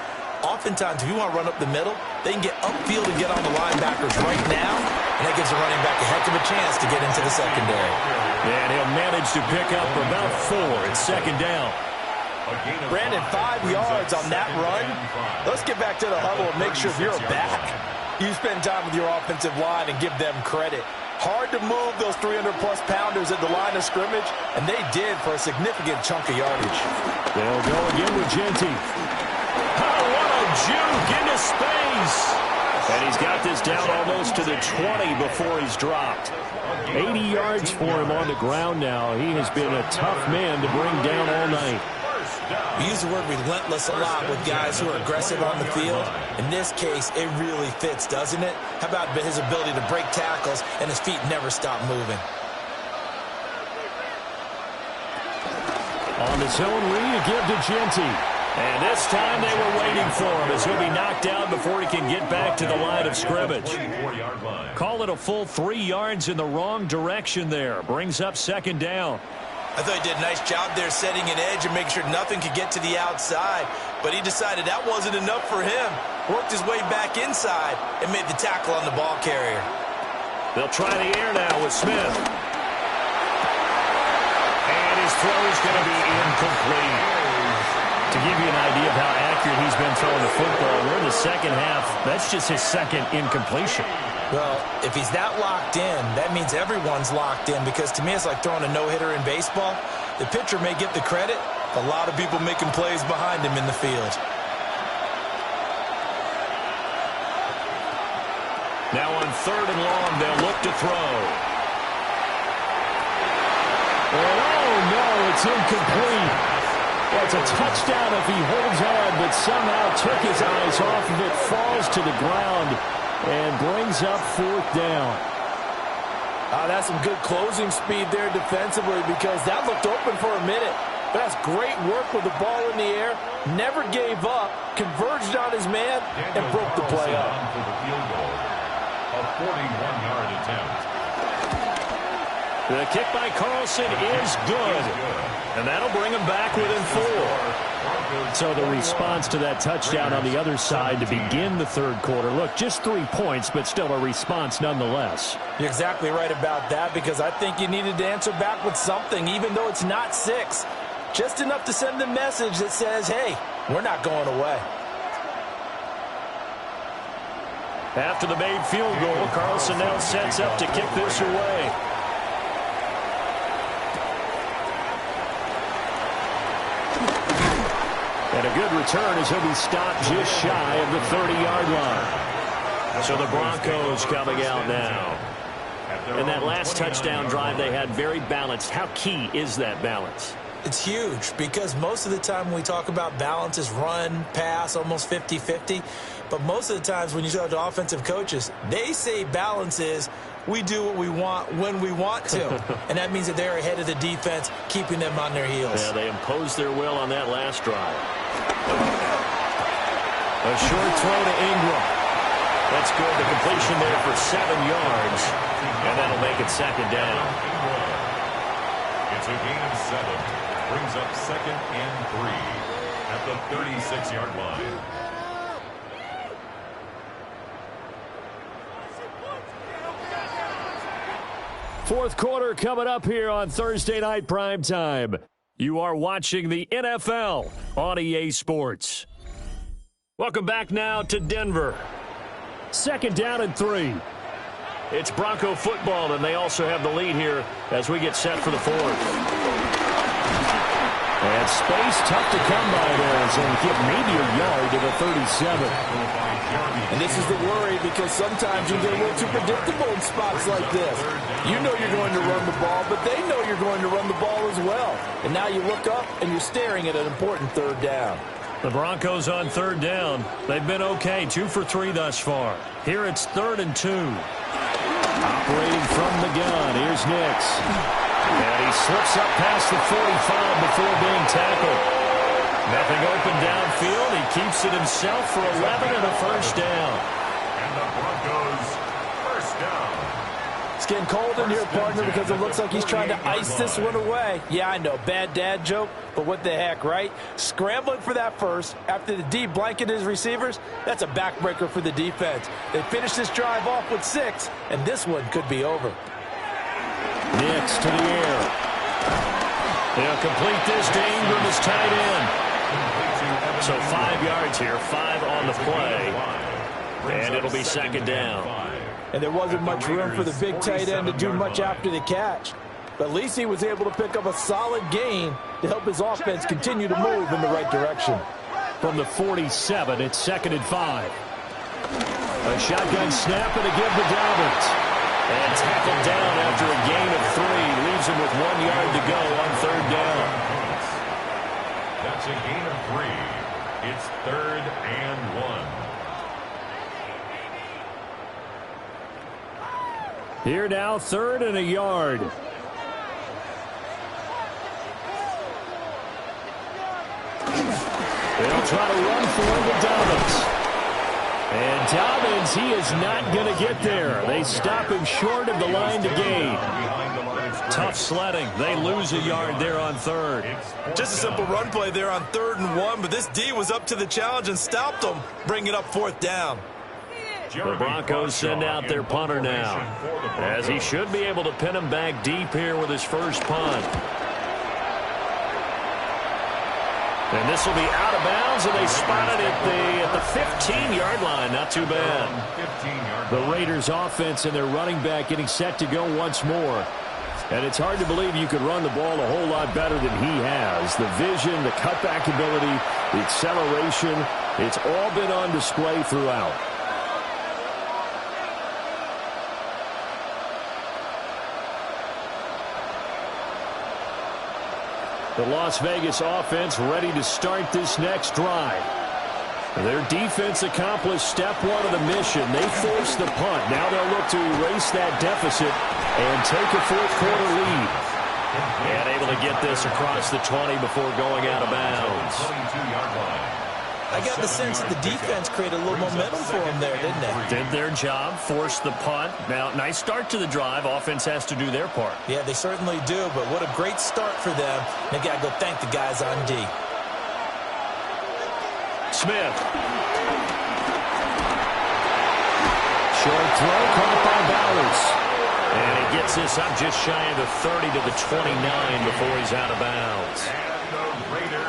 Oftentimes, if you want to run up the middle, they can get upfield and get on the linebackers right now, and that gives the running back a heck of a chance to get into the secondary. And he'll manage to pick up about 4. It's second down. Brandon, 5 yards on that run. Let's get back to the huddle and make sure you're back. You spend time with your offensive line and give them credit. Hard to move those 300-plus pounders at the line of scrimmage, and they did for a significant chunk of yardage. They'll go again with Genty. Oh, what a juke into space. And he's got this down almost to the 20 before he's dropped. 80 yards for him on the ground now. He has been a tough man to bring down all night. We use the word relentless a lot with guys who are aggressive on the field. In this case, it really fits, doesn't it? How about his ability to break tackles and his feet never stop moving? On the zone read, give to Genty. And this time they were waiting for him as he'll be knocked down before he can get back to the line of scrimmage. Call it a full 3 yards in the wrong direction there. Brings up second down. I thought he did a nice job there setting an edge and making sure nothing could get to the outside. But he decided that wasn't enough for him. Worked his way back inside and made the tackle on the ball carrier. They'll try the air now with Smith. And his throw is going to be incomplete. To give you an idea of how accurate he's been throwing the football, we're in the second half. That's just his second incompletion. Well, if he's that locked in, that means everyone's locked in because to me it's like throwing a no-hitter in baseball. The pitcher may get the credit, but a lot of people making plays behind him in the field. Now on third and long, they'll look to throw. And oh no, it's incomplete. Well, it's a touchdown if he holds on, but somehow took his eyes off of it, falls to the ground, and brings up fourth down. That's some good closing speed there defensively because that looked open for a minute. But that's great work with the ball in the air. Never gave up, converged on his man, and broke the play up. For the field goal, a 41-yard attempt. The kick by Carlson is good. And that'll bring him back within 4. So the response to that touchdown on the other side to begin the third quarter. Look, just 3 points, but still a response nonetheless. You're exactly right about that because I think you needed to answer back with something, even though it's not 6. Just enough to send a message that says, hey, we're not going away. After the made field goal, Carlson now sets up to kick this away. And a good return as he'll be stopped just shy of the 30-yard line. So the Broncos coming out now. And that last touchdown drive they had very balanced. How key is that balance? It's huge because most of the time when we talk about balance is run, pass, almost 50-50. But most of the times when you talk to offensive coaches, they say balance is we do what we want when we want to. And that means that they're ahead of the defense, keeping them on their heels. Yeah, they imposed their will on that last drive. A short throw to Ingram. That's good. The completion there for 7 yards. And that'll make it second down. It's a gain of 7. Brings up 2nd and 3 at the 36-yard line. Fourth quarter coming up here on Thursday Night Primetime. You are watching the NFL on EA Sports. Welcome back now to Denver. Second down and 3. It's Bronco football, and they also have the lead here as we get set for the fourth. And space tough to come by there, so we get maybe a yard to the 37. And this is the worry because sometimes you get a little too predictable in spots like this. You know you're going to run the ball, but they know you're going to run the ball as well. And now you look up and you're staring at an important third down. The Broncos on third down. They've been okay, 2 for 3 thus far. Here it's 3rd and 2. Operating from the gun, here's Nix. And he slips up past the 45 before being tackled. Nothing open downfield. He keeps it himself for 11 and a first down. And the Broncos first down. It's getting cold in here, partner, because it looks like he's trying to ice this one away. Yeah, I know, bad dad joke, but what the heck, right? Scrambling for that first after the D blanketed his receivers, that's a backbreaker for the defense. They finish this drive off with 6, and this one could be over. Nix to the air. They'll complete this to Ingram as tight end. So 5 yards here, 5 on the play, and it'll be second down. And there wasn't much room for the big tight end to do much after the catch. But at least he was able to pick up a solid gain to help his offense continue to move in the right direction. From the 47, it's 2nd and 5. A shotgun snap and a give to Dobbins. And tackled down after a gain of 3. Leaves him with 1 yard to go on 3rd down. That's a gain of 3. It's 3rd and 1. Here now, 3rd and a yard. They'll try to run for him with Dobbins. And Dobbins, he is not going to get there. They stop him short of the line to gain. Tough sledding. They lose a yard there on 3rd. Just a simple run play there on 3rd and 1, but this D was up to the challenge and stopped them, bringing it up 4th down. The Broncos send out their punter now, as he should be able to pin him back deep here with his first punt. And this will be out of bounds, and they spot it at the 15-yard line. Not too bad. The Raiders' offense and their running back getting set to go once more. And it's hard to believe you could run the ball a whole lot better than he has. The vision, the cutback ability, the acceleration, it's all been on display throughout. The Las Vegas offense ready to start this next drive. Their defense accomplished step 1 of the mission. They forced the punt. Now they'll look to erase that deficit and take a 4th quarter lead. And able to get this across the 20 before going out of bounds. I got the sense that the defense created a little momentum for them there, didn't they? Did their job, forced the punt. Now, nice start to the drive. Offense has to do their part. Yeah, they certainly do, but what a great start for them. They got to go thank the guys on D. Smith. Short throw caught by Bowers. And he gets this up just shy of the 30 to the 29 before he's out of bounds.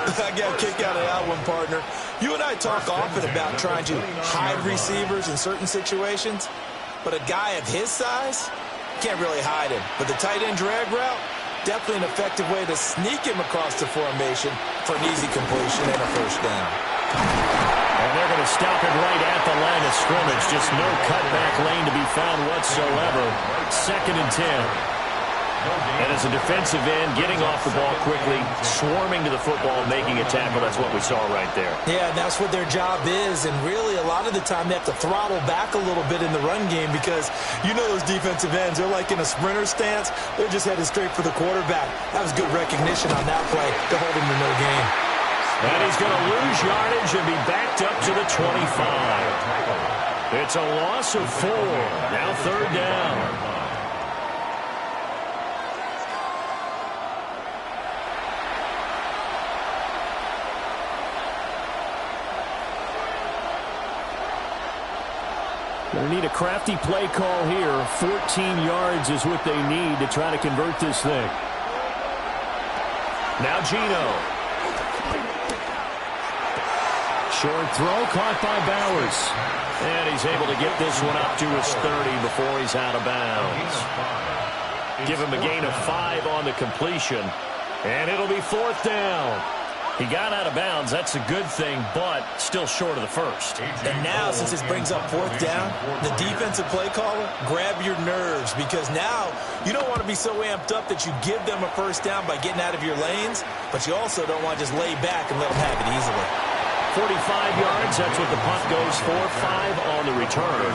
I got a kick out of that one, partner. You and I talk often about trying to hide receivers in certain situations, but a guy of his size can't really hide him. But the tight end drag route, definitely an effective way to sneak him across the formation for an easy completion and a first down. And they're going to stop it right at the line of scrimmage. Just no cutback lane to be found whatsoever. 2nd and 10. And as a defensive end, getting off the ball quickly, swarming to the football, making a tackle, that's what we saw right there. Yeah, and that's what their job is. And really, a lot of the time, they have to throttle back a little bit in the run game because you know those defensive ends, they're like in a sprinter stance. They're just headed straight for the quarterback. That was good recognition on that play to hold him to no gain. And he's going to lose yardage and be backed up to the 25. It's a loss of 4. Now 3rd down. They need a crafty play call here. 14 yards is what they need to try to convert this thing. Now Gino. Short throw caught by Bowers. And he's able to get this one up to his 30 before he's out of bounds. Give him a gain of 5 on the completion. And it'll be 4th down. He got out of bounds. That's a good thing, but still short of the first. And now, since this brings up 4th down, the defensive play caller, grab your nerves, because now you don't want to be so amped up that you give them a first down by getting out of your lanes, but you also don't want to just lay back and let them have it easily. 45 yards. That's what the punt goes for. 5 on the return.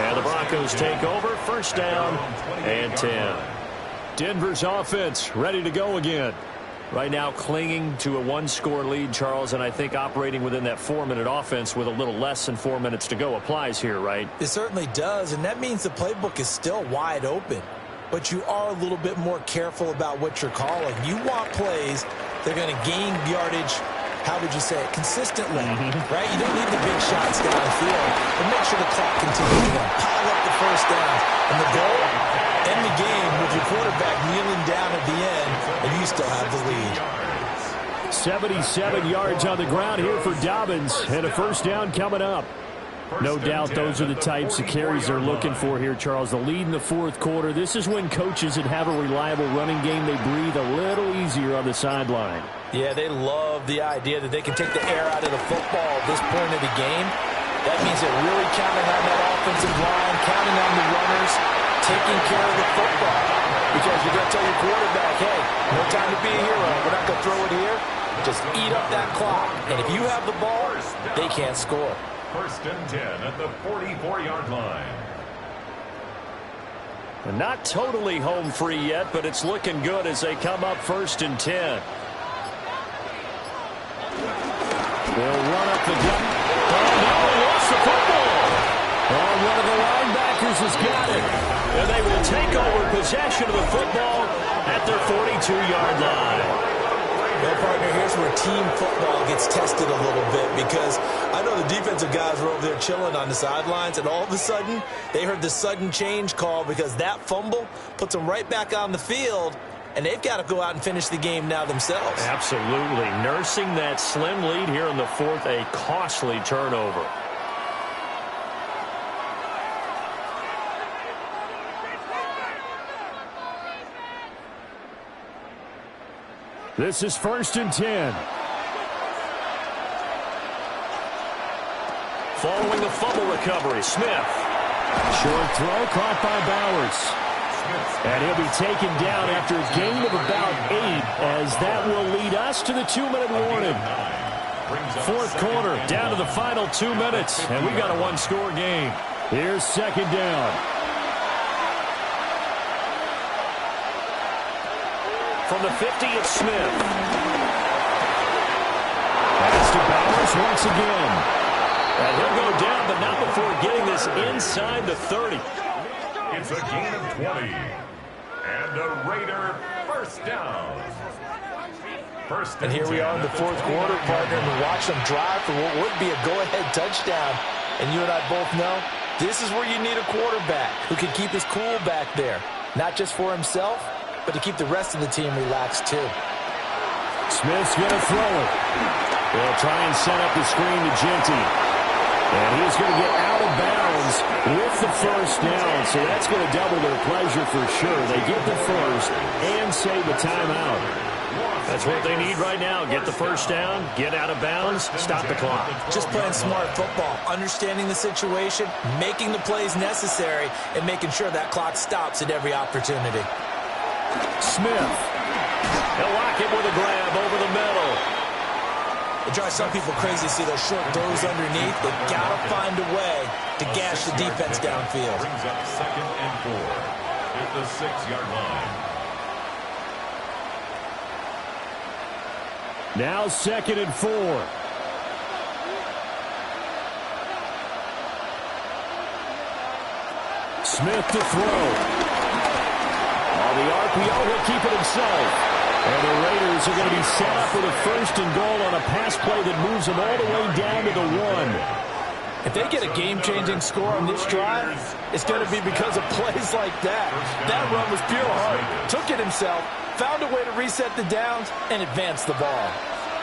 And the Broncos take over. First down and 10. Denver's offense ready to go again. Right now clinging to a one-score lead, Charles, and I think operating within that 4-minute offense with a little less than 4 minutes to go applies here, right? It certainly does, and that means the playbook is still wide open. But you are a little bit more careful about what you're calling. You want plays that are going to gain yardage, how would you say it, consistently, right? You don't need the big shots downfield, but make sure the clock continues to run. Pile up the first down, and the goal, end the game with your quarterback kneeling down at the end, and you still have the lead. 77 yards on the ground here for Dobbins, and a first down coming up. No doubt those are the types of carries they're looking for here, Charles. The lead in the fourth quarter. This is when coaches that have a reliable running game, they breathe a little easier on the sideline. Yeah, they love the idea that they can take the air out of the football at this point of the game. That means they're really counting on that offensive line, counting on the runners, taking care of the football. Because you're going to tell your quarterback, hey, no time to be a hero. We're not going to throw it here. Just eat up that clock. And if you have the ball, they can't score. First and 10 at the 44-yard line. And not totally home free yet, but it's looking good as they come up first and 10. They'll run up the gut. Oh, no, he lost the football. Oh, one of the linebackers has got it. And they will take over possession of the football at their 42-yard line. Well, partner, here's where team football gets tested a little bit, because I know the defensive guys were over there chilling on the sidelines, and all of a sudden they heard the sudden change call because that fumble puts them right back on the field, and they've got to go out and finish the game now themselves. Absolutely. Nursing that slim lead here in the fourth, a costly turnover. This is first and 10. Following the fumble recovery, Smith. Short throw caught by Bowers. And he'll be taken down after a gain of about 8, as that will lead us to the 2-minute warning. Fourth quarter, down to the final 2 minutes, and we got a one-score game. Here's second down. From the 50, it's Smith. Pass to Bowers once again. And he'll go down, but not before getting this inside the 30. It's a gain of 20. And a Raider first down. And here we are in the fourth quarter, partner, and we watch them drive for what would be a go-ahead touchdown. And you and I both know this is where you need a quarterback who can keep his cool back there. Not just for himself, but to keep the rest of the team relaxed, too. Smith's going to throw it. They'll try and set up the screen to Genty. And he's going to get out of bounds with the first down. So that's going to double their pleasure for sure. They get the first and save a timeout. That's what they need right now. Get the first down, get out of bounds, stop the clock. Just playing smart football, understanding the situation, making the plays necessary, and making sure that clock stops at every opportunity. Smith. He'll lock it with a grab over the middle. It drives some people crazy to see those short throws underneath. They've got to find a way to gash the defense downfield. Brings up second and 4 at the 6-yard line. Now second and 4. Smith to throw. The RPO, he'll keep it himself. And the Raiders are going to be set up with a first and goal on a pass play that moves them all the way down to the 1. If they get a game-changing score on this drive, it's going to be because of plays like that. That run was pure heart. Took it himself, found a way to reset the downs, and advance the ball.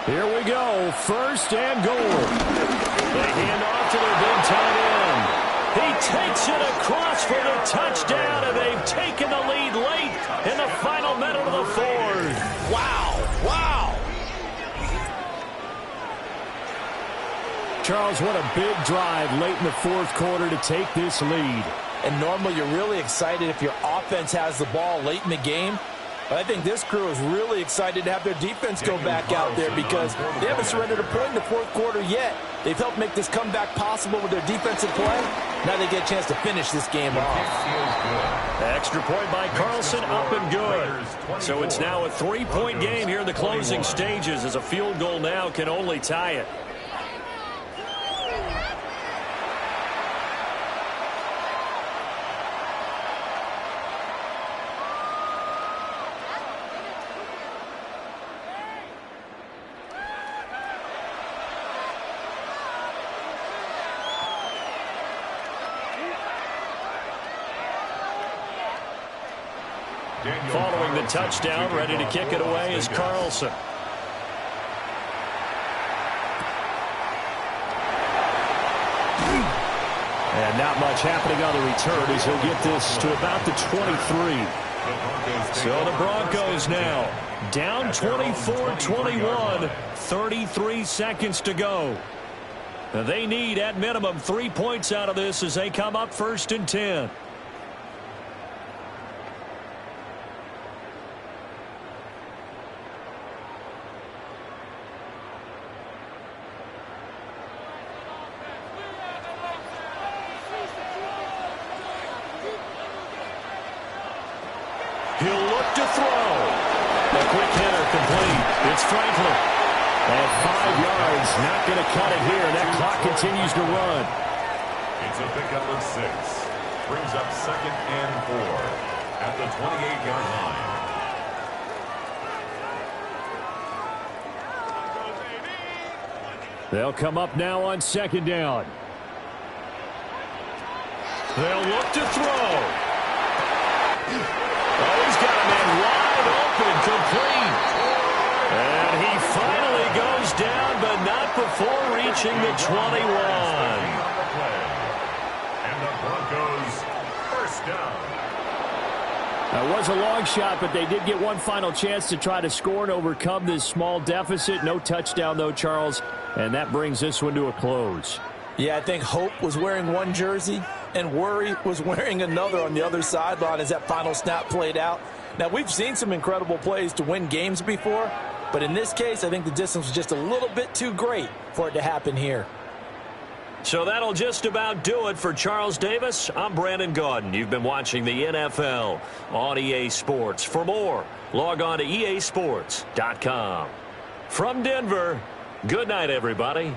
Here we go. First and goal. They hand off to their big tight end. He takes it across for the touchdown, and they've taken the lead late in the final minute of the fourth. Wow, wow. Charles, what a big drive late in the fourth quarter to take this lead. And normally you're really excited if your offense has the ball late in the game. I think this crew is really excited to have their defense go back out there because they haven't surrendered a point in the fourth quarter yet. They've helped make this comeback possible with their defensive play. Now they get a chance to finish this game off. Extra point by Carlson, up and good. So it's now a 3-point game here in the closing stages, as a field goal now can only tie it. Following the touchdown, ready to kick it away is Carlson. And not much happening on the return as he'll get this to about the 23. So the Broncos now down 24-21, 33 seconds to go. They need at minimum 3 points out of this as they come up 1st and 10. He'll look to throw. A quick hitter complete. It's Franklin. At 5 yards, not going to cut it here. That clock continues to run. It's a pickup of 6. Brings up 2nd and 4 at the 28-yard line. They'll come up now on 2nd down. They'll look to throw. Oh, he's got a man wide open, complete. And he finally goes down, but not before reaching the 21. And the Broncos first down. That was a long shot, but they did get one final chance to try to score and overcome this small deficit. No touchdown, though, Charles, and that brings this one to a close. Yeah, I think Hope was wearing one jersey and Worry was wearing another on the other sideline as that final snap played out. Now, we've seen some incredible plays to win games before, but in this case, I think the distance was just a little bit too great for it to happen here. So that'll just about do it for Charles Davis. I'm Brandon Gaudin. You've been watching the NFL on EA Sports. For more, log on to easports.com. From Denver, good night, everybody.